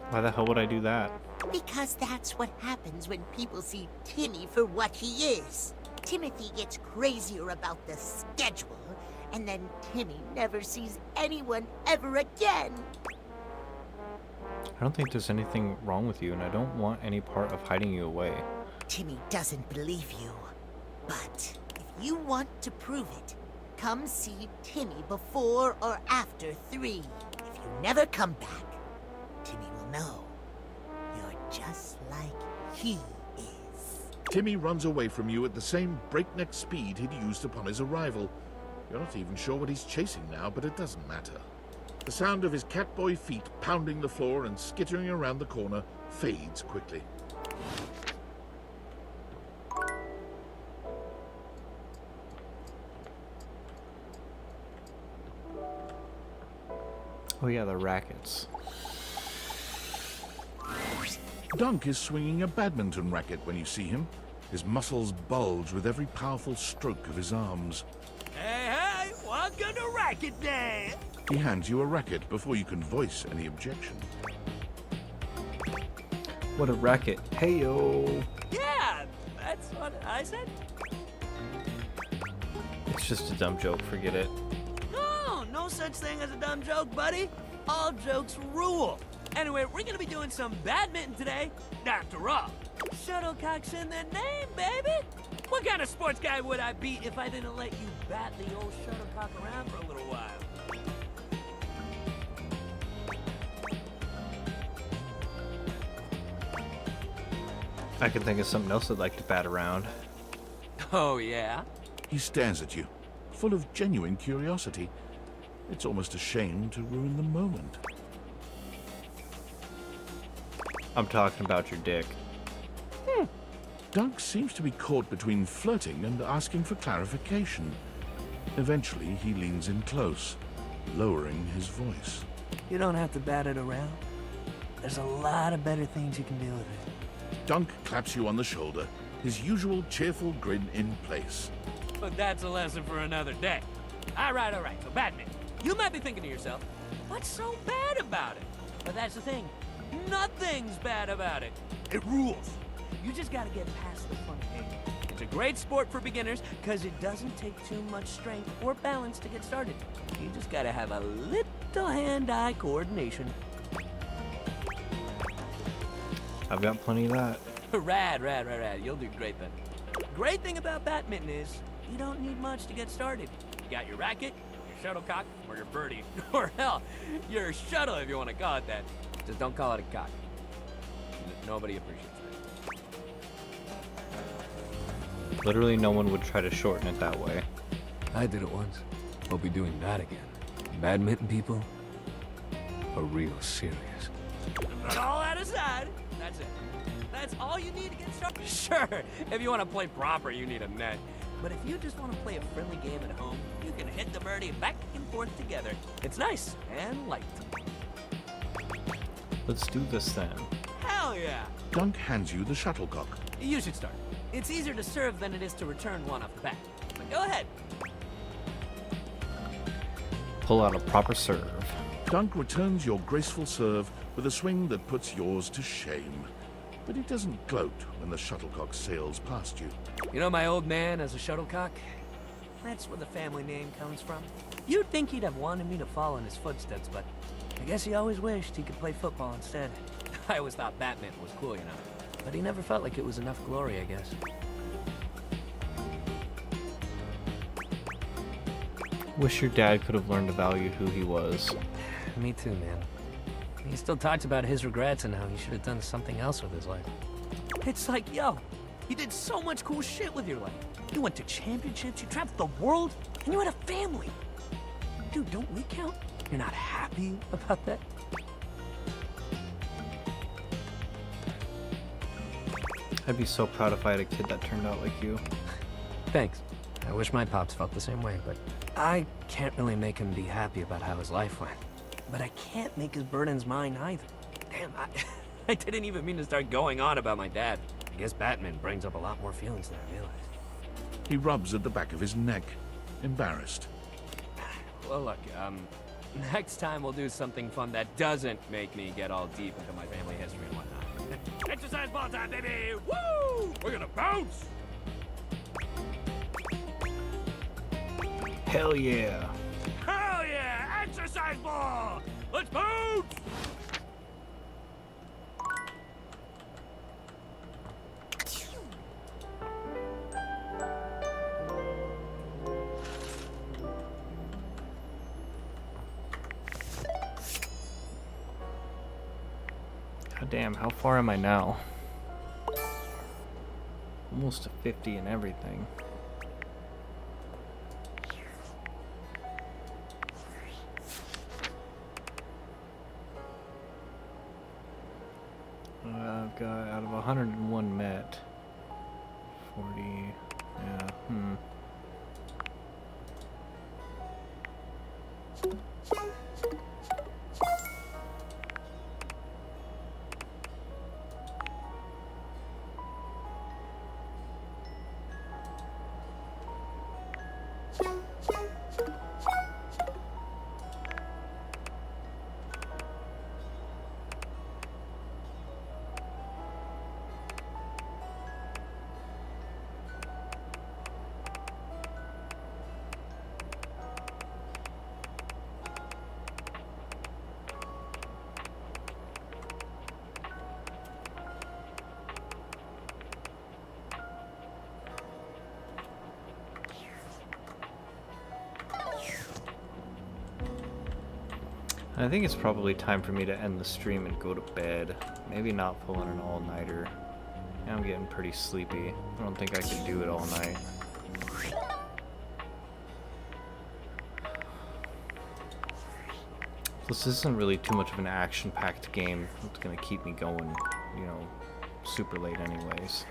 Why the hell would I do that? Because that's what happens when people see Timmy for what he is. Timothy gets crazier about the schedule, and then Timmy never sees anyone ever again. I don't think there's anything wrong with you, and I don't want any part of hiding you away. Timmy doesn't believe you. But if you want to prove it, come see Timmy before or after 3. If you never come back, Timmy will know you're just like he is. Timmy runs away from you at the same breakneck speed he'd used upon his arrival. You're not even sure what he's chasing now, but it doesn't matter. The sound of his catboy feet pounding the floor and skittering around the corner fades quickly. Oh yeah, the rackets. Dunk is swinging a badminton racket when you see him. His muscles bulge with every powerful stroke of his arms. Hey, hey, welcome to Racket Day! He hands you a racket before you can voice any objection. What a racket. Hey yo! Yeah, that's what I said. It's just a dumb joke, forget it. No, no such thing as a dumb joke, buddy. All jokes rule. Anyway, we're gonna be doing some badminton today. After all, shuttlecock's in the name, baby. What kind of sports guy would I be if I didn't let you bat the old shuttlecock around for a little while? I can think of something else I'd like to bat around. Oh, yeah? He stares at you, full of genuine curiosity. It's almost a shame to ruin the moment. I'm talking about your dick. Dunk seems to be caught between flirting and asking for clarification. Eventually, he leans in close, lowering his voice. You don't have to bat it around. There's a lot of better things you can do with it. Dunk claps you on the shoulder, his usual cheerful grin in place. But that's a lesson for another day. All right, so badminton. You might be thinking to yourself, what's so bad about it? But that's the thing. Nothing's bad about it. It rules. You just gotta get past the fun game. It's a great sport for beginners because it doesn't take too much strength or balance to get started. You just gotta have a little hand-eye coordination. I've got plenty of that. Rad. You'll do great then. Great thing about badminton is you don't need much to get started. You got your racket, your shuttlecock, or your birdie. Or hell, your shuttle if you want to call it that. Just don't call it a cock. Nobody appreciates that. Literally no one would try to shorten it that way. I did it once. I'll be doing that again. Badminton people are real serious. But all that aside, that's it. That's all you need to get started. Sure, if you want to play proper, you need a net. But if you just want to play a friendly game at home, you can hit the birdie back and forth together. It's nice and light. Let's do this then. Hell yeah! Dunk hands you the shuttlecock. You should start. It's easier to serve than it is to return one off the bat. But go ahead. Pull out a proper serve. Dunk returns your graceful serve with a swing that puts yours to shame. But he doesn't gloat when the shuttlecock sails past you. You know my old man as a shuttlecock? That's where the family name comes from. You'd think he'd have wanted me to follow in his footsteps, but I guess he always wished he could play football instead. I always thought badminton was cool, you know. But he never felt like it was enough glory, I guess. Wish your dad could have learned to value who he was. Me too, man. He still talks about his regrets and how he should have done something else with his life. It's like, yo, you did so much cool shit with your life. You went to championships, you traveled the world, and you had a family. Dude, don't we count? You're not happy about that? I'd be so proud if I had a kid that turned out like you. Thanks. I wish my pops felt the same way, but I can't really make him be happy about how his life went. But I can't make his burdens mine either. Damn, I didn't even mean to start going on about my dad. I guess Batman brings up a lot more feelings than I realized. He rubs at the back of his neck, embarrassed. Well, look, next time we'll do something fun that doesn't make me get all deep into my family history and whatnot. Exercise ball time, baby! Woo! We're gonna bounce! Hell yeah. Hell yeah! Exercise ball! Let's bounce! God damn, how far am I now? Almost to 50 and everything. I've got out of 101 met. 40. Yeah, I think it's probably time for me to end the stream and go to bed. Maybe not pull in an all-nighter. I'm getting pretty sleepy. I don't think I can do it all night. Plus, this isn't really too much of an action-packed game. It's gonna keep me going, you know, super late anyways.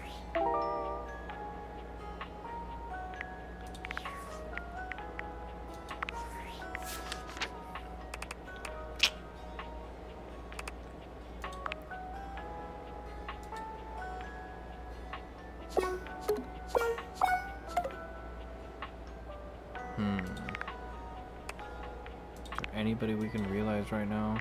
Anybody we can realize right now?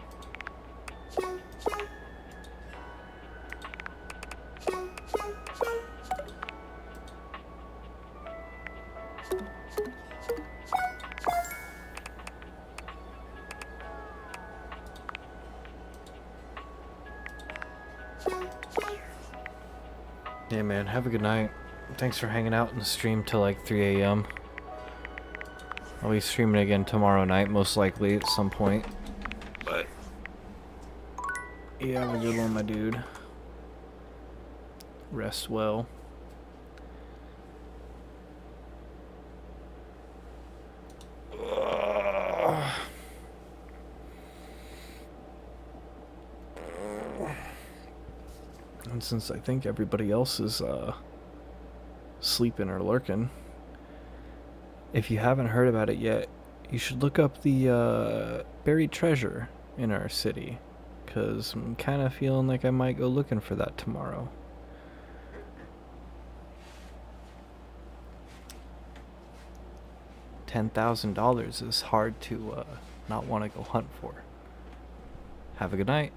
Yeah, man, have a good night. Thanks for hanging out in the stream till like 3 a.m. I'll be streaming again tomorrow night, most likely at some point. But yeah, have a good one, my dude. Rest well. And since I think everybody else is sleeping or lurking, if you haven't heard about it yet, you should look up the buried treasure in our city, because I'm kind of feeling like I might go looking for that tomorrow. $10,000 is hard to not want to go hunt for. Have a good night.